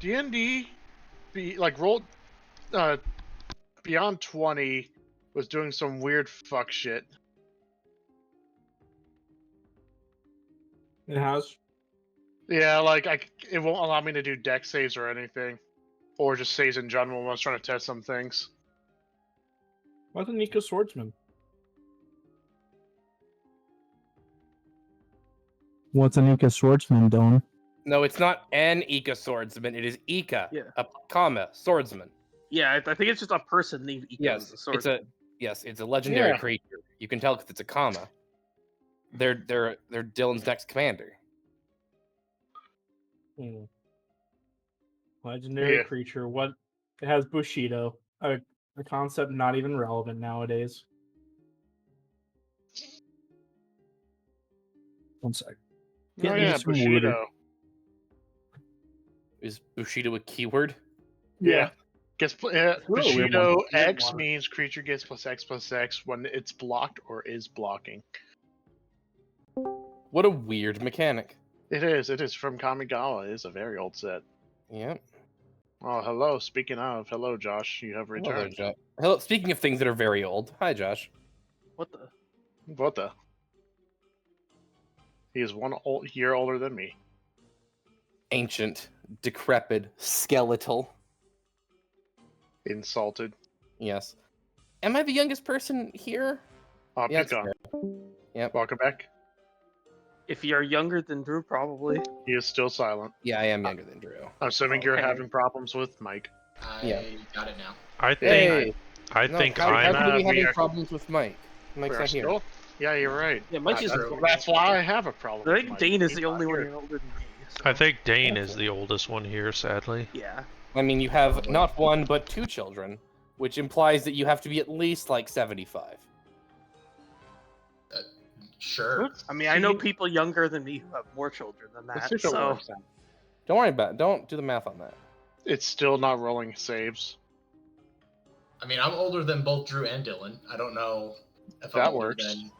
D&D, roll, Beyond 20 was doing some weird fuck shit. It has. Yeah, it won't allow me to do deck saves or anything, or just saves in general when I was trying to test some things. What's a Nika swordsman? What's a Nika swordsman, Don? No, it's not an Ika swordsman. It is Ika, Yeah. Swordsman. Yeah, I think it's just a person named Ika. Yes, it's a legendary creature. You can tell because it's a comma. They're Dylan's next commander. Legendary creature. What? It has Bushido. A concept not even relevant nowadays. One sec. Bushido. Is Bushido a keyword? Yeah. Bushido weird one. X means creature gets +X when it's blocked or is blocking. What a weird mechanic. It is from Kamigawa. It is a very old set. Yeah. Oh, hello. Speaking of, hello, Josh. You have Hello, returned. Josh. Hello. Speaking of things that are very old, hi, Josh. What the? What the? He is year older than me. Ancient, decrepit, skeletal. Insulted. Yes. Am I the youngest person here? Yeah, Yep. Welcome back. If you're younger than Drew, probably. He is still silent. Yeah, I am younger than Drew. I'm assuming you're having problems with Mike. I got it now. I Hey! think how I'm. are we having are- problems with Mike? Mike's not here. Yeah, you're right. Yeah, Mike is. That's why I have a problem. I with think Mike. Dane is He's the not only one here. here older than me. So. I think Dane is the oldest one here, sadly. Yeah. I mean, you have not one, but 2 children, which implies that you have to be at least, 75. Sure. I mean, I know people younger than me who have more children than Let's that. see if it So works out. Don't worry about it. Don't do the math on that. It's still not rolling saves. I mean, I'm older than both Drew and Dylan. I don't know if That I'm older works. than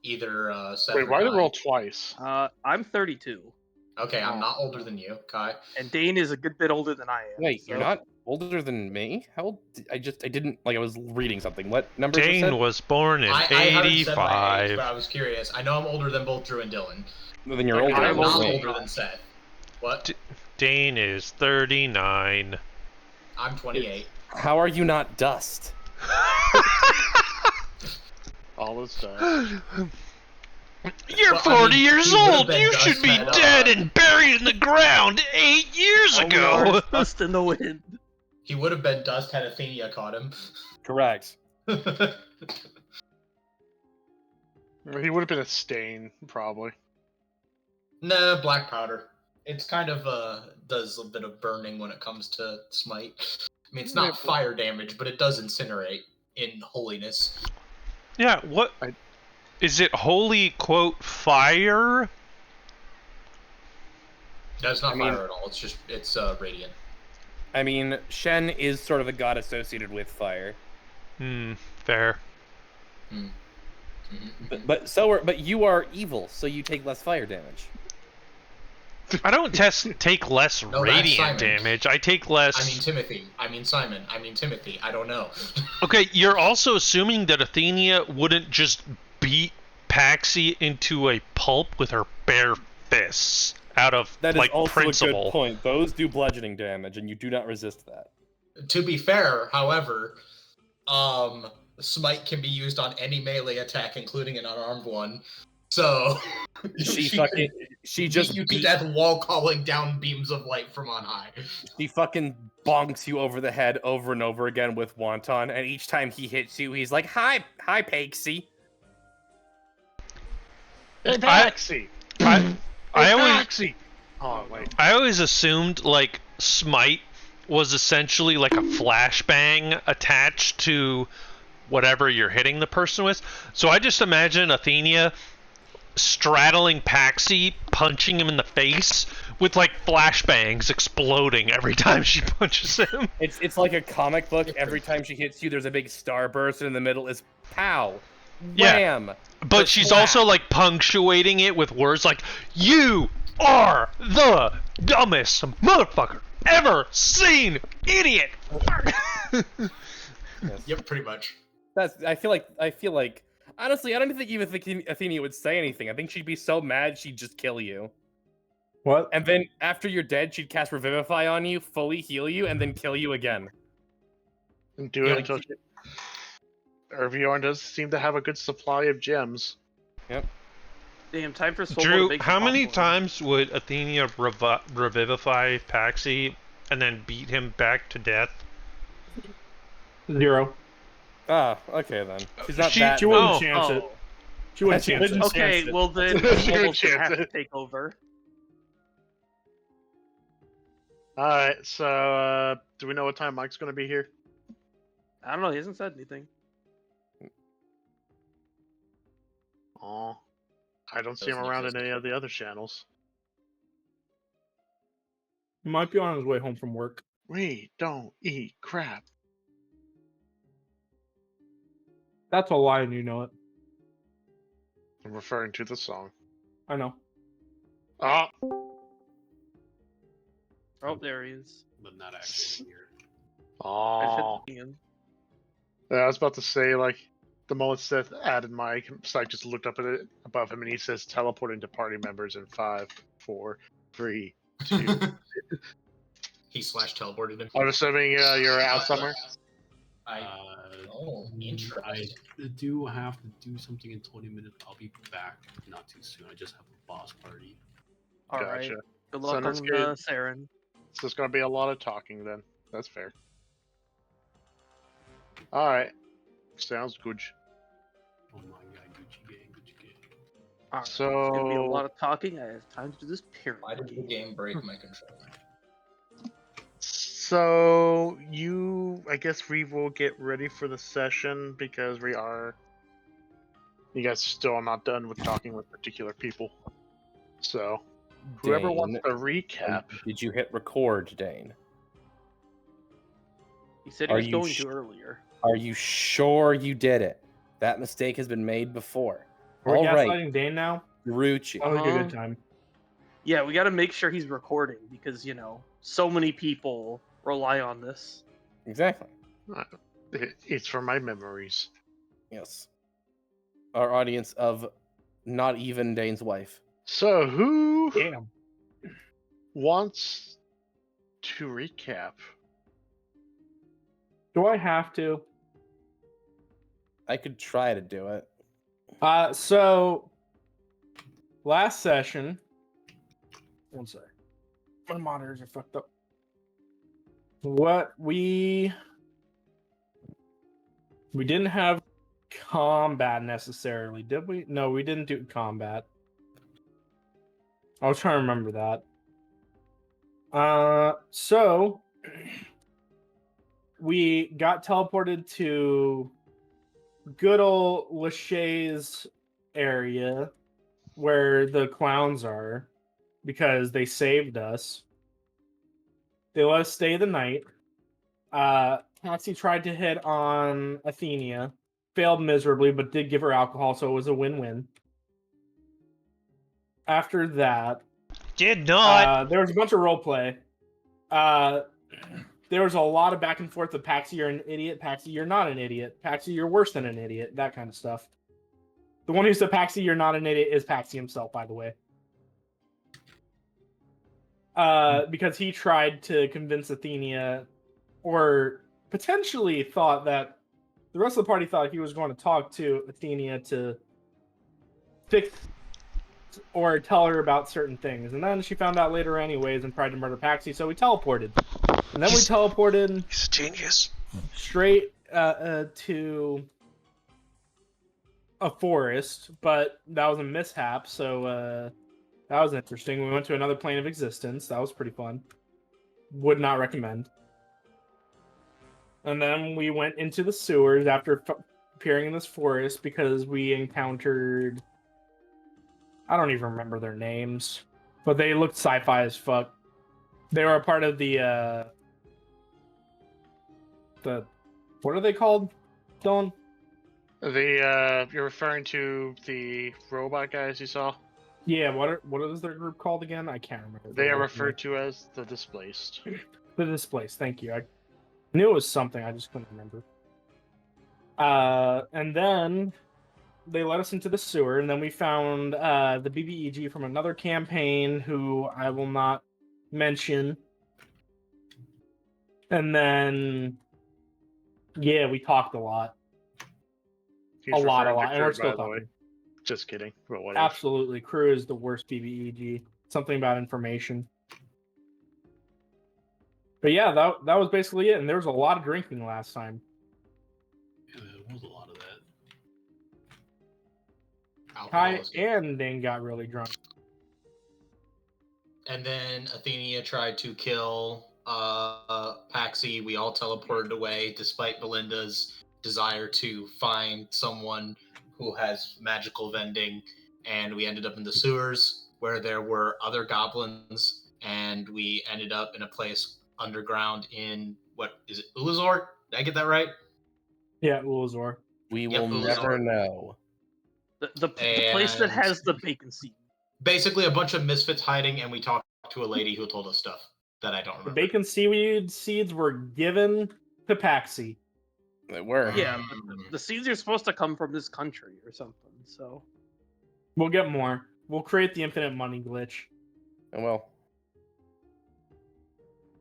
either Seth Wait, or why did Kai. it roll twice? I'm 32, Okay, I'm not older than you, Kai. and Dane is a good bit older than I am. Wait, so. you're not older than me? How old? I didn't, I was reading something. What number was Dane was born in I haven't said my age, 85. but I was curious. I know I'm older than both Drew and Dylan. Then you're Okay, older I'm than not me. older than Seth. What? Dane is 39. I'm 28. How are you not dust? All this time. You're Well, I mean, 40 years he would've old! been You dust should be at, dead and buried in the ground 8 years Oh, ago! Lord, dust in the wind. He would have been dust had Athenia caught him. Correct. He would have been a stain, probably. Nah, black powder. It's kind of does a bit of burning when it comes to smite. I mean, it's not fire damage, but it does incinerate in holiness. Yeah, what? Is it holy, quote, fire? No, it's not I mean- fire at all. It's radiant. I mean, Shen is sort of a god associated with fire. Fair. But you are evil, so you take less fire damage. I don't take less No, that's radiant Simon. damage. I take less. I mean Timothy. I mean Simon. I mean Timothy. I don't know. Okay, you're also assuming that Athenia wouldn't just beat Paxi into a pulp with her bare fists out of That is also principle. a good point. Those do bludgeoning damage, and you do not resist that. To be fair, however, smite can be used on any melee attack, including an unarmed one. So She just beat you to beat, death while calling down beams of light from on high. she fucking bonks you over the head over and over again with Wonton, and each time he hits you, he's like, "Hi, Paxi." Hey, Paxi! I always Paxi! Oh, wait. I always assumed smite was essentially like a flashbang attached to whatever you're hitting the person with. So I just imagine Athenia straddling Paxi, punching him in the face with flashbangs exploding every time she punches him. It's like a comic book. Every time she hits you, there's a big starburst, and in the middle is pow, Yeah. wham. But she's also punctuating it with words like, "You are the dumbest motherfucker ever seen, idiot. Yes. Yep, pretty much. I feel like honestly, I don't even think Athenia would say anything. I think she'd be so mad she'd just kill you. What? And then after you're dead, she'd cast Revivify on you, fully heal you, and then kill you again. And do Yeah. it until Irviorn does seem to have a good supply of gems. Damn, time for Swole to Drew, make some how many popcorn. times would Athenia revivify Paxi and then beat him back to death? 0. Ah, okay then. She's not She- that. She wouldn't Oh. chance it. Oh. She wouldn't She chance it. wouldn't Okay, chance it. well then She Swole's would gonna chance have to it. take over. Alright, so do we know what time Mike's gonna be here? I don't know. He hasn't said anything. Oh, I don't see him Doesn't around in exist. any of the other channels. He might be on his way home from work. We don't eat crap. That's a lie, and you know it. I'm referring to the song. I know. Ah, Oh, there he is. but not actually here. I just hit oh. the end. Yeah, I was about to say, like, the moment Seth added Mike, Psych just looked up at it above him and he says teleporting to party members in 5, 4, 3, 2. He /teleported him. I'm assuming you're out somewhere? Oh, interesting. I do have to do something in 20 minutes. I'll be back not too soon. I just have a boss party. All right. Gotcha. Good So luck that's on good. Saren. So there's gonna be a lot of talking then. That's fair. Alright. Sounds good. Oh my god, Gucci gang, Gucci gang. All right. It's gonna be a So lot of talking. I have time to do this Why did the pyramid. game break my controller? So you, I guess we will get ready for the session because we are. You guys still are not done with talking with particular people. So whoever wants Dane, to recap. Did you hit record, Dane? He said he Are was you going sh- to earlier. Are you sure you did it? That mistake has been made before. We're All right, gaslighting Dane now. Ruchi. That was a Uh-huh. good time. Yeah, we got to make sure he's recording because so many people rely on this. Exactly. It's for my memories. Yes. Our audience of not even Dane's wife. So who Damn. wants to recap? Do I have to? I could try to do it. So last session. One sec. My monitors are fucked up. What we didn't have combat necessarily, did we? No, we didn't do combat. I was trying to remember that. So we got teleported to good old Lachey's area where the clowns are because they saved us. They let us stay the night. Patsy tried to hit on Athenia, failed miserably, but did give her alcohol, so it was a win-win. After that, Did not. there was a bunch of roleplay. There was a lot of back and forth of Paxi, you're an idiot. Paxi, you're not an idiot. Paxi, you're worse than an idiot. That kind of stuff. The one who said Paxi, you're not an idiot is Paxi himself, by the way. Because he tried to convince Athenia, or potentially thought that the rest of the party thought he was going to talk to Athenia to fix or tell her about certain things. And then she found out later anyways and tried to murder Paxi, so we teleported. And then we teleported He's a genius. straight to a forest, but that was a mishap, so that was interesting. We went to another plane of existence. That was pretty fun. Would not recommend. And then we went into the sewers after appearing in this forest because we encountered... I don't even remember their names, but they looked sci-fi as fuck. They were a part of the what are they called, Dylan? You're referring to the robot guys you saw? Yeah, what is their group called again? I can't remember. They are referred to as the displaced. The Displaced. Thank you. I knew it was something. I just couldn't remember. And then they let us into the sewer, and then we found the BBEG from another campaign, who I will not mention. And then, yeah, we talked a lot. He's A lot, referring to and we're Crew, still by the way. talking. Just kidding. But whatever. Absolutely, Crew is the worst BBEG. Something about information. But yeah, that was basically it, and there was a lot of drinking last time. Yeah, there was a lot of that. Alcohol Kai is good. and Dane got really drunk. And then Athenia tried to kill Paxi. We all teleported away, despite Belinda's desire to find someone who has magical vending. And we ended up in the sewers where there were other goblins, and we ended up in a place underground in what is it, Ulazor? Did I get that right? Yeah, Ulazor. We Yep, will it was never hard. know. The place that And- has the bacon seed. Basically, a bunch of misfits hiding, and we talked to a lady who told us stuff that I don't The remember. bacon seaweed seeds were given to Paxi. They were. Yeah, but the seeds are supposed to come from this country or something. So We'll get more. We'll create the infinite money glitch. Well,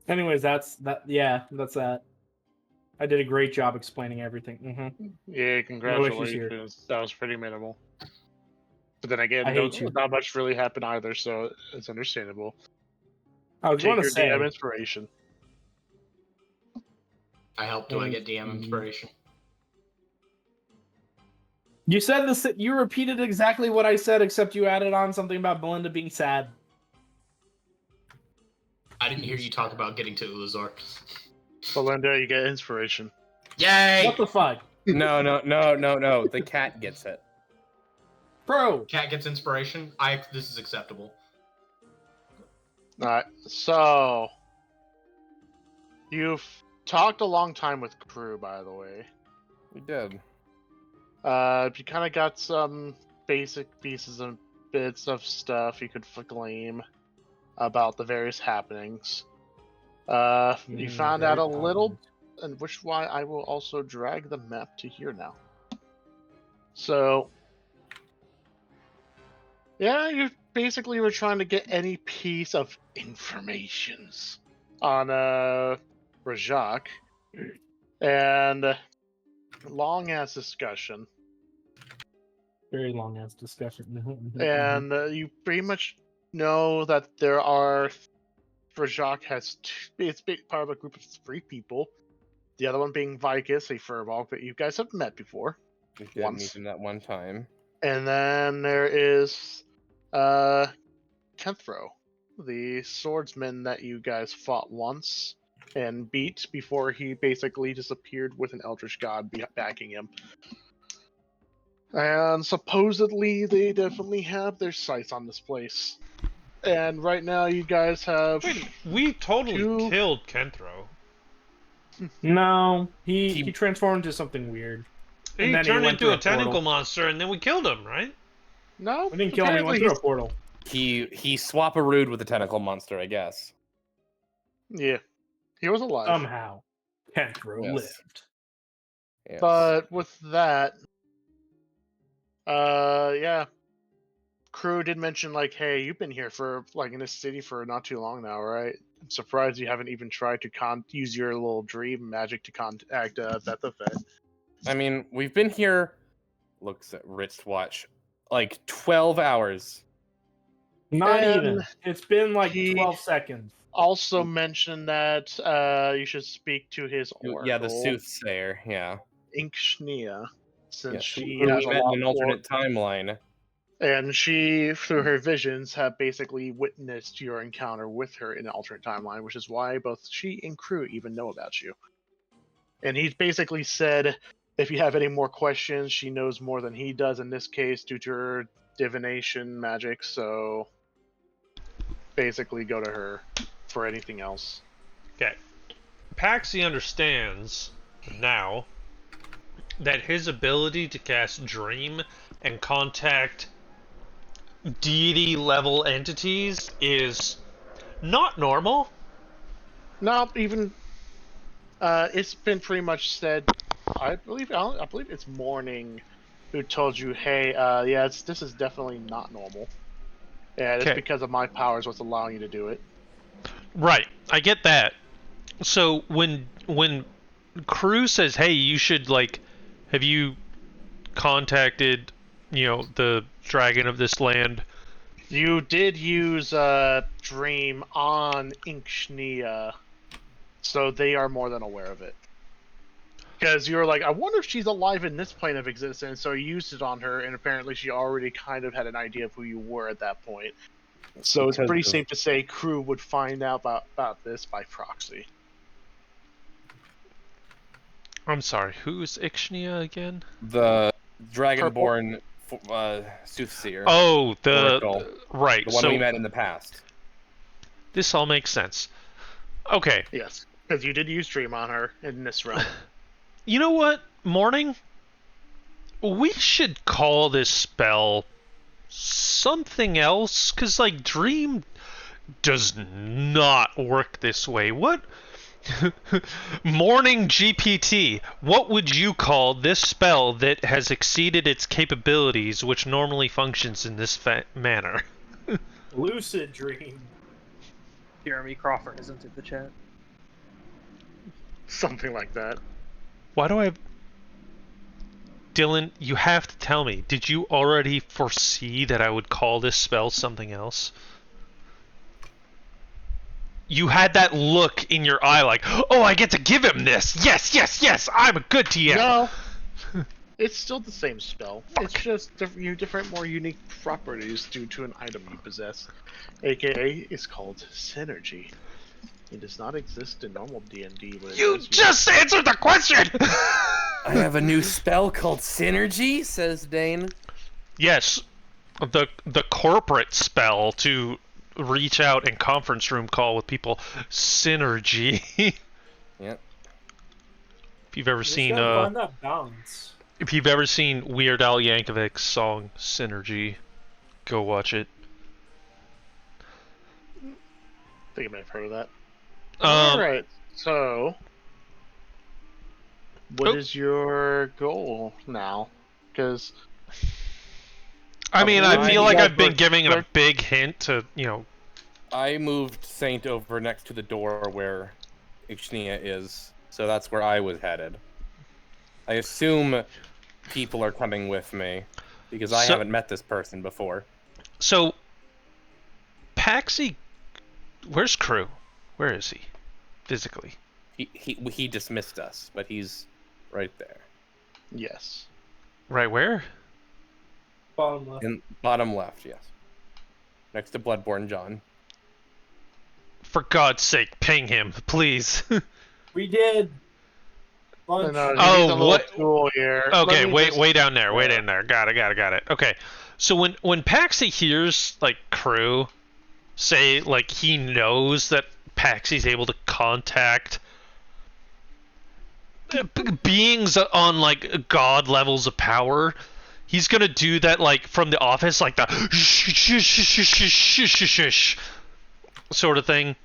Anyways, that's that. Yeah, that's that. I did a great job explaining everything. Yeah, issues here. congratulations. That was pretty minimal. But then again, I hate you. not much really happened either, so it's understandable. I was Take going to your say, DM inspiration. I helped. Do I get DM Mhm. inspiration? you said this. You repeated exactly what I said, except you added on something about Belinda being sad. I didn't hear you talk about getting to Ulazor. Belinda, you get inspiration. Yay! What the fuck, no. The cat gets it. bro? Cat gets inspiration. This is acceptable. Alright, so you've talked a long time with Crew, by the way. We did. You kind of got some basic pieces and bits of stuff you could glean about the various happenings. You found out a little, and which why I will also drag the map to here now. So, yeah, you basically were trying to get any piece of informations on Rajak, and long ass discussion. Very long ass discussion. And you pretty much know that there are. Rajak has it's part of a group of 3 people. The other one being Vicus, a furball that you guys have met before. We did Once. meet him that one time. And then there is Kenthro, the swordsman that you guys fought once and beat before he basically disappeared with an eldritch god backing him. And supposedly they definitely have their sights on this place. And right now you guys have... Wait, we totally Two- killed Kenthro. No, he transformed into something weird. He then he turned went into through a a portal. tentacle monster, and then we killed him, right? No, We didn't kill him. He went apparently through a portal. He swap-a-rooed with the tentacle monster, I guess. Yeah, he was alive. Somehow, Kenthro Yes. lived. Yes. But with that, yeah, Crew did mention like, hey, you've been here for like in this city for not too long now, right? I'm surprised you haven't even tried to use your little dream magic to contact Bethaphet. I mean, we've been here. Looks at wristwatch, like 12 hours. Not And even. It's been like he- 12 seconds. Also mentioned that you should speak to his oracle, Yeah, the soothsayer. Yeah. Inkshnia, since Yes, she who has we a met lot in an more. alternate timeline. And she, through her visions, have basically witnessed your encounter with her in an alternate timeline, which is why both she and Crew even know about you. And he's basically said, if you have any more questions, she knows more than he does in this case due to her divination magic, so basically go to her for anything else. Okay. Paxi understands now that his ability to cast Dream and contact deity level entities is not normal. Not even. It's been pretty much said. I believe it's Morning who told you, hey, yeah, this is definitely not normal. Yeah, it's Okay. because of my powers what's allowing you to do it. Right, I get that. So when Crew says, "Hey, you should like, have you contacted, the dragon of this land?" You did use Dream on Inkshnia, so they are more than aware of it. Because you were like, I wonder if she's alive in this plane of existence, so you used it on her, and apparently she already kind of had an idea of who you were at that point. So it's Because pretty of- safe to say Crew would find out about this by proxy. I'm sorry, who's Ixnia again? The Dragonborn soothsayer. Oh, Oracle. right. The one So we met in the past. this all makes sense. Okay. Yes, because you did use Dream on her in this realm. You know what, Morning? We should call this spell something else, because, like, Dream does not work this way. What? Morning GPT, what would you call this spell that has exceeded its capabilities, which normally functions in this manner? Lucid dream. Jeremy Crawford has entered the chat. Something like that. Why do I have... Dylan, you have to tell me, did you already foresee that I would call this spell something else? You had that look in your eye like, oh, I get to give him this! Yes, yes, yes! I'm a good TM! No, it's still the same spell. It's just different, more unique properties due to an item you possess. AKA, it's called Synergy. It does not exist in normal D&D. You just answered the question! I have a new spell called Synergy, says Dane. Yes, the corporate spell to reach out and conference room call with people. Synergy. Yep. If you've ever Just seen gotta find that balance. if you've ever seen Weird Al Yankovic's song Synergy, go watch it. I think I may have heard of that. Um, Alright, so... What is your goal now? Because... I mean, I feel like I've been giving it a we're- big hint to, I moved Saint over next to the door where Ixnia is, so that's where I was headed. I assume people are coming with me, because I So- haven't met this person before. So, Paxi, where's Crew? Where is he? Physically. He dismissed us, but he's right there. Yes. Right where? Bottom left. In bottom left, yes. Next to Bloodborne John. For God's sake, ping him, please. We did. Bunch. No, he Oh, needs a little what- tool here. Okay, Let me wait, just- way down there, way down there. Got it. Okay, so when Paxi hears like Crew say like he knows that Paxi's able to contact beings on like god levels of power, he's gonna do that like from The Office, like the sort of thing,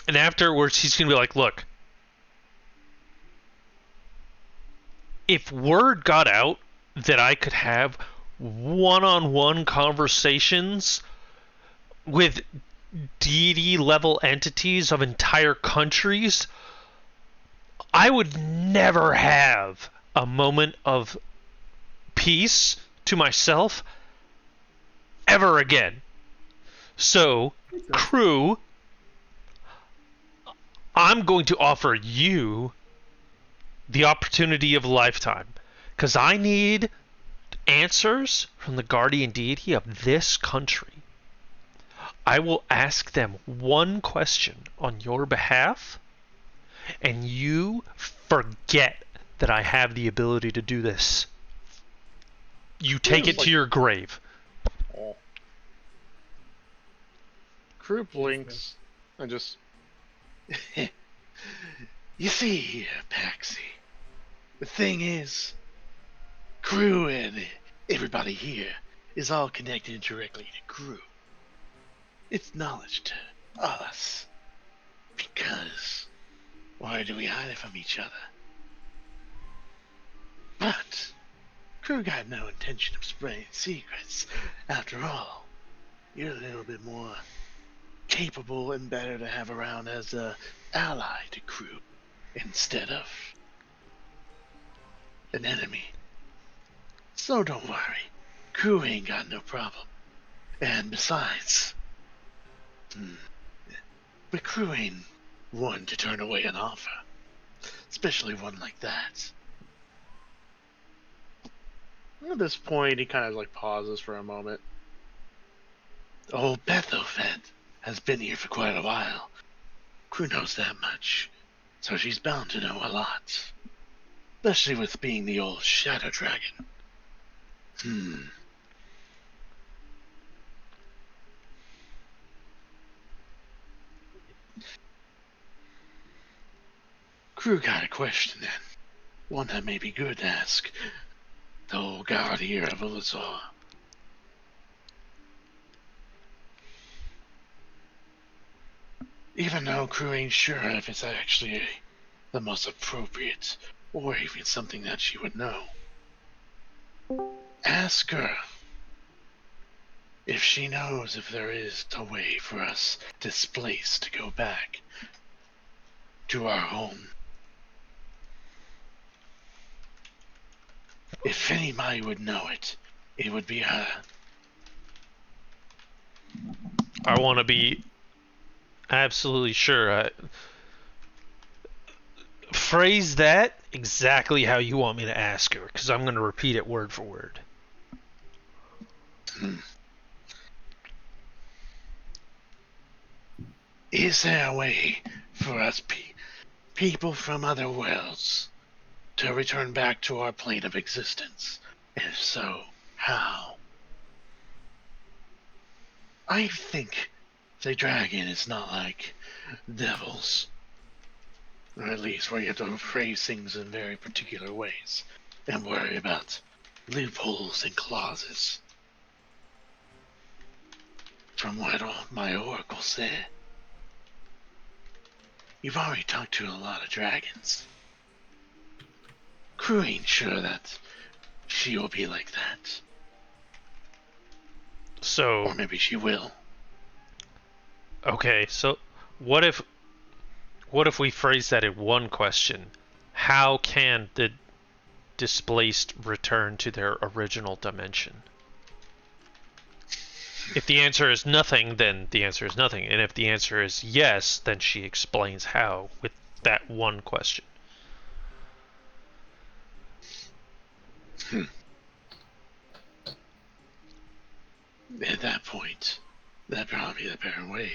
and afterwards he's gonna be like, look. If word got out that I could have one-on-one conversations with deity level entities of entire countries, I would never have a moment of peace to myself ever again. So, Crew, I'm going to offer you the opportunity of a lifetime, because I need answers from the guardian deity of this country. I will ask them one question on your behalf, and you forget that I have the ability to do this. You take it to your grave. Oh. Crew blinks and just... You see, Paxi, the thing is, Crew and everybody here is all connected directly to Crew. It's knowledge to us. Because why do we hide it from each other? But Crew got no intention of spreading secrets. After all, you're a little bit more capable and better to have around as a ally to Crew instead of an enemy. So don't worry, Crew ain't got no problem. And besides, the Crew ain't one to turn away an offer, especially one like that. At this point, he kind of like pauses for a moment. Old Bethophet has been here for quite a while. Crew knows that much, so she's bound to know a lot. Especially with being the old Shadow Dragon. Crew got a question then. One that may be good to ask the old god here of Ulazar. Even though Crew ain't sure if it's actually the most appropriate or even something that she would know. Ask her if she knows if there is a way for us displaced to go back to our home. If anybody would know it, it would be her. I want to be absolutely sure. Phrase that exactly how you want me to ask her, because I'm going to repeat it word for word. Is there a way for us people from other worlds to return back to our plane of existence? If so, how? I think the dragon is not like devils. Or at least where you have to phrase things in very particular ways and worry about loopholes and clauses. From what my oracle said, you've already talked to a lot of dragons. Crew ain't sure that she will be like that. So, Or maybe she will. okay, so what if we phrase that in one question? How can the displaced return to their original dimension? If the answer is nothing, then the answer is nothing. And if the answer is yes, then she explains how with that one question. At that point, that'd probably be the better way.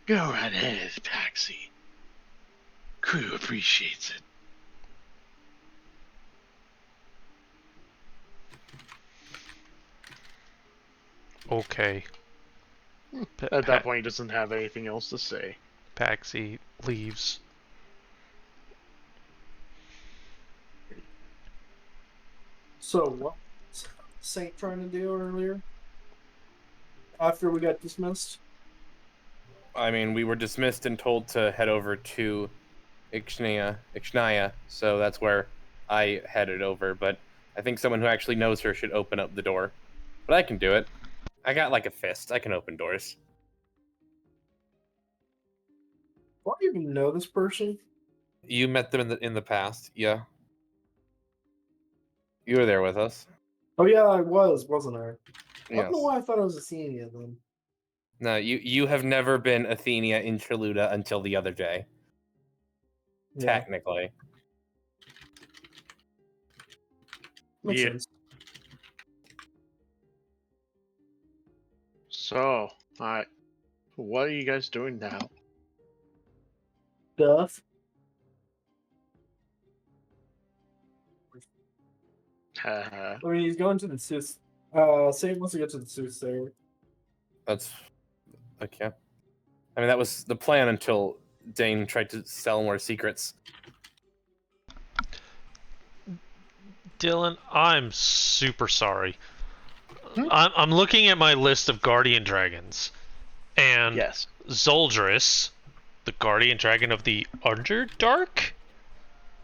Go right ahead, Paxi. Crew appreciates it. Okay. At that point, he doesn't have anything else to say. Paxi leaves. So what was Saint trying to do earlier? After we got dismissed? I mean, we were dismissed and told to head over to Ixnaya, so that's where I headed over, but I think someone who actually knows her should open up the door. But I can do it. I got like a fist. I can open doors. Do I even know this person? You met them in the past, yeah. You were there with us. Oh yeah, I was, wasn't I? I Yes. don't know why I thought I was Athenia then. No, you have never been Athenia in Triluda until the other day. Yeah, Technically. makes Yeah. sense. So, alright. What are you guys doing now? Duff. Haha. I mean, he's going to the Sooth. Saint wants to get to the Soothsayer. That's okay. I mean, that was the plan until Dane tried to sell more secrets. Dylan, I'm super sorry. I'm looking at my list of guardian dragons, and Yes. Zoldris, the guardian dragon of the Underdark?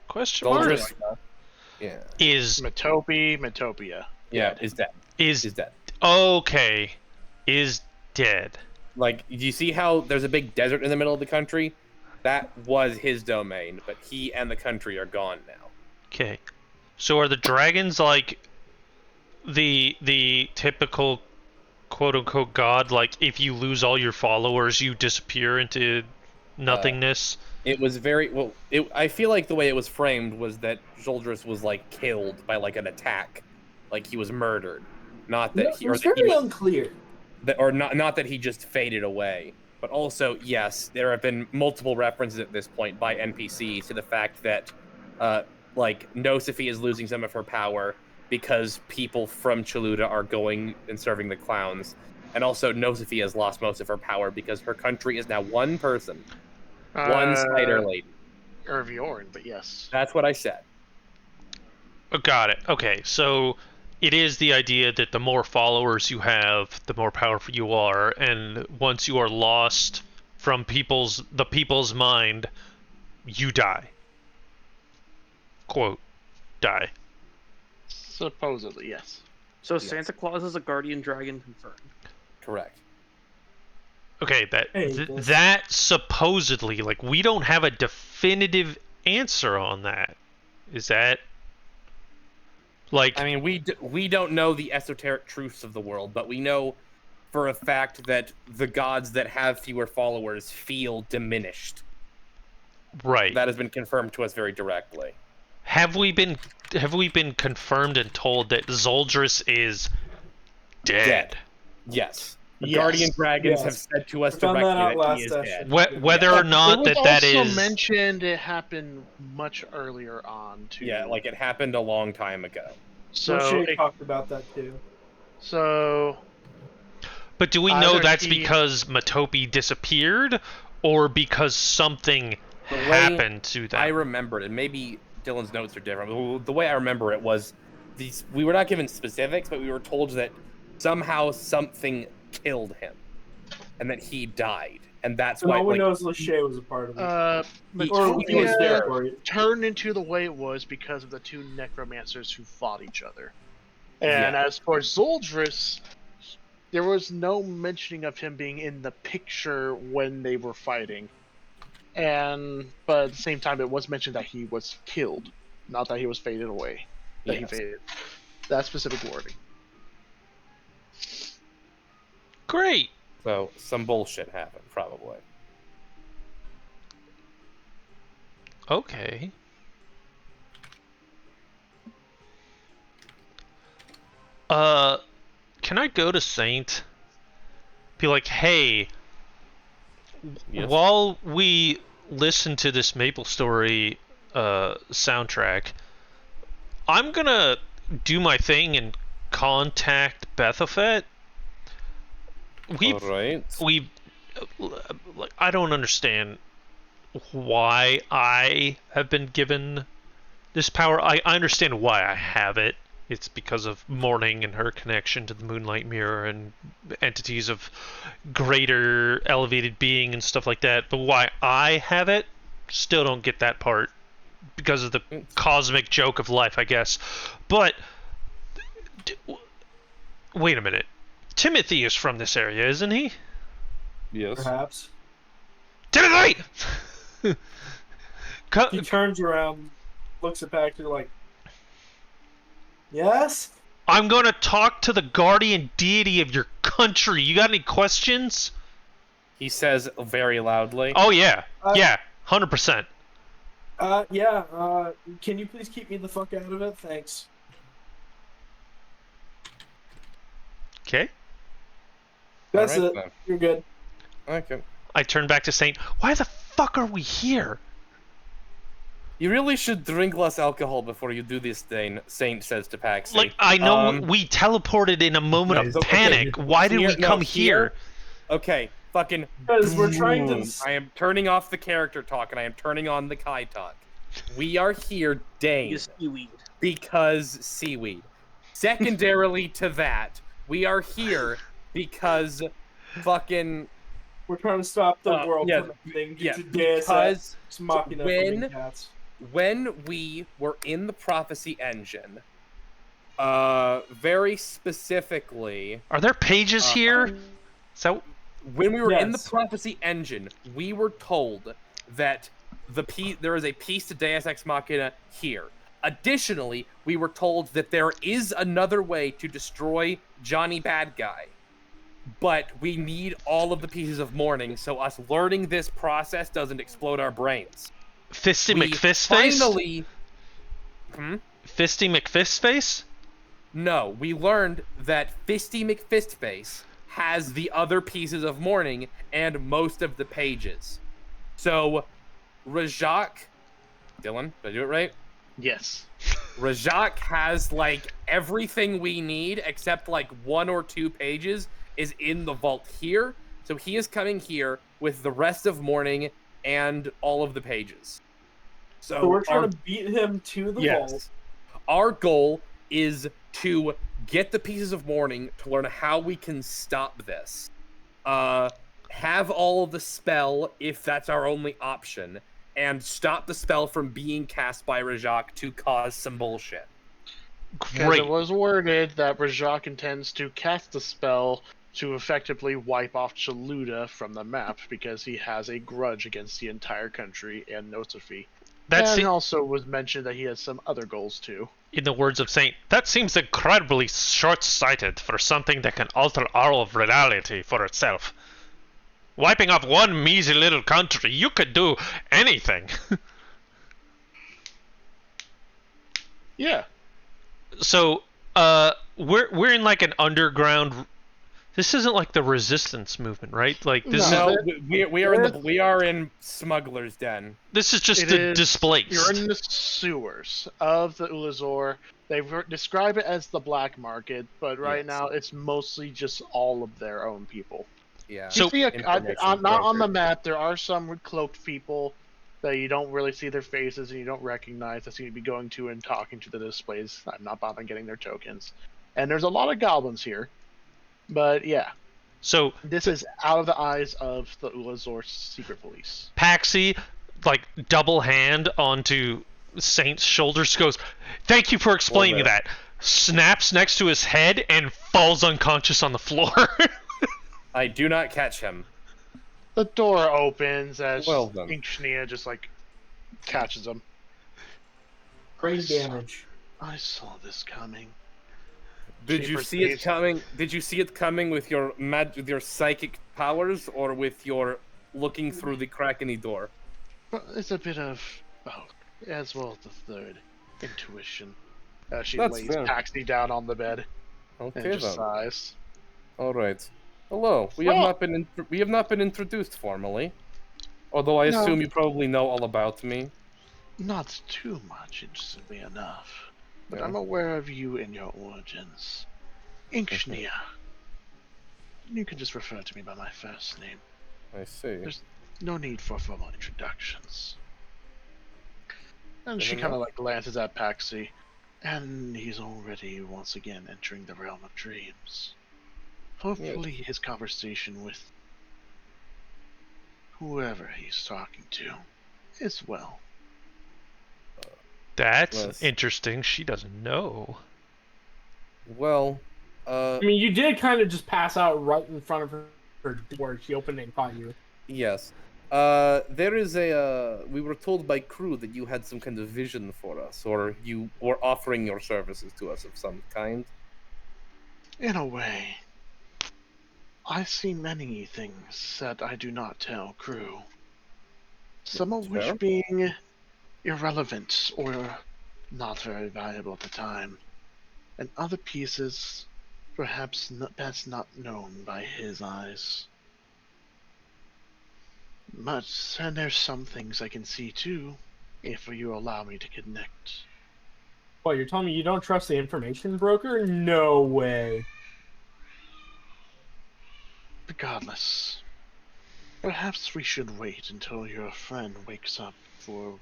Question mark? Zoldris, yeah, Is Metopia. yeah, is dead. is Is dead. okay. Is dead. Like, do you see how there's a big desert in the middle of the country? That was his domain, but he and the country are gone now. Okay. So are the dragons like the typical quote unquote god, like if you lose all your followers you disappear into nothingness? It was very well. I feel like the way it was framed was that Zoldris was like killed by like an attack, like he was murdered, not that he. It was that he very was- unclear. or not that he just faded away, but also yes, there have been multiple references at this point by NPCs to the fact that like Nosophy is losing some of her power because people from Chaluda are going and serving the clowns, and also Nosophy has lost most of her power because her country is now one person, one spider lady. Irviorn, but yes. That's what I said. Oh, got it. Okay, so it is the idea that the more followers you have, the more powerful you are, and once you are lost from the people's mind, you die. Quote, die. Supposedly, yes. So Yes. Santa Claus is a guardian dragon confirmed. Correct. Okay, Hey, that supposedly, like, we don't have a definitive answer on that. Is that like? I mean, we don't know the esoteric truths of the world, but we know for a fact that the gods that have fewer followers feel diminished. Right. That has been confirmed to us very directly. Have we been confirmed and told that Zoldris is dead? Yes. The Yes. guardian dragons Yes. have said to us We found that directly out that last he is session. dead. Whether or not it was that also is mentioned it happened much earlier on too. Yeah, like it happened a long time ago. so. Shea talked about that too. So But do we know Either that's he- because Matopi disappeared, or because something The way happened to them? I remember it, and maybe Dylan's notes are different. The way I remember it was we were not given specifics, but we were told that somehow something killed him, and that he died, and that's So why. no one Like, knows Lachey was a part of it. uh Or he was there Metopia for it. turned into the way it was because of the two necromancers who fought each other. And Yeah. as for Zoldris, there was no mentioning of him being in the picture when they were fighting. But at the same time, it was mentioned that he was killed, not that he was faded away. That he Yes. faded. That specific wording. Great. so some bullshit happened, probably. Okay. Can I go to Saint? Be like, hey, Yes. while we listen to this Maple Story soundtrack, I'm gonna do my thing and contact Bethophet. All right. We've like, I don't understand why I have been given this power. I understand why I have it. It's because of Morning and her connection to the Moonlight Mirror and entities of greater elevated being and stuff like that. But why I have it, still don't get that part. Because of the cosmic joke of life, I guess. But wait a minute. Timothy is from this area, isn't he? Yes. Perhaps. Timothy! He turns around, looks at Baxter like, yes? I'm going to talk to the guardian deity of your country. You got any questions? He says very loudly. Oh, yeah. Uh, Yeah, 100%. Yeah, can you please keep me the fuck out of it? Thanks. Okay. That's All right, it. then. You're good. Okay. I turn back to Saint. Why the fuck are we here? You really should drink less alcohol before you do this thing, Saint says to Paxi. Like, I know Um, we teleported in a moment Guys, of okay, panic. Why did we come here? Okay, fucking. Because we're trying boom. to. I am turning off the character talk and I am turning on the Kai talk. We are here, Dane, Use seaweed. because seaweed. Secondarily to that, We are here because fucking We're trying to stop the world yeah, from ending due yeah, to Deus because Ex Machina from when- being cast. when we were in the prophecy engine, very specifically, Are there pages here? So when we were in the Yes. prophecy engine, we were told that there is a piece to Deus Ex Machina here. Additionally, we were told that there is another way to destroy Johnny Bad Guy, but we need all of the pieces of mourning, so us learning this process doesn't explode our brains. Fisty We McFistface? finally, Fisty McFistface? no, we learned that Fisty McFistface has the other pieces of mourning and most of the pages. So, Rajak, Dylan, did I do it right? Yes. Rajak has like everything we need except like 1 or 2 pages is in the vault here. So he is coming here with the rest of mourning and all of the pages. So we're trying to beat him to the vault. Yes. Our goal is to get the pieces of mourning to learn how we can stop this. Have all of the spell if that's our only option, and stop the spell from being cast by Rajak to cause some bullshit. Because Great. it was worded that Rajak intends to cast the spell to effectively wipe off Chaluda from the map because he has a grudge against the entire country and Notifi. That's And also was mentioned that he has some other goals too. in the words of Saint. That seems incredibly short-sighted for something that can alter all of reality for itself. Wiping off one measly little country, you could do anything. Yeah. So, we're in like an underground. This isn't like the resistance movement, right? Like this No. is We are in Smuggler's Den. this is just It the is- displaced. You're in the sewers of the Ulazor. They describe it as the black market, but right Yes. now it's mostly just all of their own people. Yeah. So- You see, Information not on the broker. map, there are some cloaked people that you don't really see their faces and you don't recognize that seem to be going to and talking to the displays. I'm not bothering getting their tokens. And there's a lot of goblins here. But yeah, So this is out of the eyes of the Ulazor secret police. Paxi, like double hand onto Saint's shoulders, goes, "Thank you for explaining Well, that." Snaps next to his head and falls unconscious on the floor. I do not catch him. The door opens as Well done. Inkshnia just like catches him. Brain damage. I saw this coming. Did you Jeepers see it Daisies. coming? Did you see it coming with your with your psychic powers, or with your looking through the crack in the door? But it's a bit of both, as well as the third, intuition. She That's lays fair. Paxi down on the bed Okay and just then. sighs. All right. Hello. We have not been introduced formally. Although I No. assume you probably know all about me. Not too much, interestingly enough, but Yeah. I'm aware of you and your origins. Inkshnia. You can just refer to me by my first name. I see. No need for formal introductions. And she Fair kind of enough. like glances at Paxi, and he's already once again entering the realm of dreams. Hopefully his conversation with whoever he's talking to is well. That's Yes. interesting. She doesn't know. Well, I mean, you did kind of just pass out right in front of her door. She opened it and caught you. yes. There is we were told by crew that you had some kind of vision for us, or you were offering your services to us of some kind. In a way, I see many things that I do not tell crew. Some of which Fair. being irrelevant or not very valuable at the time, and other pieces perhaps best not known by his eyes. But and there's some things I can see too, if you allow me to connect. What, you're telling me you don't trust the information broker? No way. Regardless, perhaps we should wait until your friend wakes up before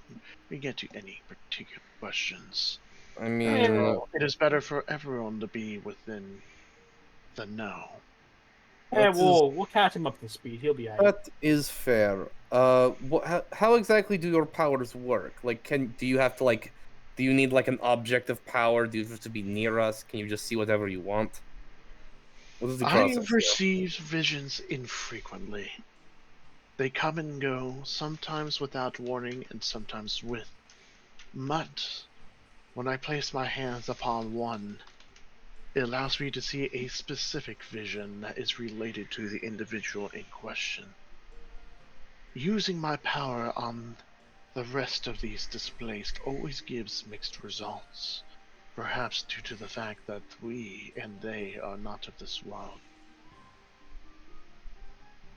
we get to any particular questions. I mean, After all, it is better for everyone to be within then no. And That is- we'll catch him up to speed. He'll be alright. That is fair. How exactly do your powers work? Like, do you have to like, do you need like an objective power? Do you have to be near us? Can you just see whatever you want? What is the process I've here? received visions infrequently. They come and go, sometimes without warning and sometimes with. But when I place my hands upon one, it allows me to see a specific vision that is related to the individual in question. Using my power on the rest of these displaced always gives mixed results, perhaps due to the fact that we and they are not of this world.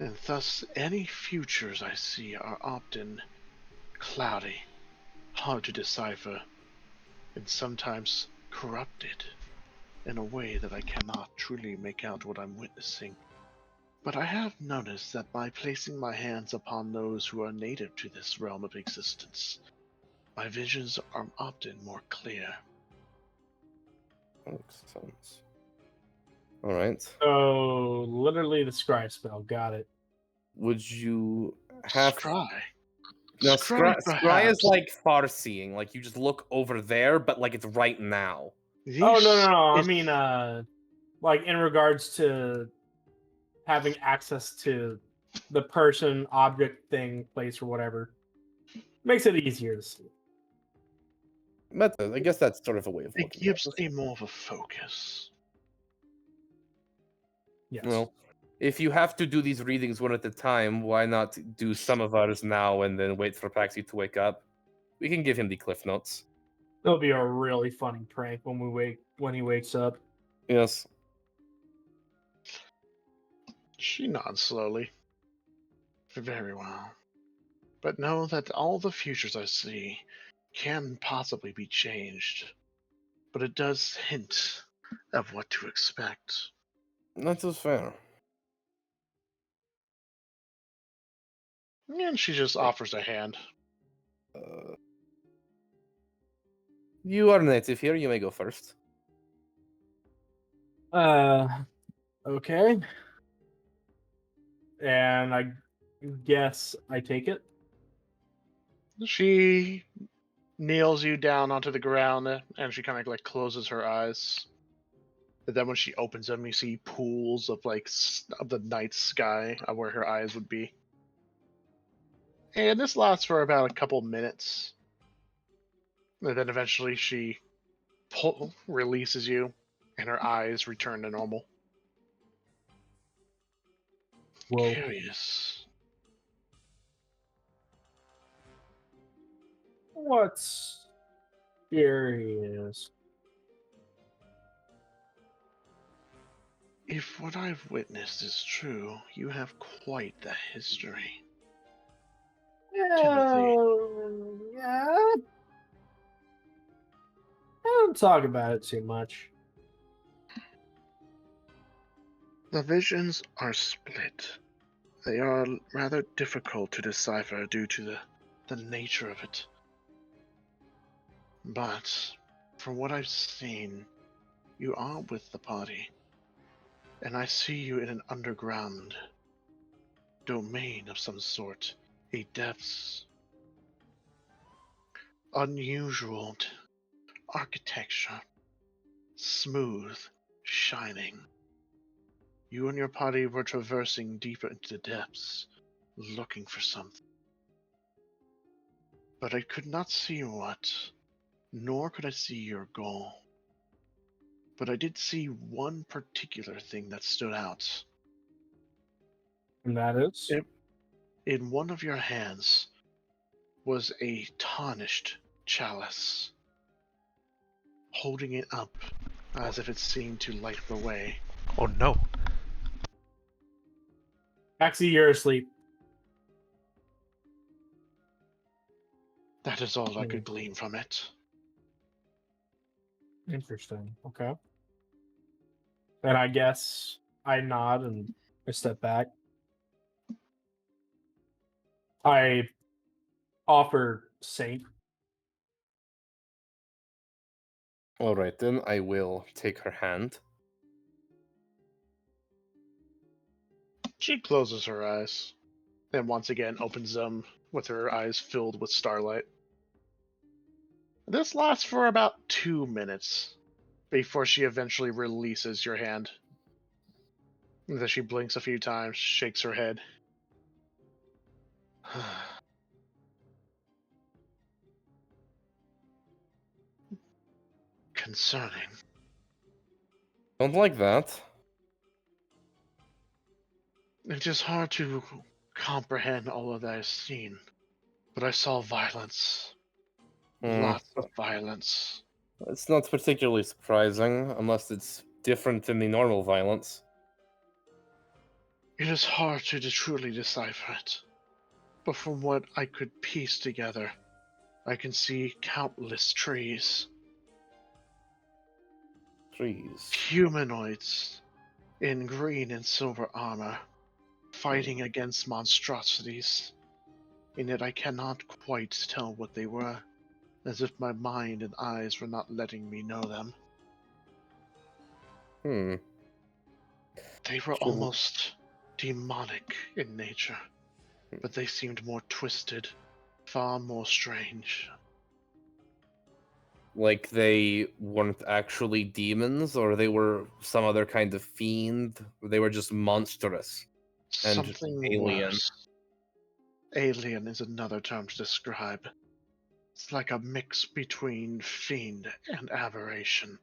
And thus, any futures I see are often cloudy, hard to decipher, and sometimes corrupted in a way that I cannot truly make out what I'm witnessing. But I have noticed that by placing my hands upon those who are native to this realm of existence, my visions are often more clear. Makes sense. All right. So literally the scry spell. Got it. Would you have Scry. no Scry, scry is perhaps. like far seeing, like you just look over there, but like it's right now. Oh no. These I is- mean, like in regards to having access to the person, object, thing, place, or whatever, makes it easier to see. Meta, I guess that's sort of a way of it looking gives at it. a more of a focus. Yes. Well, if you have to do these readings one at a time, why not do some of ours now and then wait for Paxi to wake up? We can give him the cliff notes. It'll be a really funny prank when he wakes up. Yes. She nods slowly. Very well. But know that all the futures I see can possibly be changed. But it does hint of what to expect. That is fair. And she just offers a hand. You are native here, you may go first. Okay. And I guess I take it. She kneels you down onto the ground and she kind of like closes her eyes. But then when she opens them, you see pools of like of the night sky of where her eyes would be. And this lasts for about a couple minutes. And then eventually she releases you, and her eyes return to normal. Whoa. Curious. What's curious? If what I've witnessed is true, you have quite the history. Timothy. Yeah. I don't talk about it too much. The visions are split. They are rather difficult to decipher due to the nature of it. But, from what I've seen, you are with the party. And I see you in an underground domain of some sort, a depths. Unusual architecture, smooth, shining. You and your party were traversing deeper into the depths, looking for something. But I could not see what, nor could I see your goal. But I did see one particular thing that stood out. And that is? In one of your hands was a tarnished chalice, holding it up as if it seemed to light the way. Oh no. Actually, you're asleep. That is all I could glean from it. Interesting. Okay. And I guess I nod and I step back. I offer Saint. Alright, then I will take her hand. She closes her eyes, and once again opens them with her eyes filled with starlight. This lasts for about 2 minutes before she eventually releases your hand. And then she blinks a few times, shakes her head. Concerning. Don't like that. It is hard to comprehend all of that I've seen, but I saw violence. Lots of violence. It's not particularly surprising, unless it's different than the normal violence. It is hard to truly decipher it, but from what I could piece together, I can see countless trees. Trees. Humanoids in green and silver armor, fighting against monstrosities, and yet I cannot quite tell what they were, as if my mind and eyes were not letting me know them. They were almost demonic in nature, but they seemed more twisted, far more strange. Like they weren't actually demons, or they were some other kind of fiend, or they were just monstrous and Something alien. worse. Alien is another term to describe. It's like a mix between fiend and aberration.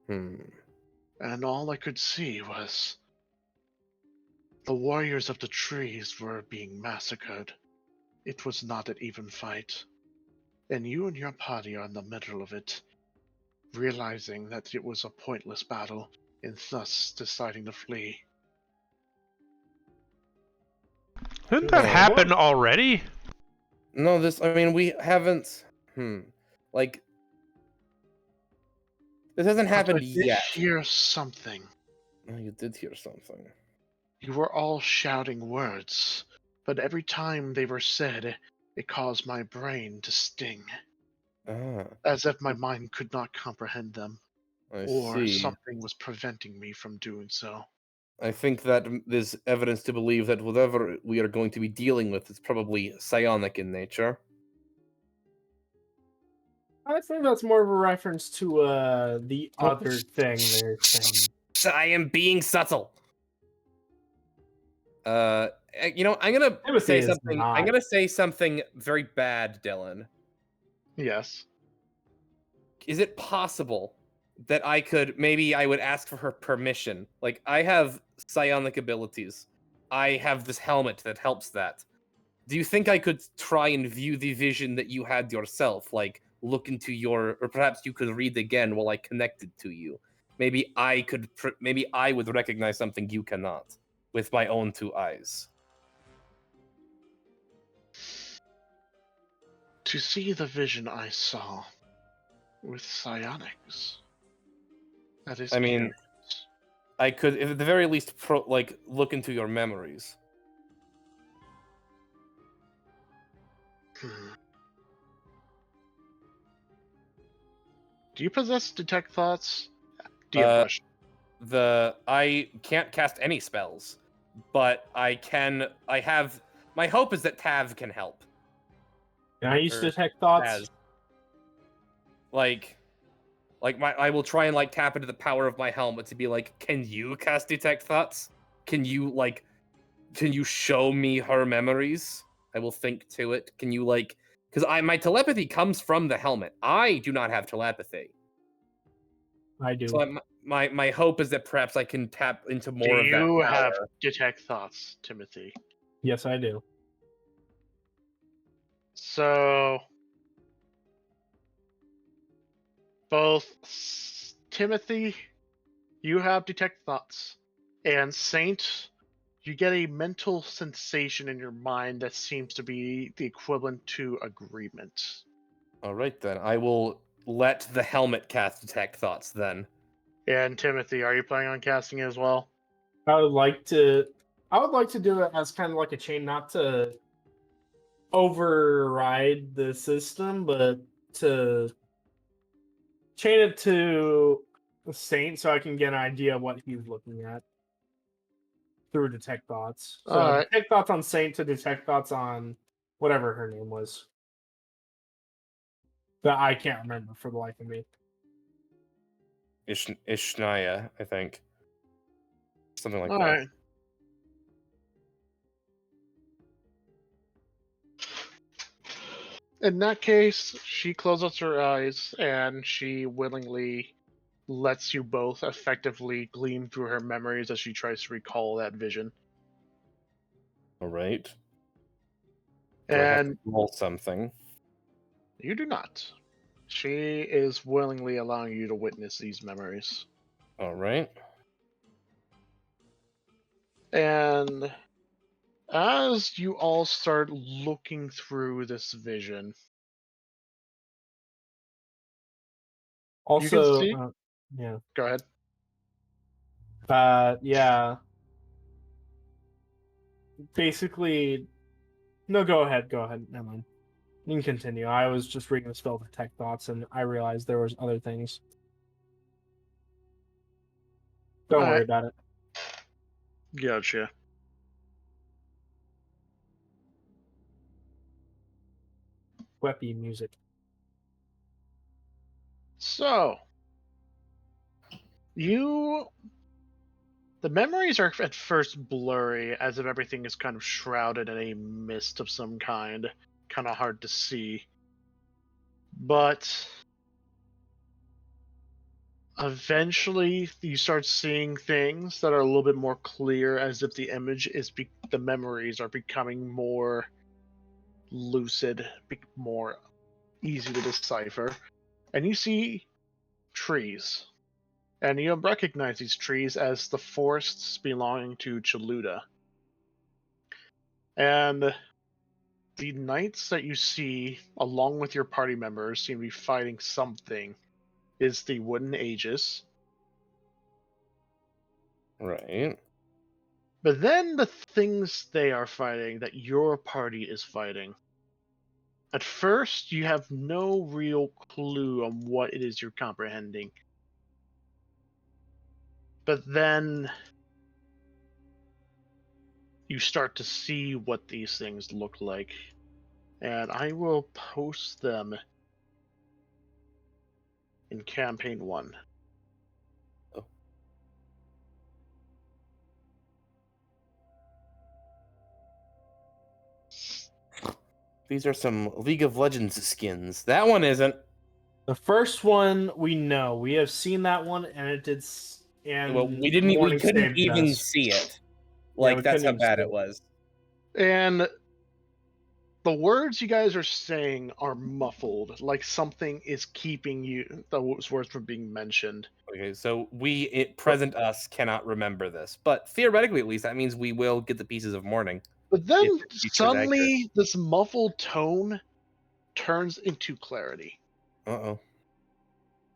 And all I could see was the warriors of the trees were being massacred. It was not an even fight. And you and your party are in the middle of it, realizing that it was a pointless battle, and thus deciding to flee. Didn't that happen already? No, we haven't. Like, this hasn't happened I did yet. hear something. Oh, you did hear something. You were all shouting words, but every time they were said, it caused my brain to sting, as if my mind could not comprehend them, I or see. something was preventing me from doing so. I think that there's evidence to believe that whatever we are going to be dealing with is probably psionic in nature. I think that's more of a reference to the other thing they're saying. I am being subtle. I'm gonna Timothy say is something. I'm not. gonna say something very bad, Dylan. Yes. Is it possible that I would ask for her permission? Like, I have psionic abilities. I have this helmet that helps that. Do you think I could try and view the vision that you had yourself? Like, look into or perhaps you could read again while I connected to you. Maybe I would recognize something you cannot with my own 2 eyes. To see the vision I saw with psionics. That is curious. I could, at the very least, look into your memories. Do you possess detect thoughts? Do you have a question? I can't cast any spells, but my hope is that Tav can help. Can I use detect thoughts? Taz. I will try and tap into the power of my helmet to be like, can you cast detect thoughts? Can you show me her memories? I will think to it. Can you because my telepathy comes from the helmet. I do not have telepathy. I do. So my hope is that perhaps I can tap into more of that Do you power. have detect thoughts, Timothy? Yes, I do. So both Timothy, you have detect thoughts, and Saint, you get a mental sensation in your mind that seems to be the equivalent to agreement. All right, then. I will let the helmet cast detect thoughts then. And Timothy, are you planning on casting it as well? I would like to do it as kind of like a chain, not to override the system, but to chain it to the Saint so I can get an idea of what he's looking at. through detect thoughts. So Alright. detect thoughts on Saint to detect thoughts on whatever her name was. That I can't remember for the life of me. Ishnaya, I think. Something like that. Alright. In that case, she closes her eyes and she willingly lets you both effectively gleam through her memories as she tries to recall that vision. All right. Do I have to And roll something? you do not. She is willingly allowing you to witness these memories. All right. And as you all start looking through this vision, Also, see- yeah. go ahead. Yeah. Basically, no. Go ahead. Go ahead. Never mind. You can continue. I was just reading the spell detect thoughts, and I realized there was other things. Don't worry Alright, about it. gotcha. Weppy music. So, the memories are at first blurry, as if everything is kind of shrouded in a mist of some kind, kind of hard to see. But eventually, you start seeing things that are a little bit more clear, as if the the memories are becoming more lucid, more easy to decipher. And you see trees. And you recognize these trees as the forests belonging to Chaluda. And the knights that you see, along with your party members, seem to be fighting something, is the Wooden Aegis. Right. But then the things they are fighting, that your party is fighting, at first you have no real clue on what it is you're comprehending. But then you start to see what these things look like. And I will post them in campaign 1. These are some League of Legends skins. That one isn't. The first one we know. We have seen that one, and it did. And Well, we didn't. We Morning couldn't saved even us. see it. Yeah, Like we that's couldn't how even bad see it was. And the words you guys are saying are muffled, like something is keeping those words from being mentioned. Okay, so present us cannot remember this, but theoretically, at least, that means we will get the pieces of mourning. But then If the future is suddenly, this muffled tone turns into clarity. Uh-oh.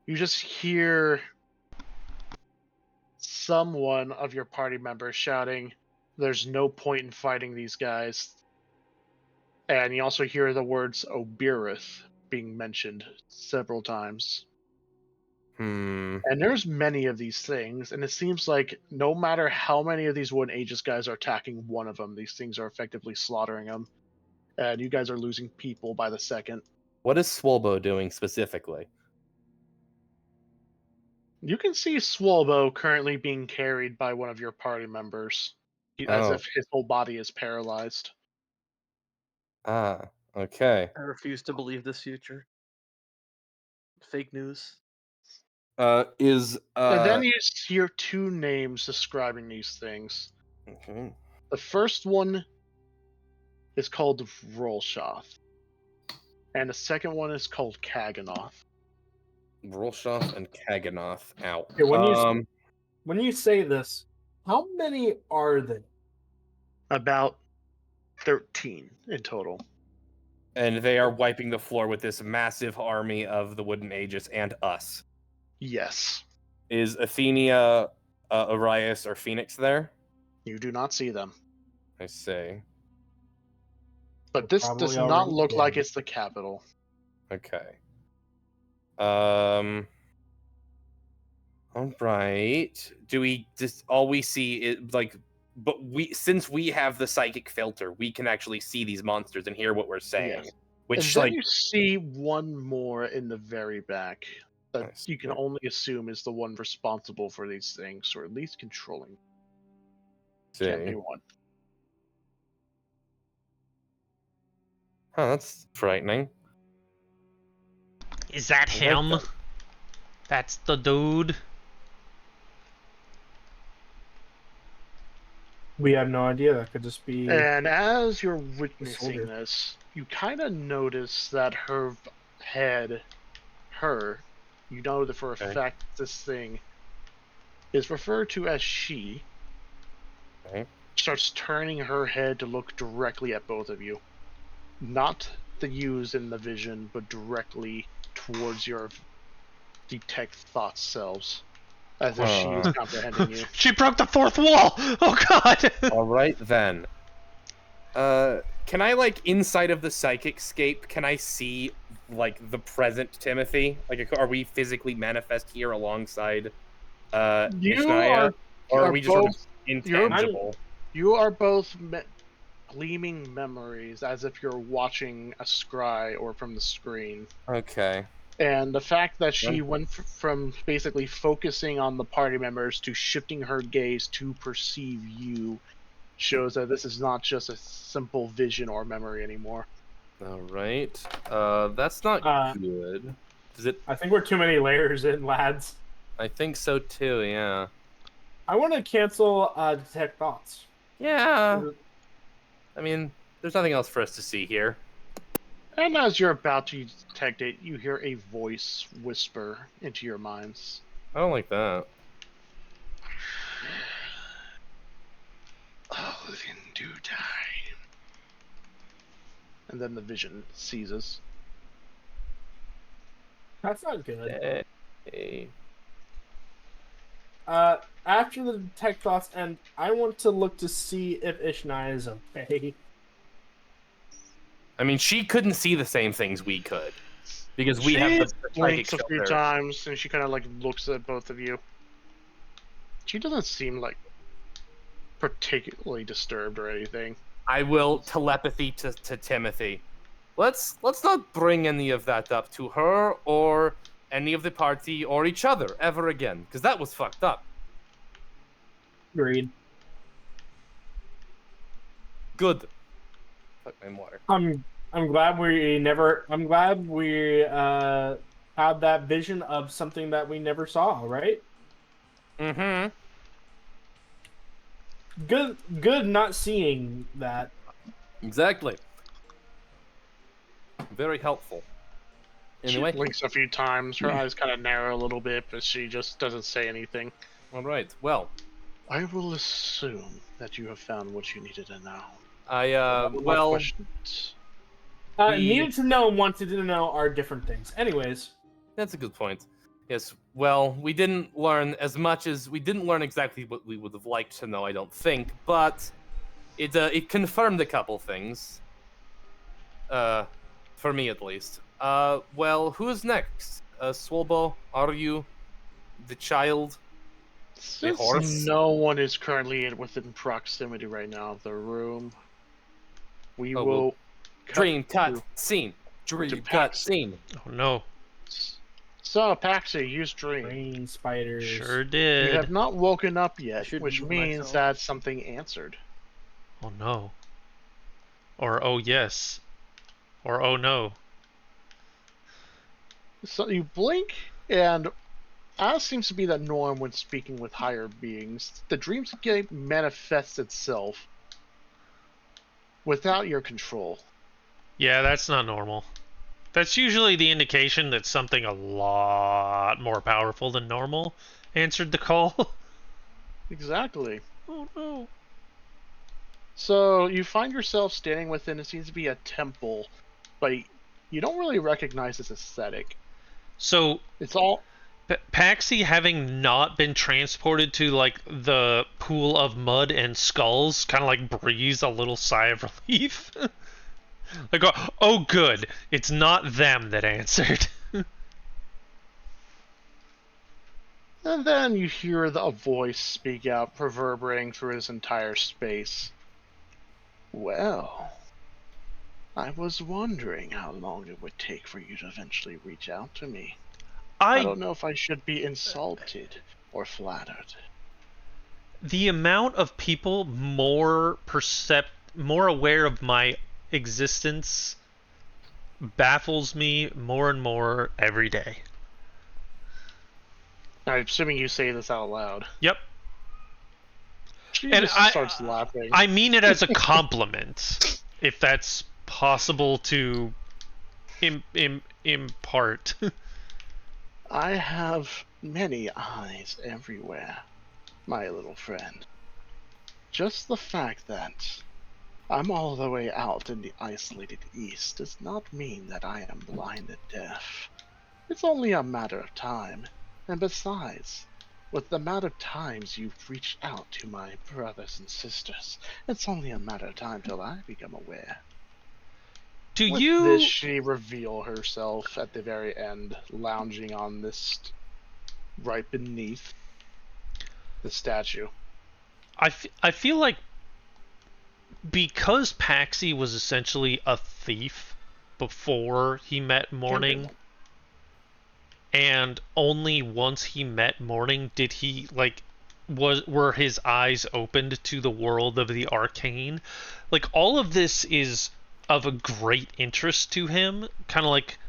You just hear someone of your party members shouting, "There's no point in fighting these guys." And you also hear the words Obirith being mentioned several times. Hmm. And there's many of these things, and it seems like no matter how many of these Wooden Aegis guys are attacking one of them, these things are effectively slaughtering them. And you guys are losing people by the second. What is Swolbo doing specifically? You can see Swolbo currently being carried by one of your party members, as if his whole body is paralyzed. Ah, okay. I refuse to believe this future. Fake news. And then you hear two names describing these things. Okay. The first one is called Rolshoth, and the second one is called Kaganoth. Rolshoff and Kaganoth out. Okay, when you say this, how many are there? About 13 in total. And they are wiping the floor with this massive army of the Wooden Aegis and us. Yes. Is Athenia, Arias, or Phoenix there? You do not see them. I see. But They're this does probably not already look like dead. it's the capital. Okay. All right. Do we just all we see is like but since we have the psychic filter, we can actually see these monsters and hear what we're saying. Yes. Which, and then like, you see one more in the very back that Nice. you can only assume is the one responsible for these things, or at least controlling. Can't be one. Oh, that's frightening. Is that I like him? that. That's the dude. We have no idea. That could just be. And as you're witnessing soldier. this, you kind of notice that her head, you know that for a Okay. fact this thing is referred to as she, Okay. starts turning her head to look directly at both of you. Not the yous in the vision, but directly towards your detect thought selves. As if she is comprehending you. She broke the fourth wall! Oh god! All right then. Can I, like, inside of the psychic scape? Can I see, like, the present Timothy? Like, are we physically manifest here alongside You Ishnaya? Or are we just sort of both intangible? You are both gleaming memories, as if you're watching a scry or from the screen. Okay. And the fact that she went from basically focusing on the party members to shifting her gaze to perceive you shows that this is not just a simple vision or memory anymore. All right. That's not good. Does it? I think we're too many layers in, lads. I think so too. Yeah. I want to cancel detect thoughts. Yeah. I mean, there's nothing else for us to see here. And as you're about to detect it, you hear a voice whisper into your minds. I don't like that. All in due time. And then the vision ceases. That's not good. Hey. After the detect thoughts end, I want to look to see if Ishnaya is okay. I mean, she couldn't see the same things we could because we have the psychic blinks a few filter. times, and she kind of like looks at both of you. She doesn't seem like particularly disturbed or anything. I will telepathy to Timothy. Let's not bring any of that up to her or any of the party or each other ever again, because that was fucked up. Agreed. Good. Fuck my water. I'm glad we never. I'm glad we had that vision of something that we never saw. Right. Mm-hmm. Good not seeing that. Exactly. Very helpful. Anyway. She blinks a few times. Her eyes kind of narrow a little bit, but she just doesn't say anything. All right. Well, I will assume that you have found what you needed to know. well, Questions. Needed to know and wanted to know are different things. Anyways. That's a good point. Yes, well, we didn't learn as much as we didn't learn exactly what we would have liked to know, I don't think, but it confirmed a couple things. For me at least. Well, who's next? Swolbo, are you the child? Since horse? no one is currently within proximity right now of the room, we Oh, will Dream cut to- scene. Dream to cut Paxi. scene. Oh no. So, Paxi, use dream. Brain spiders. Sure You did. have not woken up yet, should which move means myself. that something answered. Oh no. Or oh yes. Or oh no. So you blink, and as seems to be the norm when speaking with higher beings, the dreamscape manifests itself without your control. Yeah, that's not normal. That's usually the indication that something a lot more powerful than normal answered the call. Exactly. Oh no. So you find yourself standing within, it seems to be a temple, but you don't really recognize its aesthetic. So It's all Paxi, having not been transported to like the pool of mud and skulls, kind of like breathes a little sigh of relief. Like, oh good, it's not them that answered. And then you hear a voice speak out, reverberating through his entire space. Well, I was wondering how long it would take for you to eventually reach out to me. I don't know if I should be insulted or flattered. The amount of people more aware of my existence baffles me more and more every day. I'm assuming you say this out loud. Yep. She And just starts laughing. I mean it as a compliment, if that's possible to impart. I have many eyes everywhere, my little friend. Just the fact that I'm all the way out in the isolated east does not mean that I am blind and deaf. It's only a matter of time. And besides, with the amount of times you've reached out to my brothers and sisters, it's only a matter of time till I become aware. With this, she reveal herself at the very end, lounging on this right beneath the statue. I feel like because Paxi was essentially a thief before he met Morning, and only once he met Morning did he were his eyes opened to the world of the arcane. Like, all of this is of a great interest to him. Kind of like,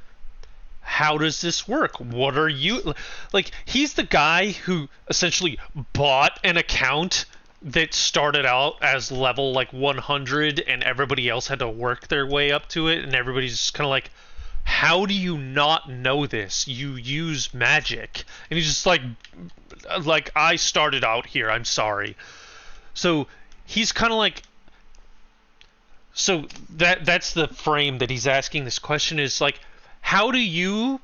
how does this work? What are you like? He's the guy who essentially bought an account that started out as level 100, and everybody else had to work their way up to it, and everybody's just kind of like, how do you not know this? You use magic. And he's just like, I started out here, I'm sorry. So he's kind of like, so that's the frame that he's asking this question, is like, how do you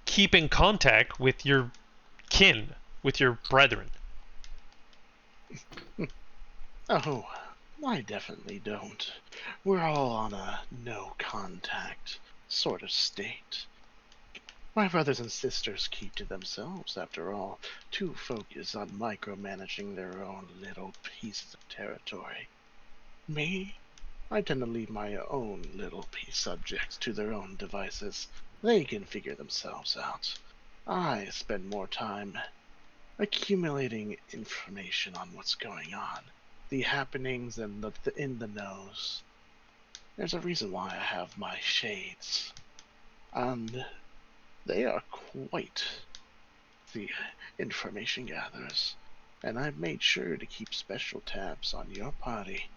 keep in contact with your kin, with your brethren? Oh, I definitely don't. We're all on a no contact sort of state. My brothers and sisters keep to themselves, after all, too focused on micromanaging their own little pieces of territory. Me? I tend to leave my own little piece subjects to their own devices. They can figure themselves out. I spend more time accumulating information on what's going on, the happenings and the in the knows. There's a reason why I have my shades, and they are quite the information gatherers, and I've made sure to keep special tabs on your party.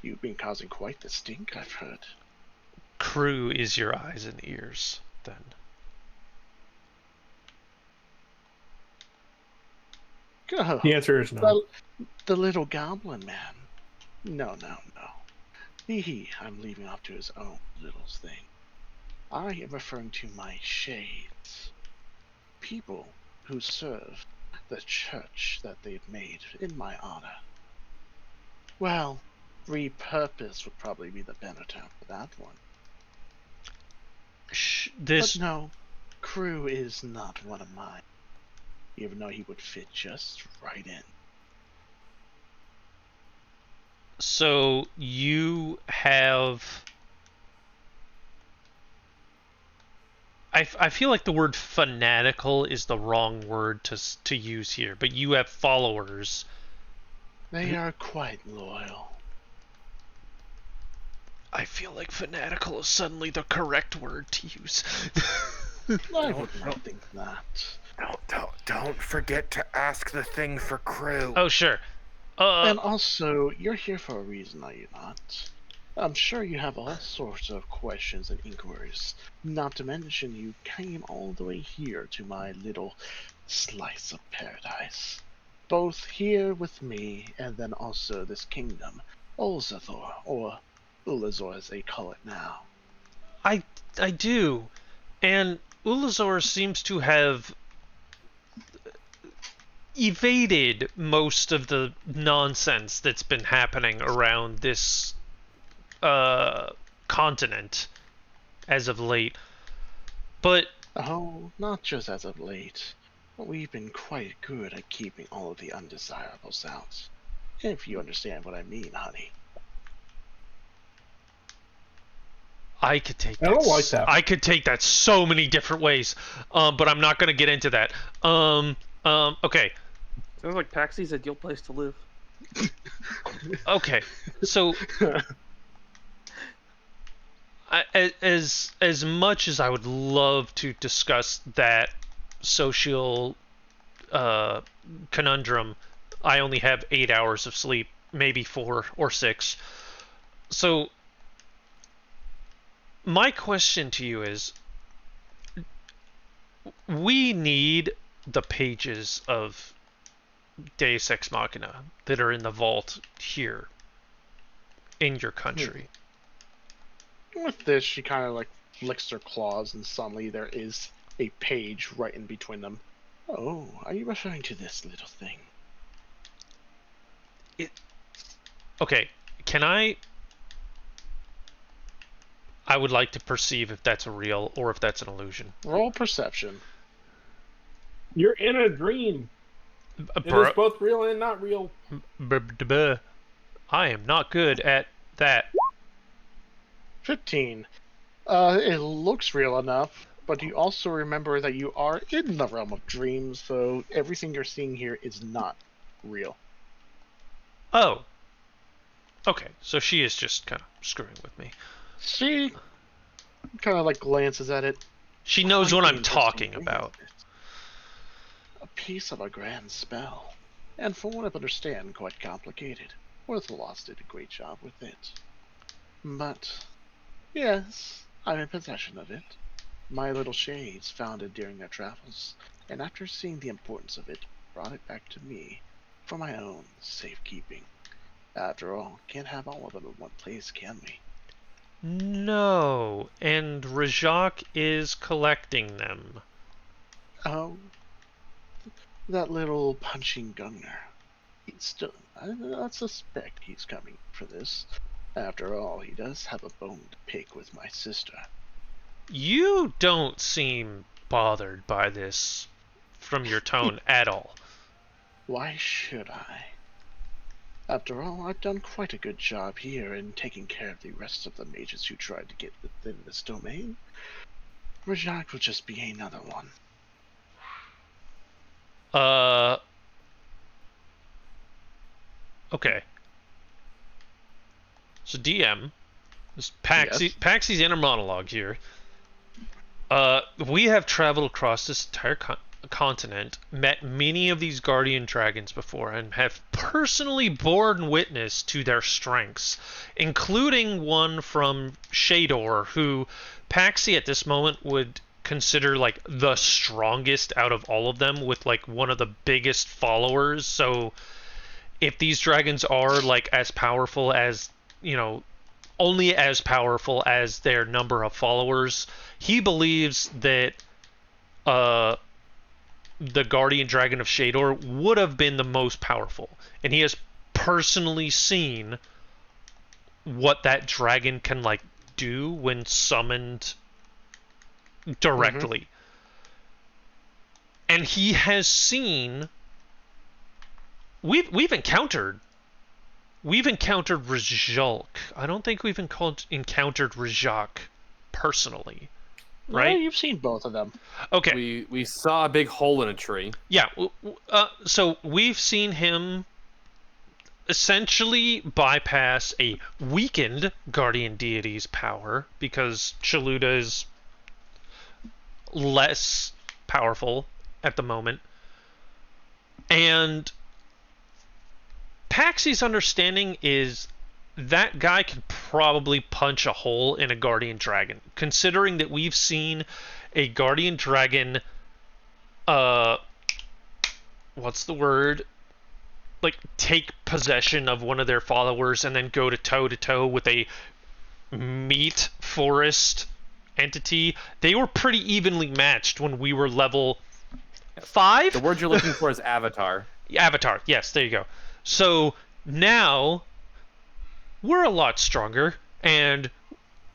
You've been causing quite the stink, I've heard. Crew is your eyes and ears, then. Oh, The answer is no. The little goblin man. No. I'm leaving off to his own little thing. I am referring to my shades. People who serve the church that they've made in my honor. Well, repurpose would probably be the better term for that one. But no, Crew is not one of mine. Even though he would fit just right in. So you have... I feel like the word fanatical is the wrong word to use here, but you have followers. They are quite loyal. I feel like fanatical is suddenly the correct word to use. I would not think that. Don't forget to ask the thing for Crew. Oh, sure. And also, you're here for a reason, are you not? I'm sure you have all sorts of questions and inquiries. Not to mention, you came all the way here to my little slice of paradise. Both here with me, and then also this kingdom, Ulzathor, or Ulazor as they call it now. I do. And Ulazor seems to have evaded most of the nonsense that's been happening around this continent as of late. But oh, not just as of late. But we've been quite good at keeping all of the undesirables out. If you understand what I mean, honey. I could take I that. don't like that. I could take that so many different ways, but I'm not going to get into that. Okay. Sounds like Paxy's ideal place to live. Okay. So, as much as I would love to discuss that social conundrum, I only have 8 hours of sleep, maybe 4 or 6. So, my question to you is, we need the pages of Deus Ex Machina that are in the vault here in your country. With this, she kind of like flicks her claws, and suddenly there is a page right in between them. Oh, are you referring to this little thing? Okay, can I would like to perceive if that's a real or if that's an illusion. Roll perception. You're in a dream. It is both real and not real. I am not good at that. 15. It looks real enough, but you also remember that you are in the realm of dreams, so everything you're seeing here is not real. Oh. Okay, so she is just kind of screwing with me. She kind of like glances at it. She knows Quite what I'm interesting talking dream, about. isn't it? A piece of a grand spell, and from what I understand, quite complicated. Worthlost did a great job with it. But, yes, I'm in possession of it. My little shades found it during their travels, and after seeing the importance of it, brought it back to me for my own safekeeping. After all, can't have all of them in one place, can we? No, and Rajak is collecting them. Oh, that little punching gunner. I suspect he's coming for this. After all, he does have a bone to pick with my sister. You don't seem bothered by this from your tone at all. Why should I? After all, I've done quite a good job here in taking care of the rest of the mages who tried to get within this domain. Rajak will just be another one. Okay. So DM, this Paxy's inner monologue here. We have traveled across this entire continent, met many of these guardian dragons before, and have personally borne witness to their strengths, including one from Shador, who Paxy at this moment would consider like the strongest out of all of them, with like one of the biggest followers. So if these dragons are like as powerful as, you know, only as powerful as their number of followers, he believes that the guardian dragon of Shador would have been the most powerful, and he has personally seen what that dragon can like do when summoned directly. And he has seen we've encountered Rajak. I don't think we've encountered Rajak personally. Right? Yeah, you've seen both of them. Okay. We saw a big hole in a tree. Yeah. So we've seen him essentially bypass a weakened guardian deity's power because Chaluda is less powerful at the moment. And Paxy's understanding is that guy could probably punch a hole in a guardian dragon, considering that we've seen a guardian dragon what's the word, like take possession of one of their followers and then go to toe with a meat forest entity. They were pretty evenly matched when we were level 5. The word you're looking for is avatar. Avatar, yes, there you go. So now we're a lot stronger, and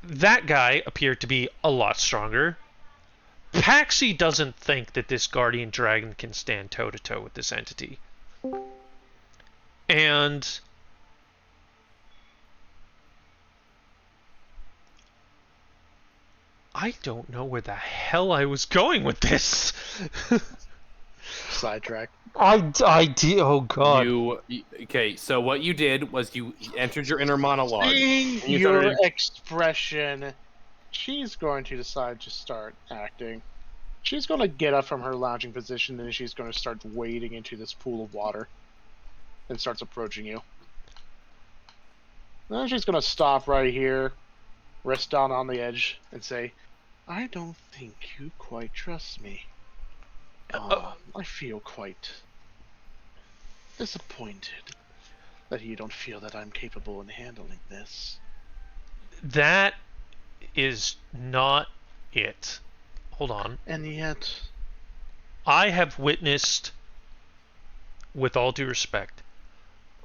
that guy appeared to be a lot stronger. Paxi doesn't think that this guardian dragon can stand toe-to-toe with this entity. And I don't know where the hell I was going with this. Sidetrack. Oh god. Okay, so what you did was you entered your inner monologue. Seeing and you your started- expression, she's going to decide to start acting. She's going to get up from her lounging position and she's going to start wading into this pool of water and starts approaching you. Then she's going to stop right here, rest down on the edge, and say, I don't think you quite trust me. I feel quite disappointed that you don't feel that I'm capable in handling this. That is not it. Hold on. And yet, I have witnessed, with all due respect,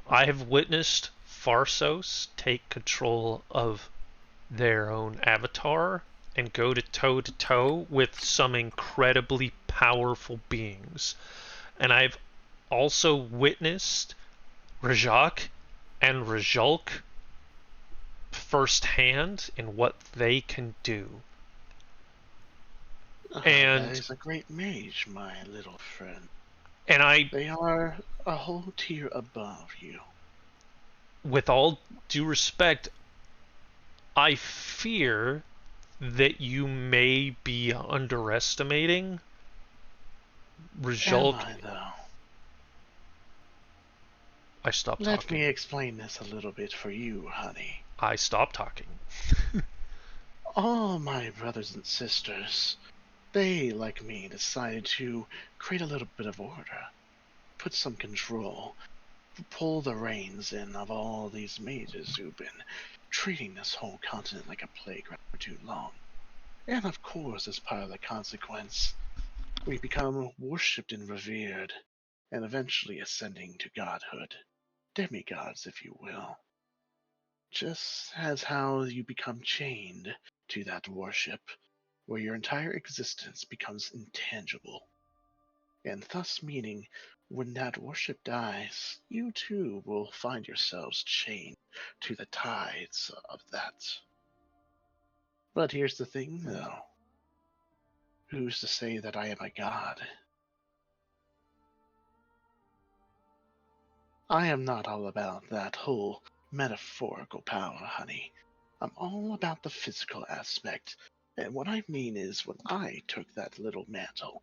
I have witnessed Farsos take control of their own avatar and go to toe with some incredibly powerful beings. And I've also witnessed Rajak and Rajalk firsthand in what they can do. And that is a great mage, my little friend. And they are a whole tier above you. With all due respect, I fear that you may be underestimating Rajalk. Am I, though? I stopped Let talking. me explain this a little bit for you, honey. I stopped talking. All my brothers and sisters, they, like me, decided to create a little bit of order, put some control, pull the reins in of all these mages who've been treating this whole continent like a playground for too long. And of course, as part of the consequence, we become worshipped and revered, and eventually ascending to godhood. Demigods, if you will. Just as how you become chained to that worship, where your entire existence becomes intangible. And thus meaning, when that worship dies, you too will find yourselves chained to the tides of that. But here's the thing, though. Who's to say that I am a god? I am not all about that whole metaphorical power, honey. I'm all about the physical aspect. And what I mean is, when I took that little mantle,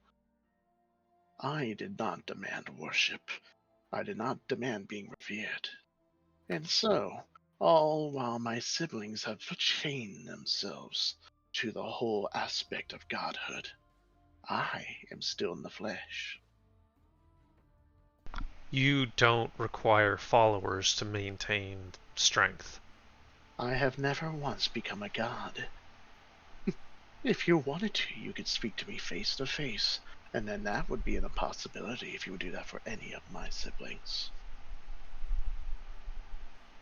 I did not demand worship. I did not demand being revered. And so, all while my siblings have chained themselves to the whole aspect of godhood, I am still in the flesh. You don't require followers to maintain strength. I have never once become a god. If you wanted to, you could speak to me face to face, and then that would be an impossibility if you would do that for any of my siblings.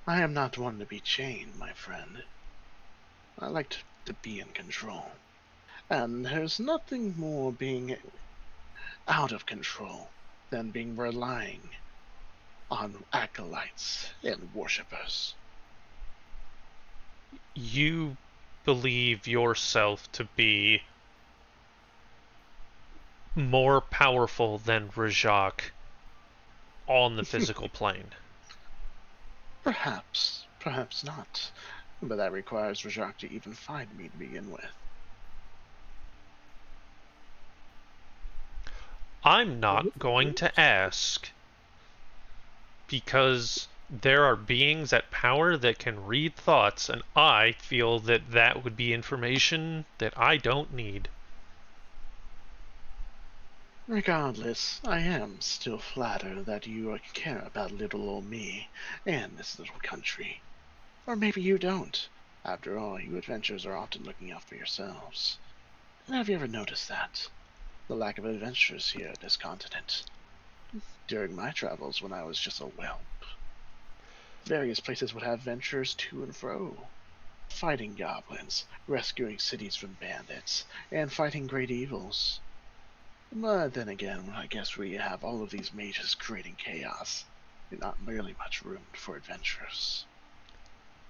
I am not one to be chained, my friend. I like to be in control. And there's nothing more being out of control than being relying on acolytes and worshippers. You believe yourself to be more powerful than Rajak on the physical plane. Perhaps, perhaps not. But that requires Rajak to even find me to begin with. I'm not going to ask, because there are beings at power that can read thoughts, and I feel that that would be information that I don't need. Regardless, I am still flattered that you care about little old me and this little country. Or maybe you don't. After all, you adventurers are often looking out for yourselves. And have you ever noticed that? The lack of adventures here at this continent. During my travels when I was just a whelp, various places would have ventures to and fro. fighting goblins, rescuing cities from bandits, and fighting great evils. But then again, I guess we have all of these mages creating chaos, and not really much room for adventurers.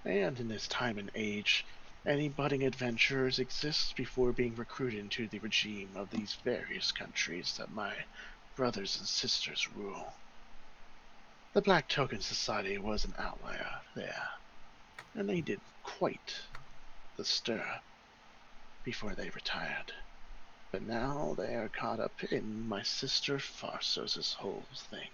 And in this time and age, any budding adventurers exist before being recruited into the regime of these various countries that my brothers and sisters rule. The Black Token Society was an outlier there, and they did quite the stir before they retired. But now they are caught up in my sister Farsos' whole thing.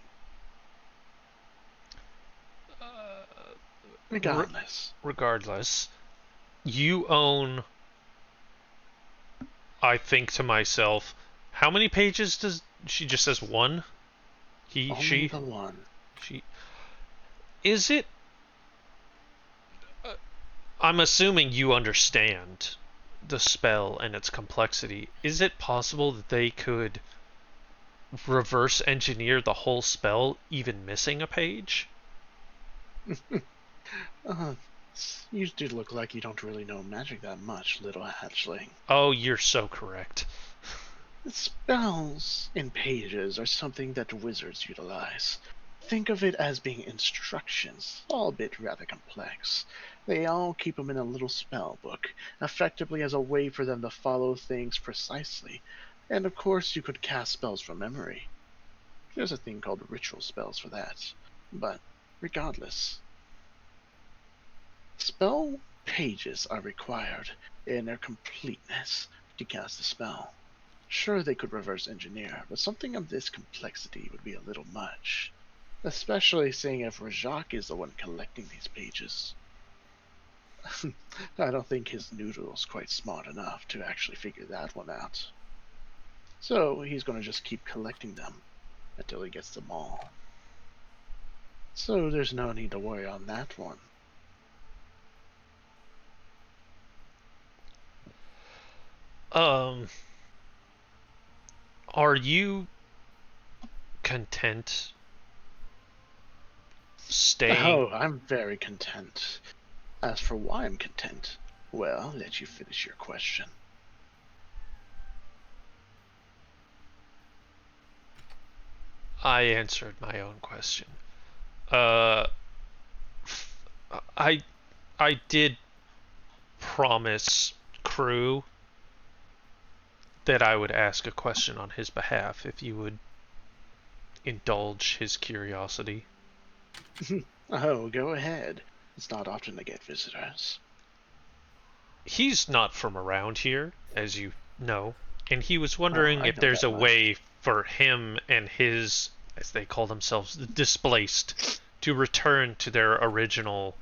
Regardless, you own, I think to myself, how many pages does she just says one? Only the one. She. Is it? I'm assuming you understand the spell and its complexity. Is it possible that they could reverse engineer the whole spell, even missing a page? You do look like you don't really know magic that much, little hatchling. Oh, you're so correct. Spells in pages are something that wizards utilize. Think of it as being instructions, albeit rather complex. They all keep them in a little spell book, effectively as a way for them to follow things precisely. And of course, you could cast spells from memory. There's a thing called ritual spells for that. But regardless, spell pages are required in their completeness to cast a spell. Sure, they could reverse engineer, but something of this complexity would be a little much. Especially seeing if Rajak is the one collecting these pages. I don't think his noodle's quite smart enough to actually figure that one out. So he's going to just keep collecting them until he gets them all. So there's no need to worry on that one. Are you content staying? Oh, I'm very content. As for why I'm content, well, I'll let you finish your question. I answered my own question. I did promise Crew that I would ask a question on his behalf if you would indulge his curiosity. Oh, go ahead. It's not often to get visitors. He's not from around here, as you know, and he was wondering I if know there's that a much. way for him and his, as they call themselves, displaced, to return to their original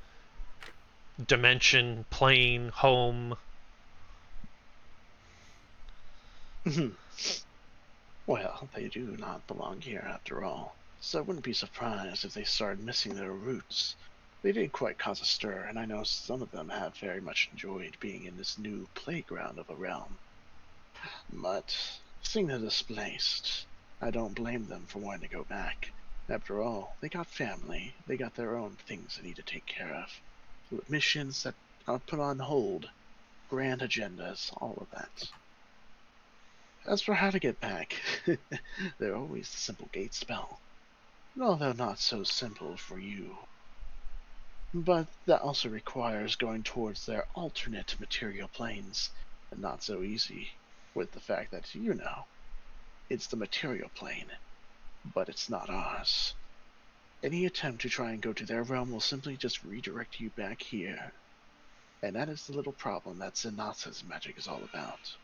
dimension, plane, home. Well, they do not belong here after all, so I wouldn't be surprised if they started missing their roots. They did quite cause a stir, and I know some of them have very much enjoyed being in this new playground of a realm. But, seeing they're displaced, I don't blame them for wanting to go back. After all, they got family, they got their own things they need to take care of. Missions that are put on hold, grand agendas, all of that. As for how to get back, they're always the simple gate spell. Although not so simple for you. But that also requires going towards their alternate material planes, and not so easy, with the fact that, it's the material plane, but it's not ours. Any attempt to try and go to their realm will simply just redirect you back here. And that is the little problem that Zanasa's magic is all about.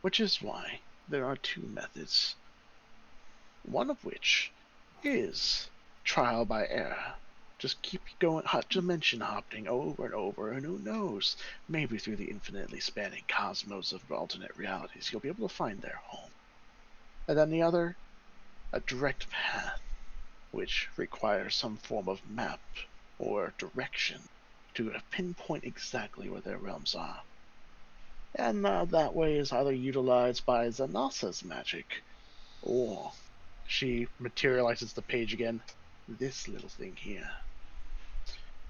Which is why there are two methods. One of which is trial by error. Just keep going dimension hopping over and over, and who knows, maybe through the infinitely spanning cosmos of alternate realities, you'll be able to find their home. And then the other, a direct path, which requires some form of map or direction to pinpoint exactly where their realms are. And that way is either utilized by Zanasa's magic, or she materializes the page again, this little thing here.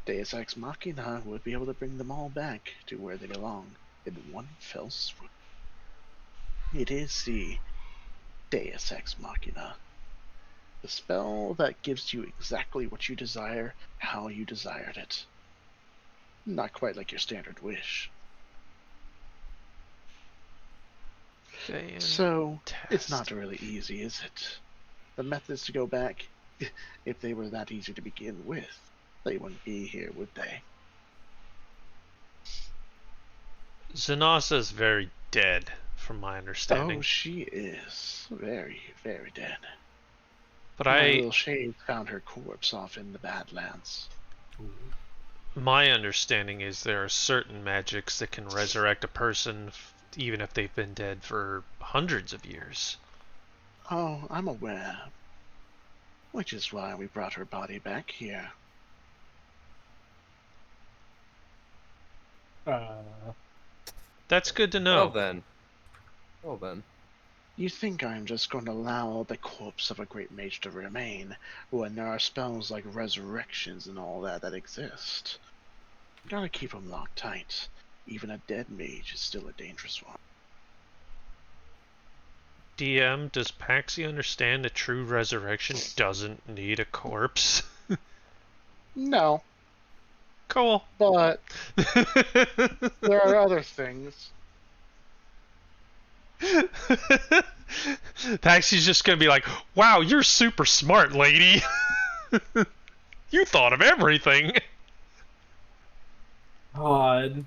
Deus Ex Machina would be able to bring them all back to where they belong in one fell swoop. It is the Deus Ex Machina. The spell that gives you exactly what you desire, how you desired it. Not quite like your standard wish. So, it's not really easy, is it? The methods to go back, if they were that easy to begin with, they wouldn't be here, would they? Zanasa's very dead, from my understanding. Oh, she is very, very dead. But My little shade found her corpse off in the Badlands. my understanding is there are certain magics that can resurrect a person even if they've been dead for hundreds of years. Oh, I'm aware. Which is why we brought her body back here. That's good to know. Well then. You think I'm just going to allow the corpse of a great mage to remain when there are spells like resurrections and all that exist? Gotta keep them locked tight. Even a dead mage is still a dangerous one. DM, does Paxi understand that true resurrection doesn't need a corpse? No, Cool. but there are other things. Paxi's just gonna be like, wow, you're super smart, lady. You thought of everything. God.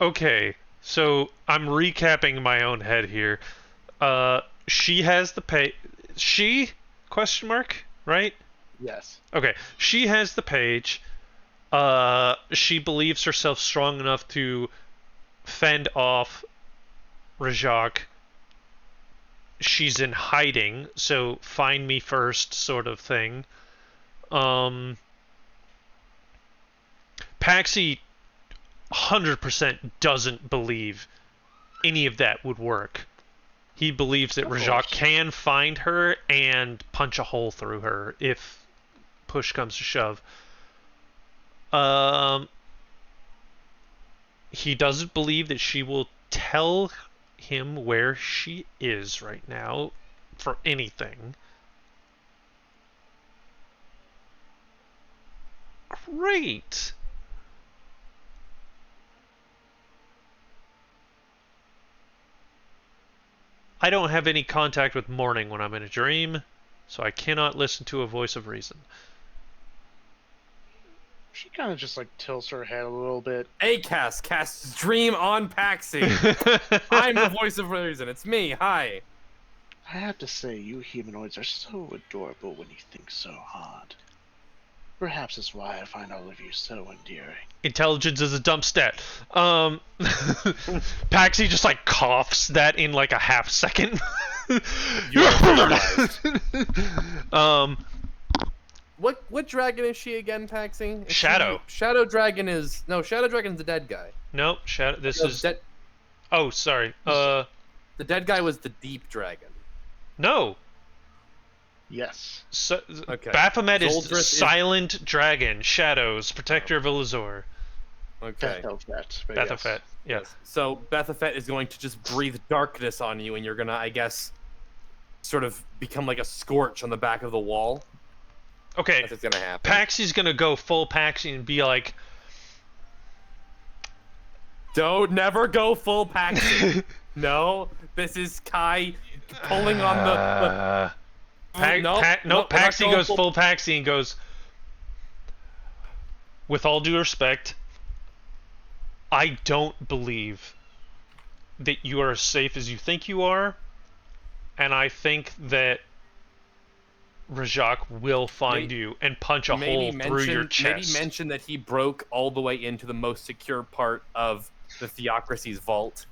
Okay, so I'm recapping my own head here. She has the page. She? Question mark? Right? Yes. Okay, she has the page. She believes herself strong enough to fend off Rajak. She's in hiding, so find me first sort of thing. Paxi 100% doesn't believe any of that would work. He believes that Rajak can find her and punch a hole through her if push comes to shove. He doesn't believe that she will tell him where she is right now for anything. Great. I don't have any contact with morning when I'm in a dream, so I cannot listen to a voice of reason. She kind of just like tilts her head a little bit. Acast casts Dream on Paxi. I'm the voice of reason. It's me. Hi. I have to say, you humanoids are so adorable when you think so hard. Perhaps that's why I find all of you so endearing. Intelligence is a dump stat. Paxi just like coughs that in like a half second. You are fertilized. What dragon is she again, Paxi? Shadow. Shadow Dragon is Shadow Dragon's the dead guy. Nope, Shadow. This is. Oh, sorry. The dead guy was the Deep Dragon. No. Yes. So, Okay. Baphomet is Zoldrith Silent Dragon, Shadows, Protector of Ilizor. Okay. Baphomet. Yes. So Baphomet is going to just breathe darkness on you, and you're gonna, I guess, sort of become like a scorch on the back of the wall. Okay. That's what's gonna happen. Paxi's gonna go full Paxi and be like, Don't never go full Paxi. No, this is Kai pulling on the Paxi goes full Paxi and goes, with all due respect, I don't believe that you are as safe as you think you are, and I think that Rajak will find you and punch a hole through your chest. Maybe mention that he broke all the way into the most secure part of the Theocracy's vault.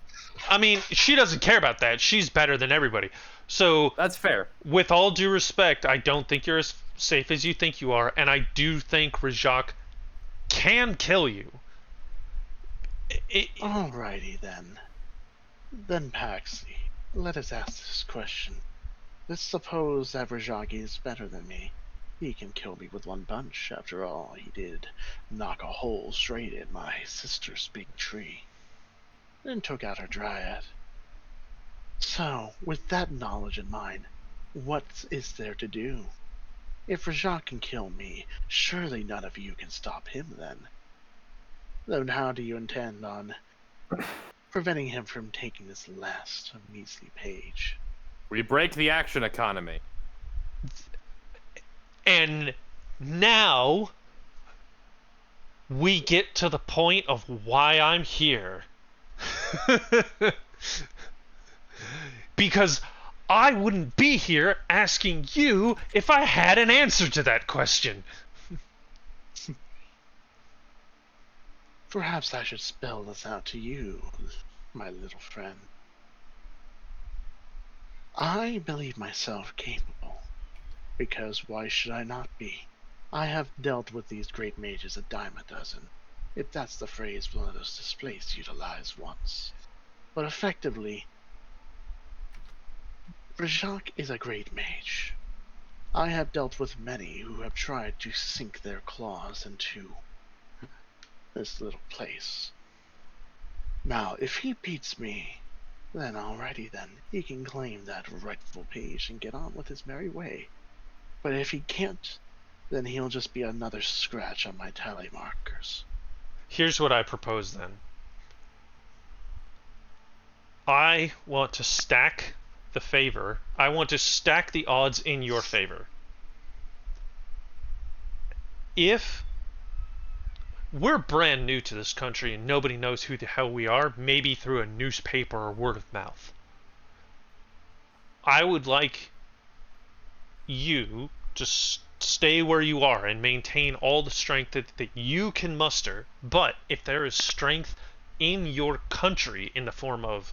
I mean, she doesn't care about that. She's better than everybody. So that's fair. With all due respect, I don't think you're as safe as you think you are, and I do think Rajak can kill you. Alrighty then. Then Paxi, let us ask this question. Let's suppose that Rajagi is better than me. He can kill me with one punch. After all, he did knock a hole straight in my sister's big tree, and took out her dryad. So, with that knowledge in mind, what is there to do? If Rajak can kill me, surely none of you can stop him then. Then how do you intend on preventing him from taking this last measly page? We break the action economy. And now we get to the point of why I'm here. Because I wouldn't be here asking you if I had an answer to that question. Perhaps I should spell this out to you, my little friend. I believe myself capable, because why should I not be? I have dealt with these great mages a dime a dozen, if that's the phrase one of those displays utilized once. But effectively, Rajak is a great mage. I have dealt with many who have tried to sink their claws into this little place. Now, if he beats me, then alrighty then, he can claim that rightful page and get on with his merry way. But if he can't, then he'll just be another scratch on my tally markers. Here's what I propose then. I want to stack the favor. I want to stack the odds in your favor. If we're brand new to this country and nobody knows who the hell we are, maybe through a newspaper or word of mouth, I would like you to stay where you are and maintain all the strength that you can muster. But if there is strength in your country in the form of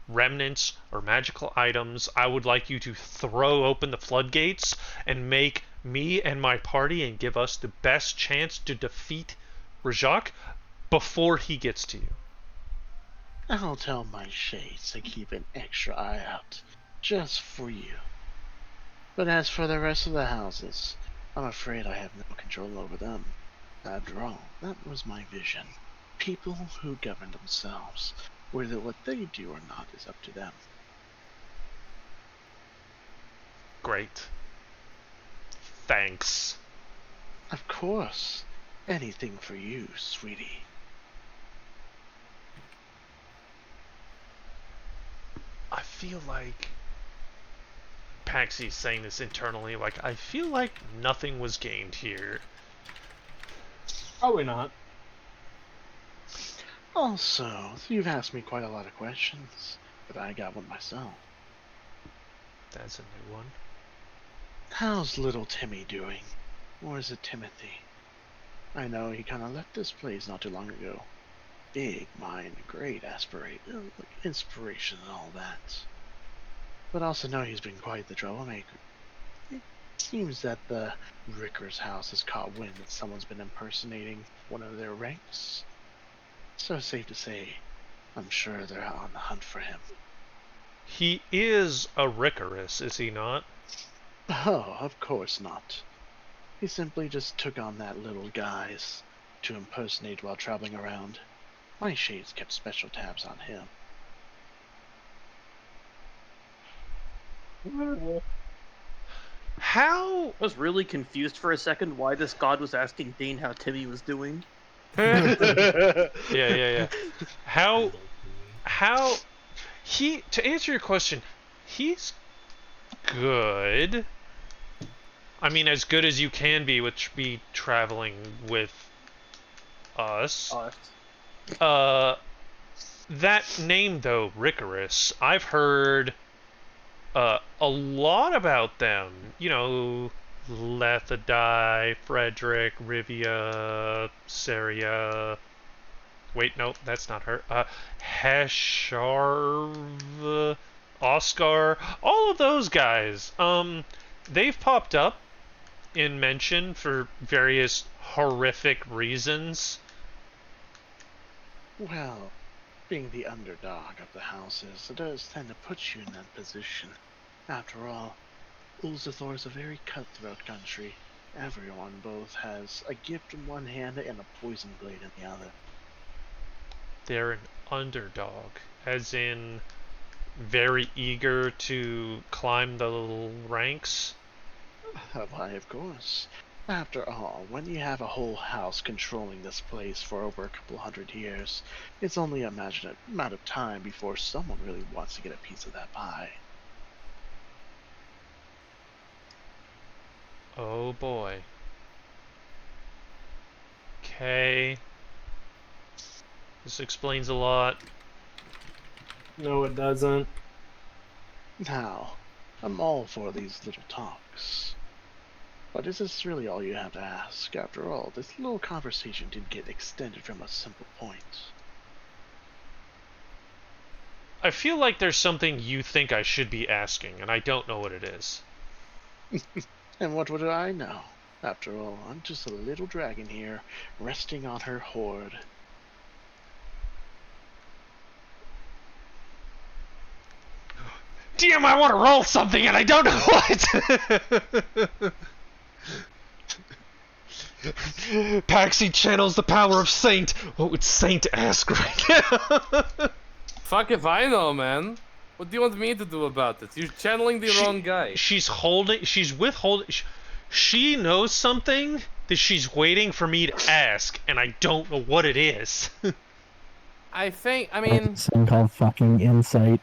remnants or magical items, I would like you to throw open the floodgates and make me and my party and give us the best chance to defeat Rajak before he gets to you. I'll tell my shades to keep an extra eye out, just for you. But as for the rest of the houses, I'm afraid I have no control over them. After all, that was my vision. People who govern themselves, whether what they do or not is up to them. Great. Thanks. Of course. Anything for you, sweetie. I feel like Paxy's saying this internally, like, I feel like nothing was gained here. Probably not. Also, you've asked me quite a lot of questions, but I got one myself. That's a new one. How's little Timmy doing? Or is it Timothy? I know he kind of left this place not too long ago. Big mind, great inspiration and all that. But also know he's been quite the troublemaker. It seems that the Ricker's house has caught wind that someone's been impersonating one of their ranks. So safe to say, I'm sure they're out on the hunt for him. He is a Rickerus, is he not? Oh, of course not. He simply just took on that little guise to impersonate while traveling around. My shades kept special tabs on him. How? I was really confused for a second why this god was asking Dane how Timmy was doing. Yeah. How he, to answer your question, he's good. I mean, as good as you can be traveling with us. That name though, Rickerus, I've heard a lot about them. You know, Lethadai, Frederick, Rivia, Saria. Wait, no, that's not her. Hesharv, Oscar, all of those guys. They've popped up in mention for various horrific reasons. Well, being the underdog of the houses, it does tend to put you in that position. After all, Ulzathor is a very cutthroat country. Everyone both has a gift in one hand and a poison blade in the other. They're an underdog, as in very eager to climb the ranks. Why, of course. After all, when you have a whole house controlling this place for over a couple hundred years, it's only a matter of time before someone really wants to get a piece of that pie. Oh boy. Okay. This explains a lot. No, it doesn't. Now, I'm all for these little talks. But is this really all you have to ask? After all, this little conversation did get extended from a simple point. I feel like there's something you think I should be asking, and I don't know what it is. And what would I know? After all, I'm just a little dragon here, resting on her hoard. Damn, I want to roll something and I don't know what! Paxi channels the power of Saint. What would Saint ask right now? Fuck if I know, man. What do you want me to do about this? You're channeling the wrong guy. She's withholding. She knows something that she's waiting for me to ask, and I don't know what it is. I mean... This thing called fucking insight.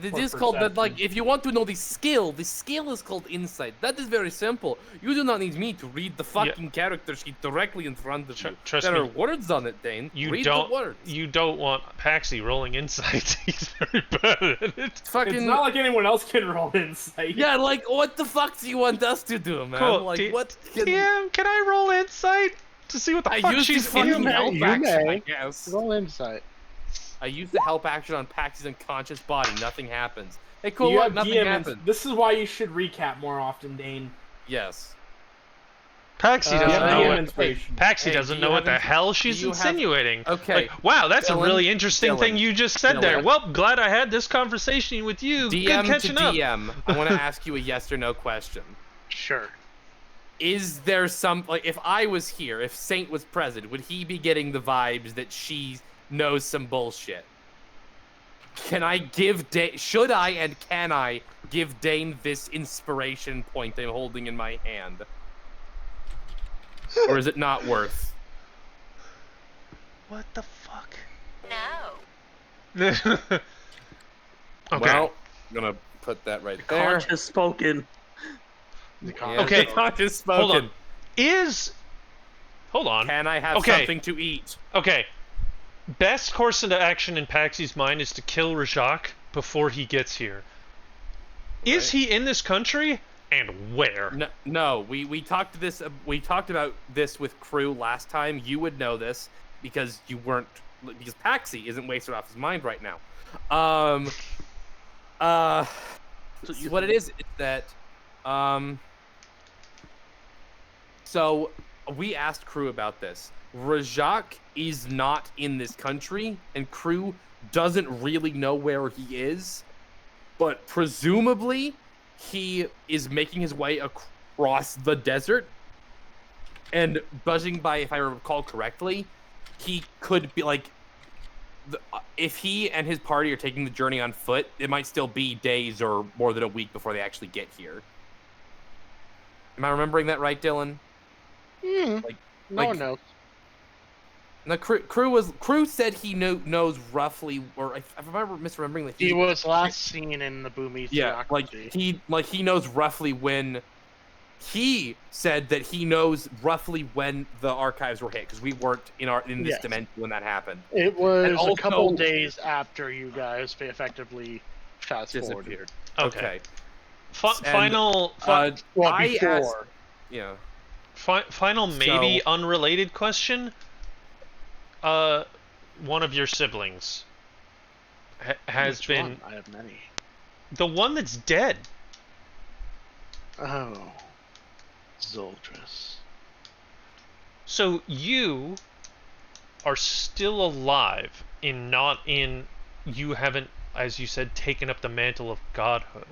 It is called that, like, if you want to know the skill is called insight. That is very simple. You do not need me to read the fucking character sheet directly in front of you. Trust there me. are words on it, Dane. Read the words. You don't want Paxi rolling insight. He's very bad at it. It's not like anyone else can roll insight. Yeah, like, what the fuck do you want us to do, man? Cool. Like, what? Damn, can I roll insight to see what the fuck she's fucking help action, I may. guess. Roll insight. I use the help action on Paxi's unconscious body. Nothing happens. Hey, cool. You What? have Nothing DM happens. This is why you should recap more often, Dane. Yes. Paxi doesn't DM know what. inspiration. Paxi Hey, doesn't do know you what the have hell she's do you have- insinuating. Okay. Like, wow, that's a Dylan, really interesting thing you just said there. Dylan. Well, glad I had this conversation with you. Good DM to catching up. DM. I want to ask you a yes or no question. Sure. Is there some, like, if I was here, if Saint was present, would he be getting the vibes that she knows some bullshit? Can I give should I and can I give Dane this inspiration point I'm holding in my hand? Or is it not worth? What the fuck? No. Okay. Well, I'm gonna put that right there. Conch has spoken. Yeah, Okay, the conch has spoken. Hold on. Hold on. Can I have something to eat? Okay. Best course into action in Paxi's mind is to kill Rajak before he gets here. Is he in this country? And where? No, we talked this. We talked about this with crew last time. You would know this because you weren't, because Paxi isn't wasted off his mind right now. So what it is that so we asked crew about this. Rajak is not in this country, and crew doesn't really know where he is, but presumably he is making his way across the desert, and judging by, if I recall correctly, he could be like, if he and his party are taking the journey on foot, it might still be days or more than a week before they actually get here. Am I remembering that right, Dylan? Like, no one knows. The crew said he knows roughly, or if I remember misremembering, like He was last seen in the Boomy theocracy. he knows roughly when. He said that he knows roughly when the archives were hit, because we weren't in this dimension when that happened. It was And also, a couple days after you guys effectively fast forwarded. Disappeared. Okay. Well, Well, before. Yeah. Final, maybe unrelated question. One of your siblings has Which been one? I have many. the one that's dead. Oh, Zoltris. So you are still alive you haven't, as you said, taken up the mantle of godhood.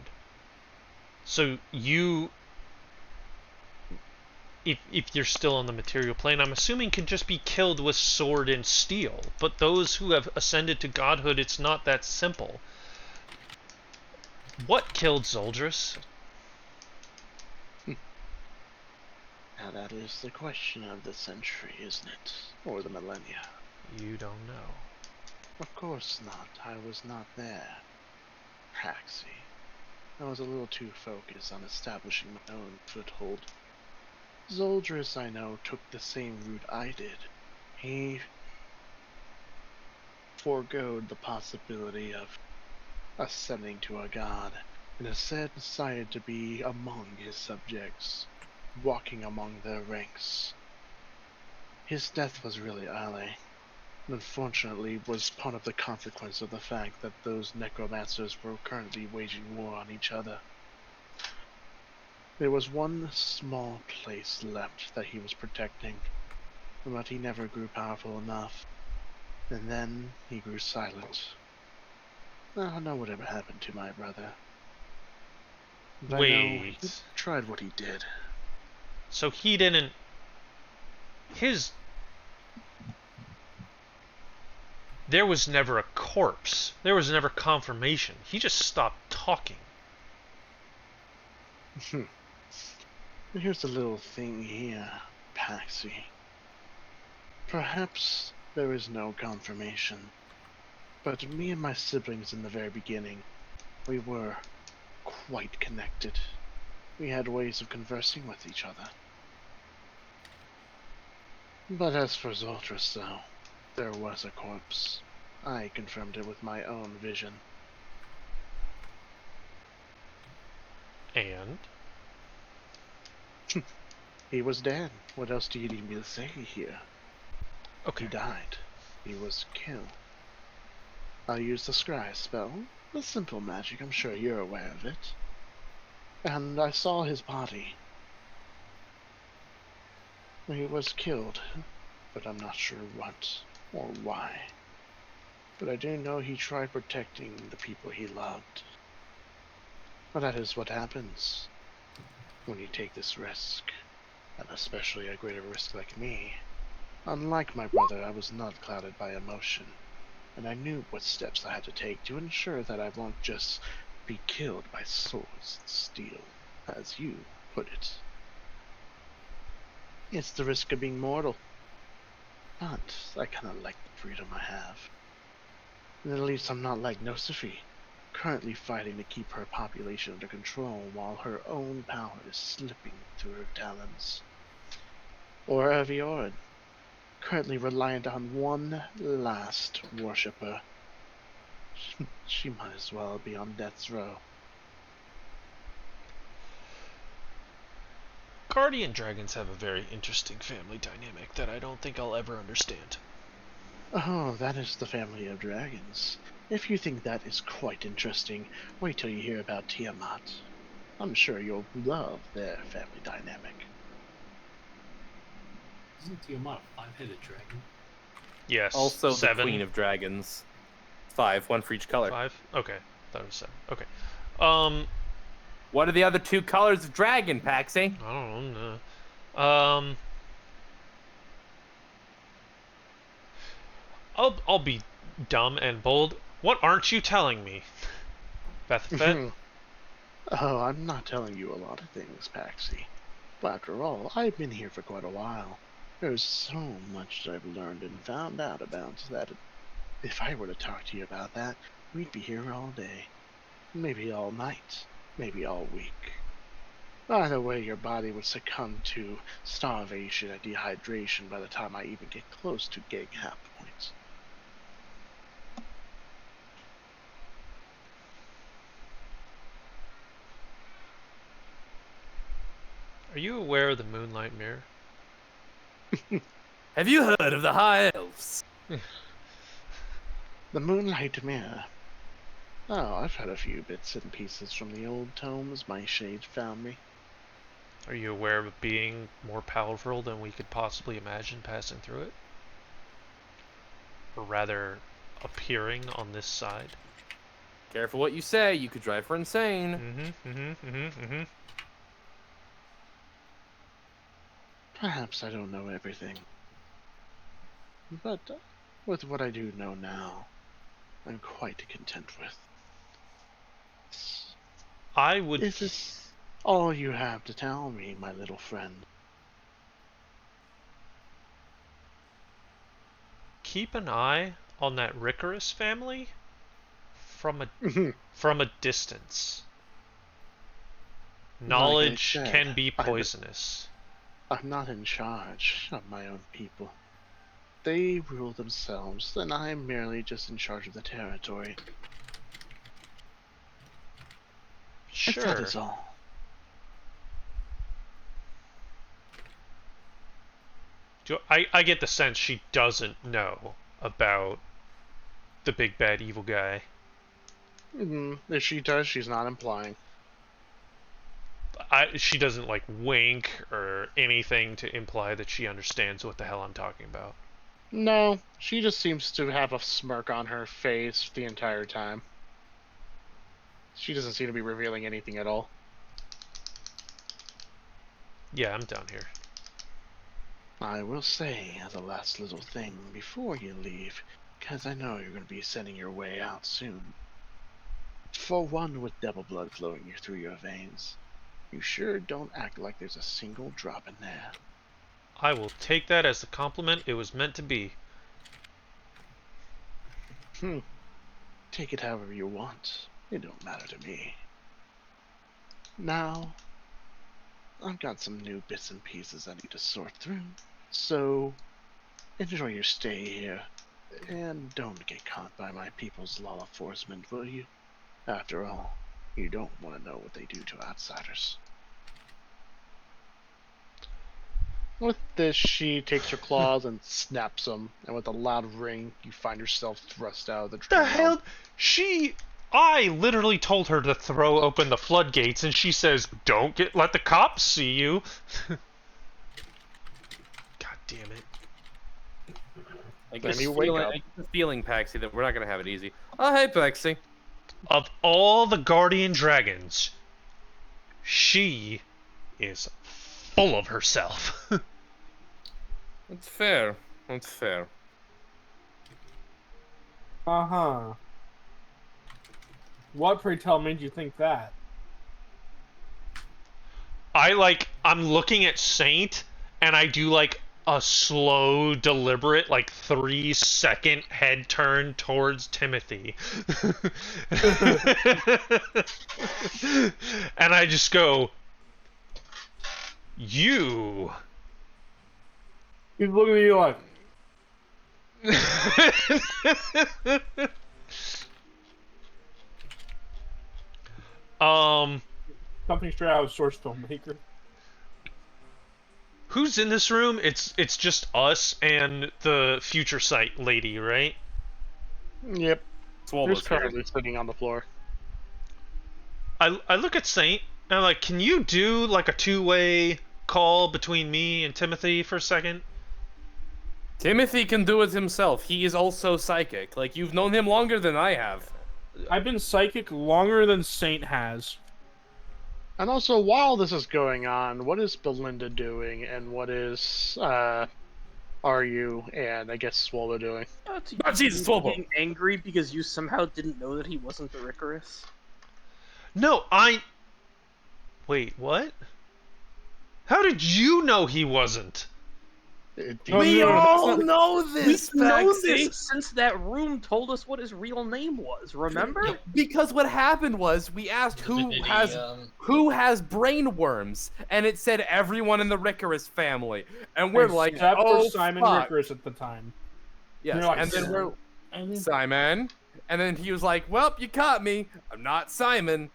So you, if you're still on the material plane, I'm assuming can just be killed with sword and steel. But those who have ascended to godhood, it's not that simple. What killed Zoldris? Now that is the question of the century, isn't it? Or the millennia? You don't know. Of course not. I was not there. Paxi. I was a little too focused on establishing my own foothold. Zoldris, I know, took the same route I did. He foregoed the possibility of ascending to a god, and instead decided to be among his subjects, walking among their ranks. His death was really early, and unfortunately was part of the consequence of the fact that those necromancers were currently waging war on each other. There was one small place left that he was protecting, but he never grew powerful enough, and then he grew silent. I don't know whatever happened to my brother. But I know he Wait. tried what he did. So he didn't. There was never a corpse. There was never confirmation. He just stopped talking. Here's a little thing here, Paxi. Perhaps there is no confirmation, but me and my siblings in the very beginning, we were quite connected. We had ways of conversing with each other. But as for Zoldris, though, there was a corpse. I confirmed it with my own vision. And? He was dead. What else do you need me to say here? Okay. He died. He was killed. I used the scry spell. A simple magic, I'm sure you're aware of it. And I saw his body. He was killed, but I'm not sure what or why. But I do know he tried protecting the people he loved. But that is what happens when you take this risk, and especially a greater risk like me. Unlike my brother, I was not clouded by emotion, and I knew what steps I had to take to ensure that I won't just be killed by swords and steel, as you put it. It's the risk of being mortal, but I kinda like the freedom I have. And at least I'm not like Nosophy, currently fighting to keep her population under control while her own power is slipping through her talons. Or Eviorid, currently reliant on one last worshipper. She might as well be on death's row. Guardian dragons have a very interesting family dynamic that I don't think I'll ever understand. Oh, that is the family of dragons. If you think that is quite interesting, wait till you hear about Tiamat. I'm sure you'll love their family dynamic. Isn't Tiamat a 5-headed dragon? Yes. Also, 7. the Queen of Dragons. 5, one for each color. 5? Okay. Thought it was 7. Okay. What are the other 2 colors of dragon, Paxi? I don't know. I'll be dumb and bold. What aren't you telling me? Bethfet? Oh, I'm not telling you a lot of things, Paxi. But after all, I've been here for quite a while. There's so much that I've learned and found out about that if I were to talk to you about that, we'd be here all day. Maybe all night. Maybe all week. Either way, your body would succumb to starvation and dehydration by the time I even get close to getting half points. Are you aware of the Moonlight Mirror? Have you heard of the High Elves? The Moonlight Mirror. Oh, I've had a few bits and pieces from the old tomes my shade found me. Are you aware of it being more powerful than we could possibly imagine passing through it? Or rather, appearing on this side? Careful what you say. You could drive her insane. Perhaps I don't know everything. But with what I do know now, I'm quite content with. I would. Is this all you have to tell me, my little friend? Keep an eye on that Ricorous family from a distance. Knowledge Like I said, can be poisonous. I'm not in charge of my own people. They rule themselves, and I'm merely just in charge of the territory. Sure. That is all. I get the sense she doesn't know about the big bad evil guy. If she does, she's not implying. She doesn't like wink or anything to imply that she understands what the hell I'm talking about. No, she just seems to have a smirk on her face the entire time. She doesn't seem to be revealing anything at all. Yeah, I'm down here. I will say, as a last little thing before you leave, because I know you're going to be sending your way out soon. For one with devil blood flowing through your veins, you sure don't act like there's a single drop in there. I will take that as the compliment it was meant to be. Take it however you want. It don't matter to me. Now, I've got some new bits and pieces I need to sort through, so enjoy your stay here, and don't get caught by my people's law enforcement, will you? After all, you don't want to know what they do to outsiders. With this, she takes her claws and snaps them, and with a loud ring, you find yourself thrust out of the dream The hell? I literally told her to throw open the floodgates, and she says, "Don't let the cops see you." God damn it! I get the feeling, Paxi, that we're not gonna have it easy. Oh, hey, Paxi. Of all the guardian dragons, she is full of herself. That's fair. That's fair. Uh-huh. What, pray tell, made you think that? I'm looking at Saint, and I do like a slow, deliberate, like 3-second head turn towards Timothy. And I just go, you. He's looking at you like... Something straight out of Source Filmmaker. Who's in this room? It's just us and the future sight lady, right? Yep. Swallows Who's currently sitting on the floor? I look at Saint, and I'm like, can you do like a two-way call between me and Timothy for a second? Timothy can do it himself. He is also psychic. Like, you've known him longer than I have. I've been psychic longer than Saint has. And also, while this is going on, what is Belinda doing, and what is Are-You and I guess Swallow doing? Jesus, Swallow! Being angry because you somehow didn't know that he wasn't the Ricorous. No, Wait, what? How did you know he wasn't? We all know this, We know Paxi. this since that room told us what his real name was, remember? Because what happened was we asked who has brain worms, and it said everyone in the Ricorous family, and we're like, Except oh, for Simon fuck. Ricorous at the time. Yes, You're like, and then we're Simon, and then he was like, well, you caught me. I'm not Simon.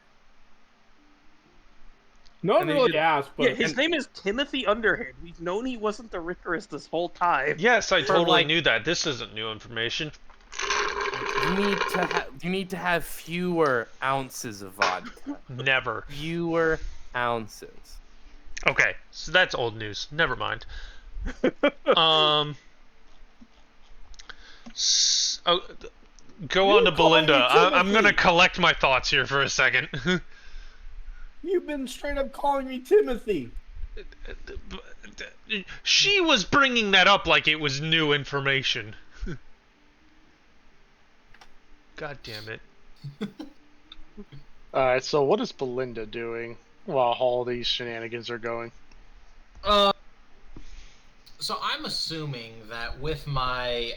No one And then really he asked, but... Yeah, his name is Timothy Underhand. We've known he wasn't the Ricorous this whole time. Yes, I For, totally like- knew that. This isn't new information. You need to have fewer ounces of vodka. Never. Fewer ounces. Okay, so that's old news. Never mind. Go You on to call me Belinda. I'm gonna Timothy. collect my thoughts here for a second. You've been straight up calling me Timothy. She was bringing that up like it was new information. God damn it. Alright, so what is Belinda doing while all these shenanigans are going? So I'm assuming that with my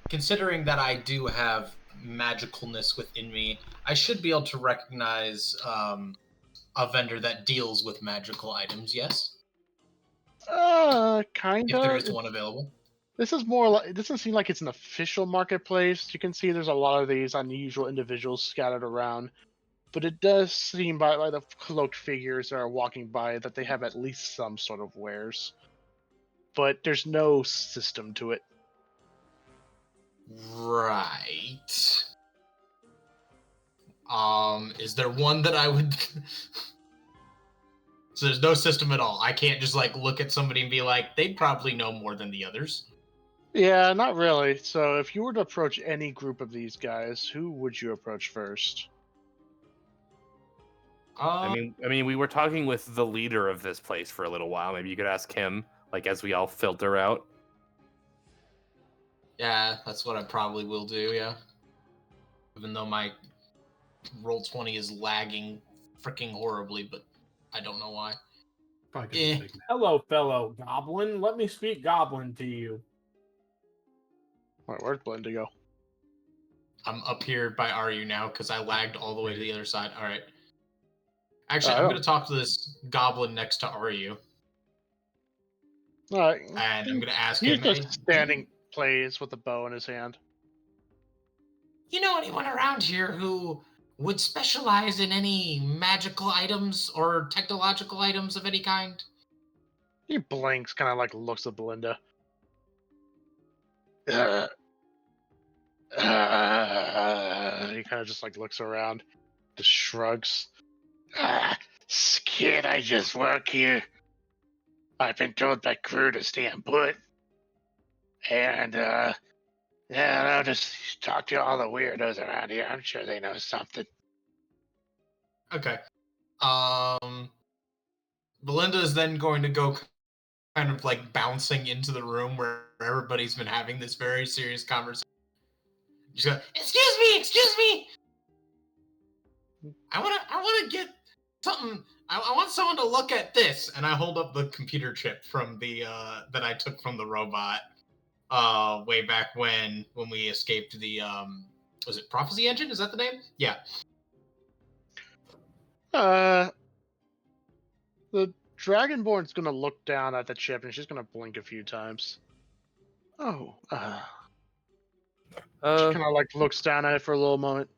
considering that I do have magicalness within me, I should be able to recognize a vendor that deals with magical items, yes? Kinda. If there is one available. This is more like, it doesn't seem like it's an official marketplace. You can see there's a lot of these unusual individuals scattered around. But it does seem by the cloaked figures that are walking by that they have at least some sort of wares. But there's no system to it. Right. Is there one that I would So there's no system at all. I can't just like look at somebody and be like, they'd probably know more than the others. Yeah, not really. So if you were to approach any group of these guys, who would you approach first? I mean, we were talking with the leader of this place for a little while. Maybe you could ask him, like, as we all filter out. Yeah, that's what I probably will do, yeah. Even though my Roll20 is lagging freaking horribly, but I don't know why. Hello, fellow goblin. Let me speak goblin to you. Wait, where'd Belinda go? I'm up here by RU now because I lagged all the way to the other side. All right. Actually, I'm going to talk to this goblin next to RU. Alright. And I'm going to ask He's him. just standing plays with a bow in his hand. You know anyone around here who would specialize in any magical items or technological items of any kind? He blinks, kind of like looks at Belinda. He kind of just like looks around, just shrugs. Skid, I just work here. I've been told by crew to stand put. And, yeah, I'll just talk to all the weirdos around here. I'm sure they know something. Okay. Belinda is then going to go kind of like bouncing into the room where everybody's been having this very serious conversation. She's going, excuse me! I wanna get something. I want someone to look at this, and I hold up the computer chip from the that I took from the robot way back when we escaped the was it Prophecy Engine? Is that the name? Yeah. The Dragonborn's gonna look down at the chip and she's gonna blink a few times. Oh, she kind of like looks down at it for a little moment.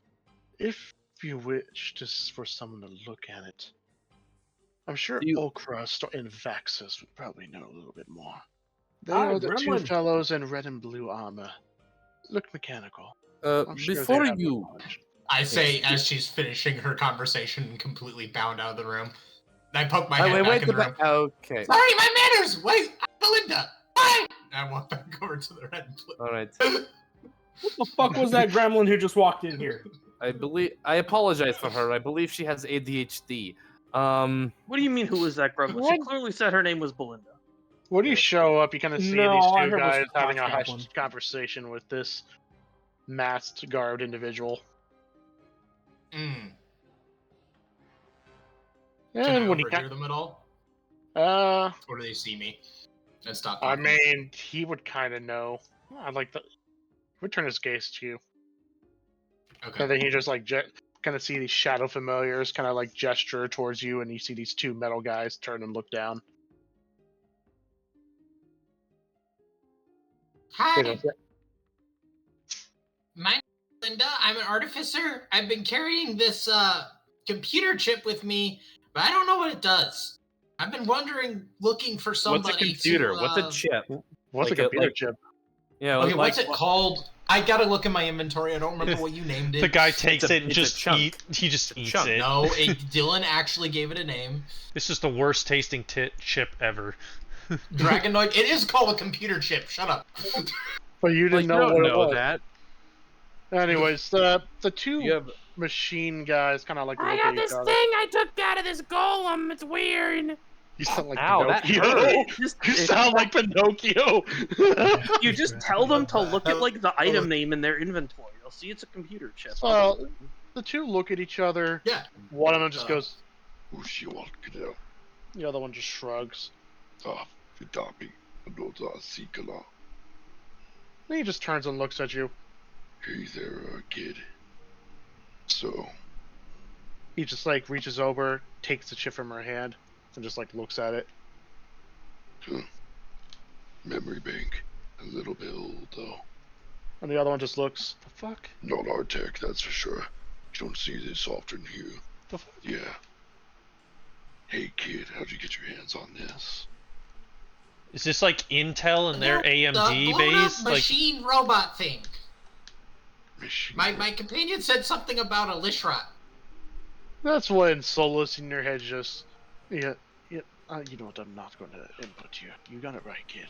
If you wish for someone to look at it, I'm sure Okrust and Vaxus would probably know a little bit more. They are the two fellows in red and blue armor. Look mechanical. Before you... I say as she's finishing her conversation and completely bound out of the room. I poke my head back in the room. Okay. Sorry, my manners! Wait, Belinda! Bye! And I walk back over to the red and blue. Alright. What the fuck was that gremlin who just walked in here? I apologize for her. I believe she has ADHD. What do you mean, who was that gremlin? She clearly said her name was Belinda. When you show up, you kind of see these two guys having a hushed conversation with this masked, garbed individual. Can And I when overhear them at all? Or do they see me and stop talking? I mean, he would kind of know. I'd like to would turn his gaze to you. Okay. And then he just like kind of see these shadow familiars kind of like gesture towards you, and you see these two metal guys turn and look down. Hi. My name's Linda. I'm an artificer. I've been carrying this computer chip with me, but I don't know what it does. I've been wondering, looking for somebody. What's a computer? What's a chip? What's a computer chip? Yeah. Okay, what's it called? I gotta look in my inventory. I don't remember what you named it. The guy takes it and just he just eats it. No, Dylan actually gave it a name. This is the worst tasting chip ever. Dragonoid. It is called a computer chip. Shut up. But you didn't know what it was. That. Anyways, the two You have machine guys kind of like I look got at each this other. thing I took out of this golem. It's weird. You sound like Ow, that Pinocchio. hurt. You sound like Pinocchio. You just tell them to look at like the item name in their inventory. They'll see it's a computer chip. So the two look at each other. Yeah. One of them just goes. Ushiwalkadel. The other one just shrugs. Vidami. Anota Sikala. Then he just turns and looks at you. Hey there, kid. So, He just like reaches over, takes the chip from her hand, and just like looks at it. memory bank. A little bit old, though. And the other one just looks. The fuck? Not our tech, that's for sure. You don't see this often here. The fuck? Yeah. Hey, kid, how'd you get your hands on this? Is this like Intel and their AMD the base? Like, machine robot thing. Machine. My companion said something about a Lishrat. That's when Solus in your head just. Yeah. You know what? I'm not going to input you. You got it right, kid.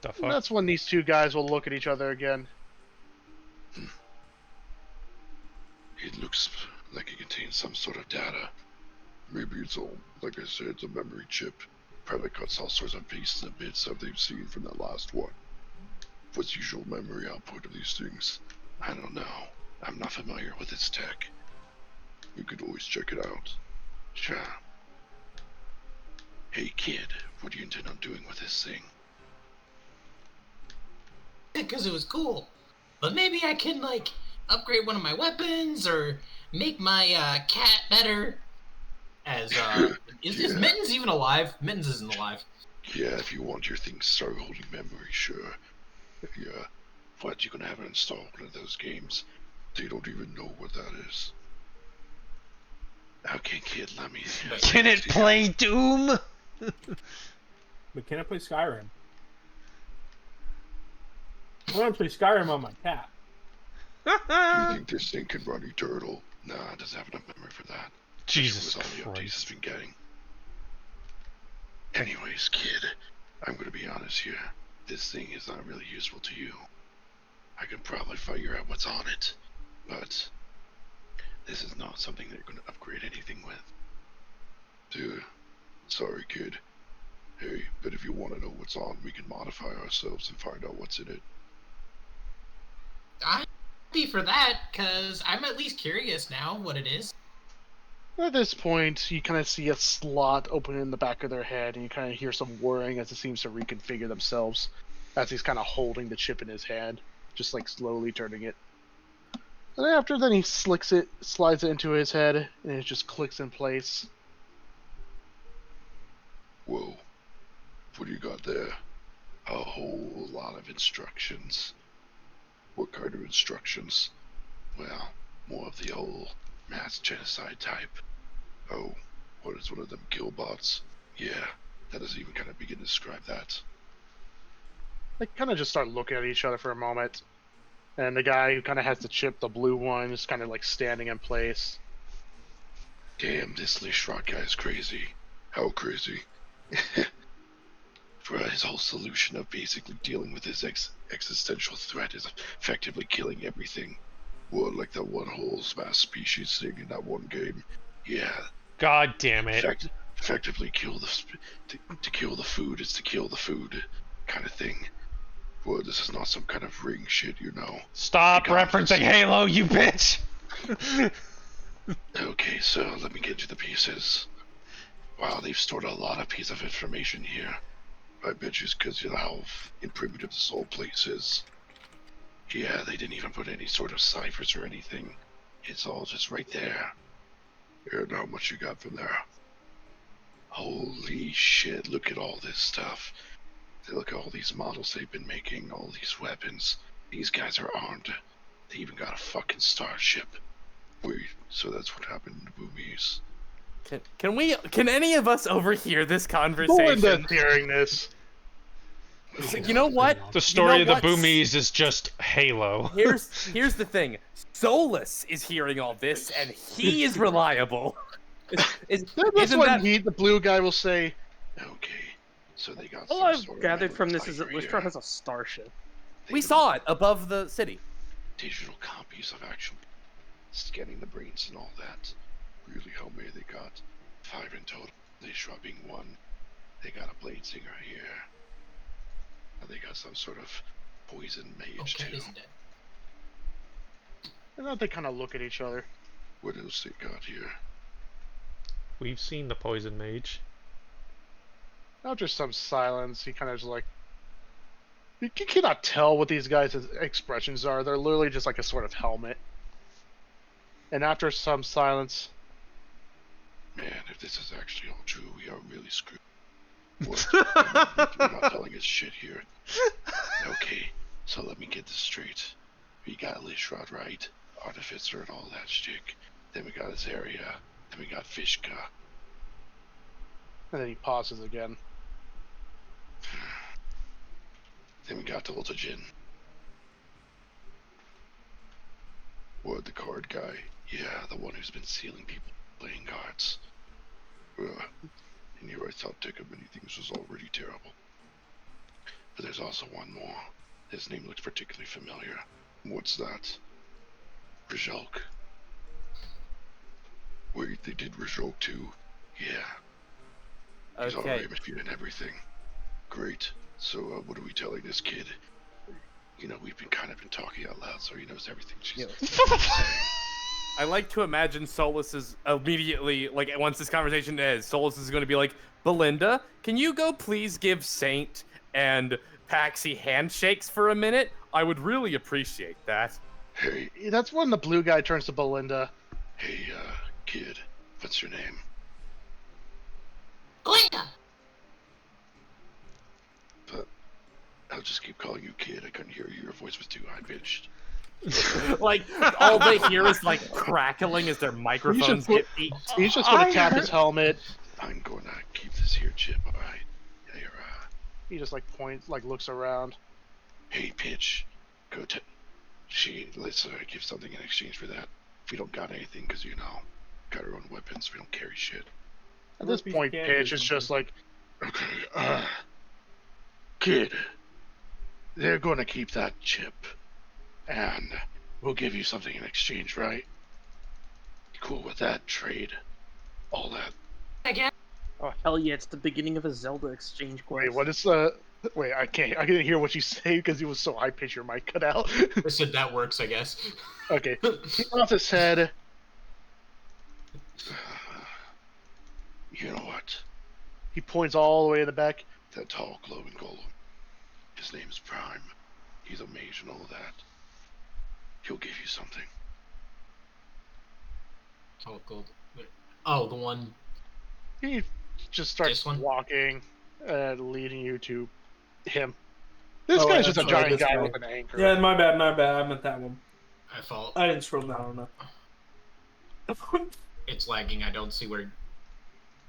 the And fuck? that's when these two guys will look at each other again. It looks like it contains some sort of data. Maybe it's all, like I said, it's a memory chip. Probably cuts all sorts of pieces and bits that they've seen from that last one. What's the usual memory output of these things? I don't know. I'm not familiar with its tech. You could always check it out. Sure. Hey kid, what do you intend on doing with this thing? Because it was cool. But maybe I can, like, upgrade one of my weapons or make my cat better. As, is Mittens even alive? Mittens isn't alive. Yeah, if you want your thing to start holding memory, sure. Yeah. But you're gonna have it installed one of those games. They don't even know what that is. Okay, kid, let me... Can it play Doom? But can I play Skyrim? I want to play Skyrim on my cat. Do you think this thing can run Eternal? Nah, it doesn't have enough memory for that. Jesus With all the updates it's Christ. been getting. Anyways, kid, I'm gonna be honest here. This thing is not really useful to you. I can probably figure out what's on it, but this is not something that you're gonna upgrade anything with. Dude, sorry, kid. Hey, but if you want to know what's on, we can modify ourselves and find out what's in it. I'm happy for that, because I'm at least curious now what it is. At this point, you kind of see a slot open in the back of their head, and you kind of hear some whirring as it seems to reconfigure themselves, as he's kind of holding the chip in his hand, just like slowly turning it. And after then, he slides it into his head, and it just clicks in place. Whoa, what do you got there? A whole lot of instructions. What kind of instructions? Well, more of the old mass genocide type. Oh, what is one of them killbots? Yeah, that doesn't even kind of begin to describe that. They kind of just start looking at each other for a moment, and the guy who kind of has the chip, the blue one, is kind of like standing in place. Damn, this Lishrock guy is crazy. How crazy? For his whole solution of basically dealing with his existential threat is effectively killing everything. What, like that one whole mass species thing in that one game? Yeah. God damn it. Effectively kill to kill the food is to kill the food kind of thing. Well, this is not some kind of ring shit, you know. Stop referencing Halo, you bitch! Okay, so let me get to the pieces. Wow, they've stored a lot of piece of information here. I bet you it's because of how primitive this whole place is. Yeah, they didn't even put any sort of ciphers or anything. It's all just right there. And how much you got from there? Holy shit, look at all this stuff. Look at all these models they've been making, all these weapons. These guys are armed. They even got a fucking starship. Wait, so that's what happened in the movies. Can any of us overhear this conversation? Belinda's hearing this. You know what? The story of the what? Boomies is just Halo. Here's the thing. Solus is hearing all this, and he is reliable. That's Isn't when that... the blue guy will say, Okay, so they got All some I've sort of gathered from this is memory that cipher Lishra here. has a starship. We saw it above the city. digital copies of actual scanning the brains and all that. Really, how many they got? 5 in total. They being 1. They got a blade singer here. And they got some sort of poison mage too. Isn't it? And then they kind of look at each other. What else they got here? We've seen the poison mage. After some silence, he kind of just like... You cannot tell what these guys' expressions are. They're literally just like a sort of helmet. And after some silence... Man, if this is actually all true, we are really screwed. What? You're not telling us shit here. Okay, so let me get this straight. We got Lishrod, right? Artificer and all that shit. Then we got Azaria. Then we got Fishka. And then he pauses again. Then we got Doltajin. What, the card guy? Yeah, the one who's been sealing people playing cards. And here I thought Dick of many things was already terrible. But there's also one more. His name looks particularly familiar. What's that? Rizhulk. Wait, they did Rizhulk too? Yeah. He's Okay. already machine and everything. Great. So, what are we telling this kid? You know, we've been talking out loud, so he knows everything she's I like to imagine Solus is immediately, like, once this conversation ends, Solus is going to be like, Belinda, can you go please give Saint and Paxi handshakes for a minute? I would really appreciate that. Hey, That's when the blue guy turns to Belinda. hey, kid, what's your name? Glinda! But I'll just keep calling you kid. I couldn't hear you. Your voice was too high-pitched. Like, all they hear is, like, crackling as their microphones get beat. He's just going to tap his helmet. I'm going to keep this here, Chip, alright? Here, He just like points, like looks around. hey, Pitch, go to... let's give something in exchange for that. We don't got anything, because, you know, got our own weapons. We don't carry shit. At this point, Pitch is just like, Okay, kid, they're going to keep that chip. And we'll give you something in exchange, right? Cool with that trade. All that. Again? Oh hell yeah! It's the beginning of a Zelda exchange quest. wait, what is wait, I didn't hear what you say because it was so high pitched your mic cut out. I said that works, I guess. Okay. He nods his head. You know what? He points all the way in the back. That tall glowing golem. His name is Prime. He's a mage and all that. He'll give you something. Oh, gold. Oh, the one. He just starts This one? walking, leading you to him. This Oh, guy's yeah, just a sorry, giant this guy guy. with an anchor. Yeah, my bad. I meant that one. I fault. I didn't scroll down enough. It's lagging. I don't see where.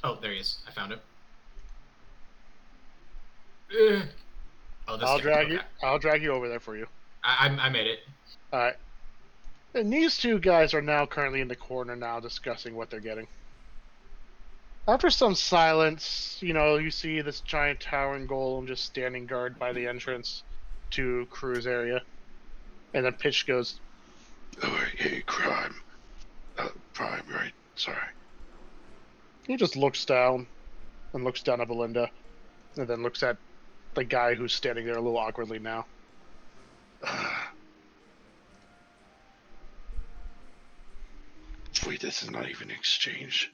Oh, there he is. I found him. Ugh. Oh, this I'll guy. drag Okay. you. I'll drag you over there for you. I made it. All right. And these two guys are now currently in the corner now discussing what they're getting. After some silence, you know, you see this giant towering golem just standing guard by the entrance to Crew's area. And then Pitch goes, Oh, hey, Prime, right? Sorry. he just looks down and looks down at Belinda and then looks at the guy who's standing there a little awkwardly now. Wait, this is not even an exchange.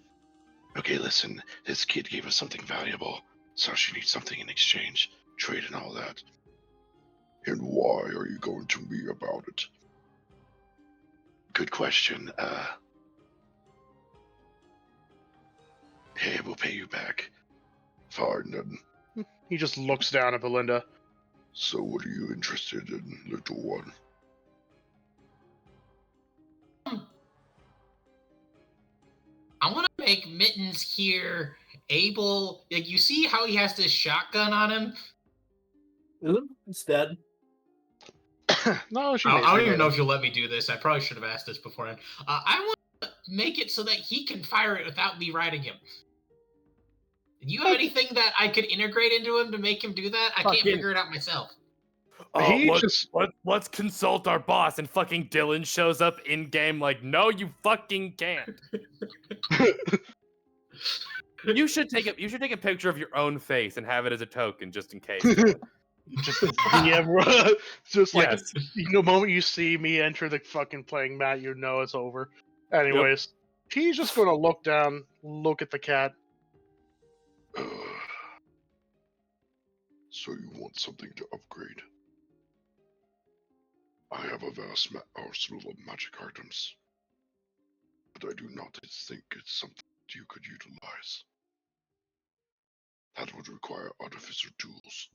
Okay, listen, this kid gave us something valuable, so she needs something in exchange, trade and all that. And why are you going to me about it? Good question. Hey, we'll pay you back. Fine then. He just looks down at Belinda. So what are you interested in, little one? I want to make Mittens here able. Like, you see how he has this shotgun on him? It's dead. No, she I made don't it. even know if you'll let me do this. I probably should have asked this beforehand. I want to make it so that he can fire it without me riding him. Do you have anything that I could integrate into him to make him do that? I can't Fucking- figure it out myself. let's consult our boss, and fucking Dylan shows up in game like, no, you fucking can't. You should take a picture of your own face and have it as a token, just in case. Dylan. Just DM, just like Yes. the moment you see me enter the fucking playing mat, you know it's over. Anyways, he's just gonna look down, look at the cat. So you want something to upgrade? I have a vast arsenal of magic items, but I do not think it's something you could utilize. That would require artificer tools.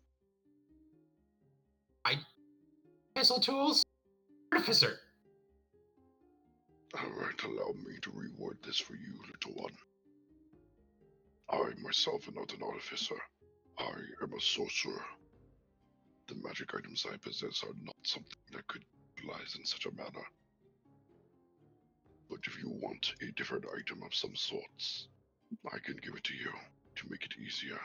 Missile tools? Artificer. Alright, allow me to reward this for you, little one. I myself am not an artificer. I am a sorcerer. The magic items I possess are not something that could be utilized in such a manner. But if you want a different item of some sorts, I can give it to you to make it easier.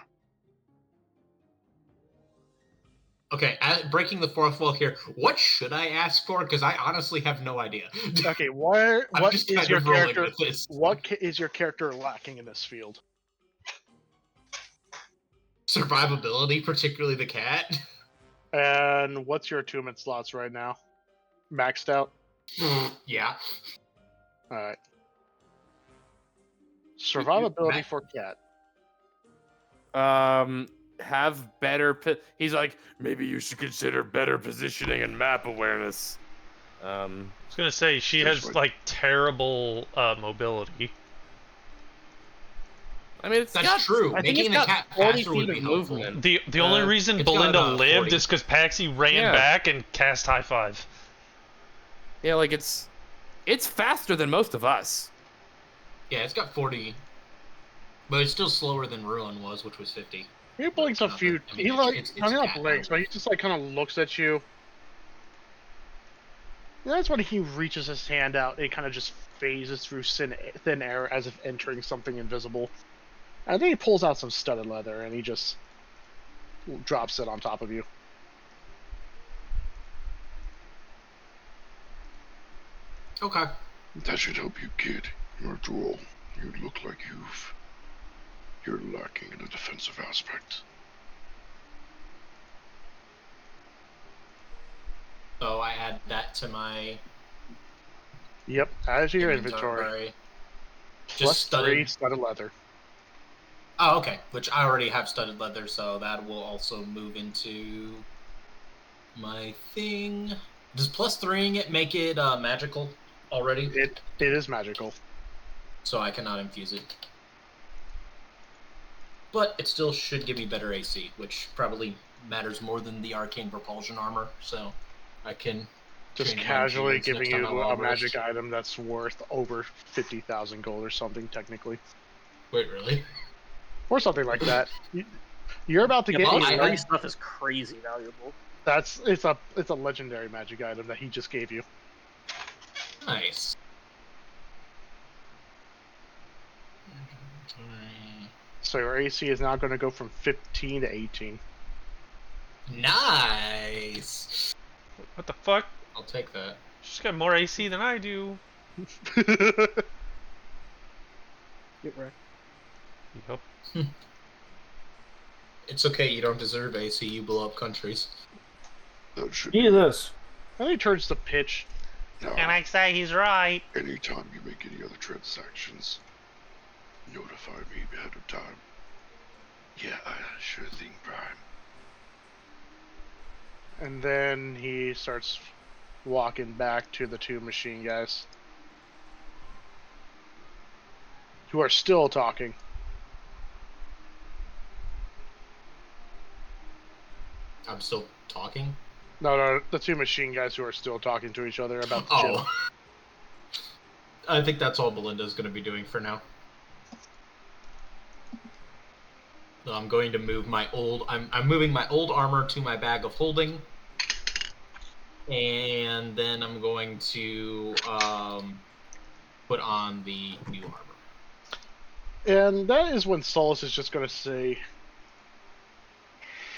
Okay, breaking the fourth wall here. What should I ask for? Because I honestly have no idea. Okay, what just is kind your of rolling character? with this. Is your character lacking in this field? Survivability, particularly the cat. And what's your attunement slots right now? Maxed out? Yeah. Alright. Survivability for cat. Have better. He's like, maybe you should consider better positioning and map awareness. I was gonna say she has like terrible mobility. I mean, That's true. Making the cat faster would be helpful. Movement. The only reason it's got Belinda about lived 40. is because Paxi ran back and cast high five. Yeah, like it's faster than most of us. Yeah, it's got 40, but it's still slower than Ruin was, which was 50. He blinks a few. I mean, He like it's not cat blinks, but he just like kind of looks at you. And that's when he reaches his hand out. It kind of just phases through thin air as if entering something invisible. And then he pulls out some studded leather and he just drops it on top of you. Okay. That should help you, kid. You're droll. You look like you're lacking in a defensive aspect. So I add that to my Yep, add to your inventory. Just Plus 3 studded leather. Oh, okay. Which I already have studded leather, so that will also move into my thing. Does plus 3ing it make it magical already? It is magical. So I cannot infuse it. But it still should give me better AC, which probably matters more than the arcane propulsion armor, so I can just casually giving you a magic item that's worth over 50,000 gold or something, technically. Wait, really? Or something like that. You're about to get a stuff is crazy valuable. It's a legendary magic item that he just gave you. Nice. So your AC is now going to go from 15 to 18. Nice. What the fuck? I'll take that. She's got more AC than I do. Get wrecked. Yep. It's okay, you don't deserve AC, you blow up countries. That should Jesus. And he turns to pitch. Now, And I say he's right. anytime you make any other transactions, notify me ahead of time. Yeah, sure thing, Prime. And then he starts walking back to the two machine guys. Who are still talking. I'm still talking? No, the two machine guys who are still talking to each other about the chip. I think that's all Belinda's going to be doing for now. So I'm going to move my old... I'm moving my old armor to my bag of holding. And then I'm going to put on the new armor. And that is when Solus is just going to say,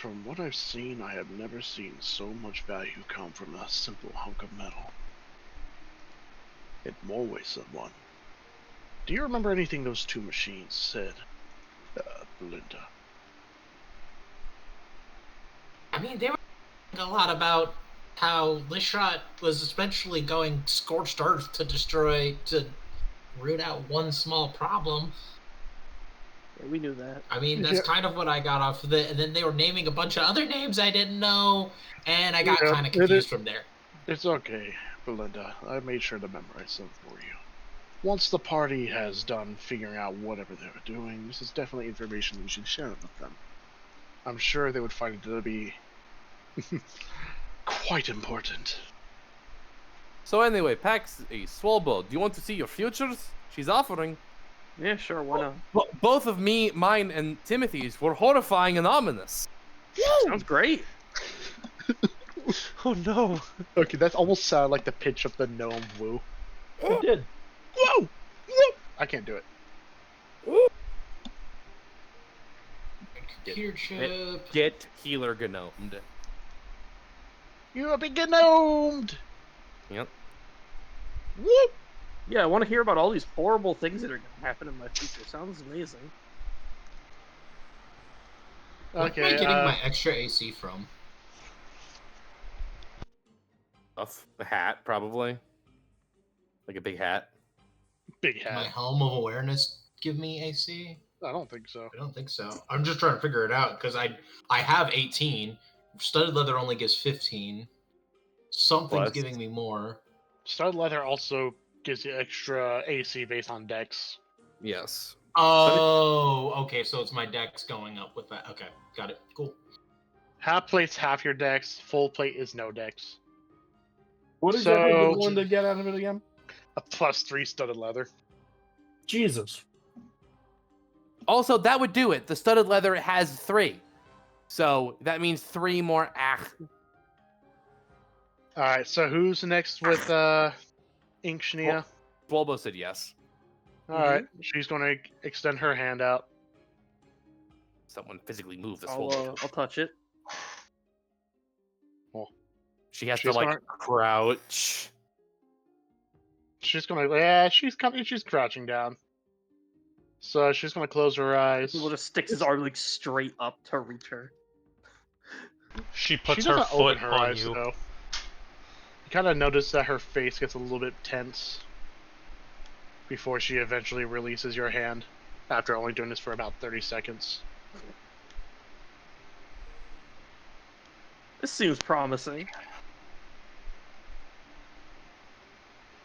From what I've seen, I have never seen so much value come from a simple hunk of metal. In more ways than one. Do you remember anything those two machines said, Belinda? I mean, they were talking a lot about how Lishrat was essentially going scorched earth to root out one small problem. Yeah, we knew that. I mean, that's kind of what I got off of it. And then they were naming a bunch of other names I didn't know, and I got kind of confused from there. It's okay, Belinda. I made sure to memorize them for you. Once the party has done figuring out whatever they were doing, this is definitely information we should share with them. I'm sure they would find it to be quite important. So anyway, Paxi, Swalbo, do you want to see your futures? She's offering. Yeah, sure, why not? Both of mine, and Timothy's were horrifying and ominous. Sounds great. Oh no. Okay, that almost sounded like the pitch of the gnome woo. It did. Whoa! Whoa! I can't do it. Computer chip. Get healer gnomed. You have been gnomed! Yep. Whoop! Yeah, I want to hear about all these horrible things that are going to happen in my future. Sounds amazing. Where am I getting my extra AC from? Off the hat, probably. Like a big hat. Big My hat. Helm of Awareness give me AC? I don't think so. I don't think so. I'm just trying to figure it out because I have 18. Studded leather only gives 15. Something's Plus. giving me more. Studded leather also gives you extra AC based on dex. Yes. Oh, okay. So it's my dex going up with that. Okay, got it. Cool. Half plate's half your dex. Full plate is no dex. What exactly did Belinda get out of it again? A +3 studded leather. Jesus. Also, that would do it. The studded leather has 3. So that means 3 more Alright, so who's next with Inkshnia? Swalbo said yes. Alright, she's going to extend her hand out. Someone physically move the I'll Swalbo. touch it. She has to she's like gonna- crouch. She's going to... Yeah, she's crouching down. So she's going to close her eyes. He will just sticks his arm like straight up to reach her. She puts She her doesn't open foot her on eyes, you. though. You kind of notice that her face gets a little bit tense before she eventually releases your hand after only doing this for about 30 seconds. This seems promising.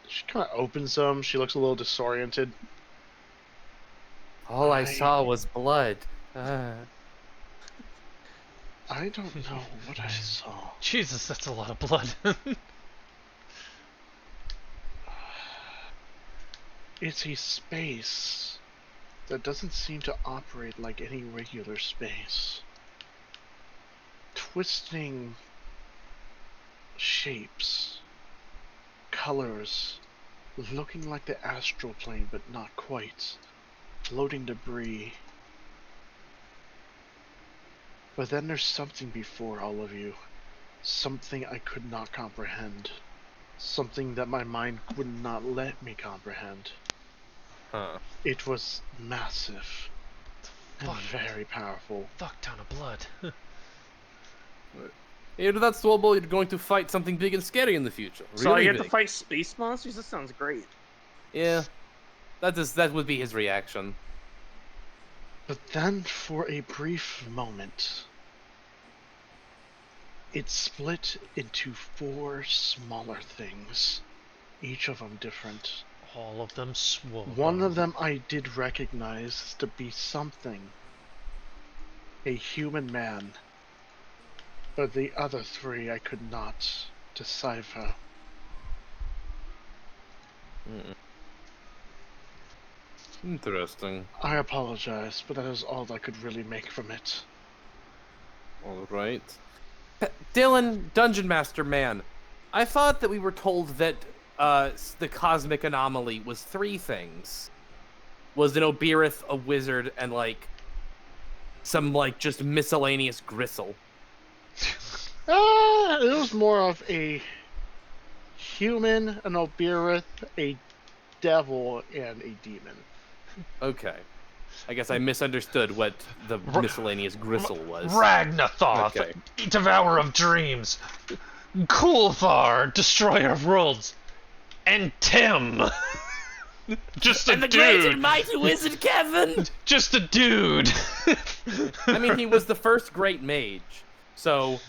She kind of opens them. She looks a little disoriented. All I saw was blood. I don't know what I saw. Jesus, that's a lot of blood. It's a space that doesn't seem to operate like any regular space. Twisting shapes, colors, looking like the astral plane but not quite. Floating debris. But then there's something before all of you. Something I could not comprehend. Something that my mind would not let me comprehend. Huh. It was massive and Fuck. very powerful. Fuck ton of blood. Either that's Swalbo, you're going to fight something big and scary in the future. So I Really get to big. fight space monsters? That sounds great. Yeah. That would be his reaction. But then, for a brief moment, it split into 4 smaller things, each of them different. All of them swole. One of them I did recognize to be something. A human man. But the other 3 I could not decipher. Interesting. I apologize, but that is all I could really make from it. All right. Dylan, Dungeon Master Man, I thought that we were told that the cosmic anomaly was 3 things. Was an Obirith, a wizard, and like some like just miscellaneous gristle. It was more of a human, an Obirith, a devil, and a demon. Okay. I guess I misunderstood what the miscellaneous gristle was. Ragnathoth, Okay. devourer of dreams. Kulthar, destroyer of worlds. And Tim. Just a And the great and dude. mighty wizard Kevin. Just a dude. I mean, he was the first great mage, so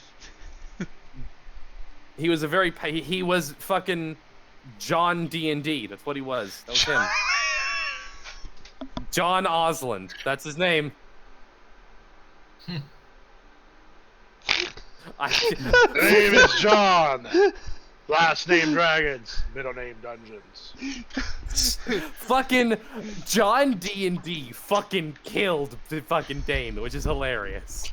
he was he was fucking John D&D. That's what he was. That was him. John Auseland. That's his name. Name is John. Last name Dragons. Middle name Dungeons. Fucking John D&D fucking killed the fucking Dane, which is hilarious.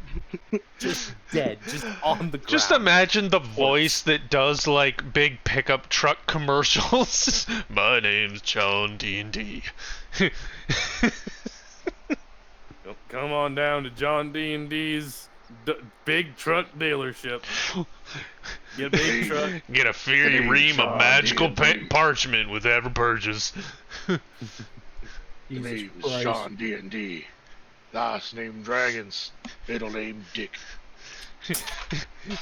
Just dead, just on the ground. Just imagine the voice that does like big pickup truck commercials. My name's John D&D. Come on down to John D&D's big truck dealership. Get a big truck. Get a fiery ream of magical parchment with every purchase. Name is John D&D. Last name Dragons. Middle name Dick.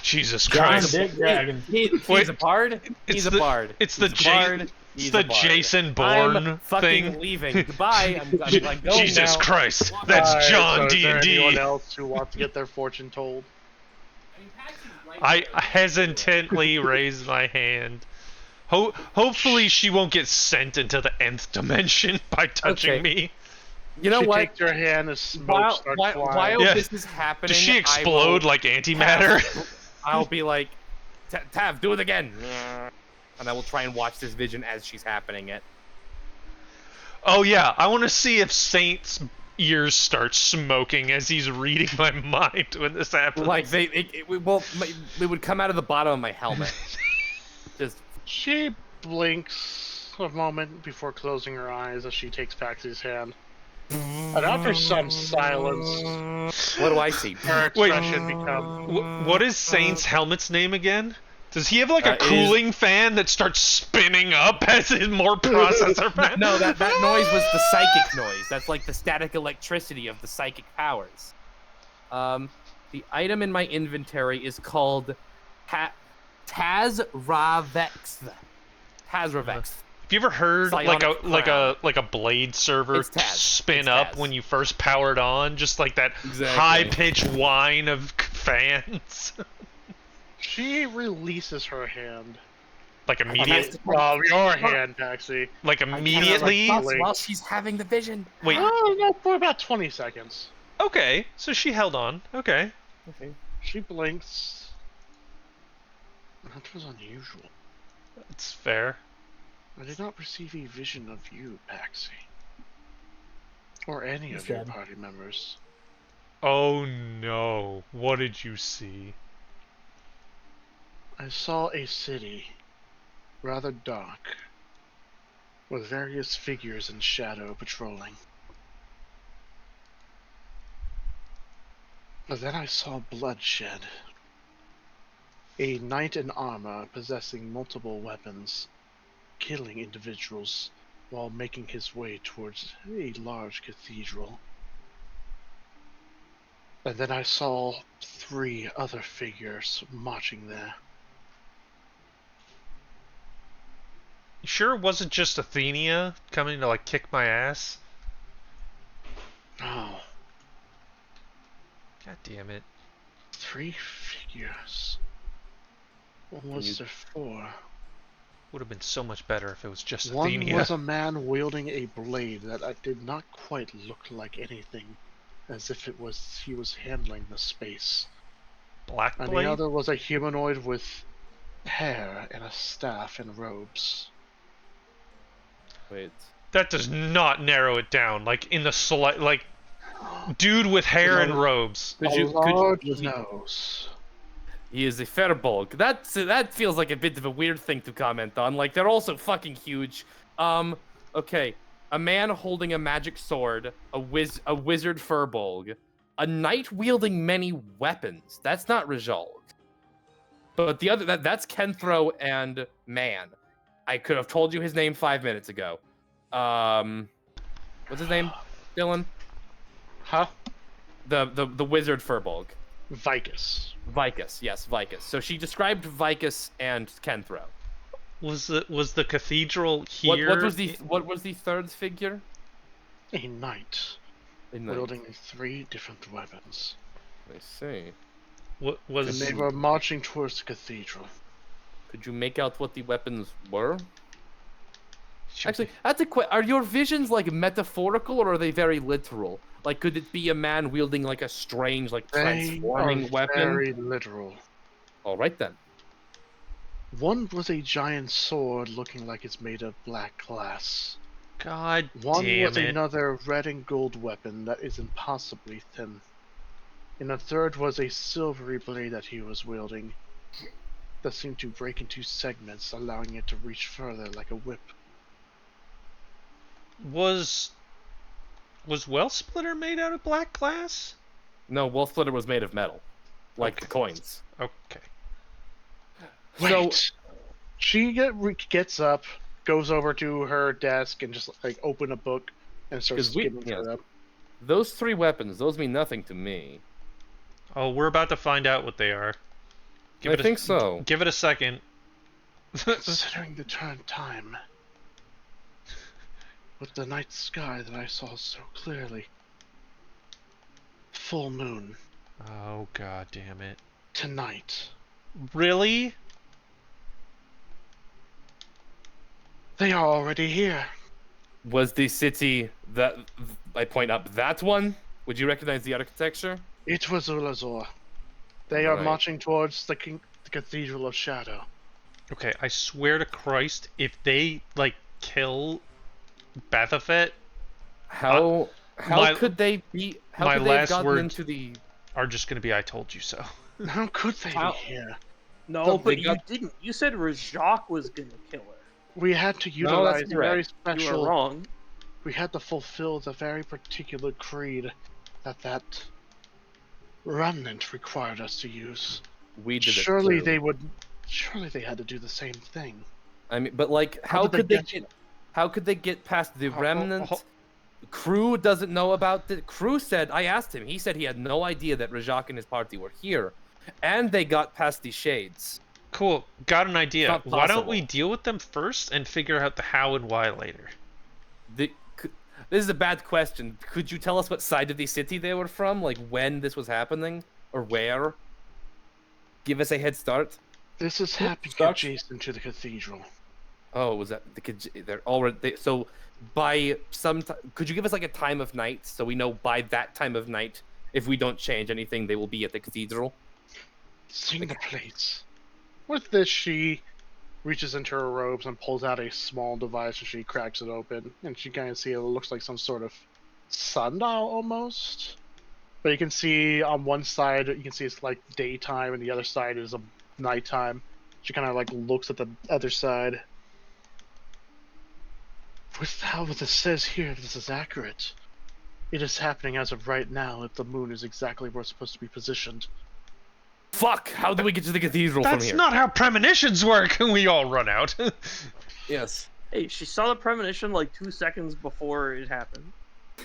Jesus John Christ. Dick Dragon. He's a bard. He's a bard. It's the He's a bard. Jason Bourne I'm fucking thing. leaving. Goodbye. I'm going Jesus now. Christ. That's John Is there D&D. anyone else who wants to get their fortune told? I hesitantly raise my hand. Hopefully she won't get sent into the nth dimension by touching me. You know she what? takes her hand as smoke starts flying. While Yeah. this is happening, Does she explode like antimatter? I'll be like, Tav, do it again. And I will try and watch this vision as she's happening it. Oh yeah, I want to see if Saint's ears start smoking as he's reading my mind when this happens. Like it would come out of the bottom of my helmet. Just She blinks a moment before closing her eyes as she takes Paxy's hand. And after some silence, what do I see? her expression becomes... What is Saint's helmet's name again? Does he have like a cooling fan that starts spinning up as in more processor fan? No, that noise was the psychic noise. That's like the static electricity of the psychic powers. The item in my inventory is called Tazravex. Tazravex. Have you ever heard like a blade server spin up when you first powered on? Just like that high-pitched whine of fans. She releases her hand. Like immediately? Your hand, Paxy. Like immediately? While she's having the vision. Wait. No, for about 20 seconds. Okay, so she held on. Okay. She blinks. That was unusual. That's fair. I did not receive a vision of you, Paxy. Or any of your party members. Oh no. What did you see? I saw a city, rather dark, with various figures in shadow patrolling. But then I saw bloodshed. A knight in armor possessing multiple weapons, killing individuals while making his way towards a large cathedral. And then I saw 3 other figures marching there. You sure it wasn't just Athenia coming to like kick my ass? Oh. God damn it. 3 figures. What was there 4? Would have been so much better if it was just One Athenia. was a man wielding a blade that did not quite look like anything, as if he was handling the space. Black blade? And the other was a humanoid with hair and a staff and robes. Wait. That does not narrow it down. Like in the like, dude with hair and robes. Large nose. He is a Firbolg. That feels like a bit of a weird thing to comment on. Like they're also fucking huge. Okay. A man holding a magic sword, a wizard Firbolg, a knight wielding many weapons. That's not Rizalg. But the other that's Kenthro and Man. I could have told you his name 5 minutes ago. What's his name? Dylan? Huh? The wizard Furbolg. Vicus. Vicus, yes, Vicus. So she described Vicus and Kenthro. Was the cathedral here? What was the third figure? A knight. Wielding 3 different weapons. I see. What And was? they were marching towards the cathedral. Could you make out what the weapons were? Actually, that's a are your visions like metaphorical or are they very literal? Like, could it be a man wielding like a strange, like transforming weapon? Very literal. All right then. One was a giant sword looking like it's made of black glass. God One damn was it. another red and gold weapon that is impossibly thin. And a third was a silvery blade that he was wielding that seemed to break into segments, allowing it to reach further like a whip. Was Wellsplitter made out of black glass? No, Wolfsplitter was made of metal, like the coins. Okay. Wait. So She gets up, goes over to her desk, and just like open a book and starts skimming through them. Those 3 weapons, those mean nothing to me. Oh, we're about to find out what they are. I think so. Give it a second. Considering the turn time, with the night sky that I saw so clearly, full moon. Oh god damn it. Tonight. Really? They are already here. Was the city that I point up that one? Would you recognize the architecture? It was Ulazor. They are Right. marching towards the Cathedral of Shadow. Okay, I swear to Christ, if they like kill Bethaphet, how could they be? How my could they have last gotten words into the? Are just gonna be "I told you so." How could they be here? No, but they you didn't. You said Rajak was gonna kill her. We had to No, that's utilize a very correct. You special. were wrong. We had to fulfill the very particular creed that remnant required us to use. We did it Surely too. they would. Surely they had to do the same thing. I mean, but like, How how did could they they get- get? How could they get past the Oh, remnant? oh. Crew doesn't know about the Crew said I asked him. He said he had no idea that Rajak and his party were here, and they got past the shades. Cool, got an idea. Not Why don't possible. we deal with them first and figure out the how and why later? This is a bad question. Could you tell us what side of the city they were from? Like when this was happening, or where? Give us a head start. This is happening Sucks. adjacent to the cathedral. Oh, was that they're already so by some could you give us like a time of night so we know by that time of night if we don't change anything they will be at the cathedral? Seeing the plates. With this, she reaches into her robes and pulls out a small device and she cracks it open. And she kind of see it looks like some sort of sundial almost. But you can see on one side, you can see it's like daytime and the other side is a nighttime. She kind of like looks at the other side. With how this says here, this is accurate. It is happening as of right now if the moon is exactly where it's supposed to be positioned. Fuck! How do we get to the cathedral from That's here? not how premonitions work. We all run out. Yes. Hey, she saw the premonition like 2 seconds before it happened.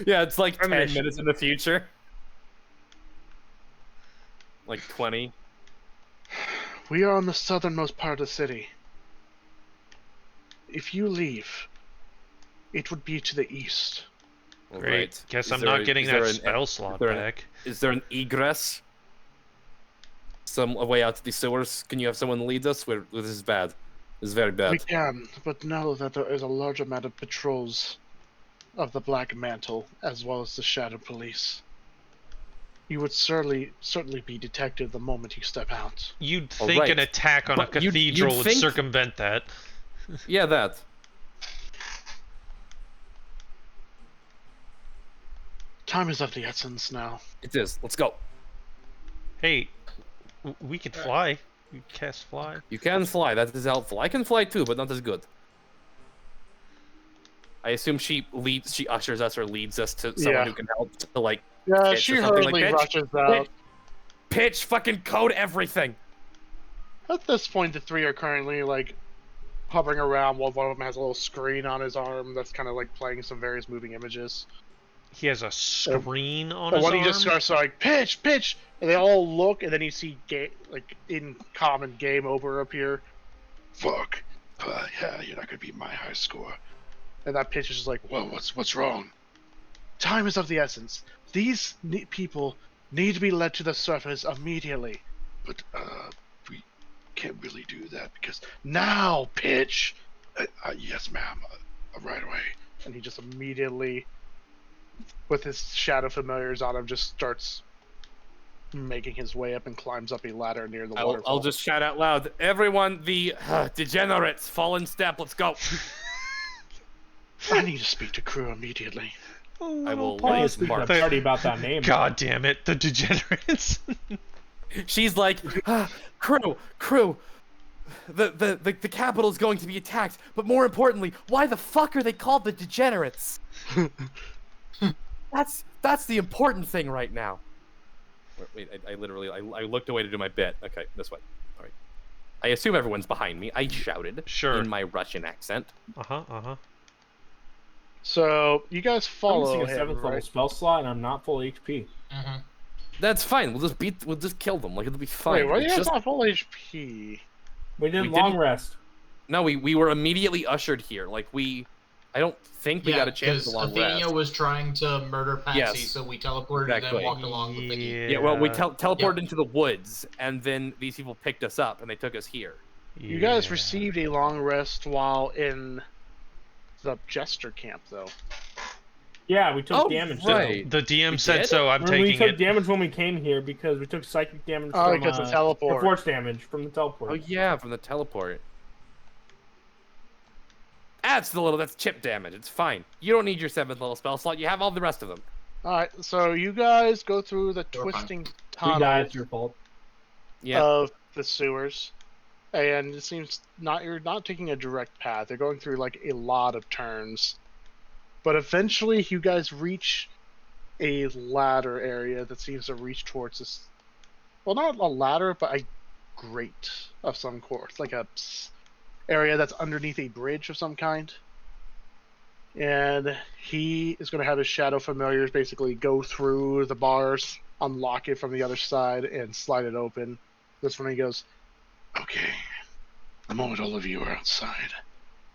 Yeah, it's like 10 Premonition. minutes in the future. Like 20. We are on the southernmost part of the city. If you leave, it would be to the east. All Great. right. Guess Is I'm there not a- getting is there that an- spell slot is there an- back. Is there an egress? Some way out to the sewers? Can you have someone lead us? This is bad. This is very bad. We can, but know that there is a large amount of patrols of the Black Mantle, as well as the Shadow Police. You would certainly be detected the moment you step out. You'd All think right. an attack on a But you'd cathedral would think- circumvent that. Yeah, that. Time is of the essence now. It is. Let's go. Hey, we can fly. You cast fly. You can fly. That is helpful. I can fly too, but not as good. I assume she ushers us or leads us to someone Yeah. who can help to like Yeah, pitch she or something hurriedly like rushes out. pitch, fucking code everything. At this point, the three are currently like hovering around while one of them has a little screen on his arm that's kind of like playing some various moving images. He has a screen on But his when arm. he just starts like pitch, pitch, and they all look, and then you see like in common game over appear, Fuck. Yeah, you're not gonna beat my high score. and that pitch is just like, Well, what's wrong? time is of the essence. These people need to be led to the surface immediately. But we can't really do that because now, pitch. Yes, ma'am. Right away. And he just immediately, with his shadow familiars on him, just starts making his way up and climbs up a ladder near the waterfall. I'll just shout out loud, everyone, the degenerates, fall in step, let's go. I need to speak to crew immediately. I will Pause. mark. I'm sorry about that name. God damn it, the degenerates. She's like, crew, the capital is going to be attacked, but more importantly, why the fuck are they called the degenerates? That's the important thing right now. Wait, I literally looked away to do my bit. Okay, this way. All right. I assume everyone's behind me. I shouted in my Russian accent. So you guys follow I'm using a him, 7th level right? spell slot, and I'm not full HP. That's fine. We'll just kill them. Like it'll be fine. Wait, why do you It's guys just- not full HP? We didn't We long didn't- rest. No, we were immediately ushered here. Like I don't think we got a chance to long Athenia rest. was trying to murder Patsy, Yes. so we teleported and Exactly. then walked along the thingy. Yeah, well, we teleported into the woods, and then these people picked us up, and they took us here. You guys received a long rest while in the Jester camp, though. Yeah, we took damage. The DM We said did? so. I'm Remember, taking we took it. damage when we came here because we took psychic damage Oh, from because of teleport. or force damage from the teleport. Oh yeah, from the teleport. That's chip damage. It's fine. You don't need your 7th level spell slot. You have all the rest of them. Alright, so you guys go through the You're fine. twisting We tunnel died. It's your fault. Yeah. of the sewers. And it seems you're not taking a direct path. You're going through like a lot of turns. But eventually you guys reach a ladder area that seems to reach towards this. Well, not a ladder, but a grate of some sort. Like a area that's underneath a bridge of some kind. And he is going to have his shadow familiars basically go through the bars, unlock it from the other side, and slide it open. That's when he goes, Okay. The moment all of you are outside,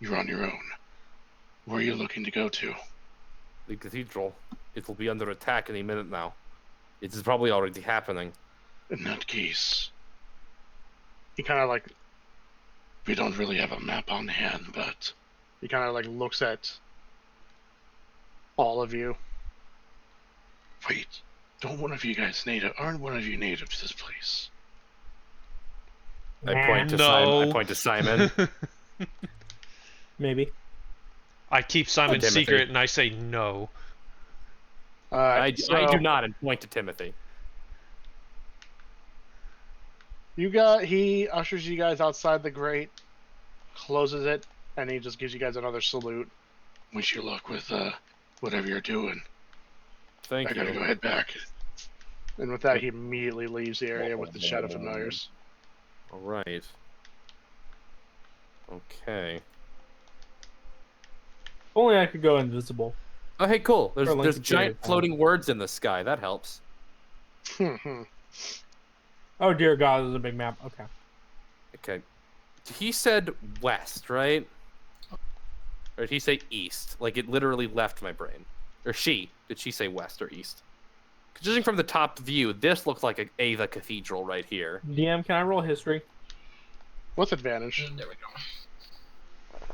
you're on your own. Where are you looking to go to? The cathedral. It will be under attack any minute now. It is probably already happening. In that case, he kind of like we don't really have a map on hand, but he kind of like looks at all of you. wait, don't one of you guys aren't one of you native to this place? I point to No. Simon. I point to Simon. Maybe. I keep Simon's Timothy. secret and I say no. I So do not, and point to Timothy. he ushers you guys outside the grate, closes it, and he just gives you guys another salute. Wish you luck with whatever you're doing. Thank I you. gotta go head back. And with that, he immediately leaves the area with the shadow familiars. All right. Okay. Only I could go invisible. Oh, hey, cool. Or link There's to giant Twitter. floating words in the sky. That helps. Oh dear God, there's a big map. Okay. Okay. He said west, right? Or did he say east? Like it literally left my brain. Or she. Did she say west or east? Judging from the top view, this looks like the cathedral right here. DM, can I roll history? With advantage. There we go.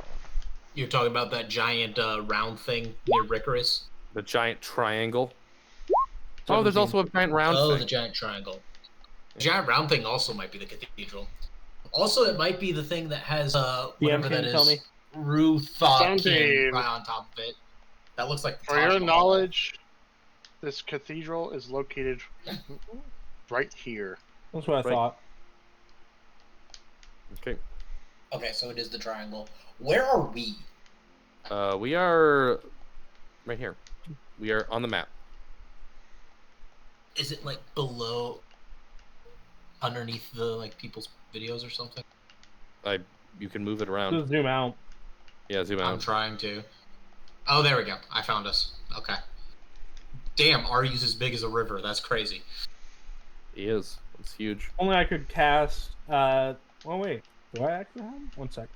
You're talking about that giant round thing near Ricarus? The giant triangle. Oh, there's also a giant round Oh, thing. the giant triangle. The giant round thing also might be the cathedral. Also, it might be the thing that has whatever can that you tell is. me? Ruthakin Seventeen. right on top of it. That looks like the For Taj your Mahal. knowledge, this cathedral is located right here. That's what I Right. thought. Okay. Okay, so it is the triangle. Where are we? We are right here. We are on the map. Is it like below, underneath the like people's videos or something? You can move it around. Just zoom out. Yeah, zoom I'm out. trying to. Oh, there we go. I found us. Okay. Damn, Aryu's as big as a river. That's crazy. He is. It's huge. Only I could cast. Well, wait. Do I actually have him? 1 sec.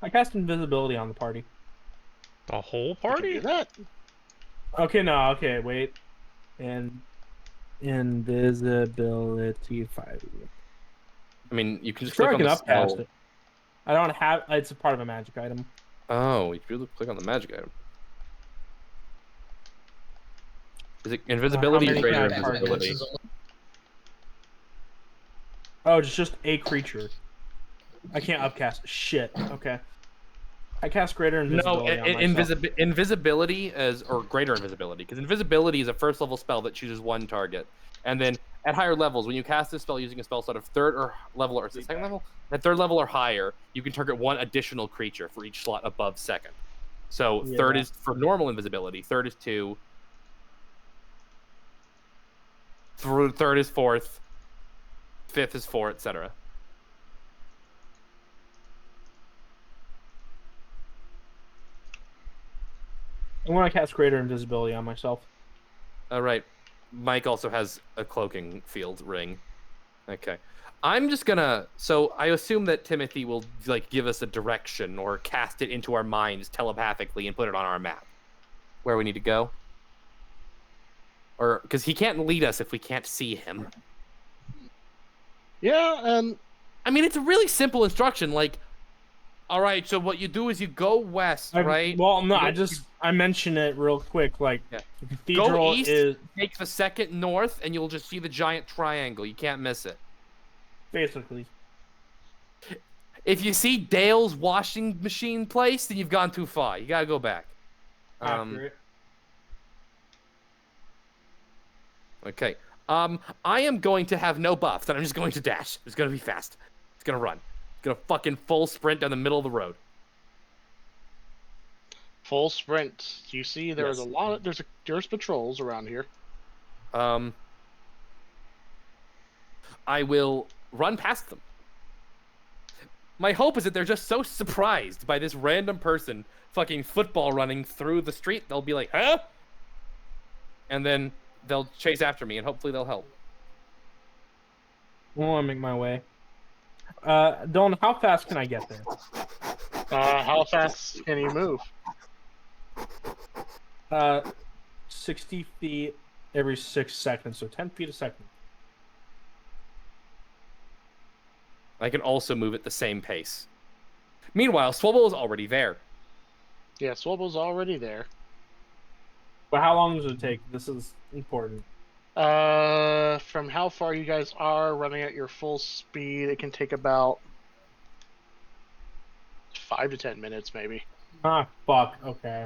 I cast invisibility on the party. The whole You can party? do that. Okay, no. Okay, wait. And invisibility 5. I mean, you can just Sure, I click on can the upcast spell. it. I don't have. It's a part of a magic item. Oh, you can click on the magic item. Is it invisibility many or greater can I target? invisibility? Oh, it's just a creature. I can't upcast. Shit. Okay. I cast greater invisibility No, on myself. invisibility is or greater invisibility, because invisibility is a first level spell that chooses one target, and then at higher levels, when you cast this spell using a spell slot of third or level or second level, at third level or higher, you can target one additional creature for each slot above second. So third is for normal invisibility, third is 2, third is 4th, 5th is 4, etc. I want to cast greater invisibility on myself. All right. Mike also has a cloaking field ring. Okay. I'm just gonna. So I assume that Timothy will like give us a direction or cast it into our minds telepathically and put it on our map where we need to go. Or because he can't lead us if we can't see him. Yeah, and I mean, it's a really simple instruction. Like, all right, so what you do is you go west, right? Well, no, You go- I mentioned it real quick. Like, Yeah. the cathedral Go east, is take the second north, and you'll just see the giant triangle. You can't miss it. basically. If you see Dale's washing machine place, then you've gone too far. You gotta go back. Accurate. Okay. I am going to have no buffs, and I'm just going to dash. It's gonna be fast. It's gonna run. It's gonna fucking full sprint down the middle of the road. full sprint. You see, there's Yes. a lot of there's patrols around here. I will run past them. My hope is that they're just so surprised by this random person fucking football running through the street, they'll be like, huh? And then they'll chase after me, and hopefully they'll help. I want to make my way. Dylan, how fast can I get there? How fast can you move? 60 feet every 6 seconds, so 10 feet a second. I can also move at the same pace. Meanwhile, Swobble is already there. Yeah, Swobble's already there. But how long does it take? This is important. From how far you guys are running at your full speed, it can take about 5 to 10 minutes, maybe. Ah, fuck. Okay.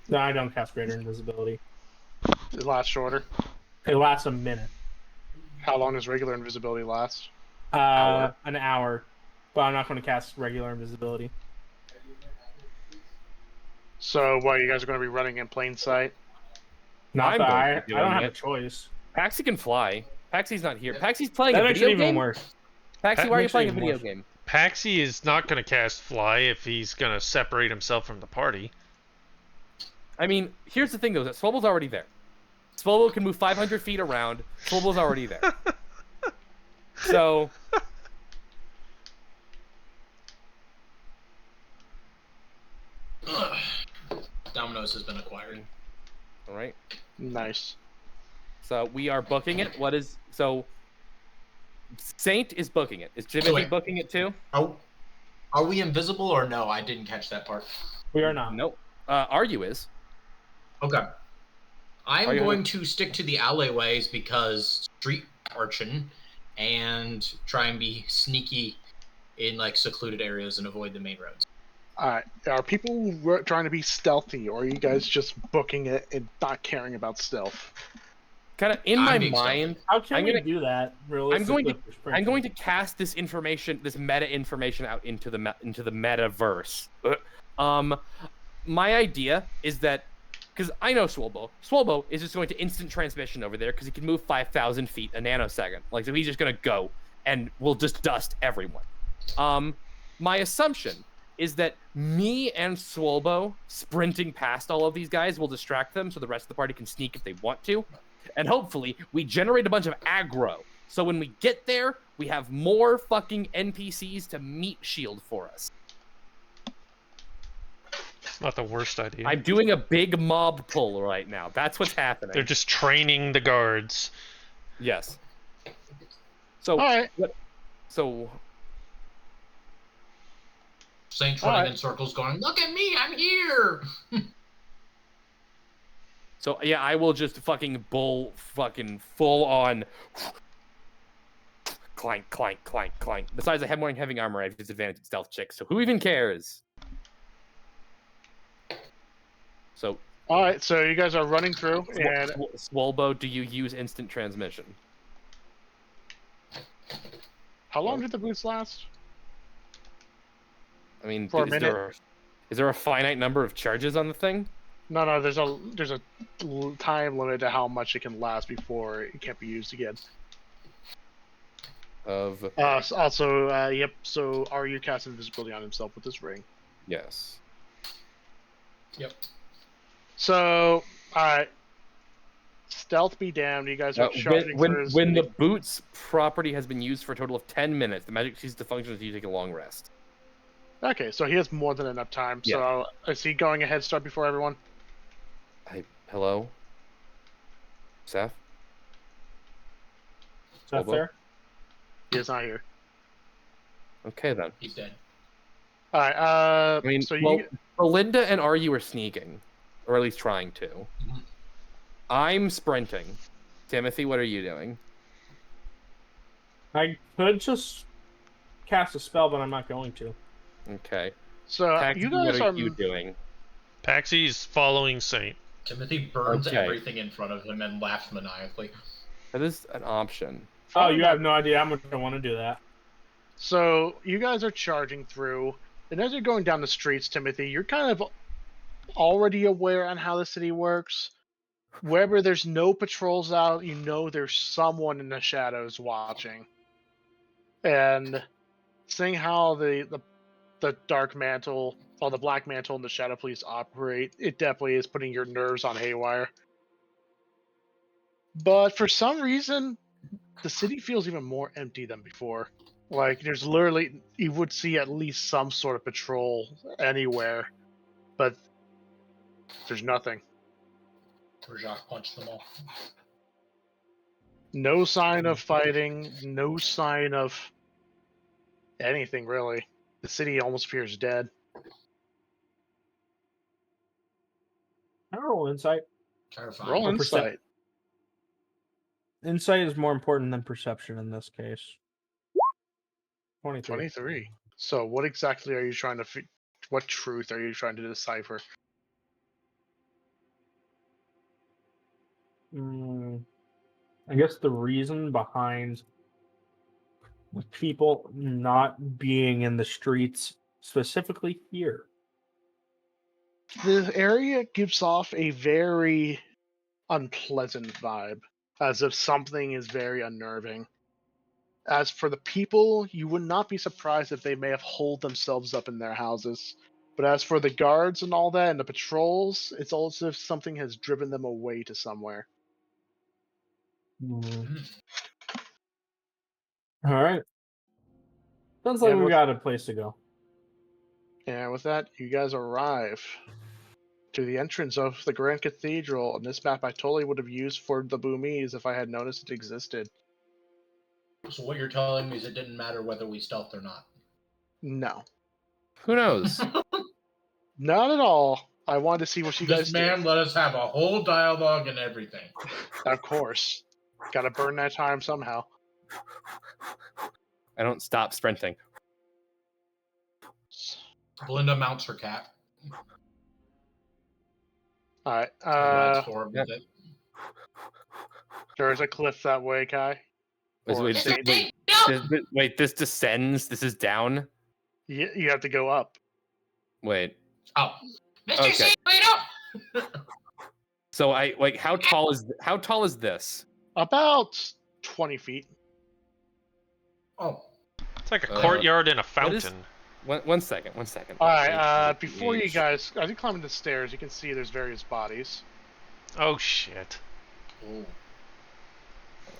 No, I don't cast greater invisibility. It lasts shorter. It lasts a minute. How long does regular invisibility last? An hour. But I'm not going to cast regular invisibility. So, what, you guys are going to be running in plain sight? Not I'm that going I to be don't doing have a it. choice. Paxi can fly. Paxi's not here. Paxi's playing That a makes video it even game? worse. Paxi, why are you makes it playing a even video worse. game? Paxi is not going to cast Fly if he's going to separate himself from the party. I mean, here's the thing, though. That Swobble's already there. Swobble can move 500 feet around. Swobble's already there. So... Domino's has been acquired. All right. Nice. So we are booking it. What is... So... Saint is booking it. Is Jimothy wait. booking it, too? Are we invisible or no? I didn't catch that part. We are not. Nope. Aryu is. Okay. I'm Are you going to stick to the alleyways because street archon and try and be sneaky in like secluded areas and avoid the main roads. Alright, are people trying to be stealthy, or are you guys just booking it and not caring about stealth? Kind of in I'm my being mind, How can I'm we gonna- do that realistically? I'm going to cast this information, this meta information, out into the metaverse. My idea is that because I know Swolbo. Swolbo is just going to instant transmission over there because he can move 5,000 feet a nanosecond. Like, so he's just gonna go and will just dust everyone. My assumption is that me and Swolbo sprinting past all of these guys will distract them so the rest of the party can sneak if they want to. And hopefully we generate a bunch of aggro. So when we get there, we have more fucking NPCs to meat shield for us. It's not the worst idea. I'm doing a big mob pull right now. That's what's happening. They're just training the guards. Yes. So, Alright. So... Saint's running in circles going, look at me, I'm here! So, yeah, I will just fucking full on... Clank, clank, clank, clank. Besides, I have more than heavy armor. I have disadvantage stealth checks, so who even cares? So... Alright, so you guys are running through, and... Swolbo, do you use instant transmission? How long did the boots last? I mean, For a minute. Is there a finite number of charges on the thing? No, there's a time limit to how much it can last before it can't be used again. Also, yep, so Aryu casts invisibility on himself with this ring. Yes. Yep. So, alright. Stealth be damned, you guys are charging when the boots property has been used for a total of 10 minutes, the magic ceases to function until you take a long rest. Okay, so he has more than enough time. Yeah. So, is he going a head start before everyone? Hello? Seth? Seth there? He is not here. Okay, then. He's dead. Alright, I mean, so well, Belinda and Aryu are sneaking. Or at least trying to. Mm-hmm. I'm sprinting. Timothy, what are you doing? I could just cast a spell, but I'm not going to. Okay. So, Paxi, you guys what are... are you doing? Paxy's following Saint. Timothy burns Okay. everything in front of him and laughs maniacally. That is an option. Oh, you have no idea how much I want to do that. So, you guys are charging through, and as you're going down the streets, Timothy, you're kind of already aware on how the city works. Wherever there's no patrols out, you know there's someone in the shadows watching. And seeing how the dark mantle, or the black mantle and the shadow police operate, it definitely is putting your nerves on haywire. But for some reason, the city feels even more empty than before. Like, there's literally, you would see at least some sort of patrol anywhere, but there's nothing. Jacques punched them all. No sign of fighting, no sign of anything, really. The city almost appears dead. I roll insight. Terrifying. Roll insight. Insight is more important than perception in this case. 23. 23. So what exactly are you trying to... what truth are you trying to decipher? I guess the reason behind people not being in the streets, specifically here. The area gives off a very unpleasant vibe, as if something is very unnerving. As for the people, you would not be surprised if they may have holed themselves up in their houses. But as for the guards and all that, and the patrols, it's also as if something has driven them away to somewhere. All right. Sounds like we got a place to go. And with that, you guys arrive to the entrance of the Grand Cathedral. And this map I totally would have used for the Boomies if I had noticed it existed. So what you're telling me is it didn't matter whether we stealthed or not? No. Who knows? Not at all. I wanted to see what you guys This man let us have a whole dialogue and everything. Of course. Gotta burn that time somehow. I don't stop sprinting. Belinda mounts her cat. Alright, Rides forward with it. there's a cliff that way, Kai. Wait, this descends? This is down? You have to go up. Wait. Oh. Mr. Okay. C, wait up! So how tall is this? About 20 feet. Oh, It's like a courtyard and a fountain. One second. All right. Before you guys, as you climb the stairs, you can see there's various bodies. Oh shit. oh.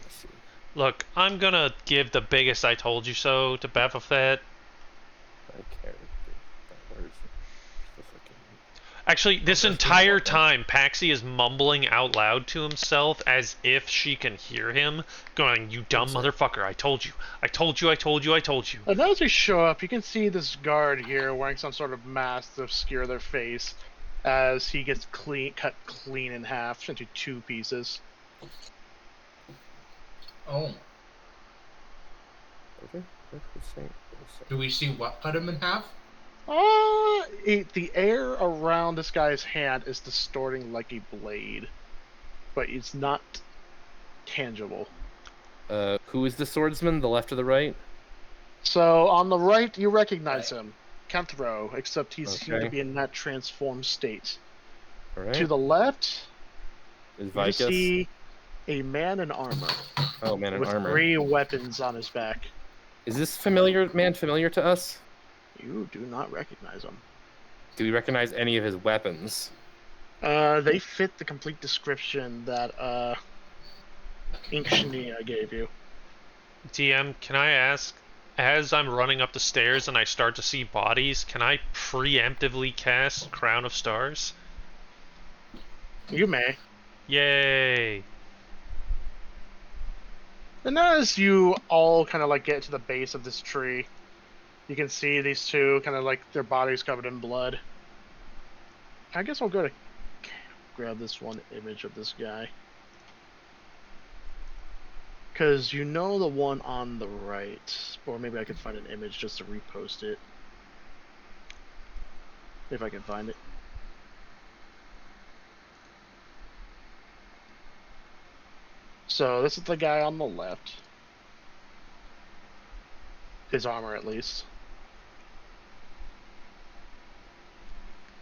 Let's see. Look, I'm gonna give the biggest "I told you so" to Baphomet. Actually, this entire time, Paxi is mumbling out loud to himself as if she can hear him, going, "You dumb motherfucker, I told you. I told you, I told you, I told you." And as we show up, you can see this guard here wearing some sort of mask to obscure their face as he gets cut clean in half into 2 pieces. Oh. Do we see what cut him in half? The air around this guy's hand is distorting like a blade, but it's not tangible. Who is the swordsman? The left or the right? So on the right, you recognize him, Kenthro, except he's seemed to be in that transformed state. Right. To the left, Is you Vicus? see a man in armor. Oh, man in with armor. 3 weapons on his back. Is this man familiar to us? You do not recognize him. Do we recognize any of his weapons? They fit the complete description that Inkshania gave you. DM, can I ask, as I'm running up the stairs and I start to see bodies, can I preemptively cast Crown of Stars? You may. Yay! And as you all kind of like get to the base of this tree, you can see these 2 kind of like their bodies covered in blood. I guess I'll go to grab this one image of this guy. Because you know the one on the right. Or maybe I could find an image just to repost it. If I can find it. So this is the guy on the left. His armor, at least.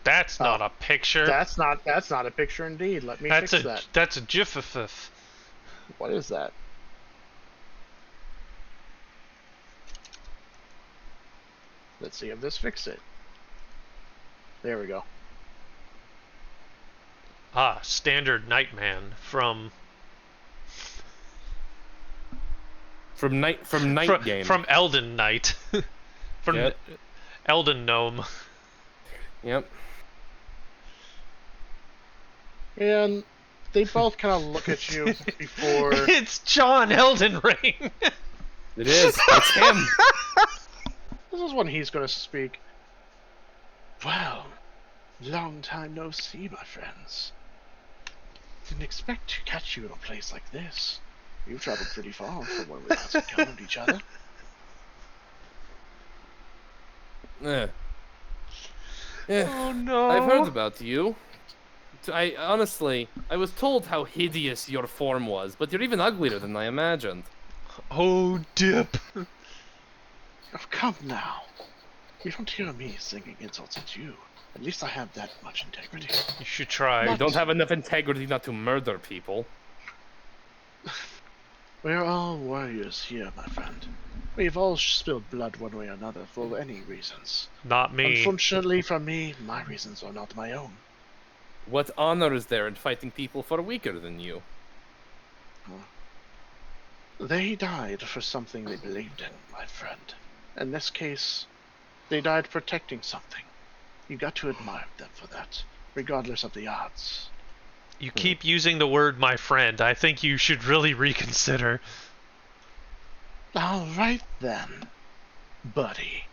That's not a picture. That's not a picture indeed. Let me fix that. That's a GIF. What is that? Let's see if this fixes it. There we go. Ah, standard Nightman from Night Game. From Elden Knight. From Elden Gnome. Yep. And they both kind of look at you before. It's John Elden Ring. It is. It's him. This is when he's going to speak. Well, long time no see, my friends. Didn't expect to catch you in a place like this. You've traveled pretty far from where we last encountered each other. Oh no! I've heard about you. I was told how hideous your form was, but you're even uglier than I imagined. Oh, dip. Oh, come now. You don't hear me singing insults at you. At least I have that much integrity. You should try. You don't have enough integrity not to murder people. We're all warriors here, my friend. We've all spilled blood one way or another for any reasons. Not me. Unfortunately for me, my reasons are not my own. What honor is there in fighting people far weaker than you? They died for something they believed in, my friend. In this case, they died protecting something. You got to admire them for that, regardless of the odds. You keep using the word "my friend." I think you should really reconsider. All right then, buddy.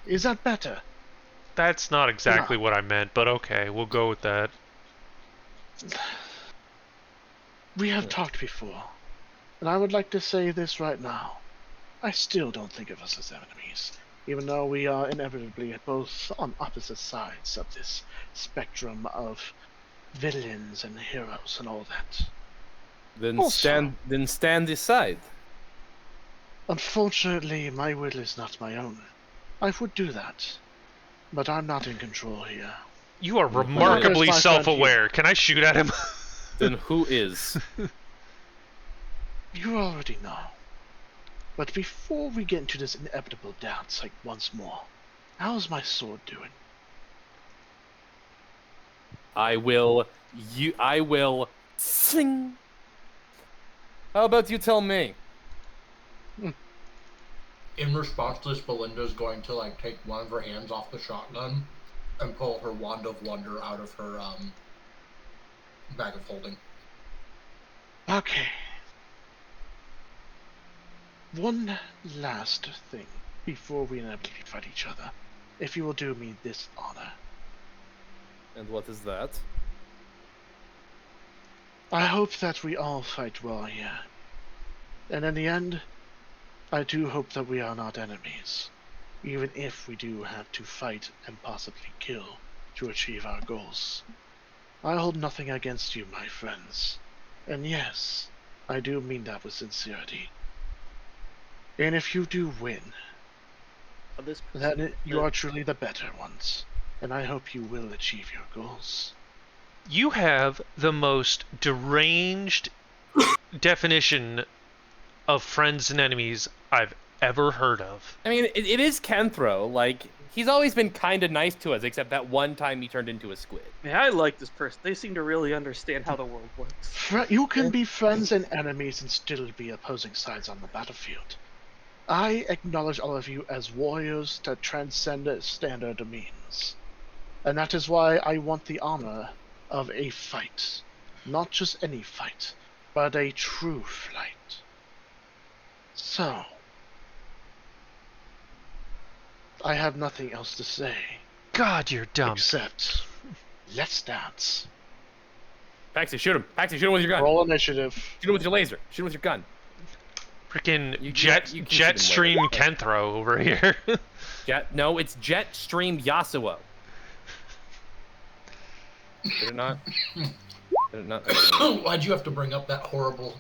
Is that better? That's not exactly what I meant, but okay, we'll go with that. We have talked before, and I would like to say this right now. I still don't think of us as enemies, even though we are inevitably both on opposite sides of this spectrum of villains and heroes and all that. Then stand aside. Unfortunately, my will is not my own. I would do that, but I'm not in control here. You are remarkably Where's my friend self-aware. Can I shoot at him? Then who is? You already know. But before we get into this inevitable dance, like once more, how's my sword doing? I will sing. How about you tell me? In response to this, Belinda's going to like take one of her hands off the shotgun and pull her wand of wonder out of her bag of holding. Okay. One last thing before we inevitably fight each other. If you will do me this honor. And what is that? I hope that we all fight well here. And in the end, I do hope that we are not enemies. Even if we do have to fight and possibly kill to achieve our goals. I hold nothing against you, my friends. And yes, I do mean that with sincerity. And if you do win, then you are truly the better ones. And I hope you will achieve your goals. You have the most deranged definition of friends and enemies I've ever heard of. I mean, it is Kenthro. Like, he's always been kind of nice to us, except that one time he turned into a squid. Yeah, I like this person. They seem to really understand how the world works. You can be friends and enemies and still be opposing sides on the battlefield. I acknowledge all of you as warriors that transcend standard means. And that is why I want the honor of a fight. Not just any fight, but a true fight. So, I have nothing else to say. God, you're dumb. Except, let's dance. Paxi, shoot him. Paxi, shoot him with your gun. Roll initiative. Shoot him with your laser. Shoot him with your gun. Freaking You Jetstream Kenthro over here. No, it's Jetstream Yasuo. Did it not? Did it not? Why'd you have to bring up that horrible...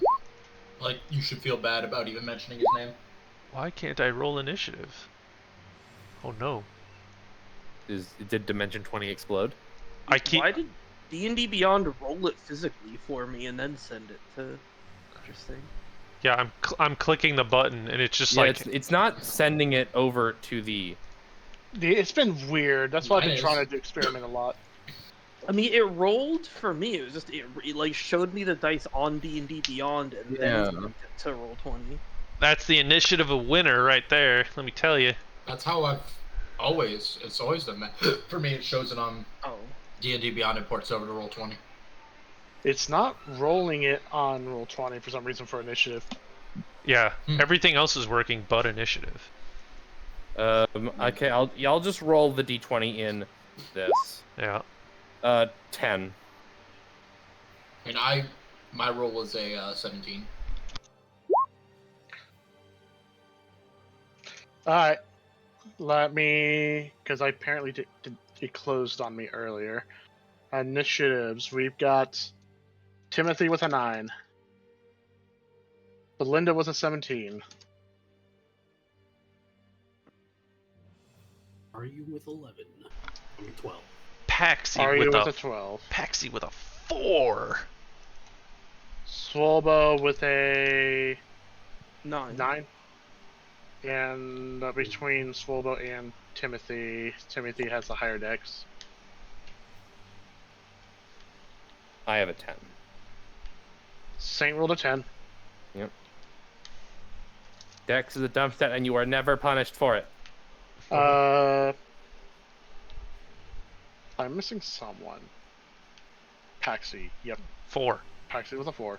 Like, you should feel bad about even mentioning his name? Why can't I roll initiative? Oh no. Did Dimension 20 explode? Why did D&D Beyond roll it physically for me and then send it to... Interesting. Yeah, I'm clicking the button and it's just like... It's not sending it over to the... It's been weird. That's why I've been trying to experiment a lot. I mean, it rolled for me. It was just it like showed me the dice on D&D Beyond and then sent it to roll 20. That's the initiative of winner right there. Let me tell you. That's how I've always. It's always done that. For me, it shows it on D&D Beyond and ports over to roll 20. It's not rolling it on roll 20 for some reason for initiative. Yeah, everything else is working but initiative. Okay, I'll just roll the d20 in this. Yeah. 10. And my roll was a 17. Alright. Let me... Because I apparently it closed on me earlier. Initiatives. We've got Timothy with a 9. Belinda with a 17. Are you with 11? I mean 12. Paxi with a 12. Paxi with a 4. Swalbo with a 9. And between Swalbo and Timothy has the higher dex. I have a 10. Saint rolled a 10. Yep. Dex is a dump stat, and you are never punished for it. I'm missing someone. Paxi, yep. 4. Paxi with a 4.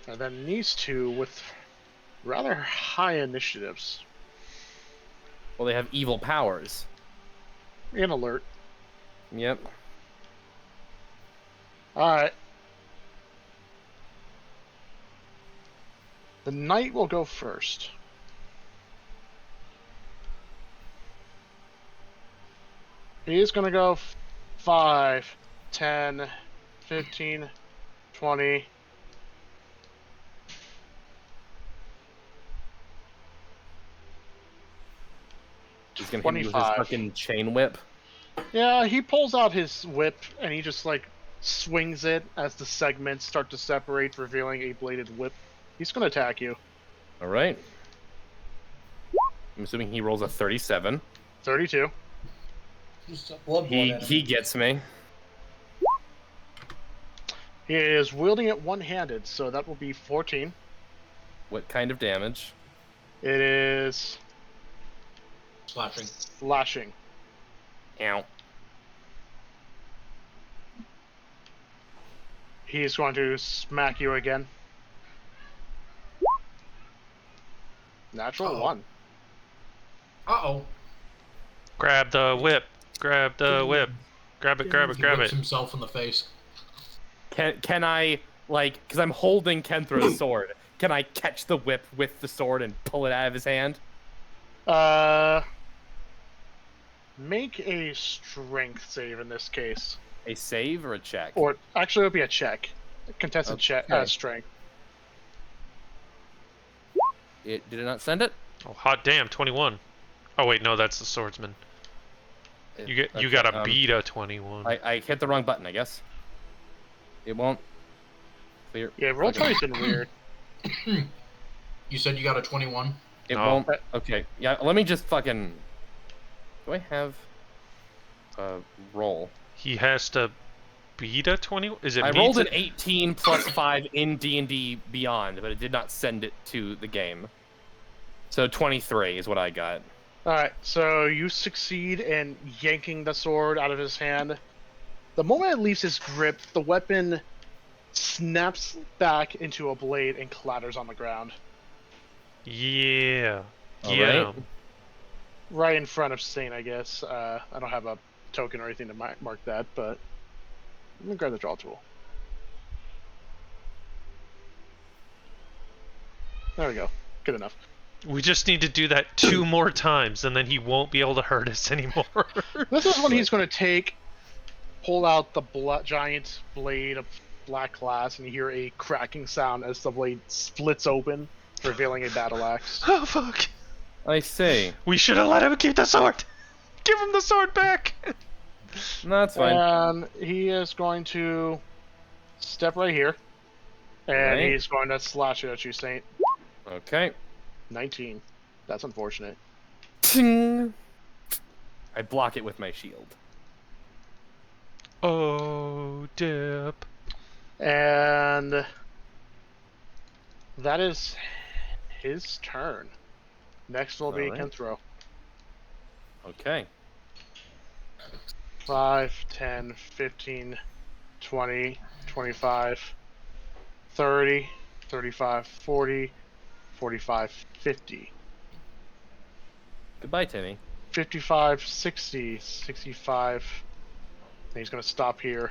And then these two with rather high initiatives. Well, they have evil powers. And alert. Yep. Alright. The knight will go first. He's gonna go 5, 10, 15, 20. He's gonna hit me with his fucking chain whip. Yeah, he pulls out his whip and he just like swings it as the segments start to separate, revealing a bladed whip. He's going to attack you. All right. I'm assuming he rolls a 37. 32. Just a bloodborne He enemy. gets me. He is wielding it one-handed, so that will be 14. What kind of damage? It is Slashing. slashing. Ow. He's going to smack you again. Natural Uh-oh. 1. Uh-oh. Grab the whip. Grab the whip. Grab it, grab it, He grab whips it. himself in the face. Can I, like, because I'm holding Kenthra's sword, can I catch the whip with the sword and pull it out of his hand? Make a strength save in this case. A save or a check? Or, actually, it would be a check. A contested check, Okay. strength. Did it not send it? Oh, hot damn, 21. Oh wait, no, that's the swordsman. You got a beta 21. I hit the wrong button, I guess. It won't. Clear. Yeah, roll 20's been weird. You said you got a 21? It No. won't. Okay. Yeah. Let me just fucking. Do I have a roll? He has to beta 20. Is it? I me rolled to- an 18 plus 5 in D&D Beyond, but it did not send it to the game. So 23 is what I got. Alright, so you succeed in yanking the sword out of his hand. The moment it leaves his grip, the weapon snaps back into a blade and clatters on the ground. Yeah. All Yeah. right. Right in front of Saint, I guess. I don't have a token or anything to mark that, but let me grab the draw tool. There we go. Good enough. We just need to do that 2 more times, and then he won't be able to hurt us anymore. This is when he's going to pull out the giant blade of black glass, and you hear a cracking sound as the blade splits open, revealing a battle axe. Oh fuck! I see. We should have let him keep the sword. Give him the sword back. No, that's fine. And he is going to step right here, and Right. he's going to slash it at you, Saint. Okay. 19. That's unfortunate. Ting. I block it with my shield. Oh, dip. And that is his turn. Next will be Alright. Kenthro. Okay. 5, 10, 15, 20, 25, 30, 35, 40, 45, 50. Goodbye, Timmy. 55, 60, 65. And he's going to stop here.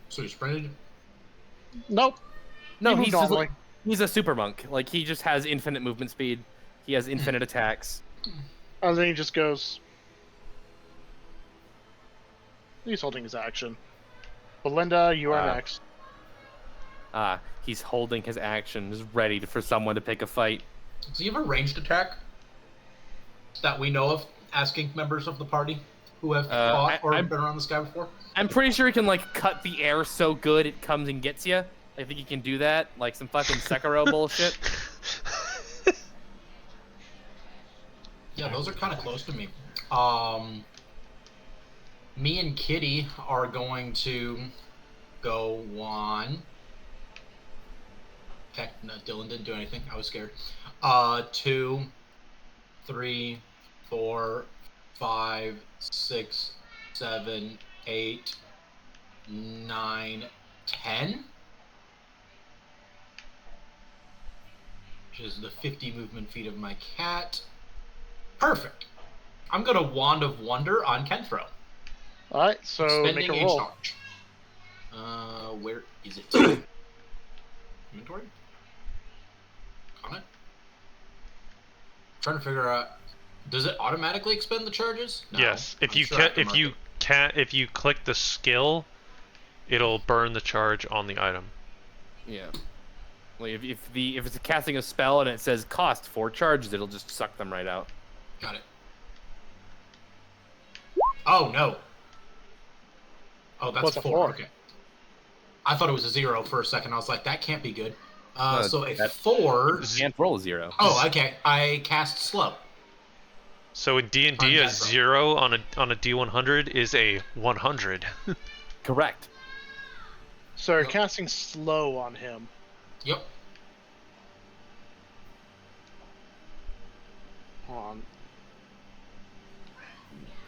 So you sprinted? Nope. No, He moved he's just normally. like, he's a super monk. Like, he just has infinite movement speed. He has infinite attacks. And then he just goes. He's holding his action. Belinda, you are next. He's holding his action, just ready for someone to pick a fight. Does he have a ranged attack that we know of, asking members of the party who have fought or been around this guy before? I'm pretty sure he can, like, cut the air so good it comes and gets you. I think he can do that. Like some fucking Sekiro bullshit. Yeah, those are kind of close to me. Me and Kitty are going to go one. Okay, no, Dylan didn't do anything. I was scared. 2, 3, 4, 5, 6, 7, 8, 9, 10. Which is the 50 movement feet of my cat. Perfect. I'm gonna Wand of Wonder on Kenthro. Alright, so Spending make a roll. charge. Where is it? Inventory? Comment? Trying to figure out. Does it automatically expend the charges? No. Yes. If I'm you sure I can mark it. if you click the skill, it'll burn the charge on the item. Yeah. Like if it's casting a spell and it says cost 4 charges, it'll just suck them right out. Got it. Oh no. Oh, that's What's a 4. four? Okay. I thought it was a 0 for a second. I was like, that can't be good. No, So a that- 4. You can't roll a 0. Oh, okay. I cast slow. So in D&D, a Undead roll. 0 on a D100 is a 100. Correct. So you're casting slow on him. Yep. Hold on.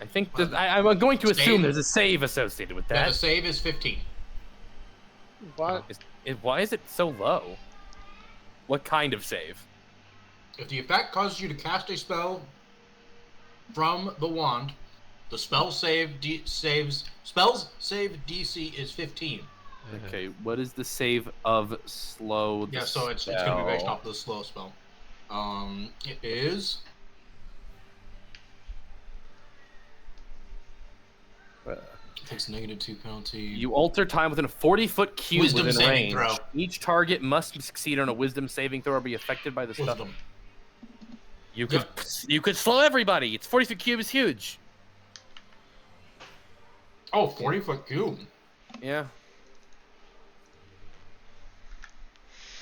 I think I'm going to assume Save. there's a save associated with Yeah, that. the save is 15. What? Why is it so low? What kind of save? If the effect causes you to cast a spell from the wand, the spell's save DC is 15. Okay, what is the save of slow? Yeah, so it's going to be based off the slow spell. It is. It takes -2 penalty. You alter time within a 40-foot cube Wisdom within saving range. throw. Each target must succeed on a wisdom saving throw or be affected by the spell. Wisdom. You could slow everybody. It's 40-foot cube is huge. Oh, 40-foot cube. Yeah.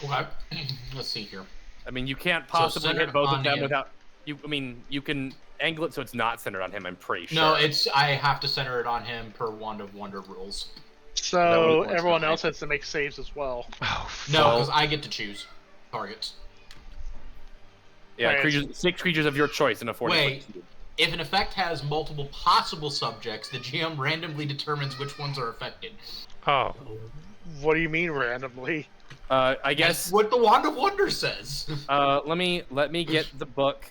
Okay. Let's see here. I mean, you can't possibly centered hit both of on them him. without. You can angle it so it's not centered on him. I'm pretty sure. No, I have to center it on him per Wand of Wonder rules. So works everyone fine. else has to make saves as well. Oh, No, because I get to choose targets. Yeah, Right. 6 creatures of your choice in a 40-foot Wait. cube. If an effect has multiple possible subjects, the GM randomly determines which ones are affected. Oh. What do you mean randomly? I guess. That's what the Wand of Wonder says. Let me get the book.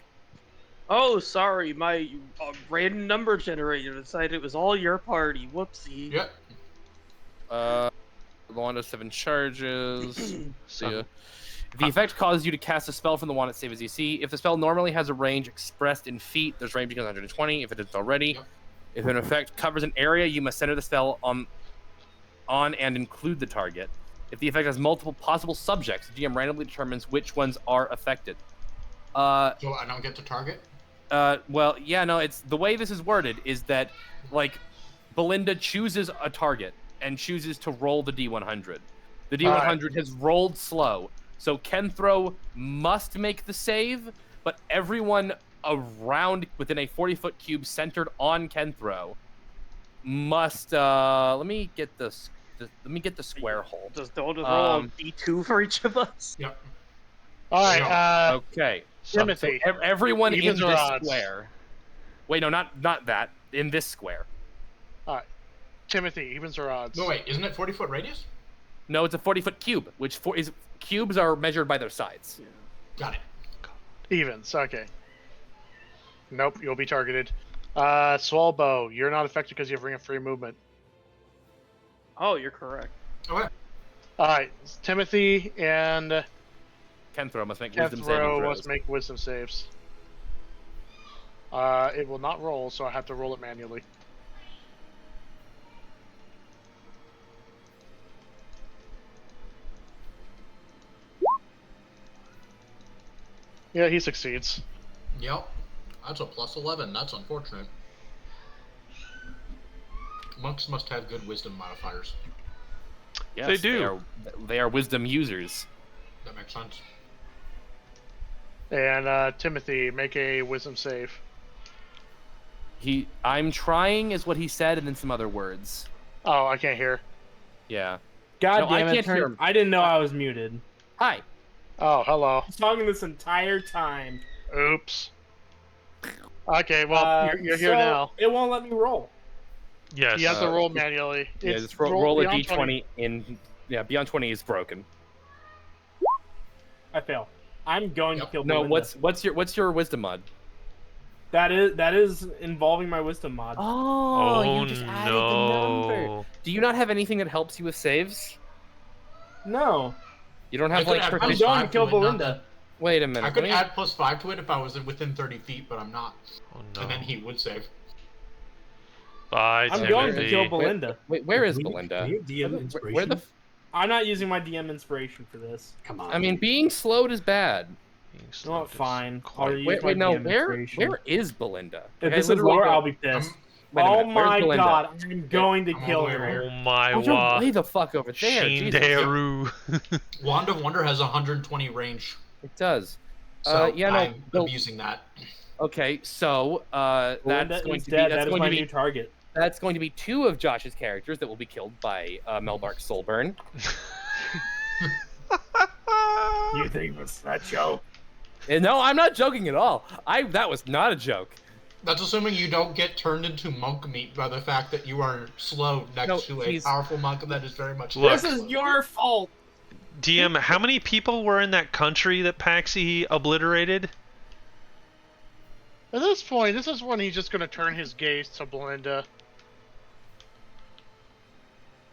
Oh, sorry, my random number generator decided it was all your party. Whoopsie. Yep. The wand has 7 charges. See ya. The effect causes you to cast a spell from the wand at save as DC. If the spell normally has a range expressed in feet, there's range equals 120. If it is already, Yep. if an effect covers an area, you must center the spell on and include the target. If the effect has multiple possible subjects, the GM randomly determines which ones are affected. So I don't get to target? Well, yeah, no, it's the way this is worded is that, like, Belinda chooses a target and chooses to roll the D100. The D100 has rolled slow, so Kenthro must make the save, but everyone around within a 40-foot cube centered on Kenthro must. Let me get the square hole. Just roll a D2 for each of us. Yep. All right, Okay. Timothy. So everyone in Evens this or odds? square. Wait, no, not that. In this square. All right, Timothy. Evens or odds? No, wait, isn't it 40-foot radius? No, it's a 40-foot cube, which cubes are measured by their sides. Got it. Evens. Okay. Nope, you'll be targeted. Swalbow, you're not affected because you have ring of free movement. Oh, you're correct. Okay. All right, Timothy and Kenthro must make wisdom saving Kenthro throws. must make wisdom saves. It will not roll, so I have to roll it manually. Yeah, he succeeds. Yep. That's a plus 11. That's unfortunate. Monks must have good wisdom modifiers. Yes, They do. They are wisdom users. That makes sense. And Timothy, make a wisdom save. I'm trying is what he said, and then some other words. Oh, I can't hear. Yeah. God No, I damn it! can't hear him. I didn't know I was muted. Hi. Oh, hello. I was talking this entire time. Oops. Okay, well, you're here so now. It won't let me roll. Yes. You have to roll manually. Yeah, It's just roll a beyond d20 in. Yeah, beyond 20 is broken. I fail. I'm going to kill. No, Belinda. what's your wisdom mod? That is involving my wisdom mod. Oh, you just added the number. no. Do you not have anything that helps you with saves? No. You don't I have could like add I'm plus proficiency. going to 5 kill it, not Belinda. that- Wait a minute. I could let me- add plus 5 to it if I was within 30 feet, but I'm not. Oh no. And then he would save. Bye, I'm Timothy. going to kill Belinda. Wait, where is Can we- Belinda? can we have DM Where inspiration? the? I'm not using my DM inspiration for this. Come on. I mean, being slowed is bad. Being You know slowed what? is Fine. quite- I'll use Wait, my no. DM Where inspiration. is Belinda? If Like, I this is literally lore, don't- I'll be pissed. Wait a Oh minute, where's my Belinda? god, I'm going to I'm all kill the way him. right Oh my Oh, you're wa. way the fuck over there. Jesus. Shinderu. Wand of Wonder has 120 range, It does. so Yeah, no. I'm no. abusing that. Okay, so Belinda that's going is to dead. be That is my new target. that's going to be 2 of Josh's characters that will be killed by Melbark Soulburn. You think that's a joke? And no, I'm not joking at all. That was not a joke. That's assuming you don't get turned into monk meat by the fact that you are slow next to a powerful monk that is very much. Look. This is your fault. DM, how many people were in that country that Paxi obliterated? At this point, this is when he's just gonna turn his gaze to Belinda.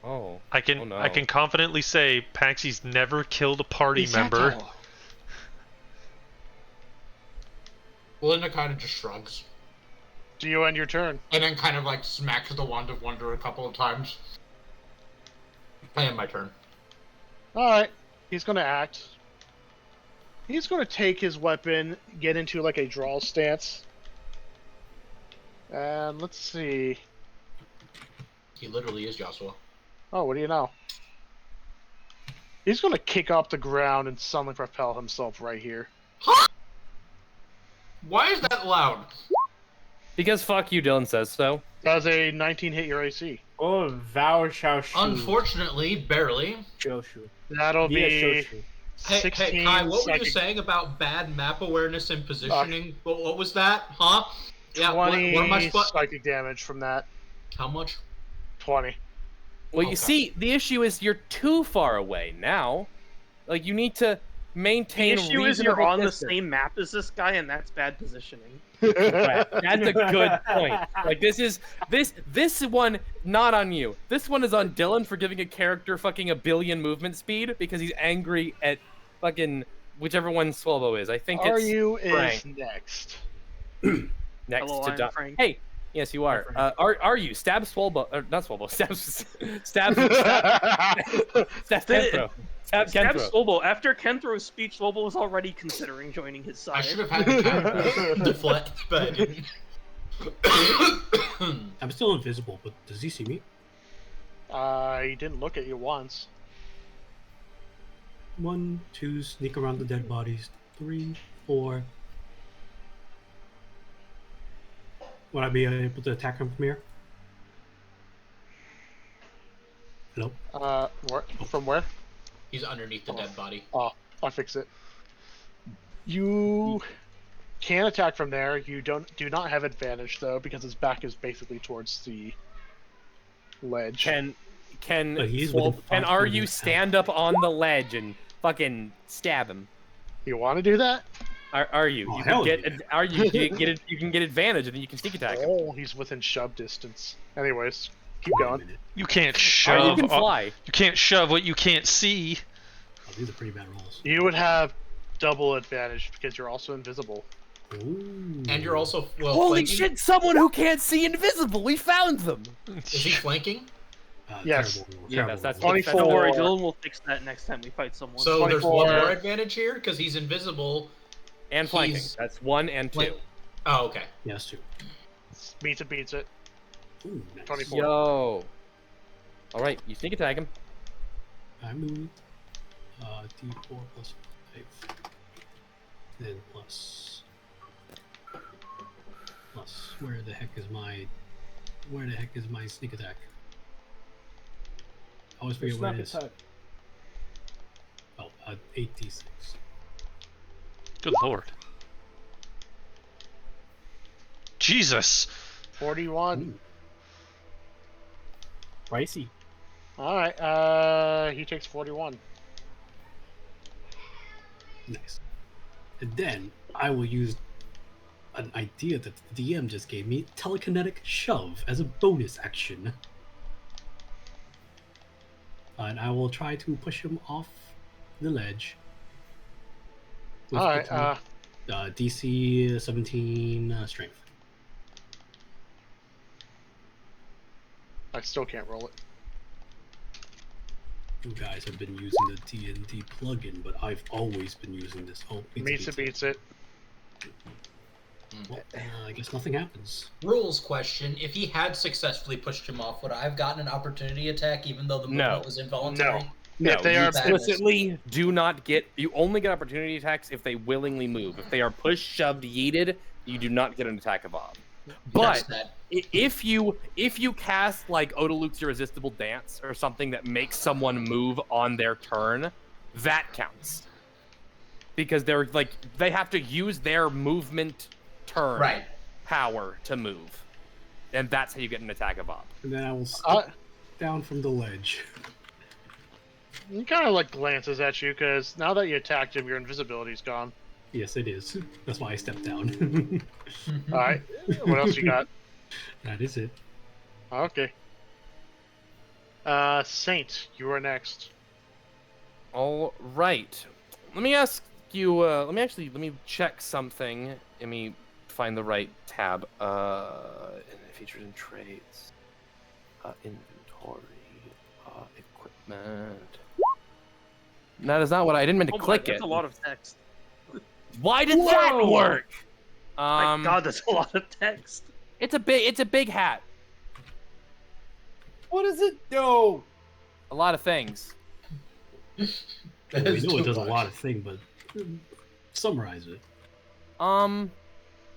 Oh. I can confidently say Paxi's never killed a party Exacto. member. Belinda kind of just shrugs. Do you end your turn? And then kind of like smacks the Wand of Wonder a couple of times. I end my turn. Alright. He's gonna act. He's gonna take his weapon, get into like a draw stance. And let's see. He literally is Joshua. Oh, what do you know? He's gonna kick off the ground and suddenly propel himself right here. Why is that loud? Because fuck you, Dylan says so. Does a 19 hit your AC? Oh, thou shalt shoot. Unfortunately, barely. Joshu. That'll be Hey, 16 Kai, what were you psychic- saying about bad map awareness and positioning? What was that? Huh? Yeah, what 20 am I supposed? psychic damage from that. How much? 20. Well, Okay. you see, the issue is you're too far away now. Like, you need to maintain. The issue is you're reasonable on the distance. same map as this guy, and that's bad positioning. Right. That's a good point. Like, this one not on you. This one is on Dylan for giving a character fucking a billion movement speed because he's angry at fucking whichever one Swalbo is. I think it's Are Frank. is next. Next Hello, to I'm Doc. Frank. Hey, yes, you are. Are you stab Swalbo? Or not Swalbo. Stab Kenthro. Stab Stab Kenthro. Swobo. After Kenthro's speech, Swobo was already considering joining his side. I should have had the cat deflect, but I didn't. I'm still invisible, but does he see me? He didn't look at you once. 1, 2, sneak around the dead bodies. 3, 4. Would I be able to attack him from here? Hello? From where? He's underneath the dead body. Oh, I'll fix it. You can attack from there. You do not have advantage though, because his back is basically towards the ledge. Can But he's within 5 can are feet of you the stand up on the ledge and fucking stab him? You want to do that? Are you? Oh, You hell can yeah. get are you you can get advantage and then you can sneak attack him. Oh, he's within shove distance. Anyways, keep Wait a going. minute. You can't Or shove. you can fly. You can't shove what you can't see. Oh, these are pretty bad rolls. You would have double advantage because you're also invisible. Ooh. And you're also Holy flanking? shit! Someone who can't see invisible. We found them. Is he flanking? Yes. Terrible roll, Yeah, terrible that's roll. 24. Don't worry, Dylan will fix that next time we fight someone. So there's 24. one more advantage here because he's invisible. And flanking. He's- That's 1 and 2. Oh, okay. Yes, too. Beats it, beats it. Ooh, nice. 24. Yo. All right, you sneak attack him. I move. D4 plus 5. Then plus. Where the heck is my sneak attack? I always forget what it is. Oh, 8d6. Good lord. Jesus. 41. Pricey. Alright, he takes 41. Nice. And then I will use an idea that the DM just gave me, telekinetic shove, as a bonus action. And I will try to push him off the ledge. with Alright, the DC 17 strength. I still can't roll it. You guys have been using the D&D plugin, but I've always been using this. Oh, Beats it, beats it. Well, I guess nothing happens. Rules question: if he had successfully pushed him off, would I have gotten an opportunity attack even though the movement was involuntary? No, If they you are explicitly do not get. You only get opportunity attacks if they willingly move. If they are pushed, shoved, yeeted, you do not get an attack of Ob. But if you cast like Odaluke's Irresistible Dance or something that makes someone move on their turn, that counts. Because they're like they have to use their movement turn power to move, and that's how you get an attack of Ob. And then I will step down from the ledge. He kind of like glances at you because now that you attacked him, your invisibility's gone. Yes, it is. That's why I stepped down. All right. What else you got? That is it. Okay. Saint, you are next. All right. Let me ask you. Let me check something. Let me find the right tab. Features and traits. Inventory. Equipment. That is not what I didn't mean to click it. That's a lot of text. Why did that work? My God, that's a lot of text. It's a big hat. What does it do? A lot of things. We know it does a lot of things, but summarize it.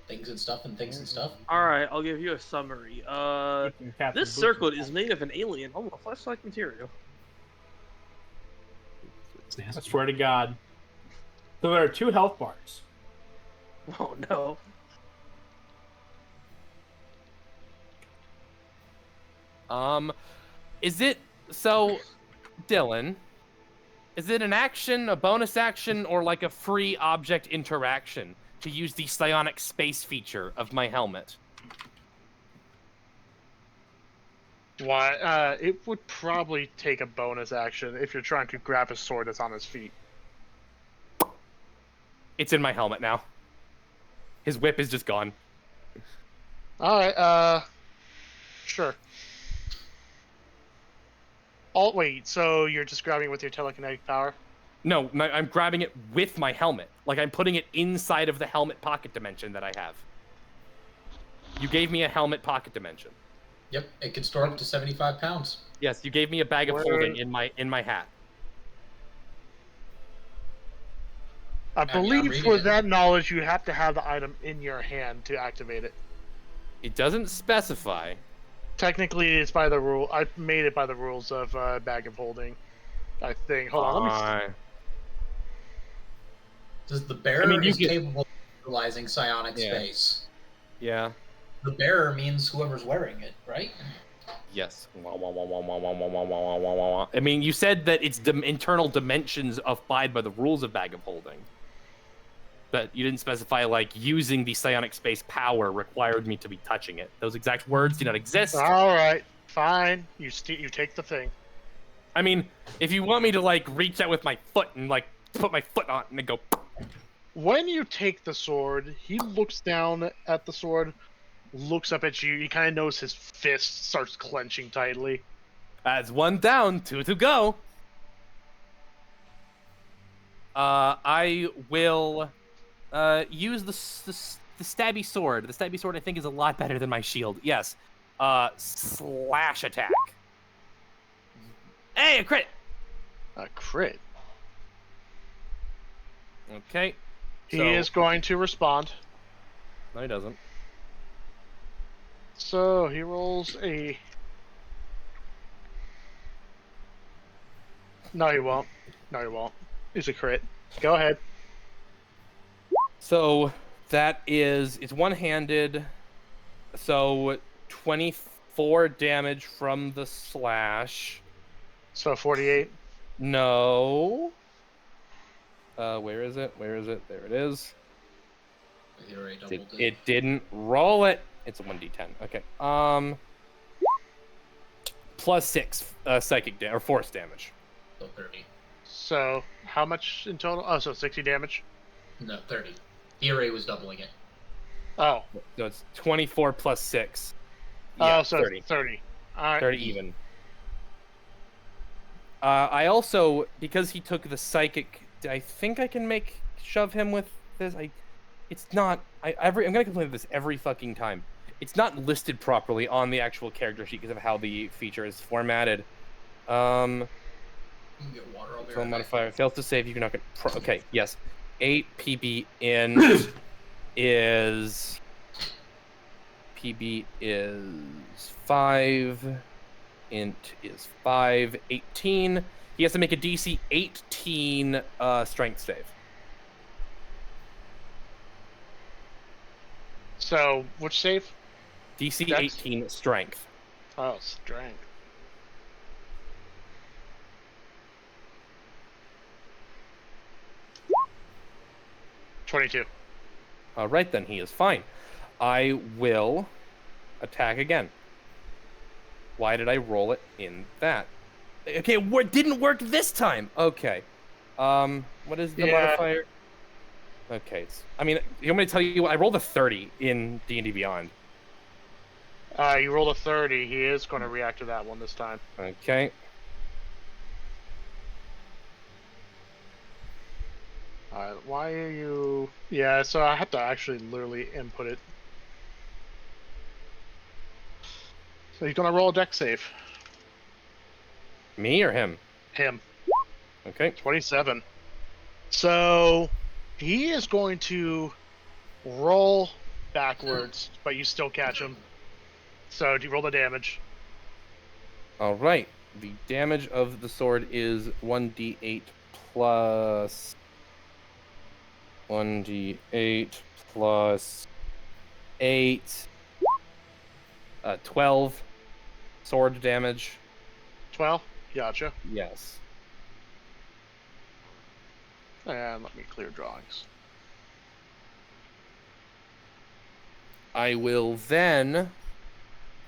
Things and stuff and things and stuff. All right, I'll give you a summary. This circlet is made of an alien, almost flesh-like material. I swear to God. So there are 2 health bars. Oh no. Is it so, Dylan? Is it an action, a bonus action, or like a free object interaction to use the psionic space feature of my helmet? Why? It would probably take a bonus action if you're trying to grab a sword that's on his feet. It's in my helmet now. His whip is just gone. All right. Sure. Oh wait. So you're just grabbing it with your telekinetic power? No, I'm grabbing it with my helmet. Like I'm putting it inside of the helmet pocket dimension that I have. You gave me a helmet pocket dimension. Yep, it can store up to 75 pounds. Yes, you gave me a bag of holding in my hat. I believe for that knowledge, you have to have the item in your hand to activate it. It doesn't specify. Technically, it's by the rule. I made it by the rules of bag of holding. I think. Hold on, let me see. Does the bearer is capable of utilizing psionic space? Yeah. The bearer means whoever's wearing it, right? Yes. I mean, you said that its internal dimensions abide by the rules of bag of holding. But you didn't specify, like, using the psionic space power required me to be touching it. Those exact words do not exist. All right, fine. You take the thing. I mean, if you want me to, like, reach out with my foot and, like, put my foot on it and then go... When you take the sword, he looks down at the sword, looks up at you. You kind of notice his fist starts clenching tightly. That's 1 down, 2 to go. I will use the stabby sword. The stabby sword, I think, is a lot better than my shield. Yes. Slash attack. Hey, a crit! A crit. Okay. He is going to respond. No, he doesn't. So he rolls a... No, he won't. No, he won't. It's a crit. Go ahead. So that is... It's one-handed. So 24 damage from the slash. So 48? No. Where is it? Where is it? There it is. It didn't roll it. It's a 1d10. Okay. Plus 6 psychic or force damage. So 30. So how much in total? Oh, so 60 damage? No, 30. The array was doubling it. Oh. So it's 24 plus 6. Yeah, oh, so 30. 30. All right. 30 even. I also, because he took the psychic, I think I can shove him with this. It's not. I'm gonna complain about this every fucking time. It's not listed properly on the actual character sheet because of how the feature is formatted. You can get water, I'll be Control right back. modifier fails to save. You cannot get. Okay, yes. 8 PB int is. PB is 5. Int is 5. 18. He has to make a DC 18 strength save. So, which save? DC Dex? 18 strength. Oh, strength. $22. All right, then he is fine. I will attack again. Why did I roll it in that? Okay, it didn't work this time. Okay. What is the modifier? Okay. I mean, you want me to tell you? I rolled a 30 in D&D Beyond. You rolled a 30. He is going to react to that one this time. Okay. Why are you... Yeah, so I have to actually literally input it. So he's going to roll a dex save. Me or him? Him. Okay. 27. So he is going to roll backwards, but you still catch him. So do you roll the damage? All right. The damage of the sword is 1d8 plus 1d8 plus 8. 12 sword damage. 12? Gotcha. Yes. And let me clear drawings. I will then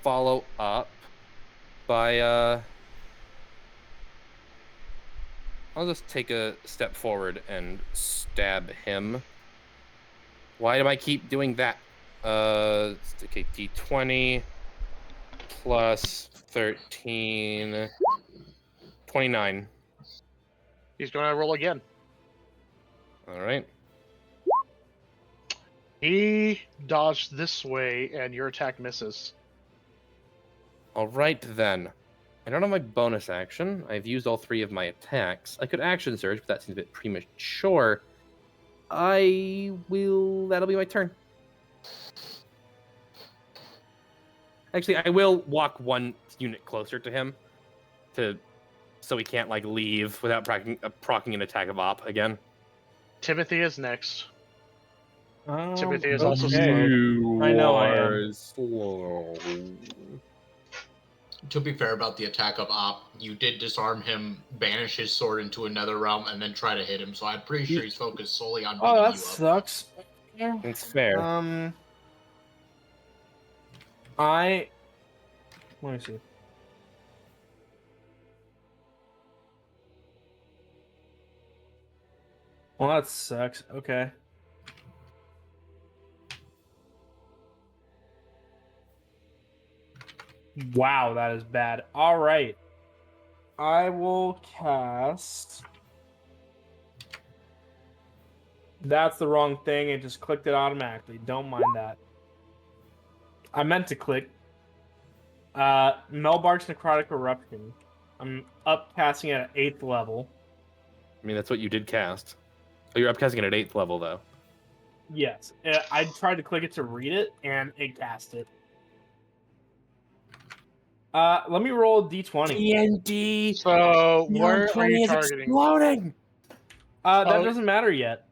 follow up by I'll just take a step forward and stab him. Why do I keep doing that? Okay, D20 plus 13 29. He's going to roll again. All right. He dodged this way, and your attack misses. All right, then. I don't have my bonus action. I've used all 3 of my attacks. I could action surge, but that seems a bit premature. That'll be my turn. Actually, I will walk 1 unit closer to him, so he can't leave without procking an attack of op again. Timothy is next. Timothy is also okay. slowed. I know I am. Slow. To be fair about the attack of Op, you did disarm him, banish his sword into another realm, and then try to hit him. So I'm pretty sure he's focused solely on beating Oh, you that up. sucks. It's fair. Let me see. Well, that sucks. Okay. Wow, that is bad. All right. I will cast. That's the wrong thing. It just clicked it automatically. Don't mind that. I meant to click. Melbark's Necrotic Eruption. I'm upcasting it at 8th level. I mean, that's what you did cast. Oh, you're upcasting it at 8th level, though. Yes. I tried to click it to read it, and it cast it. Let me roll a d20. D&D. So where are you targeting? Exploding. That doesn't matter yet.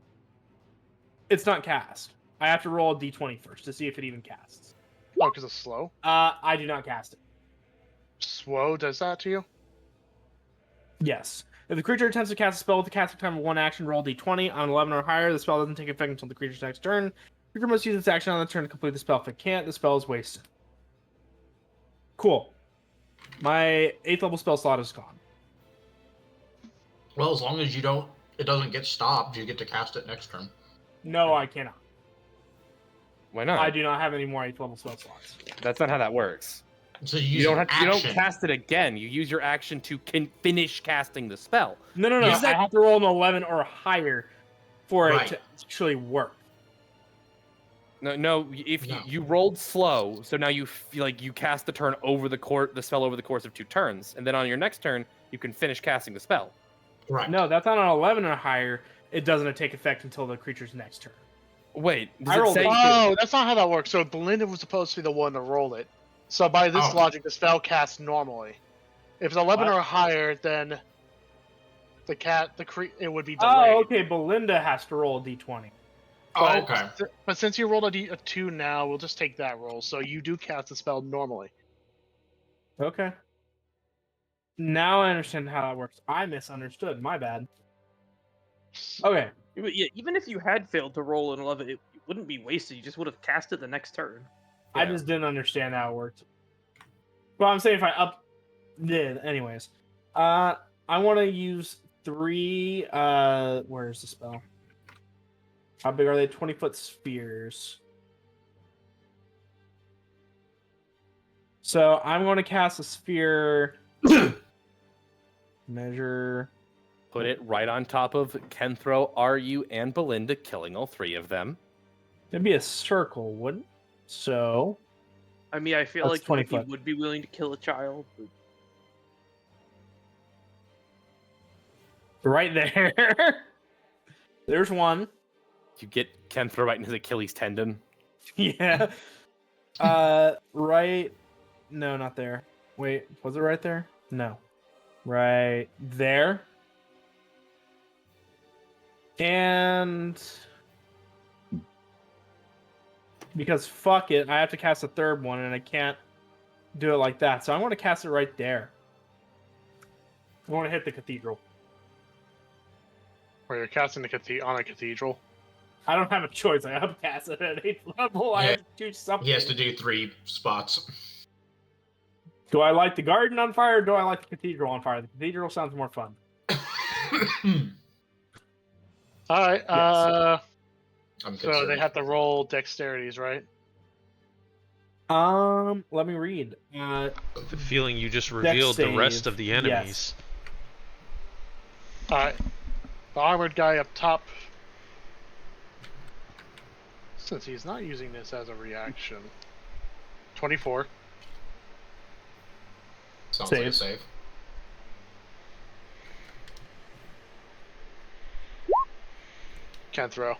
It's not cast. I have to roll a d20 first to see if it even casts. Oh, because it's slow? I do not cast it. Slow does that to you? Yes. If the creature attempts to cast a spell with the casting time of 1 action, roll d20. On 11 or higher, the spell doesn't take effect until the creature's next turn. The creature must use its action on the turn to complete the spell. If it can't, the spell is wasted. Cool. My 8th level spell slot is gone. Well, as long as it doesn't get stopped, you get to cast it next turn. No, I cannot. Why not? I do not have any more 8th level spell slots. That's not how that works. So You don't cast it again. You use your action to finish casting the spell. No. Yeah. I have to roll an 11 or higher for it Right. to actually work. No. If you rolled slow, so now you cast the turn over the spell over the course of 2 turns, and then on your next turn you can finish casting the spell. Right. No, that's on an 11 or higher. It doesn't take effect until the creature's next turn. Wait, I rolled say? Oh, that's not how that works. So Belinda was supposed to be the one to roll it. So by this logic, the spell casts normally. If it's 11 or higher, then it would be delayed. Oh, okay. Belinda has to roll a d20. But since you rolled a 2 now, we'll just take that roll. So you do cast the spell normally. Okay. Now I understand how that works. I misunderstood. My bad. Okay. Yeah, even if you had failed to roll an 11, it wouldn't be wasted. You just would have cast it the next turn. Yeah. I just didn't understand how it worked. Well, I'm saying if I anyways. I want to use 3, where's the spell? How big are they? 20-foot spheres. So I'm going to cast a sphere. Measure. Put it right on top of Kenthro, Ryu, and Belinda, killing all 3 of them. It'd be a circle, wouldn't? So. I mean, I feel like 20 he foot. would be willing to kill a child. But... Right there. There's one. You get Kenthro right in his Achilles tendon. Yeah. Right. No, not there. Wait, was it right there? No. Right there. And because fuck it, I have to cast a third one and I can't do it like that. So I want to cast it right there. I want to hit the cathedral. Where you're casting on a cathedral. I don't have a choice. I have to cast it at 8th level. I have to choose something. He has to do 3 spots. Do I light the garden on fire or do I light the cathedral on fire? The cathedral sounds more fun. Alright, I'm so they have to roll dexterities, right? Let me read. The feeling you just revealed the rest of the enemies. Yes. Alright. The armored guy up top. Since he's not using this as a reaction. 24. Sounds like a save. Can't throw.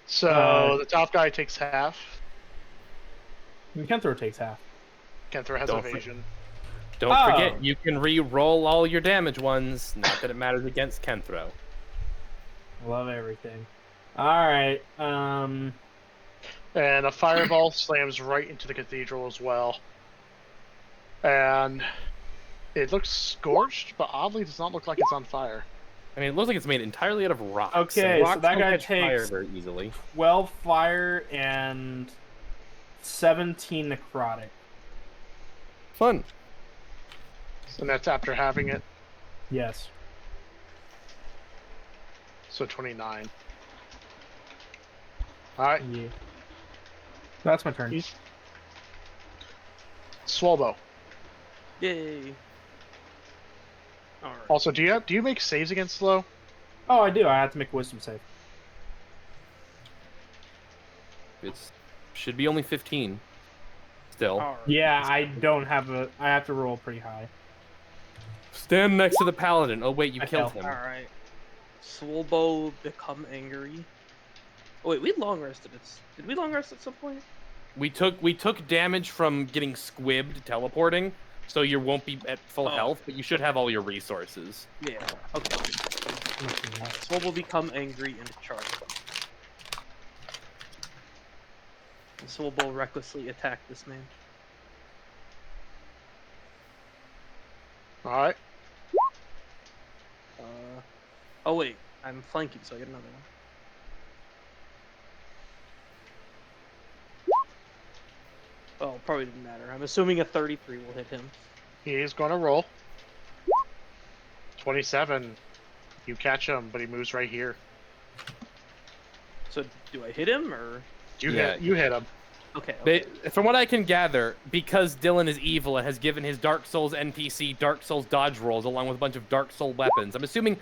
So the top guy takes half. Kenthro takes half. Kenthro has evasion. Don't forget, you can re-roll all your damage ones. Not that it matters against Kenthro. Love everything. Alright, And a fireball slams right into the cathedral as well. And it looks scorched, but oddly does not look like it's on fire. I mean, it looks like it's made entirely out of rocks. Okay, rocks so that don't guy catch fire takes very easily. 12 fire and 17 necrotic. Fun. And that's after having it. Yes. So 29. Alright. Yeah. That's my turn. Swalbo. Yay. Alright. Also, do you make saves against slow? Oh, I do. I have to make a wisdom save. It should be only 15. Still. Alright. Yeah, I don't have a. I have to roll pretty high. Stand next to the paladin. Oh wait, you killed him. Alright. Swolbo become angry. Oh wait, we long rested. Did we long rest at some point? We took damage from getting squibbed teleporting, so you won't be at full health, but you should have all your resources. Yeah. Okay. Swolbo become angry and charge. And Swolbo recklessly attack this man. Alright. Oh wait, I'm flanking, so I get another one. Oh, probably didn't matter. I'm assuming a 33 will hit him. He is going to roll. 27. You catch him, but he moves right here. So do I hit him or? You hit him. Okay. From what I can gather, because Dylan is evil and has given his Dark Souls NPC Dark Souls dodge rolls along with a bunch of Dark Soul weapons, I'm assuming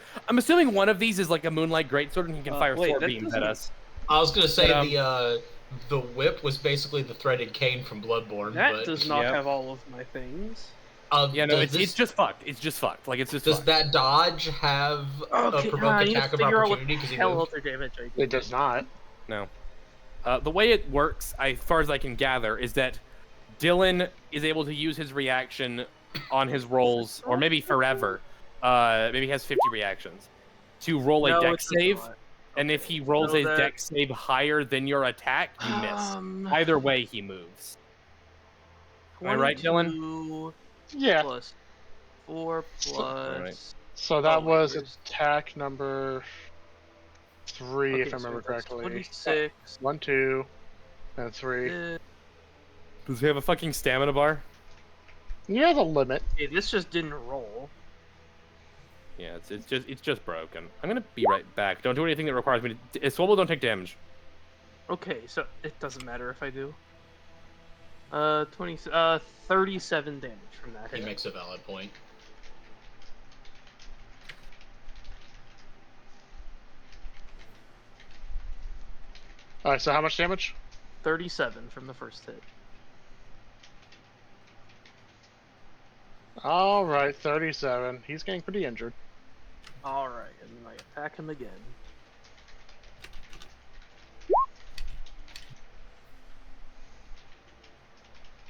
one of these is like a Moonlight Greatsword and he can fire sword beams at us. I was gonna say But, the whip was basically the threaded cane from Bloodborne. That but does not Yep. have all of my things. Yeah, no, does it's just fucked. It's just fucked. Like, it's just Does fucked. that dodge have Okay, a provoke I need to attack of figure out what opportunity the because he hell moved? other damage I do. It does not. No. The way it works, as far as I can gather, is that Dylan is able to use his reaction on his rolls, or maybe forever. Maybe he has 50 reactions to roll a No, dex it does save, not. and if he rolls So his that- dex save higher than your attack, you miss. Either way, he moves. Am I right, Dylan? 22 Yeah. plus 4 plus. So that Oh, wait, was where's- attack number 3, Okay, if I so remember that's correctly. 26. 1, 2, and 3. Does he have a fucking stamina bar? He has a limit. Okay, this just didn't roll. Yeah, it's just broken. I'm gonna be right back. Don't do anything that requires me to. Swobble, don't take damage. Okay, so it doesn't matter if I do. 37 damage from that He hit. makes a valid point. Alright, so how much damage? 37 from the first hit. Alright, 37. He's getting pretty injured. Alright, and then I attack him again.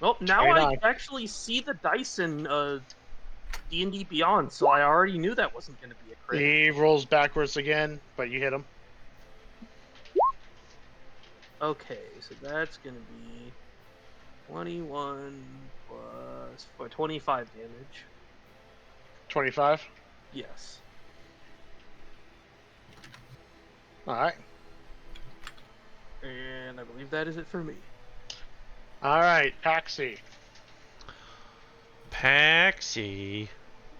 Well, now I 29. actually see the dice in D&D Beyond, so I already knew that wasn't going to be a crit. He rolls backwards again, but you hit him. Okay, so that's going to be 21 plus 4, 25 damage. 25. Yes. Alright. And I believe that is it for me. Alright, Paxi. Paxi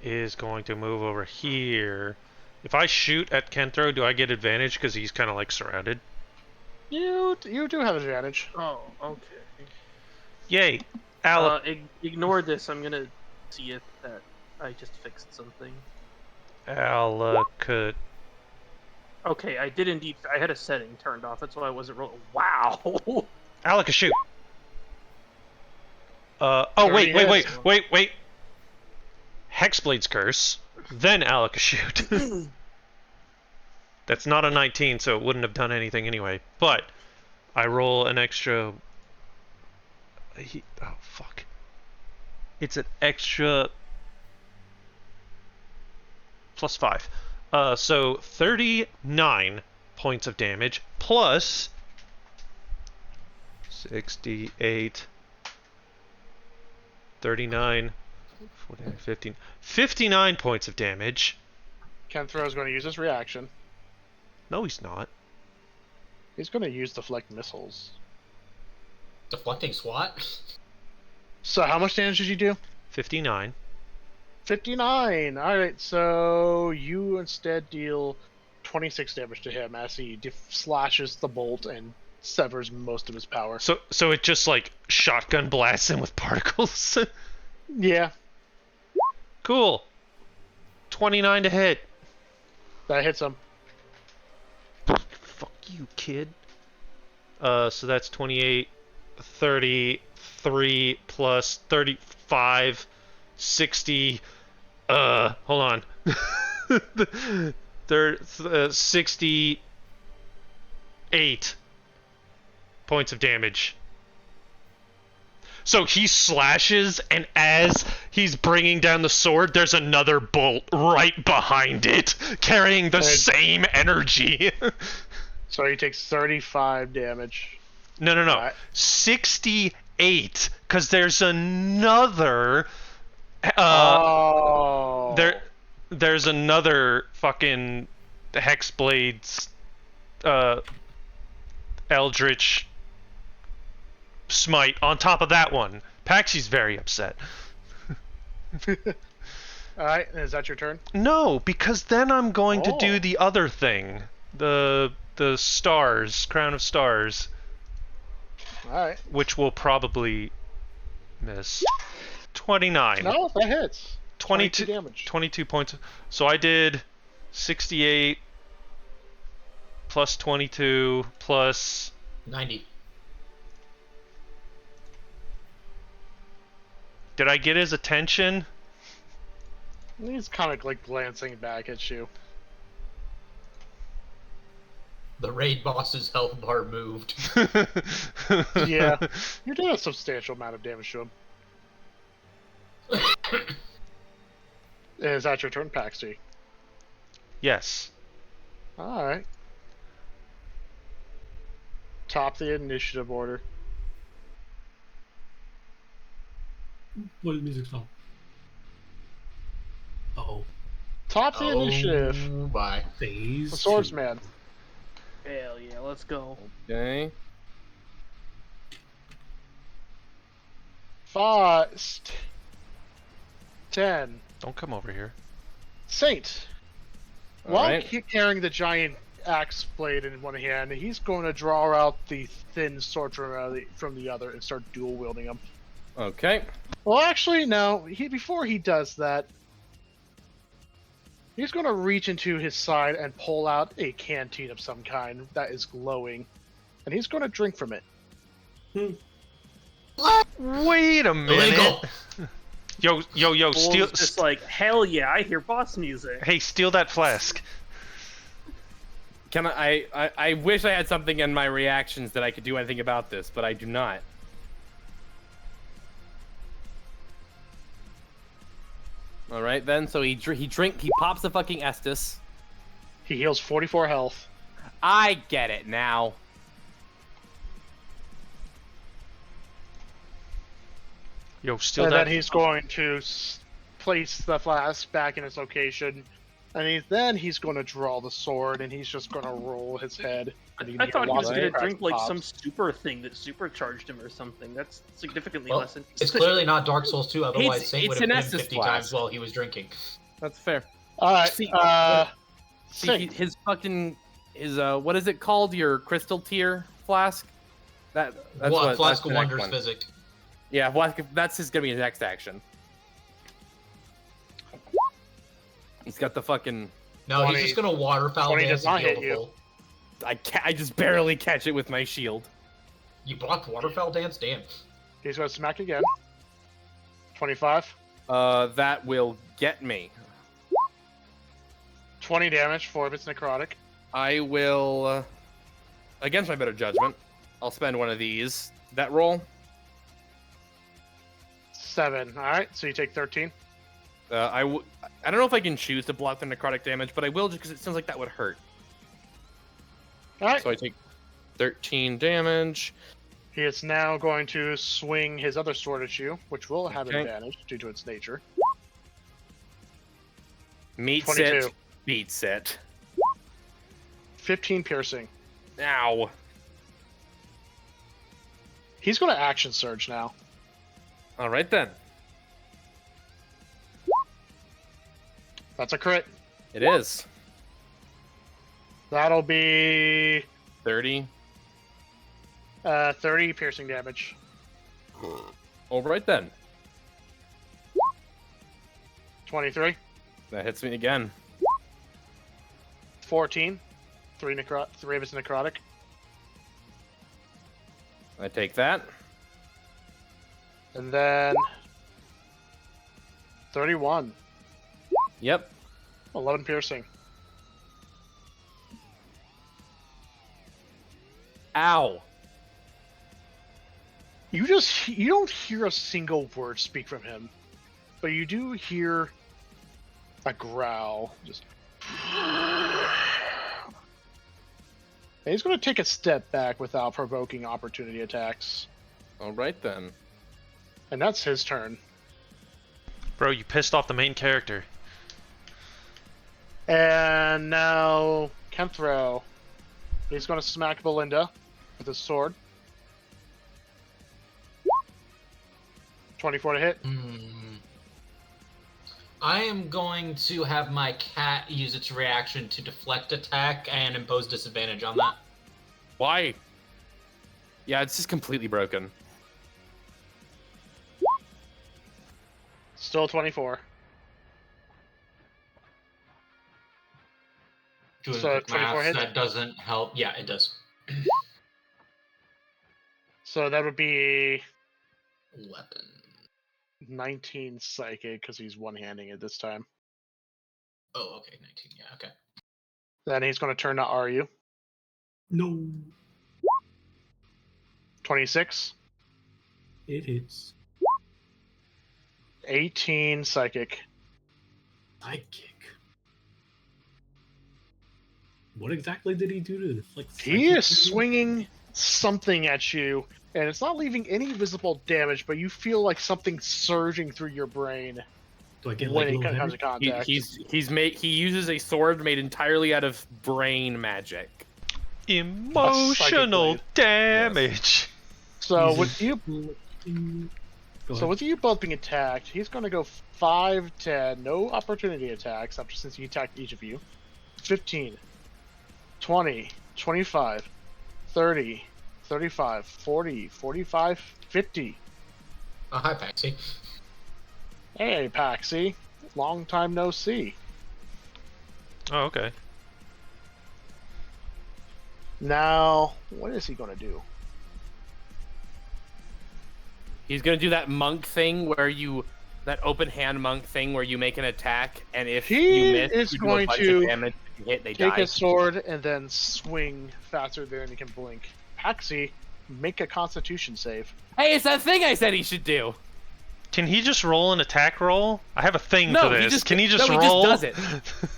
is going to move over here. If I shoot at Kentro, do I get advantage because he's kind of like surrounded? You do have advantage. Oh, okay. Yay! Alec. Ignore this. I'm gonna see if that I just fixed something. Alec. Okay, I did indeed. I had a setting turned off. That's why I wasn't rolling. Wow. Alec, a shoot. Oh wait. Hexblade's curse. Then Alec a shoot. That's not a 19, so it wouldn't have done anything anyway. But I roll an extra. Oh fuck! It's an extra +5. So 39 points of damage plus 68, 39, 49, 15, 59 points of damage. Kentro is going to use his reaction. No, he's not. He's going to use deflect missiles. Deflecting SWAT? So how much damage did you do? 59. 59! Alright, so you instead deal 26 damage to him as he slashes the bolt and severs most of his power. So it just like shotgun blasts him with particles. Yeah, Cool. 29 to hit. that hits him. Fuck you, kid. So that's 28, 33 plus 35, 60. Hold on. 68 points of damage. So he slashes, and as he's bringing down the sword, there's another bolt right behind it, carrying the same energy. So he takes 35 damage. No. Right. 68, because there's another. Oh. There's another fucking Hexblade's Eldritch Smite on top of that one. Paxi's very upset. Alright, is that your turn? No, because then I'm going to do the other thing. The stars, Crown of Stars, Alright. which will probably miss. 29. No, that hits. 22 damage. 22 points. So I did 68 plus 22 plus 90. Did I get his attention? He's kind of like glancing back at you. The raid boss's health bar moved. Yeah, you're doing a substantial amount of damage to him. Is that your turn, Paxi? Yes. Alright. Top the initiative order. What did music stop? Uh-oh. Top the initiative. Bye. Phase The 2. swordsman. Hell yeah, let's go. Okay. 5, 10. Don't come over here. Saint. All While right. carrying the giant axe blade in one hand, he's going to draw out the thin sword from the other and start dual wielding them. Okay. Well, actually, no. Before he does that, he's going to reach into his side and pull out a canteen of some kind that is glowing, and he's going to drink from it. Wait a minute. Illegal. Yo, steal. Bull's just like, hell yeah, I hear boss music. Hey, steal that flask. Can I wish I had something in my reactions that I could do anything about this, but I do not. All right then. So he pops the fucking Estus. He heals 44 health. I get it now. Yo, steal And that. then he's going to place the flask back in its location. And then he's going to draw the sword, and he's just going to roll his head. And I thought he was going gonna drink like some super thing that supercharged him or something. That's significantly Well, less. it's clearly not Dark Souls 2, otherwise It's- Saint would it's have an hit him Estus 50 flask. times while he was drinking. That's fair. All right. See, Saint. his fucking what is it called? Your crystal tier flask. That's what Flask that's of the next Wonders one. Physic. Yeah, that's just gonna be his next action. He's got the fucking. No, 20 he's just gonna waterfowl 20 dance does not and heal hit the you. full. I just barely catch it with my shield. You blocked waterfowl dance? Damn. He's going to smack again. 25. That will get me. 20 damage for if it's necrotic. I will, against my better judgment, I'll spend one of these. That roll. 7. All right, so you take 13. I don't know if I can choose to block the necrotic damage, but I will just because it sounds like that would hurt. All right. So I take 13 damage. He is now going to swing his other sword at you, which will have Okay. advantage due to its nature. Meets 22. it, beats it. 15 piercing. Ow. He's going to action surge now. All right then. That's a crit. It is. That'll be 30. 30 piercing damage. All right then. 23. That hits me again. 14. 3 of it's necrotic. I take that. And then 31. Yep. 11 piercing. Ow. You don't hear a single word speak from him, but you do hear a growl. Just. And he's going to take a step back without provoking opportunity attacks, All right then. and that's his turn. Bro, you pissed off the main character. And now Kenthro. He's going to smack Belinda with his sword. 24 to hit. I am going to have my cat use its reaction to deflect attack and impose disadvantage on that. Why? Yeah, it's just completely broken. Still 24. Doing So, quick 24 math, hits? that doesn't help. Yeah, it does. So that would be 11. 19 psychic because he's one-handing it this time. Oh, okay, 19. Yeah, okay. Then he's going to turn to Ryu. No. 26. It hits. 18 psychic. Sidekick. What exactly did he do to like? He is psychic? swinging something at you, and it's not leaving any visible damage, but you feel like something surging through your brain Do I get when like it low comes heavy? in contact. He uses a sword made entirely out of brain magic. Emotional blade. damage. So He's with you, Go so ahead. with you both being attacked, he's going to go 5, 10, no opportunity attacks, after since he attacked each of you. 15, 20, 25, 30, 35, 40, 45, 50. Oh, hi, Paxi. Hey, Paxi. Long time no see. Oh, okay. Now, what is he going to do? He's gonna do that monk thing where that open hand monk thing where you make an attack, and if He you miss, is you do going a bunch to of damage. If you hit, they Take die. his sword and then swing faster than he can blink. Paxi, make a Constitution save. Hey, it's that thing I said he should do. Can he just roll an attack roll? I have a thing No, for he this. just- Can he just no, he just roll? does it.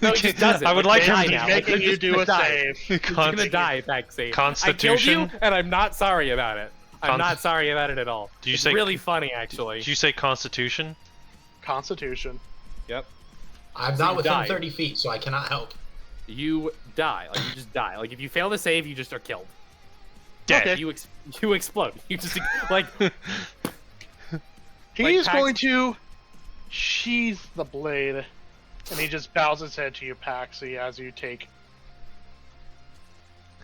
No, he just does it. I would Like, like die him now. to Like, Making you're you just do gonna a die. save. You're gonna die, Paxi. Constitution? I killed you, and I'm not sorry about it. I'm not sorry about it at all. Do you it's say- really funny, actually. Did you say Constitution? Constitution. Yep. I'm So not you within died. 30 feet, so I cannot help. You die. Like, you just die. Like, if you fail to save, you just are killed. Dead. Okay. You explode. You just, like... He Like is Pax- going to sheathe the blade, and he just bows his head to you, Paxi, as you take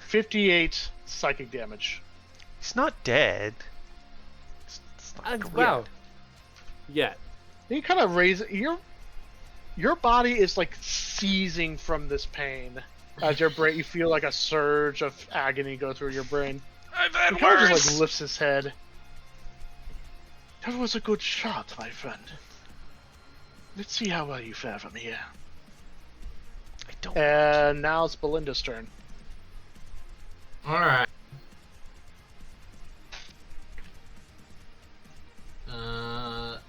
58 psychic damage. He's not dead. It's not wow. Yeah. You kind of raise your body is like seizing from this pain as your brain. You feel like a surge of agony go through your brain. I've had He kind of worse. just like lifts his head. That was a good shot, my friend. Let's see how well you fare from here. I don't. And now it's Belinda's turn. Alright.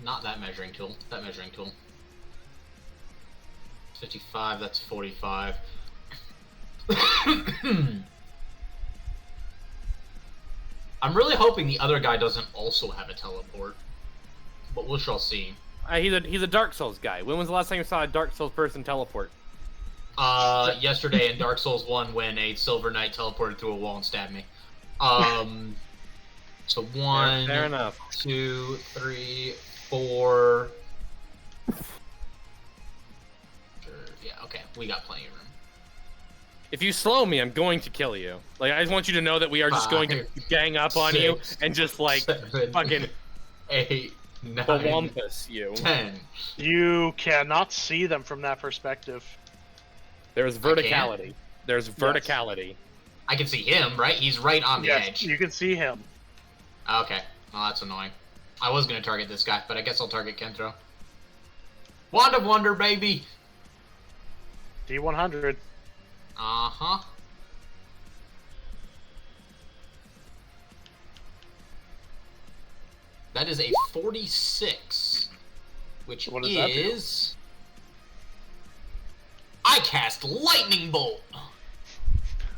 Not that measuring tool. That measuring tool. 55, that's 45. I'm really hoping the other guy doesn't also have a teleport. But we shall see. He's a Dark Souls guy. When was the last time you saw a Dark Souls person teleport? Yesterday in Dark Souls 1 when a Silver Knight teleported through a wall and stabbed me. So 1, Fair enough. 2, 3, 4. Yeah, okay, we got plenty of room. If you slow me, I'm going to kill you. Like, I just want you to know that we are just going to gang up on you and just, like, 7, fucking 8, 9, wampus you. 10. You cannot see them from that perspective. There's verticality. There's verticality. I can see him, right? He's right on the Yes, edge. you can see him. Okay, well that's annoying. I was gonna target this guy, but I guess I'll target Kentro. Wand of Wonder, baby! D100. Uh-huh. That is a 46, which What does that do? is... I cast Lightning Bolt!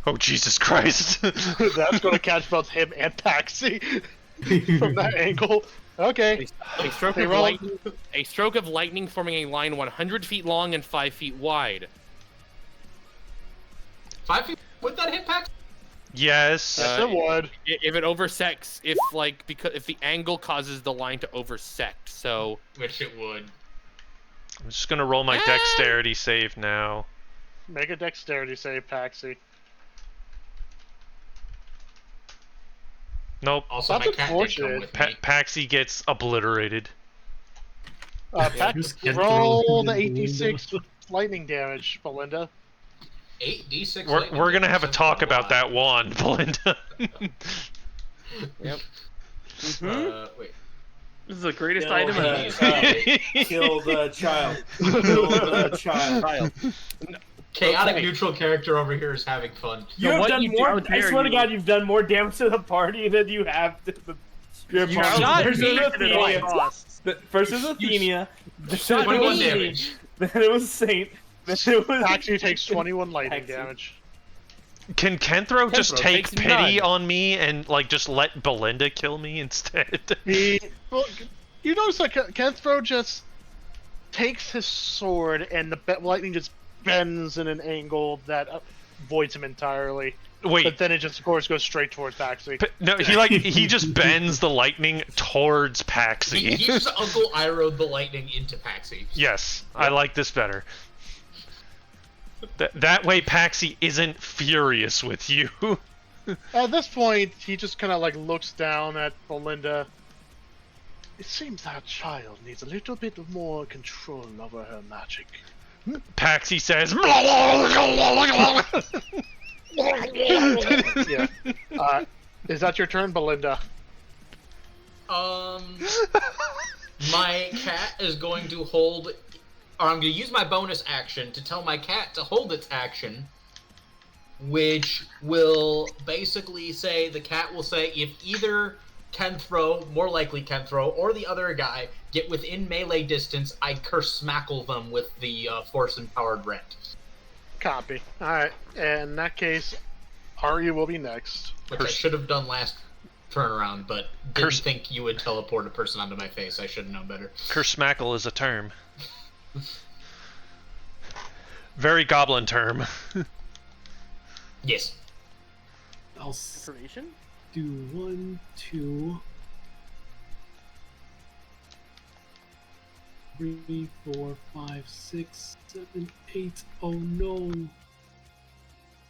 Oh Jesus Christ! That's going to catch both him and Paxi from that angle. Okay. A stroke They of roll- lightning. A stroke of lightning forming a line 100 feet long and 5 feet wide. 5 feet? Would that hit Pax? Yes. Yes, it would. If it oversects, if the angle causes the line to oversect, so Which it would. I'm just gonna roll my dexterity save now. Make a dexterity save, Paxi. Nope. Also, That's my cat did come unfortunate. with me. Paxi gets obliterated. Paxi, roll the 86 lightning damage, Belinda. 8d6. We're gonna have a talk about that wand, Belinda. Yep. Wait. This is the greatest Kill item. Kill the child. Kill the child. Chaotic neutral character over here is having fun. You have done more. How I dare swear to you. God, you've done more damage to the party than you have to the. Your You party. shot There's me an at all Athenia. costs. First it was Athenia. Then shot it 21 was me. damage. Then it was Saint. Then it was. Actually takes 21 lightning Paxi. damage. Can Kenthro just Kenthro take takes pity none. on me and like just let Belinda kill me instead? Well, you notice that Kenthro just takes his sword and the lightning just bends in an angle that voids him entirely. Wait, But then it just, of course, goes straight towards Paxi. no, he just bends the lightning towards Paxi. He just Uncle Iro'd the lightning into Paxi. Yes, I like this better. That way Paxi isn't furious with you. At this point, he just kind of like looks down at Belinda. It seems that child needs a little bit more control over her magic. Paxi says, Yeah. Is that your turn, Belinda? My cat is going to hold, or I'm going to use my bonus action to tell my cat to hold its action, which will basically say, the cat will say, if either Kenthro, more likely Kenthro, or the other guy get within melee distance, I curse smackle them with the force-empowered rend. Copy. Alright, in that case, Arya will be next. Which I should have done last turnaround, but didn't Curse- think you would teleport a person onto my face. I should have known better. Kersmackle is a term. Very goblin term. Yes. I'll Information? do 1, 2, 3, 4, 5, 6, 7, 8. Oh no.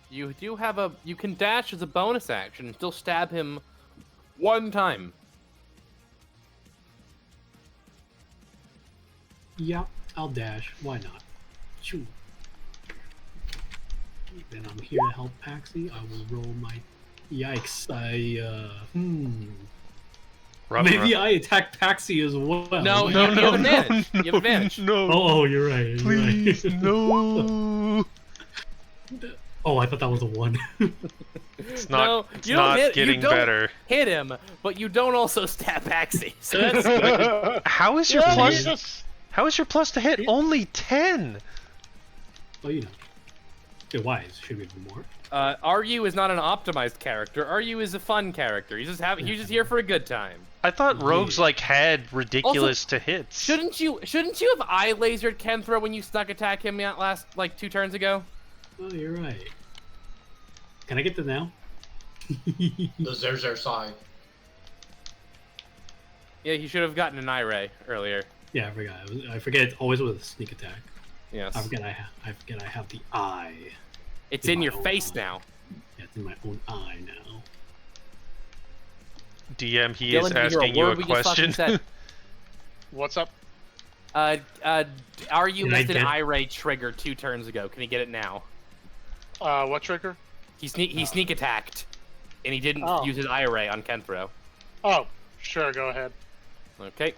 You do have a. You can dash as a bonus action and still stab him one time. Yeah, I'll dash. Why not? Shoo. Then I'm here to help Paxi. I will roll my. Yikes! Maybe I attack Paxi as well. No, you have advantage. You have advantage. No. Oh, you're right. You're Please, right. no. Oh, I thought that was a 1. It's not, No, it's you don't not hit- you getting don't- better. Hit him, but you don't also stab Paxi. So that's good. How is your Yeah, plus? he just- How is your plus to hit only 10? Oh, you know. Yeah, why? Should we do more? RU is not an optimized character. RU is a fun character. He's just here for a good time. I thought rogues Yeah. like had ridiculous to hits. Shouldn't you have eye lasered Kenthro when you snuck attack him last like 2 turns ago? Oh, you're right. Can I get them now? The Zerzer side. Yeah, he should have gotten an eye ray earlier. Yeah, I forgot. I forget it's always with a sneak attack. Yes. I forget I have the eye. It's in in my your own face eye. now. Yeah, it's in my own eye now. DM, he Dylan, is did you hear asking you a word we just fucking question. said? What's up? RU Did I missed an get- eye ray trigger 2 turns ago. Can he get it now? What trigger? He sneak attacked, and he didn't Oh. use his eye ray on Kenthro. Oh, sure, go ahead. Okay.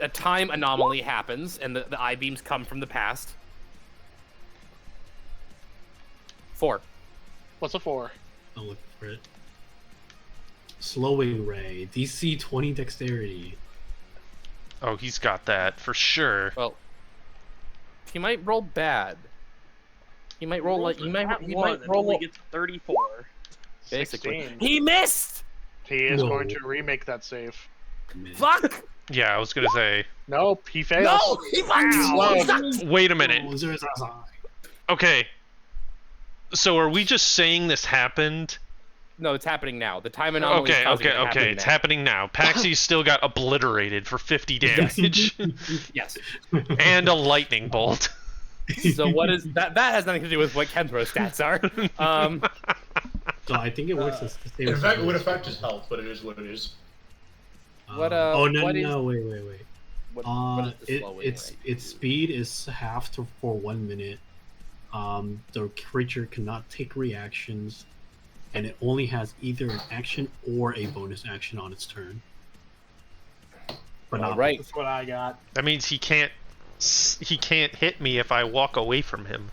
A time anomaly happens, and the eye beams come from the past. 4. What's a 4? I'll look for it. Slowing ray, DC 20 dexterity. Oh, he's got that for sure. Well, he might roll bad. He might roll like he might roll Only gets 34. basically. 16. He missed. He is Whoa. going to remake that save. Fuck. Yeah, I was gonna say. Nope, he fails. No, he fucked. Wait a minute. Oh, Zerza's eye. Okay. So are we just saying this happened? No, it's happening now. The time anomaly. is Okay, causing it to okay, happen okay. It's now. happening now. Paxi's still got obliterated for 50 damage Yes. and a lightning bolt. So what is that? That has nothing to do with what Kenthro's stats are. So I think it works the same. In as fact, it would others. affect his health, but it is what it is. What, Oh no, what no, is- wait. what is the slowing Its rate? its speed is halved for 1 minute. The creature cannot take reactions, and it only has either an action or a bonus action on its turn. But All not right. That's what I got. That means he can't hit me if I walk away from him.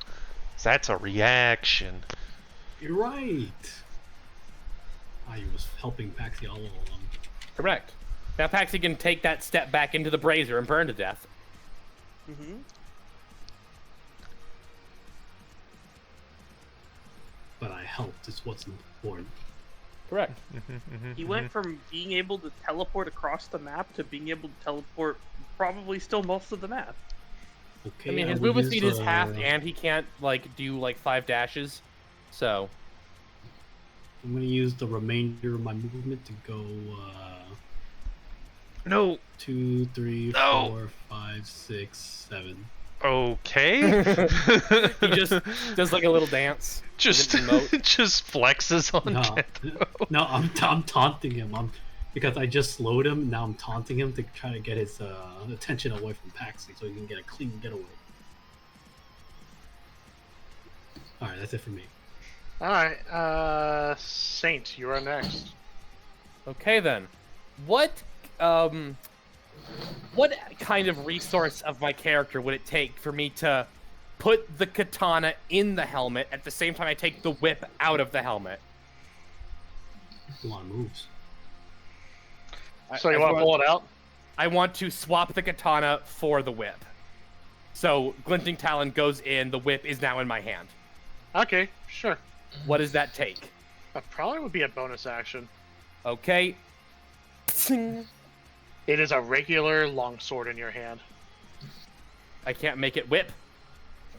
That's a reaction. You're right. I was helping Paxi all along. Correct. Now Paxi can take that step back into the brazier and burn to death. Mm-hmm. But I helped. Is what's important. Correct. He went from being able to teleport across the map to being able to teleport probably still most of the map. Okay. I mean, his will movement speed use, is half, and he can't do 5 dashes. So I'm gonna use the remainder of my movement to go. No. 2, 3, No. 4, 5, 6, 7. Okay. he just does like a little dance. just flexes on No, Kento. no, I'm taunting him. Because I just slowed him. Now I'm taunting him to try to get his attention away from Paxi, so he can get a clean getaway. All right, that's it for me. All right, Saint, you are next. Okay then. What kind of resource of my character would it take for me to put the katana in the helmet at the same time I take the whip out of the helmet? A lot of moves. So you want to pull it out? I want to swap the katana for the whip. So Glinting Talon goes in, the whip is now in my hand. Okay, sure. What does that take? That probably would be a bonus action. Okay. It is a regular longsword in your hand. I can't make it whip.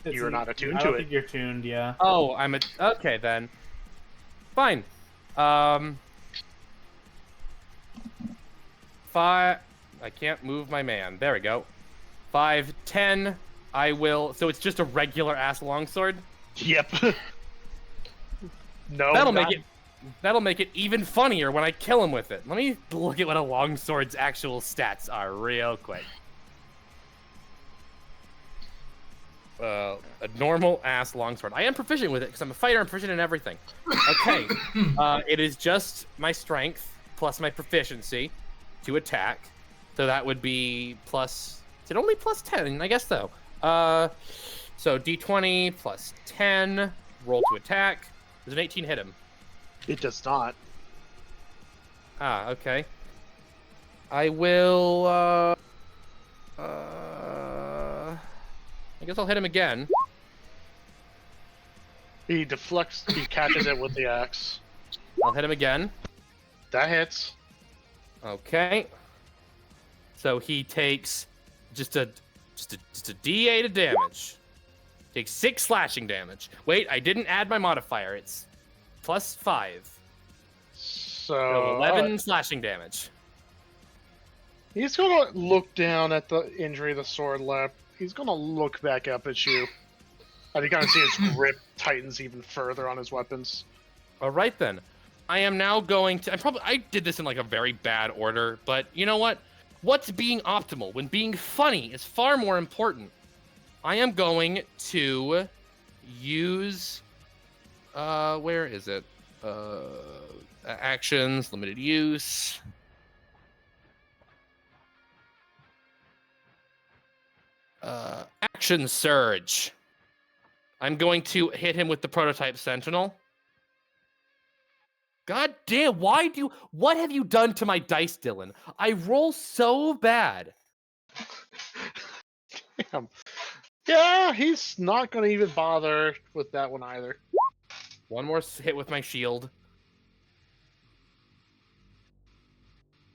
You're not attuned I to don't it. think you're tuned, yeah. Oh, okay then. Fine. 5. I can't move my man. There we go. 5, 10. I will. So it's just a regular ass longsword. Yep. No. That'll make it even funnier when I kill him with it. Let me look at what a longsword's actual stats are real quick. A normal ass longsword. I am proficient with it because I'm a fighter. I'm proficient in everything. Okay. It is just my strength plus my proficiency to attack. So that would be plus. Is it only plus 10? I guess so. So d20 plus 10. Roll to attack. Does an 18 hit him? It does not. Ah, okay. I will. I guess I'll hit him again. He deflects. He catches it with the axe. I'll hit him again. That hits. Okay. So he takes just a D8 of damage. Takes 6 slashing damage. Wait, I didn't add my modifier. It's plus 5. So 11 slashing damage. He's gonna look down at the injury the sword left. He's gonna look back up at you. And you kind of see his grip tightens even further on his weapons. All right then. I am now going to. I did this in like a very bad order, but you know what? What's being optimal when being funny is far more important. I am going to use. Where is it? Actions, limited use. Action surge. I'm going to hit him with the prototype sentinel. God damn, what have you done to my dice, Dylan? I roll so bad. Damn. Yeah, he's not gonna even bother with that one either. One more hit with my shield.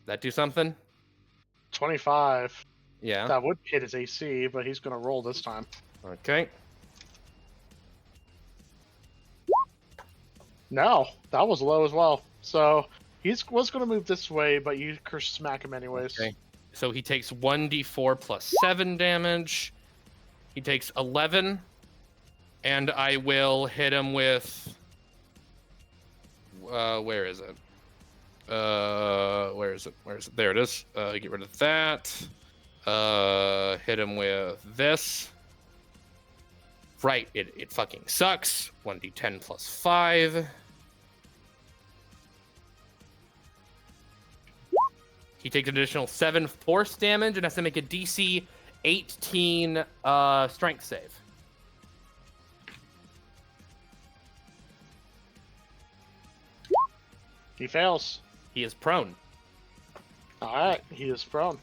That do something? 25. Yeah. That would hit his AC, but he's gonna roll this time. Okay. No, that was low as well. So he was gonna move this way, but you smack him anyways. Okay. So he takes 1d4 plus 7 damage. He takes 11. And I will hit him with... where is it? Where is it? There it is. Get rid of that. Hit him with this. Right, it fucking sucks. 1d10 plus 5. He takes an additional 7 force damage and has to make a DC 18 strength save. He fails. He is prone. Alright, he is prone.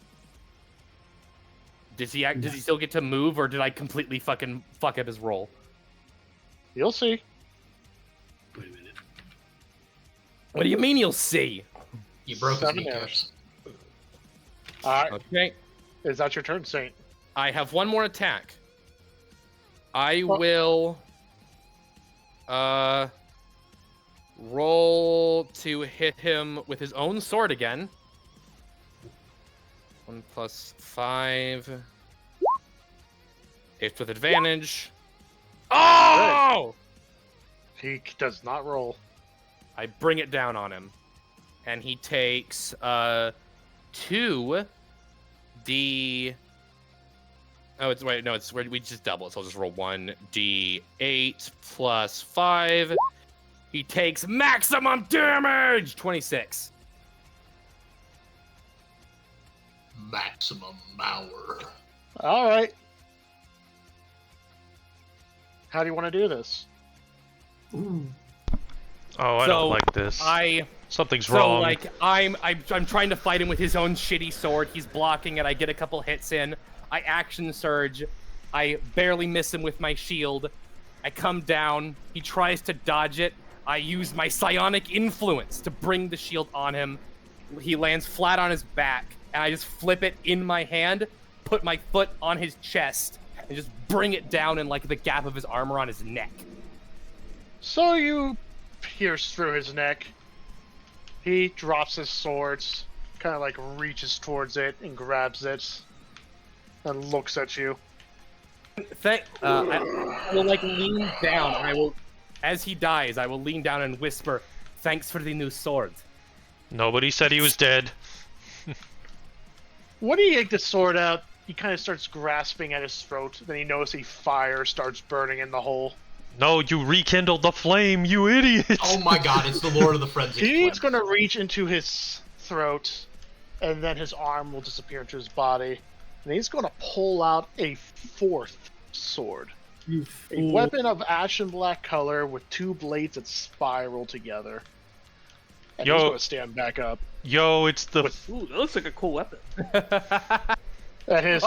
Does he still get to move, or did I completely fucking fuck up his roll? You'll see. Wait a minute. What do you mean you'll see? You broke his 7 kneecaps. Alright, Okay. is that your turn, Saint? I have one more attack. I will roll to hit him with his own sword again. 1 plus 5. It's with advantage. Oh! He does not roll. I bring it down on him. And he takes 2 D. Oh, it's wait, no, it's where we just double it, so I'll just roll 1d8 plus 5. He takes maximum damage! 26. Maximum power. Alright. How do you want to do this? Ooh. Oh, I So, don't like this. Something's So wrong. like I'm trying to fight him with his own shitty sword. He's blocking it. I get a couple hits in. I action surge. I barely miss him with my shield. I come down. He tries to dodge it. I use my psionic influence to bring the shield on him. He lands flat on his back, and I just flip it in my hand, put my foot on his chest, and just bring it down in like the gap of his armor on his neck. So you pierce through his neck. He drops his swords, kind of like reaches towards it and grabs it, and looks at you. I will like lean down. I will, as he dies, I will lean down and whisper, "Thanks for the new sword." Nobody said he was dead. When he yanked the sword out, he kind of starts grasping at his throat. Then he notices a fire starts burning in the hole. No, you rekindled the flame, you idiot! Oh my god, it's the Lord of the Frenzy. He's going to reach into his throat, and then his arm will disappear into his body. And he's going to pull out a 4th sword. A weapon of ashen black color with 2 blades that spiral together. And he's going to stand back up. Yo, it's the... Ooh, that looks like a cool weapon. And his,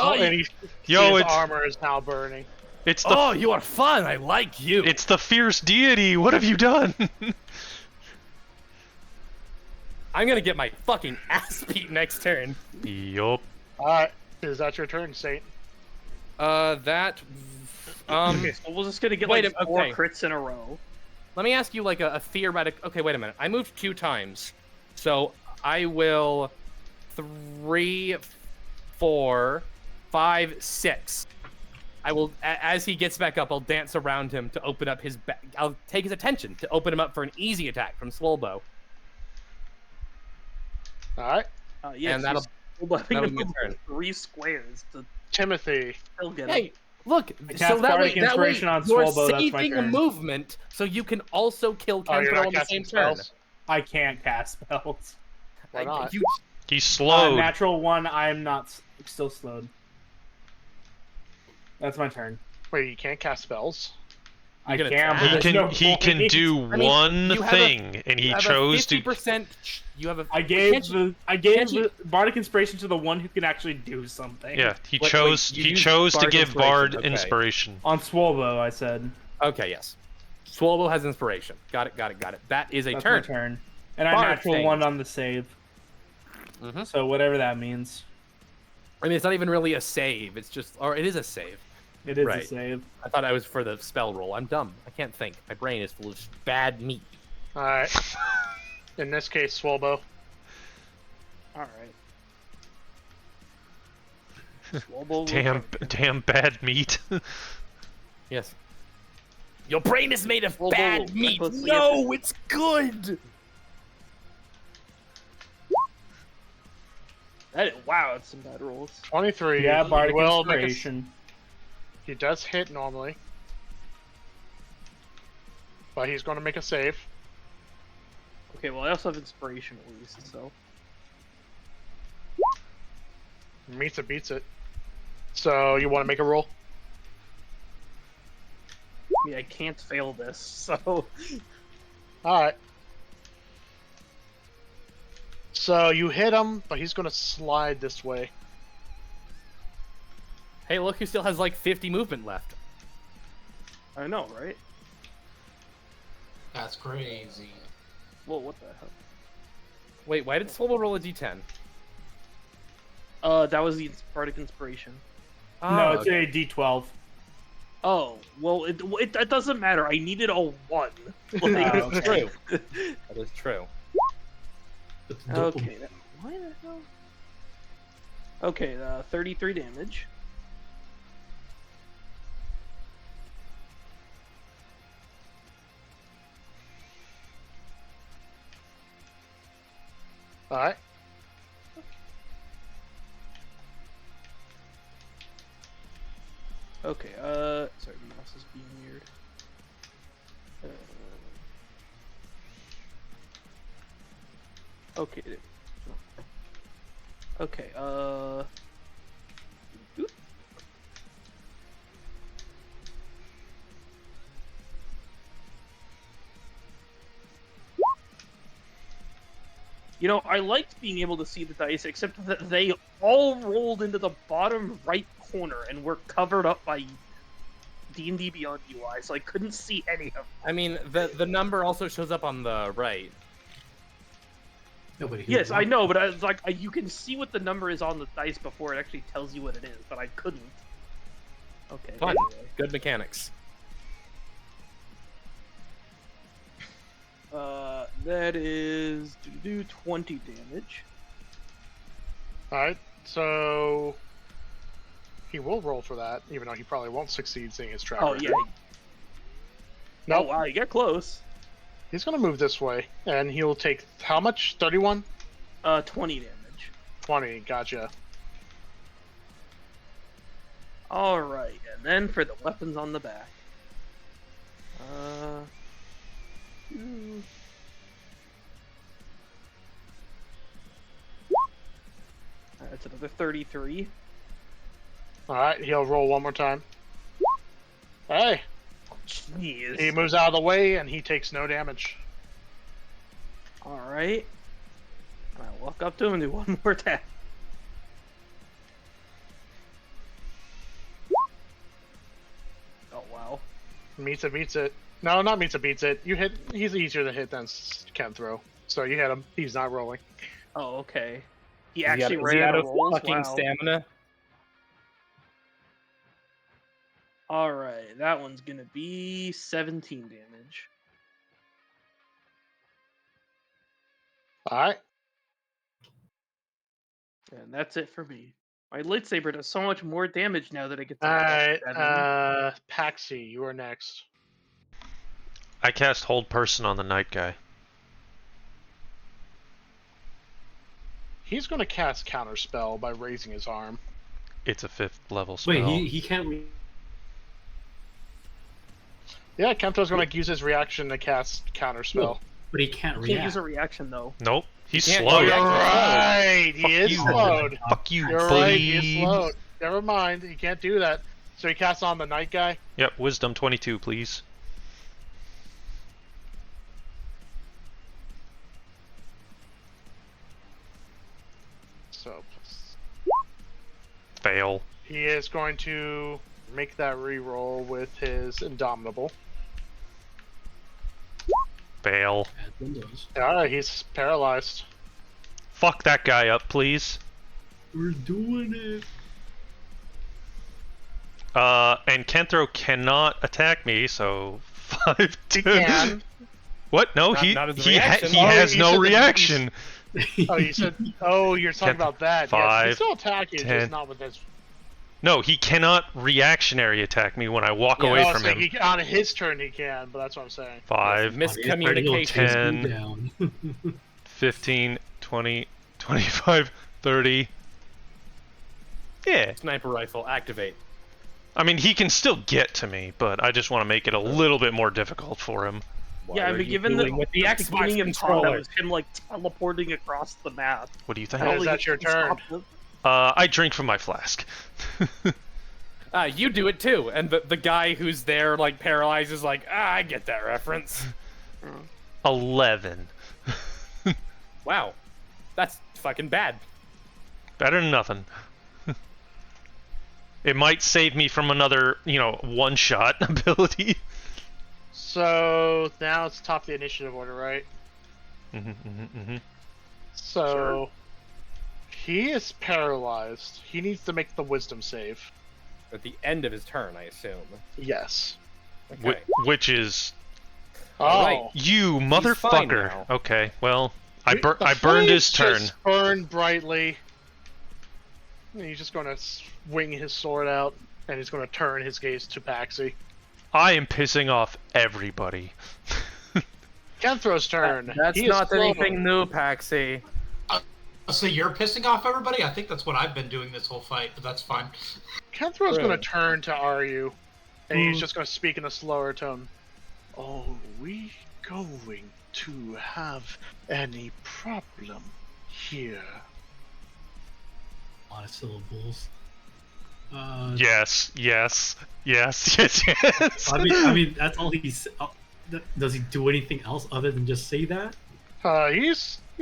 his armor is now burning. It's the... Oh, you are fun! I like you! It's the fierce deity! What have you done? I'm gonna get my fucking ass beat next turn. Yup. Alright, is that your turn, Saint? That... Okay, so we're just gonna get wait, like 4 okay. crits in a row. Let me ask you like a theoretic... Okay, wait a minute. I moved 2 times. So, I will... 3, 4, 5, 6. I will, as he gets back up, I'll dance around him to open up his back. I'll take his attention to open him up for an easy attack from Swolbo. Alright. Yeah, and that'll be my turn. 3 squares to Timothy. still get Hey, look, cast so that way, Bardic Inspiration on you're Swolbo, that's my saving a turn. movement, so you can also kill Oh, you're Kenfro not on the casting same turn. spells? I can't cast spells. Why not? He's slowed. Natural 1, I'm not still slowed. That's my turn. Wait, you can't cast spells? I can can, attack. but He there's can no he can point. do I mean, one you have thing, and he You have chose a to. 50%. You have a. I gave can't you- can't you- the Bardic Inspiration to the one who can actually do something. Yeah, he Wait, chose. you he used chose to Bard give Inspiration, Bard okay. inspiration. On Swolbo, I said. Okay, yes. Swolbo has inspiration. Got it. That is a That's turn. my turn. And I Bard natural things. 1 on the save. Mhm. So whatever that means. I mean, it's not even really a save. It's just, or it is a save. It is Right. a save. I thought I was for the spell roll. I'm dumb. I can't think. My brain is full of just bad meat. Alright. In this case, Swolbo. Alright. Swolbo Damn bad meat. Yes. Your brain is made of Swolbo bad meat. recklessly No, it's good. Wow, that's some bad rolls. 23. Yeah, Bardic will make a- Inspiration. He does hit normally. but he's going to make a save. Okay, well I also have inspiration at least, so. Meets it, beats it. So you want to make a roll? I mean, I can't fail this, so. Alright. So you hit him, but he's going to slide this way. Hey, look who still has like 50 movement left. I know, right? That's crazy. Whoa, what the hell? Wait, why did Swole roll a d10? That was the Bardic Inspiration. No, it's a D12. Oh, well, it doesn't matter. I needed a 1. That's true. That is true. Okay, why the hell? Okay, 33 damage. Alright. Okay, sorry, the mouse is being weird. Okay. Okay, oop. You know, I liked being able to see the dice, except that they all rolled into the bottom right corner and were covered up by D&D Beyond UI, so I couldn't see any of them. I mean, the number also shows up on the right. Nobody. Yes, I know, but it's like you can see what the number is on the dice before it actually tells you what it is, but I couldn't. Okay. Fun. Anyway. Good mechanics. That is 20 damage. Alright, so he will roll for that, even though he probably won't succeed seeing his track Oh record. yeah. No, Oh wow, you get close. He's gonna move this way, and he'll take how much? 31? 20 damage. 20, gotcha. Alright, and then for the weapons on the back. That's another 33. Alright, he'll roll one more time. Hey! Jeez. He moves out of the way, and he takes no damage. Alright. I walk up to him and do one more attack. Oh, wow. Meets it, beats it. No, not meets it, beats it. You hit. He's easier to hit than Kenthro. So you hit him. He's not rolling. Oh, okay. He Is actually is ran out out of of rolls? fucking Wow. stamina. Alright, that one's gonna be 17 damage. Alright. And that's it for me. My lightsaber does so much more damage now that I get to Alright, seven. Paxi, you are next. I cast Hold Person on the night guy. He's going to cast Counterspell by raising his arm. It's a 5th level spell. Wait, he can't. Yeah, Kenthro's going to use his reaction to cast Counterspell. No, but he can't Can't react. use a reaction though. Nope, he's can't- slowed. Oh, You're yeah. right! He is you. slowed. Fuck you, You're buddy. right, he is slowed. Never mind, he can't do that. So he casts on the night guy. Yep, Wisdom 22, please. So Fail. he is going to make that re-roll with his Indomitable. Fail. Bad windows. Alright, he's paralyzed. Fuck that guy up, please. We're doing it. And Kenthro cannot attack me, so 5, 2. He can. What? No, Not- he not as a he reaction. he Oh, has you no said that reaction. Oh, you said. Oh, you're talking Kent- about that. Yes, 5, he's still attacking, 10. just not with his. No, he cannot reactionary attack me when I walk Yeah, away Oh, from so him. he, on his turn he can, but that's what I'm saying. 5, Miscommunication. 10. Down. 15, 20, 25, 30. Yeah. Sniper rifle, activate. I mean, he can still get to me, but I just want to make it a little bit more difficult for him. What Yeah, are I've been you given the doing with the Xbox beginning of controller? was him like teleporting across the map. What do you think? Is that your turn? I drink from my flask. You do it too, and the guy who's there like paralyzed is like, I get that reference. 11. Wow, that's fucking bad. Better than nothing. It might save me from another, one-shot ability. So now it's top of the initiative order, right? So he is paralyzed. He needs to make the wisdom save. At the end of his turn, I assume. Yes. Okay. Which is Oh, Right. you fine motherfucker. now. Okay, well, I The burned his flames turn. just burn brightly. And he's just going to swing his sword out, and he's going to turn his gaze to Paxi. I am pissing off everybody. Kenthro's turn. That's He is not slow. anything new, Paxi. So you're pissing off everybody? I think that's what I've been doing this whole fight, but that's fine. Kenthro's True. going to turn to Aryu, and he's just going to speak in a slower tone. Are we going to have any problem here? A lot of syllables. Yes. I mean, that's all he's. Does he do anything else other than just say that? He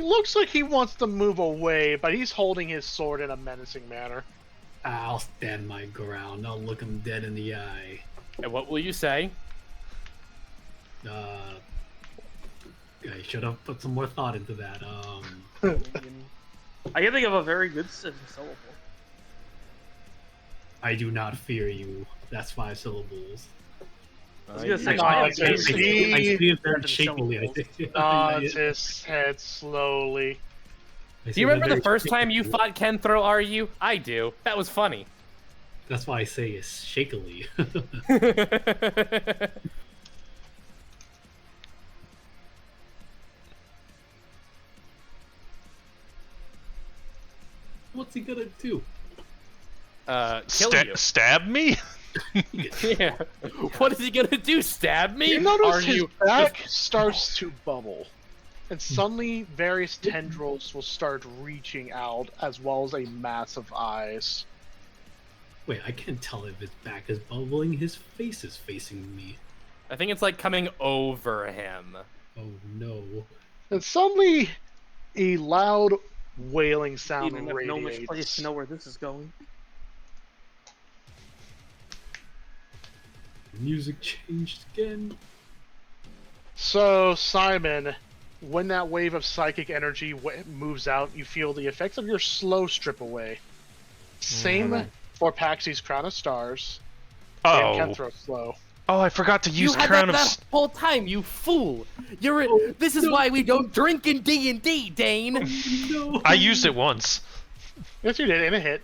looks like he wants to move away, but he's holding his sword in a menacing manner. I'll stand my ground. I'll look him dead in the eye. And what will you say? I should have put some more thought into that. I can think of a very good syllable. I do not fear you. That's 5 syllables. I was gonna say, I I see it very shakily. I think. Nods his head slowly. Do you remember the first time you fought Kenthro, are you? I do. That was funny. That's why I say it's shakily. What's he gonna do? Kill you. Stab me? Yeah. What is he gonna do? Stab me? You notice Are his you back starts to bubble, and suddenly various tendrils will start reaching out, as well as a mass of eyes. Wait, I can't tell if his back is bubbling. His face is facing me. I think it's like coming over him. Oh no. And suddenly, a loud wailing sound Even enough gnomish place radiates. to know where this is going. Music changed again. So, Simon, when that wave of psychic energy moves out, you feel the effects of your slow strip away. Same for Paxi's Crown of Stars and Kenthro's slow. Oh, I forgot to use you had Crown that, of... that whole time, you fool! This is why we don't drink in D&D, Dane! No. I used it once. Yes, you did, in a hit.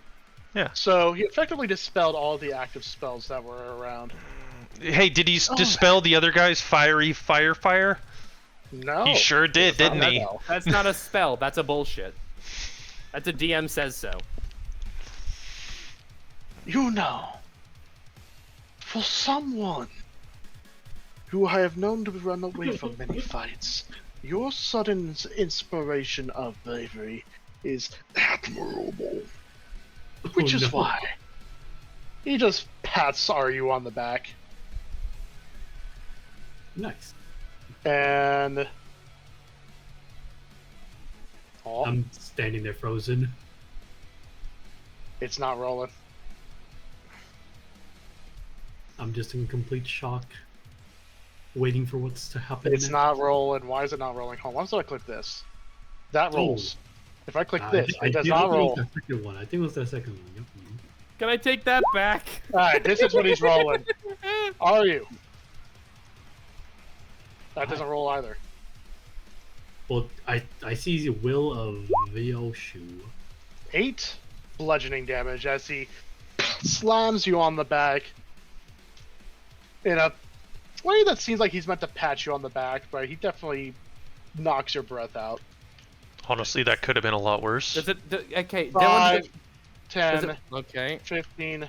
Yeah. So, he effectively dispelled all the active spells that were around. Hey, did he dispel the other guy's fire? No. He sure did, didn't he? That's not a spell, that's a bullshit. That's a DM says so. You know, for someone who I have known to run away from many fights, your sudden inspiration of bravery is admirable. Which is why he just pats Aryu on the back. Nice. And I'm standing there frozen. It's not rolling. I'm just in complete shock, waiting for what's to happen. It's not rolling. Why is it not rolling? Hold on. Once I click this, that rolls. If I click this, it does not roll. I think it was the second one. Yep. Can I take that back? Alright, this is what he's rolling. Are you? That doesn't roll either. Well, I see the will of Vyoshu. 8 bludgeoning damage as he slams you on the back in a way that seems like he's meant to pat you on the back, but he definitely knocks your breath out. Honestly, that could have been a lot worse. Does it? Okay, 5, Dylan. 10, Okay. 15,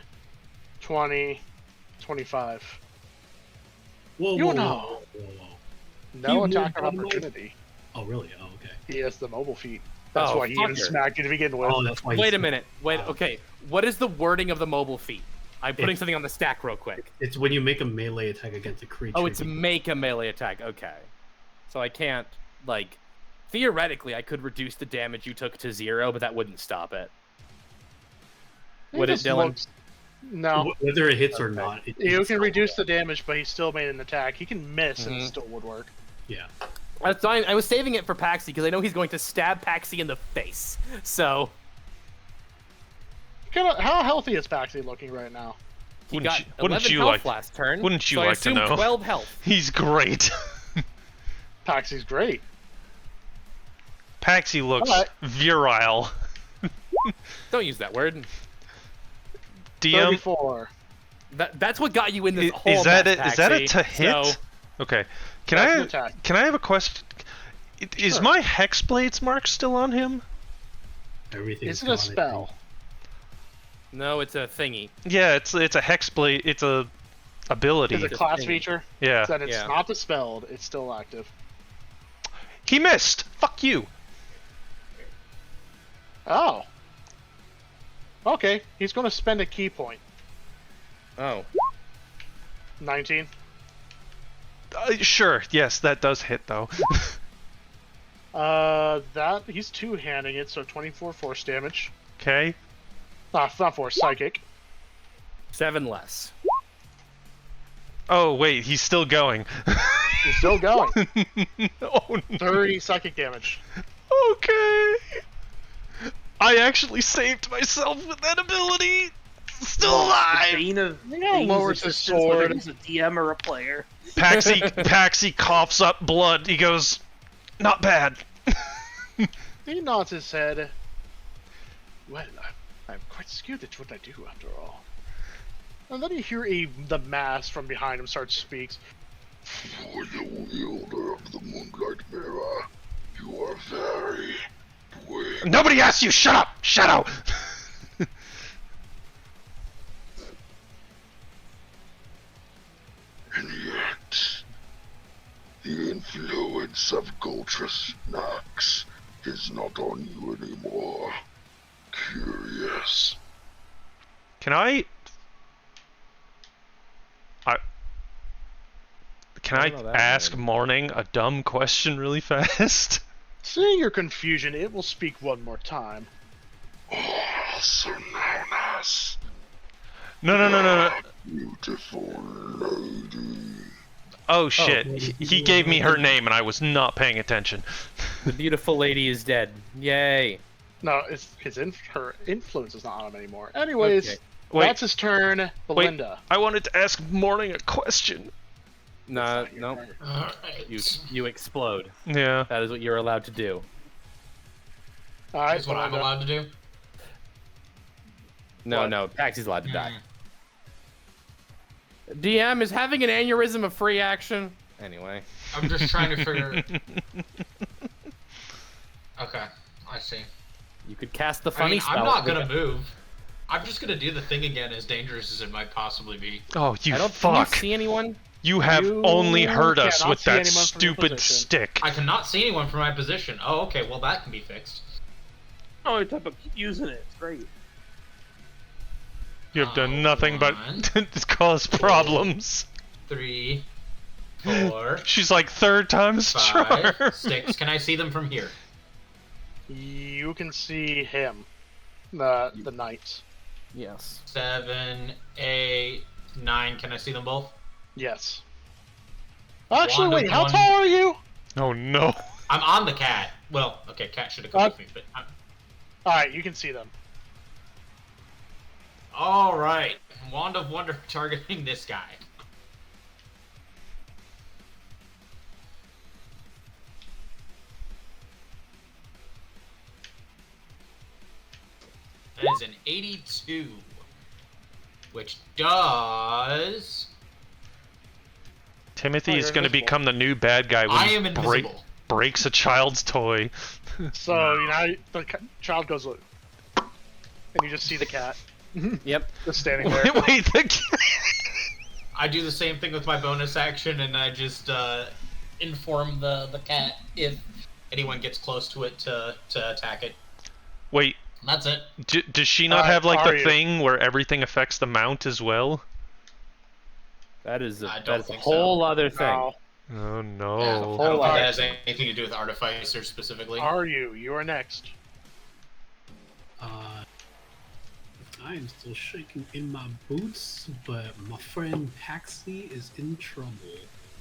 20, 25. Whoa, You whoa, know. whoa, whoa. No You attack of moved on opportunity. Oh, really? Oh, okay. He has the mobile feat. That's Oh, why he even fucker. smacked you to begin with. Oh, that's why. Wait a minute. Wait. Wow. Okay. What is the wording of the mobile feat? I'm putting It's- something on the stack real quick. It's when you make a melee attack against a creature. Oh, it's make a melee attack. Okay. So I can't, like, theoretically, I could reduce the damage you took to 0, but that wouldn't stop it. Would it, just Dylan? looks- No. Whether it hits or not. You can reduce the damage, but he still made an attack. He can miss and it Mhm. still would work. Yeah. That's fine. I was saving it for Paxi because I know he's going to stab Paxi in the face. So How healthy is Paxi looking right now? he Wouldn't got you- wouldn't 11 you health like- last turn. wouldn't you so I like to assume know? 12 health. He's great. Paxi's great. Paxi looks Alright. virile. Don't use that word. DM, 34. That's what got you in this whole is that mess, is that a Paxi. to hit? So, Okay. Can That's an I attack. can I have a question? Is Sure. my Hexblade's mark still on him? Everything. Is it a spell? no, it's a thingy. Yeah, it's a Hexblade. It's a ability. Is it a class feature? Yeah. Then it's Yeah. not dispelled. It's still active. He missed. Fuck you. Oh. Okay, he's going to spend a key point. Oh. 19. Sure. Yes, that does hit though. That he's two-handing it, so 24 force damage. Okay. Not force, psychic. 7 less. Oh wait, he's still going. He's still going. Oh no. 30 psychic damage. Okay. I actually saved myself with that ability. Still The alive. bane of Yeah, Bane's lowers his existence, whether sword. he's a DM or a player. Paxi coughs up blood. He goes, "Not bad." He nods his head. Well, I'm quite skewed at what I do, after all. And then you hear the mass from behind him start speaks. For the wielder of the Moonlight Mirror, you are very weak. Nobody asked you. Shut up. Shut up. And yet, the influence of Goltrus Nox is not on you anymore. Curious. Can I? Can I I don't know that ask one. Morning a dumb question really fast? Seeing your confusion, it will speak one more time. Also known as No. beautiful lady. Oh shit. He gave me her name and I was not paying attention. The beautiful lady is dead. Yay. No, her influence is not on him anymore. Anyways, Okay. Wait. that's his turn. Belinda. I wanted to ask Morning a question. No, It's not your no. turn. Alright. You explode. Yeah. That is what you're allowed to do. Alright, That's what I'm Belinda. allowed to do. No, What? no. Paxi's allowed to die. Hmm. DM is having an aneurysm a free action. Anyway. I'm just trying to figure. Okay, I see. You could cast the I funny mean, spell. I'm not gonna move. I'm just gonna do the thing again, as dangerous as it might possibly be. Oh, you I don't fuck. Can you see anyone? You have You only hurt us cannot with see that anyone from your stupid position. stick. I cannot see anyone from my position. Oh, okay. Well, that can be fixed. Oh, I type of keep using it. It's great. You have done nothing but cause problems. 3, 4, She's like third time's 5, charm. 6. Can I see them from here? You can see him. The knights. Yes. 7, 8, 9. Can I see them both? Yes. Actually, Wand of wait, how one. tall are you? Oh no. I'm on the cat. Well, okay, cat should have come with me, but Alright, you can see them. all right. Wand of Wonder targeting this guy. That is an 82, which does. Timothy Oh, is you're going to invisible. become the new bad guy when I he am invisible. breaks a child's toy. So, you know, the child goes, and you just see the cat. Yep. Just standing there. Wait, the I do the same thing with my bonus action, and I just inform the cat if anyone gets close to it to attack it. Wait, And that's it. does she not have like are the you? thing where everything affects the mount as well? That is I a, don't that's a think whole so. other thing. No. Oh Yeah, no. I don't think that has anything to do with Artificer specifically. Are you? You are next. I am still shaking in my boots, but my friend Paxley is in trouble.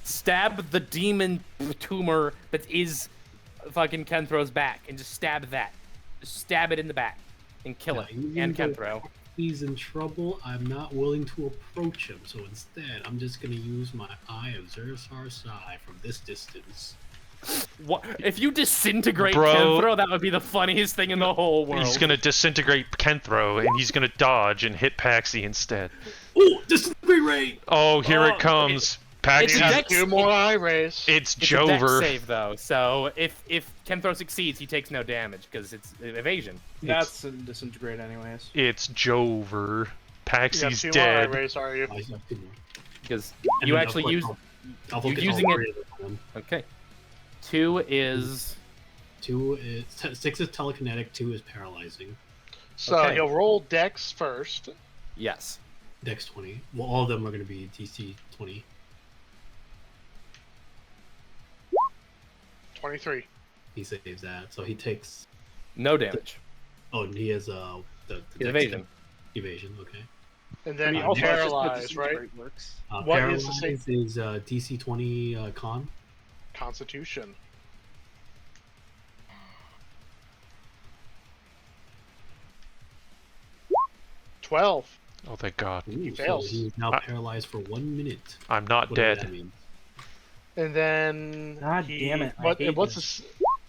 Stab the demon tumor that is fucking Kenthro's back, and just stab that. Just stab it in the back, and kill it. And Kenthro. He's in trouble. I'm not willing to approach him, so instead, I'm just gonna use my Eye of Zersar Sai from this distance. What if you disintegrate Bro. Kenthro? That would be the funniest thing in the whole world. He's gonna disintegrate Kenthro, and he's gonna dodge and hit Paxi instead. Oh, disintegrate ray! Oh, here Oh, it comes. You Paxi. have Dex- 2 more eye rays. It's It's a dex Jover. save though, so if Kenthro succeeds, he takes no damage because it's evasion. That's a disintegrate, anyways. It's Jover. You have Paxi's 2 more eye dead. rays, are you? I have two more. Because And you then, of actually course, use. I'll you're focus using all it- three of them on him. Okay. 2 is 2 is 6 is telekinetic. 2 is paralyzing. So Okay. he'll roll Dex first. yes. Dex 20. Well, all of them are going to be DC 20. 23. He saves that, so he takes. No damage. Oh, and he has the Dex Evasion. Evasion. Okay. And then I mean, also also paralyzed, right? Works. What is the Paralyzed is DC 20 con. Constitution. $12. Oh, thank God. Ooh, so fails. he's now I- paralyzed for 1 minute. I'm not Whatever dead. that means. And then God damn it, I hate what's this.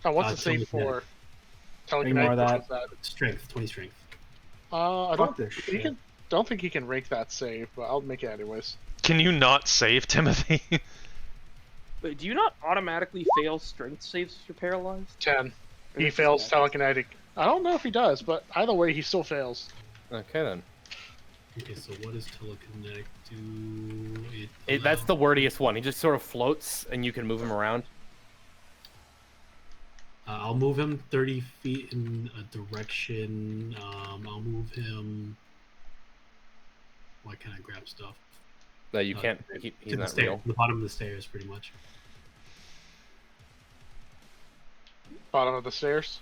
what's the save telekinetic. for? Any more of Telekinetic, that? which was Strength, 20 strength. that? I Fuck don't this he shit. can, don't think he can rake that save, but I'll make it anyways. Can you not save Timothy? Wait, do you not automatically fail strength saves if you're paralyzed? 10. He Or fails does telekinetic. I don't know if he does, but either way, he still fails. Okay then. Okay, so what does telekinetic do? That's the wordiest one. He just sort of floats, and you can move him around. I'll move him 30 feet in a direction. I'll move him. Why can't I grab stuff? That you can't. He's To the not stairs, real. the bottom of the stairs, pretty much. Bottom of the stairs?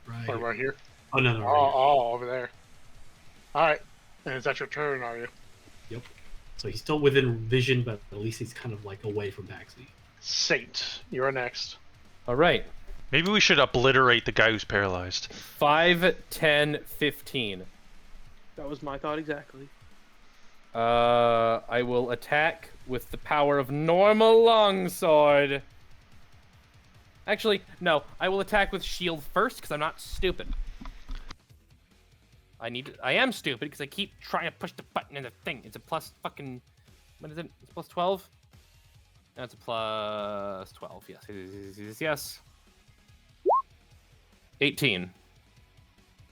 Right. Or right here? Oh no, no, Oh, right oh, over there. Alright. And is that your turn, are you? here. Yep. So he's still within vision, but at least he's kind of like away from Paxi. Saint, you're next. All right. Maybe we should obliterate the guy who's paralyzed. 5, 10, 15. That was my thought exactly. I will attack with the power of normal longsword. Actually, no. I will attack with shield first because I'm not stupid. I am stupid because I keep trying to push the button in the thing. It's a plus fucking. What is it? It's plus 12. That's a plus 12. Yes. Yes. 18.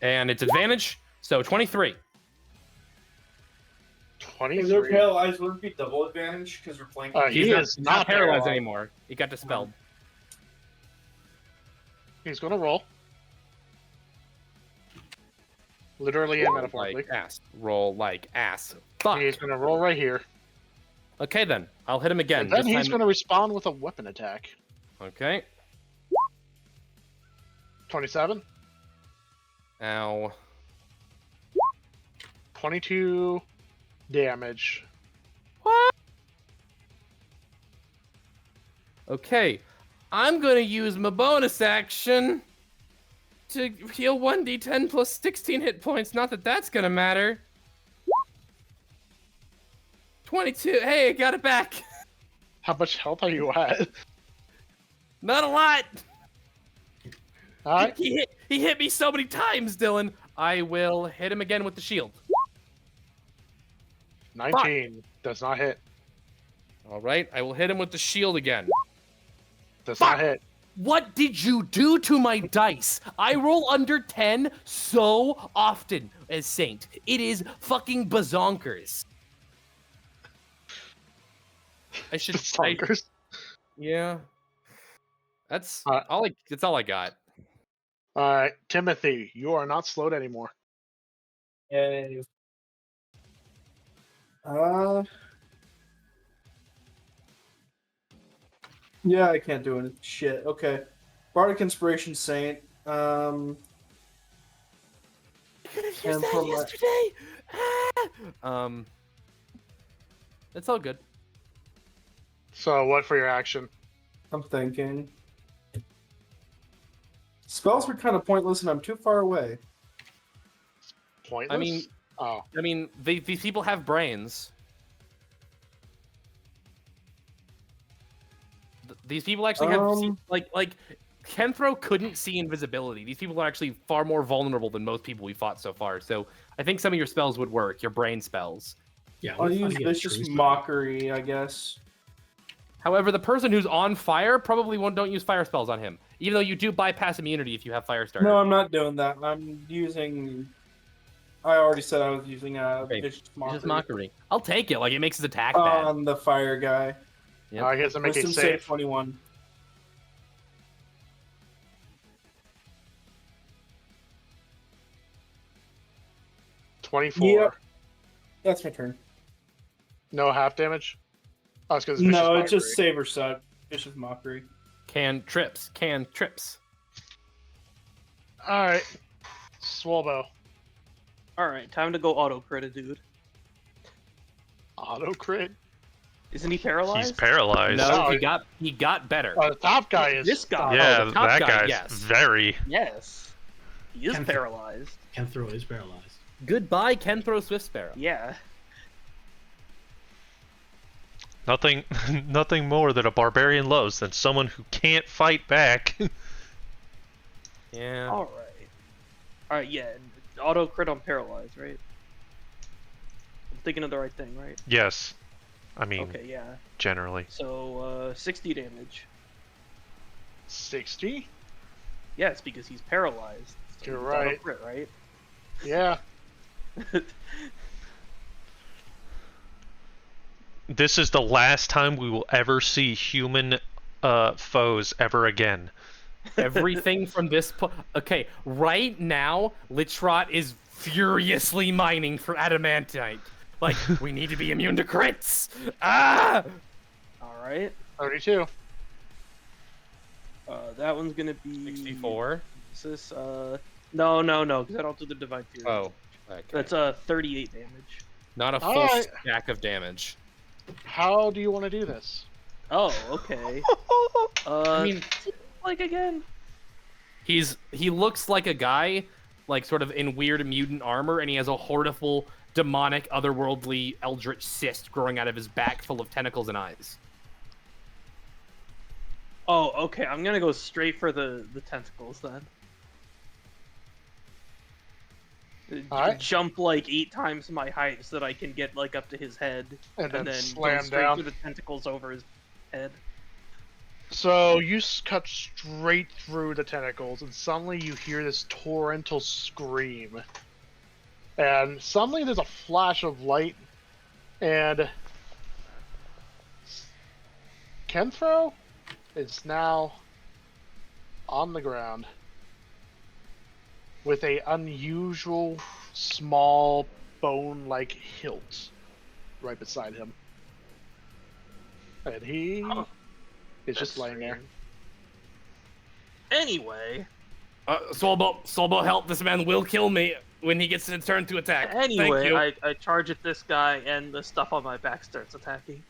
And it's advantage, so 23. 23. paralyzed, would it be double advantage because we're playing? He is He's not paralyzed anymore. He got dispelled. He's gonna roll. Literally and metaphorically. Like ass. Roll like ass. Fuck. He's gonna roll right here. Okay then. I'll hit him again. And then This he's time- gonna respond with a weapon attack. Okay. 27. Ow. 22 damage. Okay. I'm gonna use my bonus action to heal 1d10 plus 16 hit points. Not that that's gonna matter. 22. Hey, I got it back. How much health are you at? Not a lot. Alright. He hit me so many times, Dylan. I will hit him again with the shield. 19. Does not hit. All right, I will hit him with the shield again. Does Fuck. not hit. What did you do to my dice? I roll under 10 so often as Saint. It is fucking bazonkers. I should. Bonkers. Yeah. That's Uh, all. That's all I got. All right, Timothy, you are not slowed anymore. Yay. Yeah, I can't do any shit. Okay. Bardic Inspiration Saint. You could have And used that from my- yesterday. It's all good. So, what for your action? I'm thinking. Spells were kind of pointless, and I'm too far away. Pointless? I mean, these people have brains. These people actually have like Kenthro couldn't see invisibility. These people are actually far more vulnerable than most people we fought so far. So I think some of your spells would work. Your brain spells. Yeah, I'll we thought use he had Vicious tree Mockery, I guess. However, the person who's on fire probably don't use fire spells on him, even though you do bypass immunity if you have fire starter. No, I'm not doing that. I'm using. I already said I was using Vicious Mockery. Vicious Mockery. I'll take it. Like, it makes his attack bad. On the fire guy. Yep. I guess I make a Wisdom save. 21. Yep. That's my turn. No half damage? Oh, it's because No, it's just save or suck. Vicious Mockery. Can trips. Alright. Swalbo. Alright, time to go auto crit a dude. Auto crit? Isn't he paralyzed? He's paralyzed. No, he got better. The top guy is. This guy. Yeah, the top that guy, guy's yes. very. Yes. He is paralyzed. Kenthro is paralyzed. Goodbye, Kenthro Swift Sparrow. Yeah. Nothing more that a barbarian loves than someone who can't fight back. Yeah. Alright. Alright, yeah. Auto crit on paralyzed, right? I'm thinking of the right thing, right? Yes. I mean, Okay, yeah. generally. So, 60 damage. 60? Yeah, it's because he's paralyzed. So You're it's auto right. crit, right? Yeah. This is the last time we will ever see human foes ever again. Everything from this okay, right now, Lichtrot is furiously mining for adamantite. Like, we need to be immune to crits! Ah! Alright. 32. That one's gonna be... 64? Is this, No, because I don't do the Divine Fury. Oh. Okay. That's, 38 damage. Not a full stack of damage. How do you want to do this? Oh, okay. I mean, like again? he looks like a guy, like sort of in weird mutant armor, and he has a horrible, demonic, otherworldly, eldritch cyst growing out of his back, full of tentacles and eyes. Oh, okay. I'm gonna go straight for the tentacles then. Alright. Jump like 8 times my height so that I can get like up to his head, And then go slam straight down. through the tentacles over his head. So you cut straight through the tentacles, and suddenly you hear this torrential scream. And suddenly there's a flash of light, and Kenthro is now on the ground with a unusual small bone-like hilt right beside him. And he is just laying there. Anyway. Solbo, help! This man will kill me when he gets his turn to attack. Thank Anyway, you. I charge at this guy, and the stuff on my back starts attacking.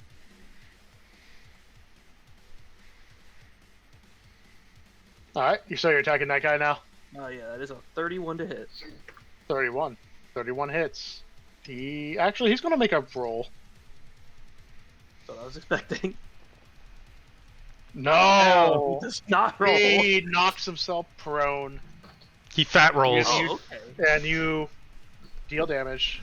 Alright, so you're attacking that guy now? Oh yeah, that is a 31 to hit. 31. 31 hits. He's going to make a roll. That's what I was expecting. No! He does not roll. He knocks himself prone. He fat rolls. Oh, okay. And you deal damage.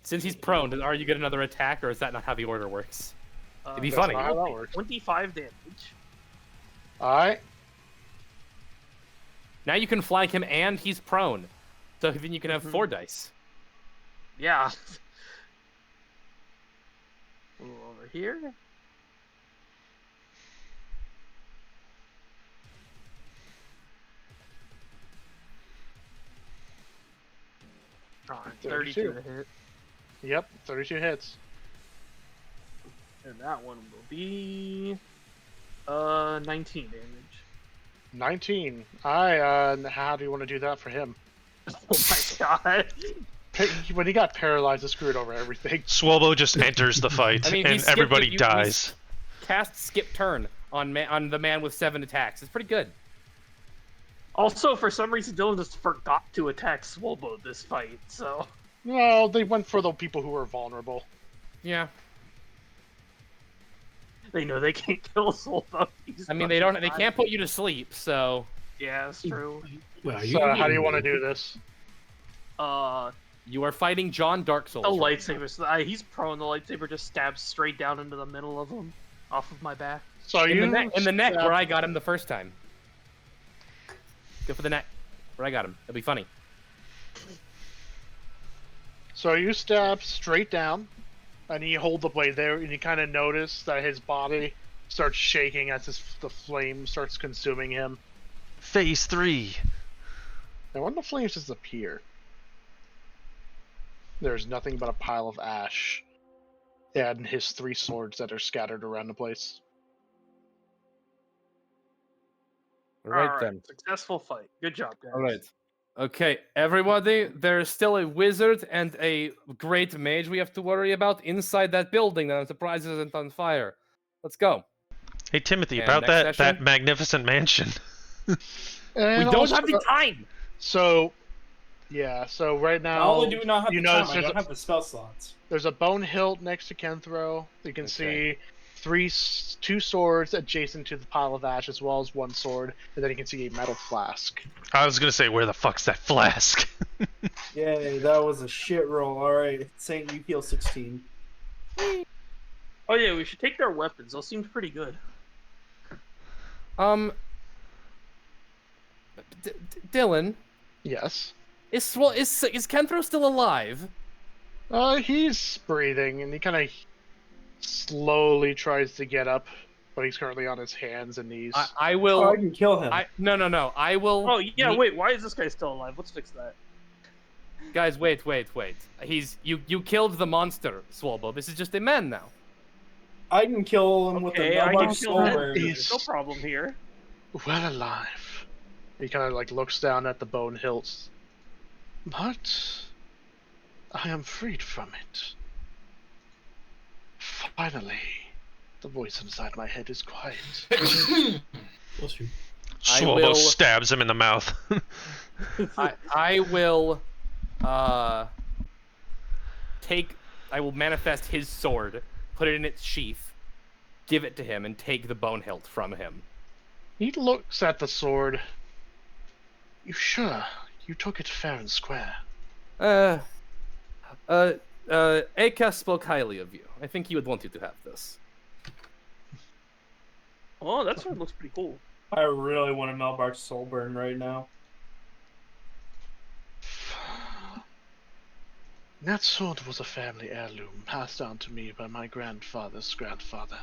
Since he's prone, are you get another attack, or is that not how the order works? It'd be That's funny. not how that works. 25 damage. Alright. Now you can flank him, and he's prone. So then you can have 4 dice. Yeah. Ooh, over here. Alright, 32. 32 to hit. Yep, 32 hits. And that one will be 19 damage. 19. How do you want to do that for him? Oh my god. When he got paralyzed, it screwed over everything. Swallow just enters the fight, I mean, and everybody you dies. Cast skip turn on the man with 7 attacks. It's pretty good. Also, for some reason, Dylan just forgot to attack Swolbo this fight, so... Well, they went for the people who were vulnerable. Yeah. They know they can't kill Swolbo. I mean, they can't put you to sleep, so... Yeah, that's true. Well, So, how do you want to do this? You are fighting John Dark Souls. The lightsaber. He's prone. The lightsaber just stabs straight down into the middle of him, off of my back. So in the neck where I got him the first time. Go for the neck where I got him. It'll be funny. So you stab straight down, and you hold the blade there, and you kind of notice that his body starts shaking as the flame starts consuming him. Phase 3. Now when the flames disappear, there's nothing but a pile of ash and his 3 swords that are scattered around the place. Right then. Successful fight. Good job, guys. All right. Okay, everybody, there's still a wizard and a great mage we have to worry about inside that building that I'm surprised isn't on fire. Let's go. Hey, Timothy, And about next that session? magnificent mansion. We And don't also- have the time! So, yeah, so right now, Not only do we not have you the notice time, I there's don't have the spell slots. there's a bone hilt next to Kenthro. You can see 2 swords adjacent to the pile of ash, as well as 1 sword, and then you can see a metal flask. I was gonna say, where the fuck's that flask? Yay, that was a shit roll. Alright, Saint, you heal 16. Oh yeah, we should take their weapons. Those seem pretty good. Dylan, Yes. is Kenthro still alive? He's breathing, and he kind of slowly tries to get up, but he's currently on his hands and knees. I will. Oh, I can kill him. No. I will. Oh yeah, wait. Why is this guy still alive? Let's fix that. Guys, wait. You killed the monster, Swalbo. This is just a man now. I can kill him with Okay, a I double can kill that. sword. There's no problem here. Well alive. He kind of like looks down at the bone hilts. But I am freed from it. Finally, the voice inside my head is quiet. Bless you. Swallow stabs him in the mouth. I will I will manifest his sword, put it in its sheath, give it to him, and take the bone hilt from him. He looks at the sword. You sure you took it fair and square? Aka spoke highly of you. I think he would want you to have this. Oh, that sword looks pretty cool. I really want to Melbark Soulburn right now. That sword was a family heirloom passed down to me by my grandfather's grandfather.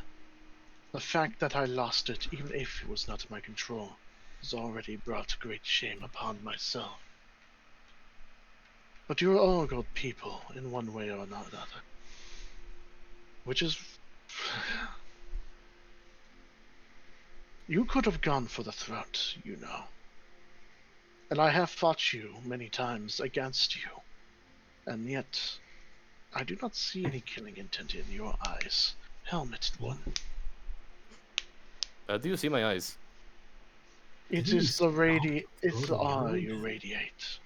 The fact that I lost it, even if it was not in my control, has already brought great shame upon myself. But you are all good people in one way or another. Which is... You could have gone for the throat, you know. And I have fought you many times against you. And yet, I do not see any killing intent in your eyes, helmeted one. Do you see my eyes? It is it's the awe you radiate.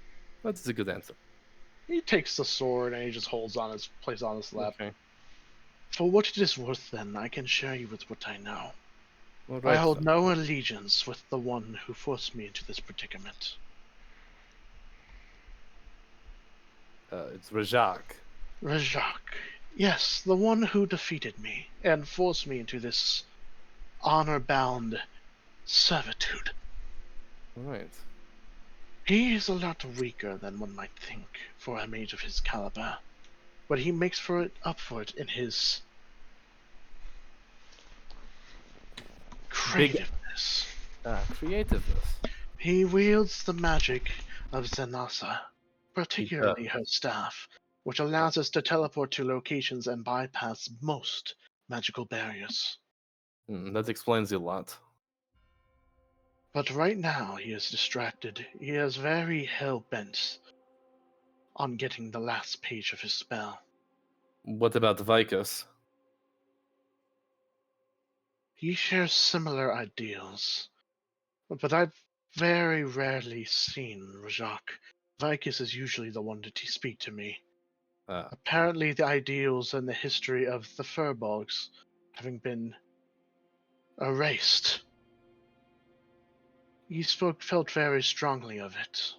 That's a good answer. He takes the sword and he just places on his lap. Okay. For what it is worth, then, I can share you with what I know. All I right, hold then. no allegiance with the one who forced me into this predicament. It's Rajak. Rajak. Yes, the one who defeated me and forced me into this honor-bound servitude. All right. He is a lot weaker than one might think for a mage of his caliber, but he makes up for it in his creativeness. Creativeness. He wields the magic of Zenasa, particularly her staff, which allows us to teleport to locations and bypass most magical barriers. That explains a lot. But right now he is distracted. He is very hell-bent on getting the last page of his spell. What about Vicus? He shares similar ideals, but I've very rarely seen Rajak. Vicus is usually the one to speak to me. Apparently the ideals and the history of the Furbolgs having been erased. He felt very strongly of it.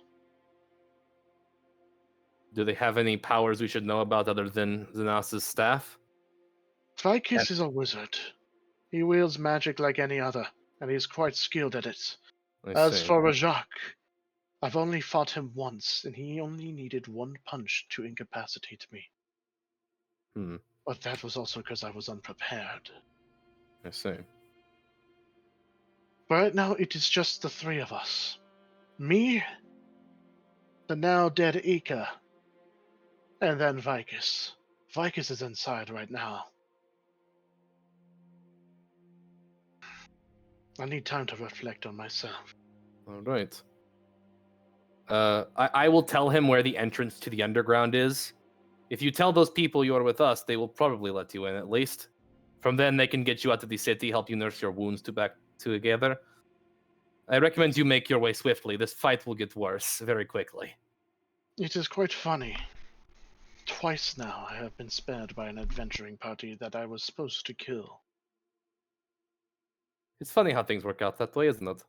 Do they have any powers we should know about other than Xanas's staff? Vicus is a wizard. He wields magic like any other, and he is quite skilled at it. As for Rajak, I've only fought him once, and he only needed one punch to incapacitate me. But that was also because I was unprepared. I see. Right now, it is just the three of us. Me, the now dead Ika, and then Vicus. Vicus is inside right now. I need time to reflect on myself. All right. I will tell him where the entrance to the underground is. If you tell those people you are with us, they will probably let you in at least. From then, they can get you out of the city, help you nurse your wounds back together. I recommend you make your way swiftly. This fight will get worse very quickly. It is quite funny. Twice now I have been spared by an adventuring party that I was supposed to kill. It's funny how things work out that way, isn't it?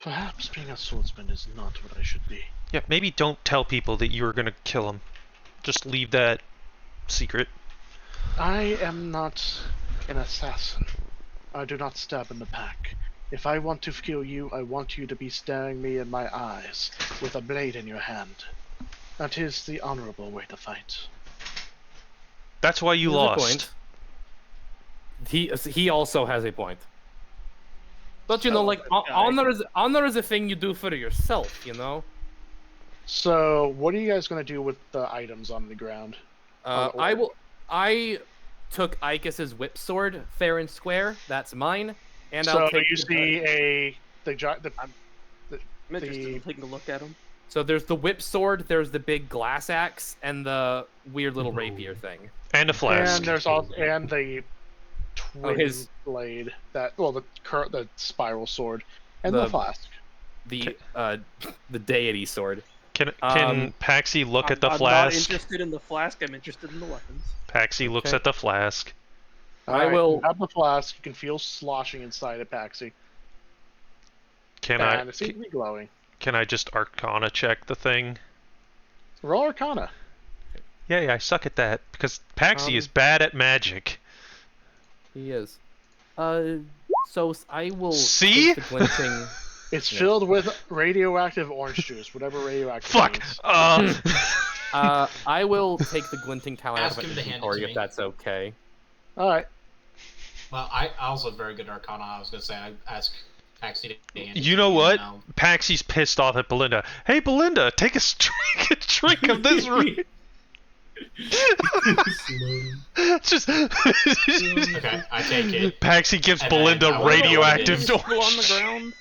Perhaps being a swordsman is not what I should be. Yeah, maybe don't tell people that you were gonna kill him. Just leave that secret. I am not an assassin. I do not stab in the back. If I want to kill you, I want you to be staring me in my eyes with a blade in your hand. That is the honorable way to fight. That's why you lost. He also has a point. But you know, like honor is a thing you do for yourself, you know. So, what are you guys gonna do with the items on the ground? I took Icus's whip sword, fair and square. That's mine. And so I'll take you see I'm interested in taking a look at them. So there's the whip sword, there's the big glass axe, and the weird little rapier thing. And a flask. And there's also the twin blade the spiral sword and the flask. The deity sword. Can Paxi look at the I'm flask? not interested in the flask. I'm interested in the weapons. Paxi looks at the flask. I will have the flask. You can feel sloshing inside of Paxi. It seems to be glowing. Can I just Arcana check the thing? Roll Arcana. Yeah, I suck at that because Paxi is bad at magic. He is. So I will see take the glinting. It's filled with radioactive orange juice, whatever radioactive. Fuck. I will take the glinting talent out of my inventory if that's okay. All right. Well, I also have very good Arcana. I was gonna say I ask Paxi to. You know what? Paxi's pissed off at Belinda. Hey, Belinda, take a drink of this. Just okay, I take it. Paxi gives Belinda radioactive on the ground.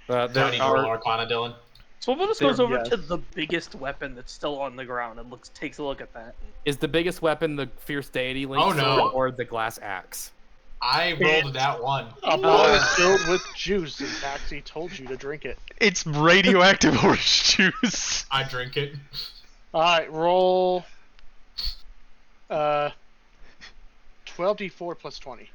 Do I need to roll Arcana, Dylan? So we'll just goes over to the biggest weapon that's still on the ground and takes a look at that. Is the biggest weapon the fierce deity link or the glass axe? I rolled that one. A bottle filled with juice, and Paxi told you to drink it. It's radioactive orange juice. I drink it. Alright, roll 12d4 plus 20.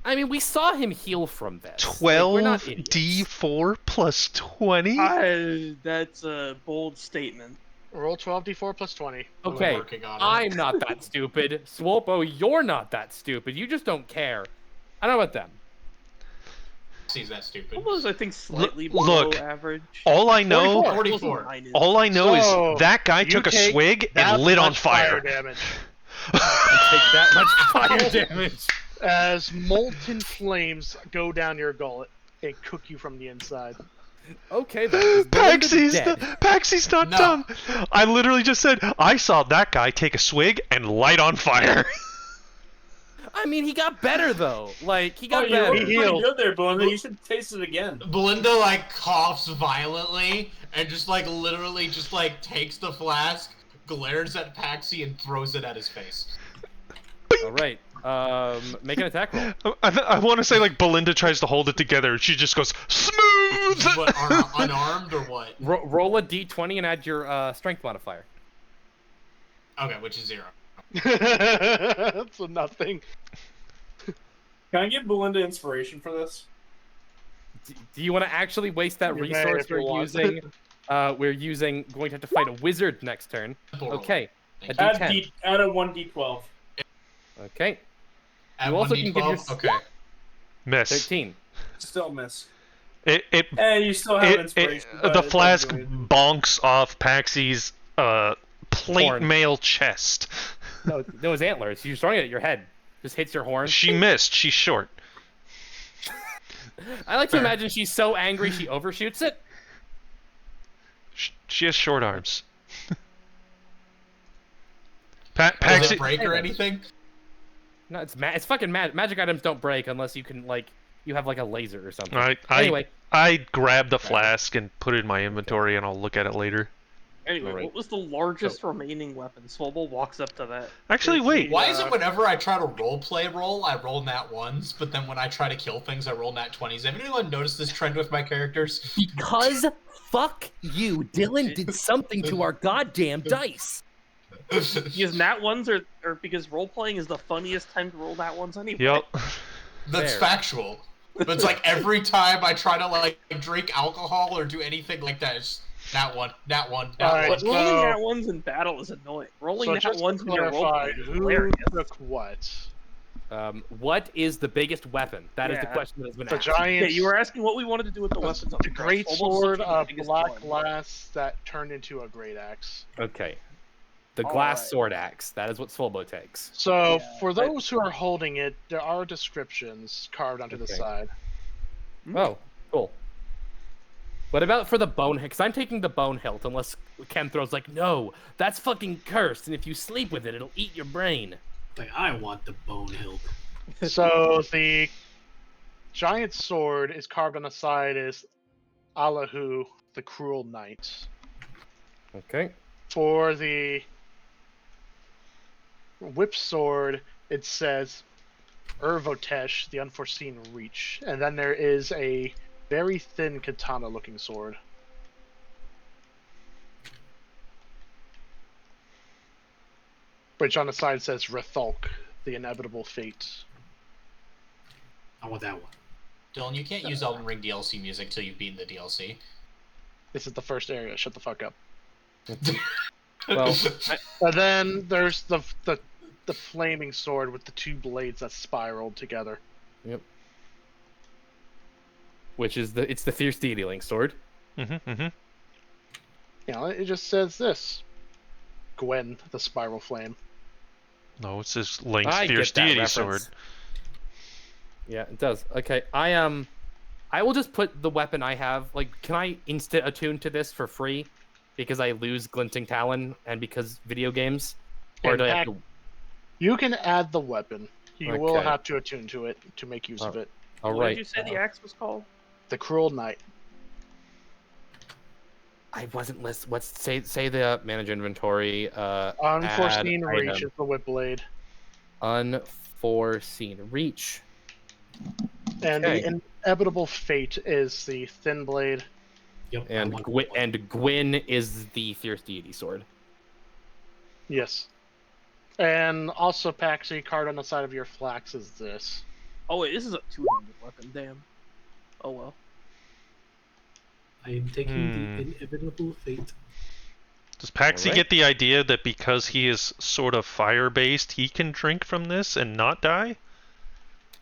I mean, we saw him heal from this. 12d4 plus 20? That's a bold statement. Roll 12d4 plus 20. Okay, I'm not that stupid. Swopo, you're not that stupid. You just don't care. I don't know about them. He's that stupid. Almost, I think, slightly below average. All I know, 44. All I know is that guy took a swig and lit on fire. Damage. Take that much fire damage. As molten flames go down your gullet and cook you from the inside. Okay then. Is Belinda dead? Paxy's not No. dumb. I literally just said I saw that guy take a swig and light on fire. I mean, he got better though. Like he got you were better. pretty good there, Belinda. You should taste it again. Belinda like coughs violently and just like literally just like takes the flask, glares at Paxi, and throws it at his face. All right. Make an attack roll. I want to say like Belinda tries to hold it together. She just goes smooth. What, unarmed or what? Roll a d20 and add your strength modifier. Okay, which is 0. So nothing. Can I give Belinda inspiration for this? Do you want to actually waste that You may resource if you want. going to have to fight a wizard next turn? Okay. A Add, d10. add a 1d12. Okay. At You also can 1d12? give your Okay. Miss. 13. Still miss. It You still have inspiration. but the it flask doesn't do anything. bonks off Paxy's plate Horn. mail chest. No, it's antlers. You're throwing it at your head. Just hits your horn. She missed. She's short. I like to imagine she's so angry she overshoots it. She has short arms. Does Paxy. it break or anything? No, it's fucking magic items don't break unless you can you have like a laser or something. Anyway, I grabbed the flask and put it in my inventory, and I'll look at it later. Anyway, Alright. what was the largest remaining weapon? Swoble walks up to that. Actually, wait. Why is it whenever I try to roll, I roll nat 1s, but then when I try to kill things, I roll nat 20s? Have anyone noticed this trend with my characters? Because fuck you, Dylan did something to our goddamn dice. Because nat ones are because role playing is the funniest time to roll nat ones anyway. Yep. That's Fair. factual. But it's like every time I try to like drink alcohol or do anything like that, it's nat 1, nat 1, nat Alright, 1. But rolling So- nat ones in battle is annoying. Rolling So nat just to ones when you're role clarify, playing is who hilarious. took what? What is the biggest weapon? That is the Yeah. question that has been The asked. giant. Yeah, you were asking what we wanted to do with the weapons. The great Swoble sword took the of biggest black one. glass that turned into a great axe. Okay. The glass Alright. sword axe. That is what Swolbo takes. So, Yeah, for those who are holding it, there are descriptions carved onto the Okay. side. Oh, cool. What about for the bone hilt? Because I'm taking the bone hilt, unless Chemthro's like, no, that's fucking cursed, and if you sleep with it, it'll eat your brain. Like, I want the bone hilt. So, the giant sword is carved on the side as Allahu, the cruel knight. Okay. For the whip sword, it says Urvotesh, the unforeseen reach. And then there is a very thin katana looking sword. Which on the side says Rathulk, the inevitable fate. I want that one. Dylan, you can't use Elden Ring DLC music till you've beaten the DLC. This is the first area, shut the fuck up. Well, And then there's the flaming sword with the two blades that spiraled together. which is it's the Fierce Deity Link sword. You know, it just says this. Gwen, the spiral flame. No, it says Link's I Fierce get that Deity reference. sword. Yeah, it does. Okay, I will just put the weapon I have. Like, can I instant attune to this for free? Because I lose Glinting Talon and because video games? Or do I have to... You can add the weapon. You will Okay. have to attune to it to make use of it. All What right. did you say the axe was called? The Cruel Knight. I wasn't listening. Let's say the manage inventory. Unforeseen add reach item. is the whip blade. Unforeseen reach. And Okay. the inevitable fate is the thin blade. Yep. I And want Gwyn is the Fierce Deity sword. Yes. And also, Paxi, card on the side of your flax is this. Oh wait, this is a two-handed weapon. Damn. Oh well. I am taking the inevitable fate. Does Paxi Alright. get the idea that because he is sort of fire-based, he can drink from this and not die?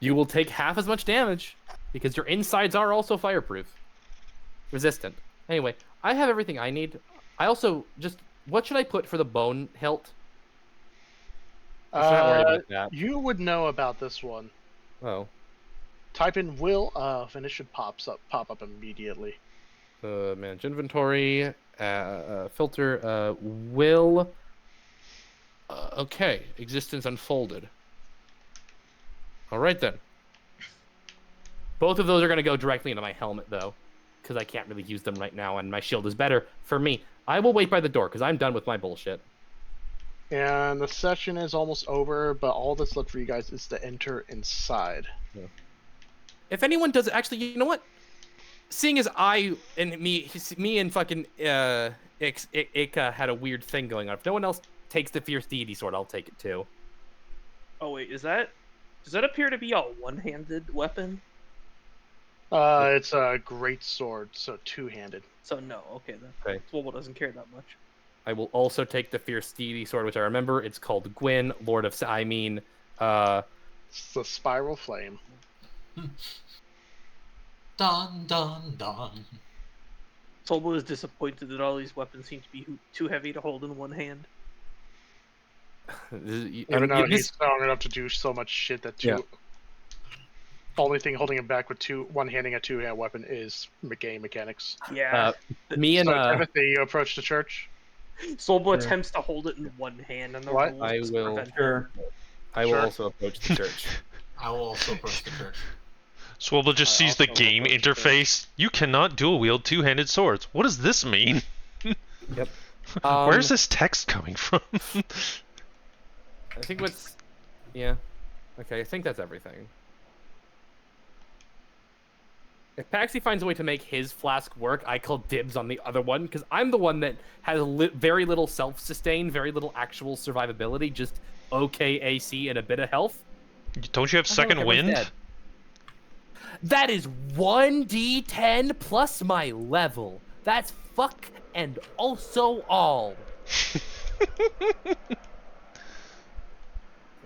You will take half as much damage because your insides are also fireproof. Resistant. Anyway, I have everything I need. I also just... What should I put for the bone hilt? I should not worry about that. You would know about this one. Oh. Type in will of, and it should pop up immediately. Manage inventory. Filter. Will. Okay. Existence unfolded. All right then. Both of those are gonna go directly into my helmet though, because I can't really use them right now, and my shield is better for me. I will wait by the door because I'm done with my bullshit. And the session is almost over, but all that's left for you guys is to enter inside. Yeah. If anyone does, actually, you know what? Seeing as me and fucking Ika had a weird thing going on. If no one else takes the Fierce Deity Sword, I'll take it too. Oh wait, does that appear to be a one-handed weapon? It's a great sword, so two-handed. So no, okay then. Okay. Swole doesn't care that much. I will also take the Fierce Deity Sword, which I remember it's called Gwyn, Lord of. It's the Spiral Flame. Dun dun dun. Solbo is disappointed that all these weapons seem to be too heavy to hold in one hand. Even though he's strong enough to do so much shit that two. Yeah. Only thing holding him back with one-handing a two-hand weapon is game mechanics. Yeah. Me and Timothy, you approach the church. Solbo attempts to hold it in one hand, and the What? rules I will. prevent him. Sure. I will Sure. also approach the church. I will also approach the church. Swobble just I sees the also game approach the interface. You cannot dual wield two-handed swords. What does this mean? Yep. Where's this text coming from? I think what's. Yeah. Okay, I think that's everything. If Paxi finds a way to make his flask work, I call dibs on the other one, because I'm the one that has very little self-sustain, very little actual survivability, just okay AC and a bit of health. Don't you have second wind? Dead. That is 1d10 plus my level. That's fuck and also all.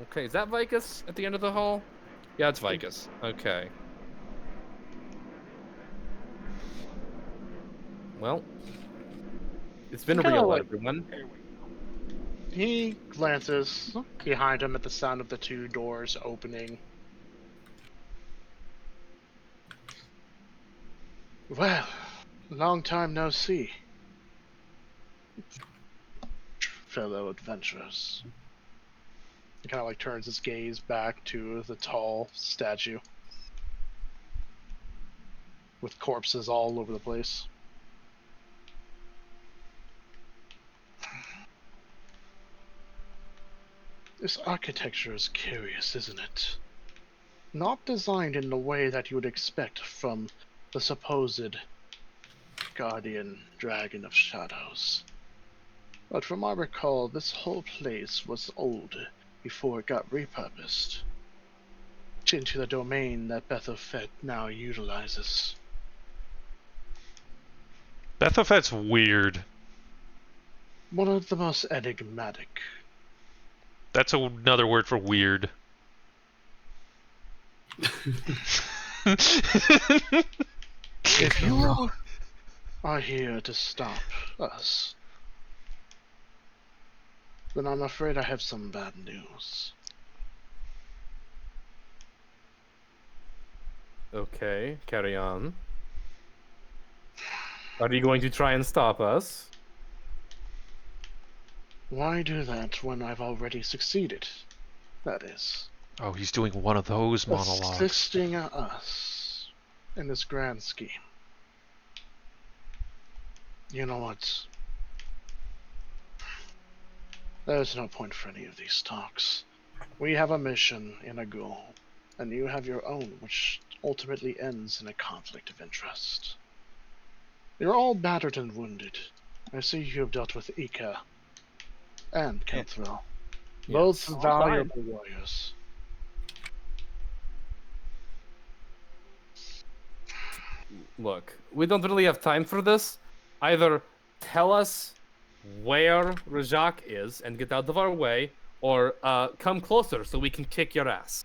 Okay, is that Vicus at the end of the hall? Yeah, it's Vicus. Okay. Well, it's been a Kinda real like- everyone. He glances behind him at the sound of the two doors opening. Well, long time no see, fellow adventurers. He kind of like turns his gaze back to the tall statue with corpses all over the place. This architecture is curious, isn't it? Not designed in the way that you would expect from the supposed guardian dragon of shadows. But from what I recall, this whole place was old before it got repurposed into the domain that Bethophet now utilizes. Bethophet's weird. One of the most enigmatic. That's another word for weird. If you are here to stop us, then I'm afraid I have some bad news. Okay, carry on. Are you going to try and stop us? Why do that when I've already succeeded? That is, Oh, he's doing one of those monologues. assisting us in this grand scheme. You know what? There's no point for any of these talks. We have a mission and a goal, and you have your own, which ultimately ends in a conflict of interest. You're all battered and wounded. I see you have dealt with Ika and Kelthril. Both Yes. valuable warriors. Look, we don't really have time for this. Either tell us where Rajak is and get out of our way, or come closer so we can kick your ass.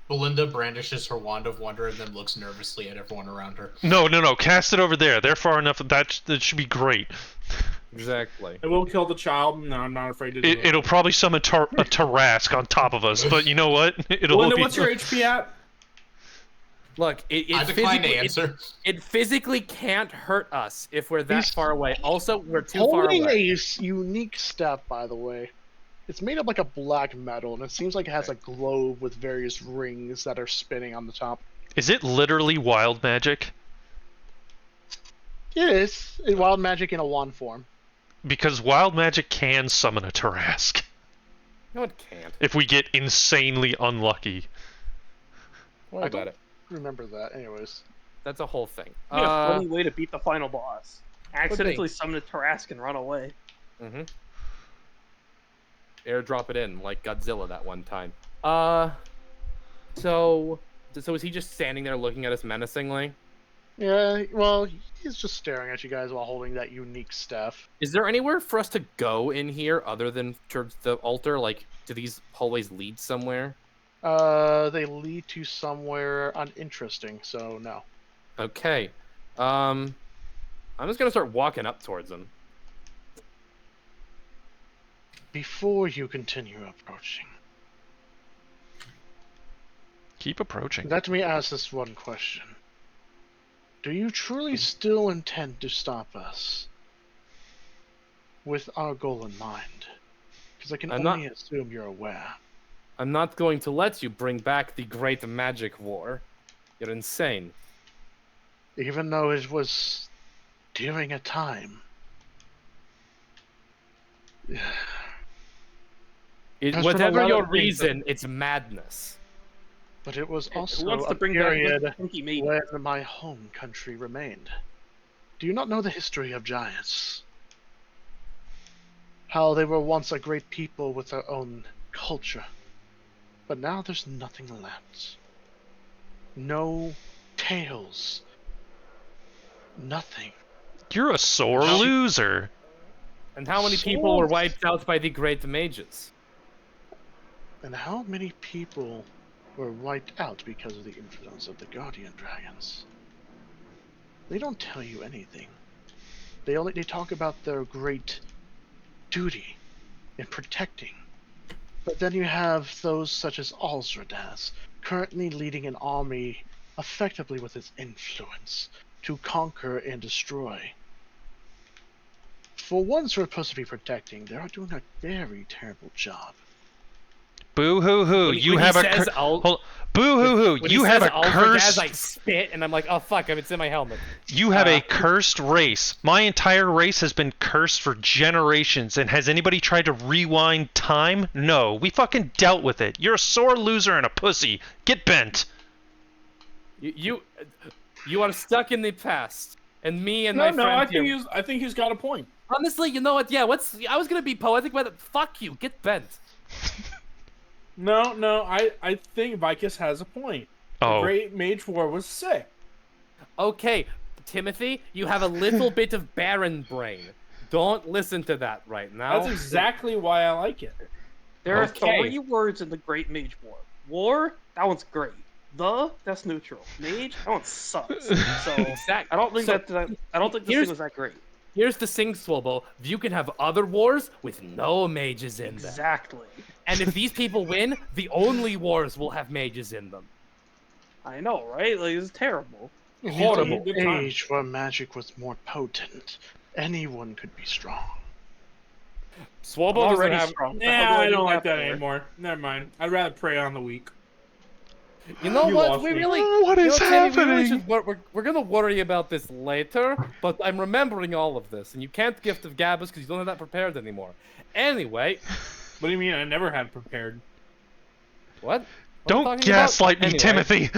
Belinda brandishes her wand of wonder and then looks nervously at everyone around her. No. Cast it over there. They're far enough. That should be great. Exactly. It will kill the child, and I'm not afraid to do it. It'll probably summon a Tarask on top of us, but you know what? It'll Linda, be... what's your HP at? Look, I decline to answer. It physically can't hurt us if we're that far away. Also, we're too far Holding away. a unique staff, by the way. It's made of like a black metal, and it seems like it has a globe with various rings that are spinning on the top. Is it literally wild magic? It is. Wild magic in a wand form. Because wild magic can summon a Tarask. No, it can't. If we get insanely unlucky. What about it? Remember that, anyways. That's a whole thing. It'd be a funny way to beat the final boss. Accidentally summon a Tarask and run away. Mm-hmm. Airdrop it in, like Godzilla that one time. So is he just standing there looking at us menacingly? Yeah, well, he's just staring at you guys while holding that unique staff. Is there anywhere for us to go in here other than towards the altar? Like, do these hallways lead somewhere? They lead to somewhere uninteresting, so no. Okay. I'm just gonna start walking up towards them. Before you continue approaching, keep approaching. Let me ask this one question. Do you truly still intend to stop us with our goal in mind? Because I can only assume you're aware. I'm not going to let you bring back the Great Magic War. You're insane. Even though it was during a time. Whatever your reason, it's madness. But it was also Who wants to a bring back period the Pinky Maiden? when my home country remained. Do you not know the history of giants? How they were once a great people with their own culture. But now there's nothing left. No tales. Nothing. You're a sore loser. And how many people were wiped out by the Great Mages? And how many people were wiped out because of the influence of the Guardian Dragons? They don't tell you anything. They talk about their great duty in protecting. But then you have those such as Auseland, currently leading an army effectively with its influence to conquer and destroy. For ones who are supposed to be protecting, they are doing a very terrible job. Boo hoo hoo! You have a boo hoo hoo! You have a cursed. I spit and I'm like, oh fuck! It's in my helmet. You have a cursed race. My entire race has been cursed for generations. And has anybody tried to rewind time? No. We fucking dealt with it. You're a sore loser and a pussy. Get bent. You are stuck in the past, and me and no, my friend. I think he's got a point. Honestly, you know what? Yeah, I was gonna be poetic, but fuck you. Get bent. No, I think Vicus has a point. The Great Mage War was sick. Okay, Timothy, you have a little bit of barren brain. Don't listen to that right now. That's exactly why I like it. There are 3 words in the Great Mage War. War, that one's great. That's neutral. Mage, that one sucks. So I don't think I don't think this thing was that great. Here's the thing, Swobo. You can have other wars with no mages in them. Exactly. And if these people win, the only wars will have mages in them. I know, right? Like, it's terrible. Horrible. In an age where magic was more potent, anyone could be strong. Swobo already strong. Yeah, I don't like that anymore. Never mind. I'd rather prey on the weak. You know what? We really. What is happening? We're gonna worry about this later, but I'm remembering all of this, and you can't gift of Gabus because you don't have that prepared anymore. Anyway. What do you mean? I never had prepared. What? Don't gaslight me, Timothy.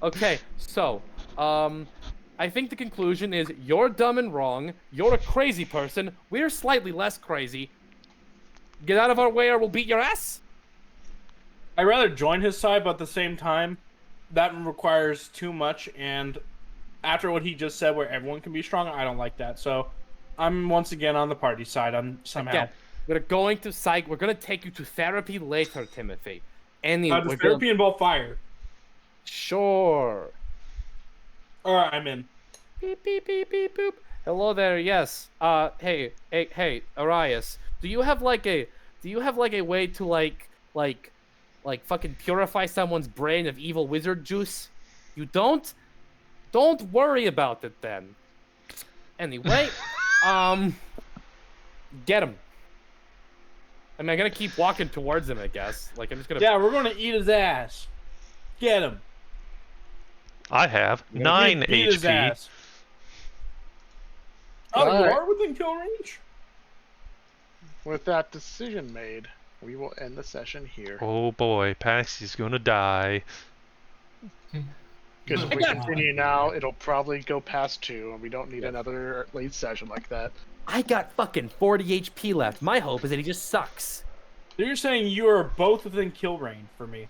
Okay, so, I think the conclusion is you're dumb and wrong. You're a crazy person. We're slightly less crazy. Get out of our way, or we'll beat your ass. I'd rather join his side, but at the same time, that requires too much. And after what he just said, where everyone can be strong, I don't like that. So, I'm once again on the party side. Somehow. Again, we're going to We're going to take you to therapy later, Timothy. Anyway, does therapy involve fire? Sure. All right, I'm in. Beep beep beep beep boop. Hello there. Yes. Hey, Arias. Do you have like a way to like like fucking purify someone's brain of evil wizard juice? You don't? Don't worry about it then. Anyway, get him. I mean, I'm gonna keep walking towards him, I guess. Like, I'm just gonna... Yeah, we're gonna eat his ass. Get him. I have We're 9 gonna beat his HP. ass. Oh, you Alright. are within kill range? With that decision made, we will end the session here. Oh boy, Paxy's gonna die. Because if we continue now, it'll probably go past 2, and we don't need another late session like that. I got fucking 40 HP left. My hope is that he just sucks. So you're saying you are both within kill range for me?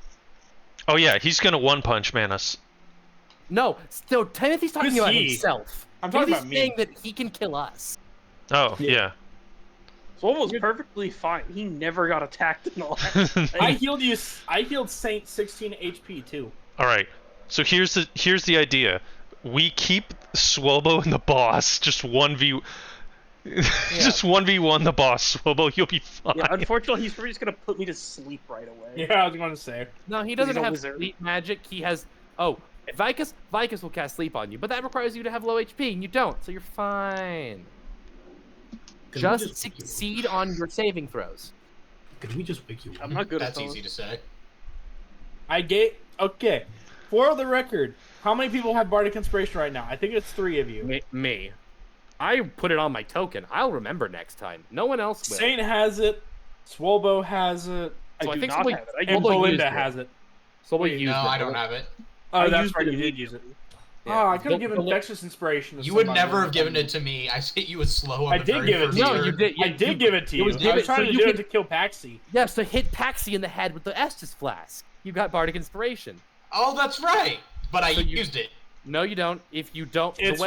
Oh yeah, he's gonna one-punch man us. No, so Timothy's talking Who's about he? himself. I'm talking Timothy's about me. saying that he can kill us. Oh, yeah. Swole was perfectly fine. He never got attacked in the last. I healed Saint 16 HP too. Alright, so here's the idea. We keep Swobo and the boss, just 1v... just 1v1 the boss, Swobo, you'll be fine. Yeah, unfortunately, he's probably just gonna put me to sleep right away. Yeah, I was going to say. No, he doesn't He's a have wizard. sleep magic. He has... Oh, Vicus will cast sleep on you, but that requires you to have low HP, and you don't, so you're fine. Can we Just wake you up? succeed on your saving throws. Can we just wake you up? I'm not good That's at easy to say. Okay. For the record, how many people have Bardic Inspiration right now? I think it's 3 of you. Me. I put it on my token. I'll remember next time. No one else will. Saint has it. Swolbo has it. So I I do think not somebody- have it. I And Swolbo used Belinda it. has it. So we Wait, used No, it. I don't have it. Oh, I that's used right. it You did immediately. use it. Yeah. Oh, I could have Bel- given Bel- Dexterous Inspiration. To You would somebody. never have given it to me. I hit you with slow on I the did very give it first to you. No, you turn. did. I did give it to you. was I give was it- so trying to you do it can- to kill Paxi. Yeah, so hit Paxi in the head with the Estus Flask. You got Bardic Inspiration. Oh, that's right. But I So you- used it. No, you don't. If you don't, It's-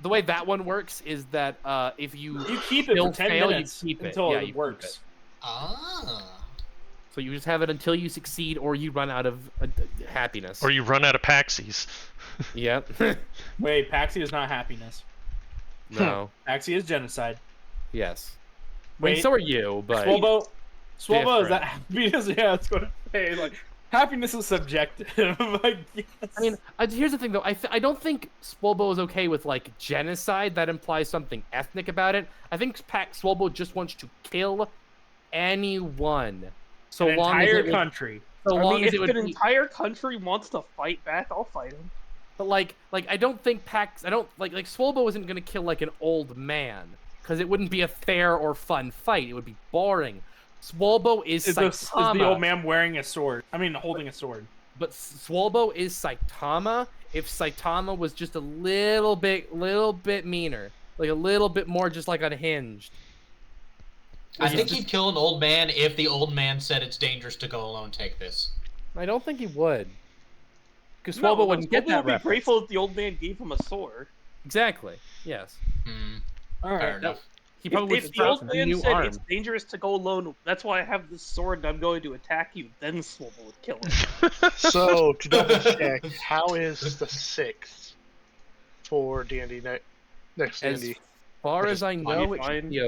the way that one works is that if you You keep it still for 10 fail, minutes you keep it. until Yeah, it you keep works. it. Ah. So you just have it until you succeed or you run out of happiness. Or you run out of Paxies. Yep. Wait, Paxi is not happiness. No. Paxi is genocide. Yes. I mean, Wait, so are you, but Swolbo, is different. that happiness? Yeah, it's going to say like happiness is subjective. I guess. I mean, here's the thing though. I don't think Swolbo is okay with like genocide. That implies something ethnic about it. I think Swolbo just wants to kill anyone, so an long entire as it country. so I long mean, as if it would an be. entire country wants to fight back, I'll fight him. But like I don't think I don't like Swolbo isn't gonna kill like an old man because it wouldn't be a fair or fun fight. It would be boring. Swolbo is Is Saitama. the old man wearing a sword? I mean, holding a sword. But Swolbo is Saitama. If Saitama was just a little bit meaner, like a little bit more just like unhinged. I think he'd kill an old man if the old man said it's dangerous to go alone. Take this. I don't think he would. Because No, Swolbo wouldn't get Swolbo that would be reference. grateful that the old man gave him a sword. Exactly. Yes. Hmm. All Fair right. enough. He probably If would the old start a man new said arm. it's dangerous to go alone, that's why I have this sword and I'm going to attack you, then Swolbo would kill him. So, to double check, how is the 6th for D&D next As D&D? far as I know, it fine. should be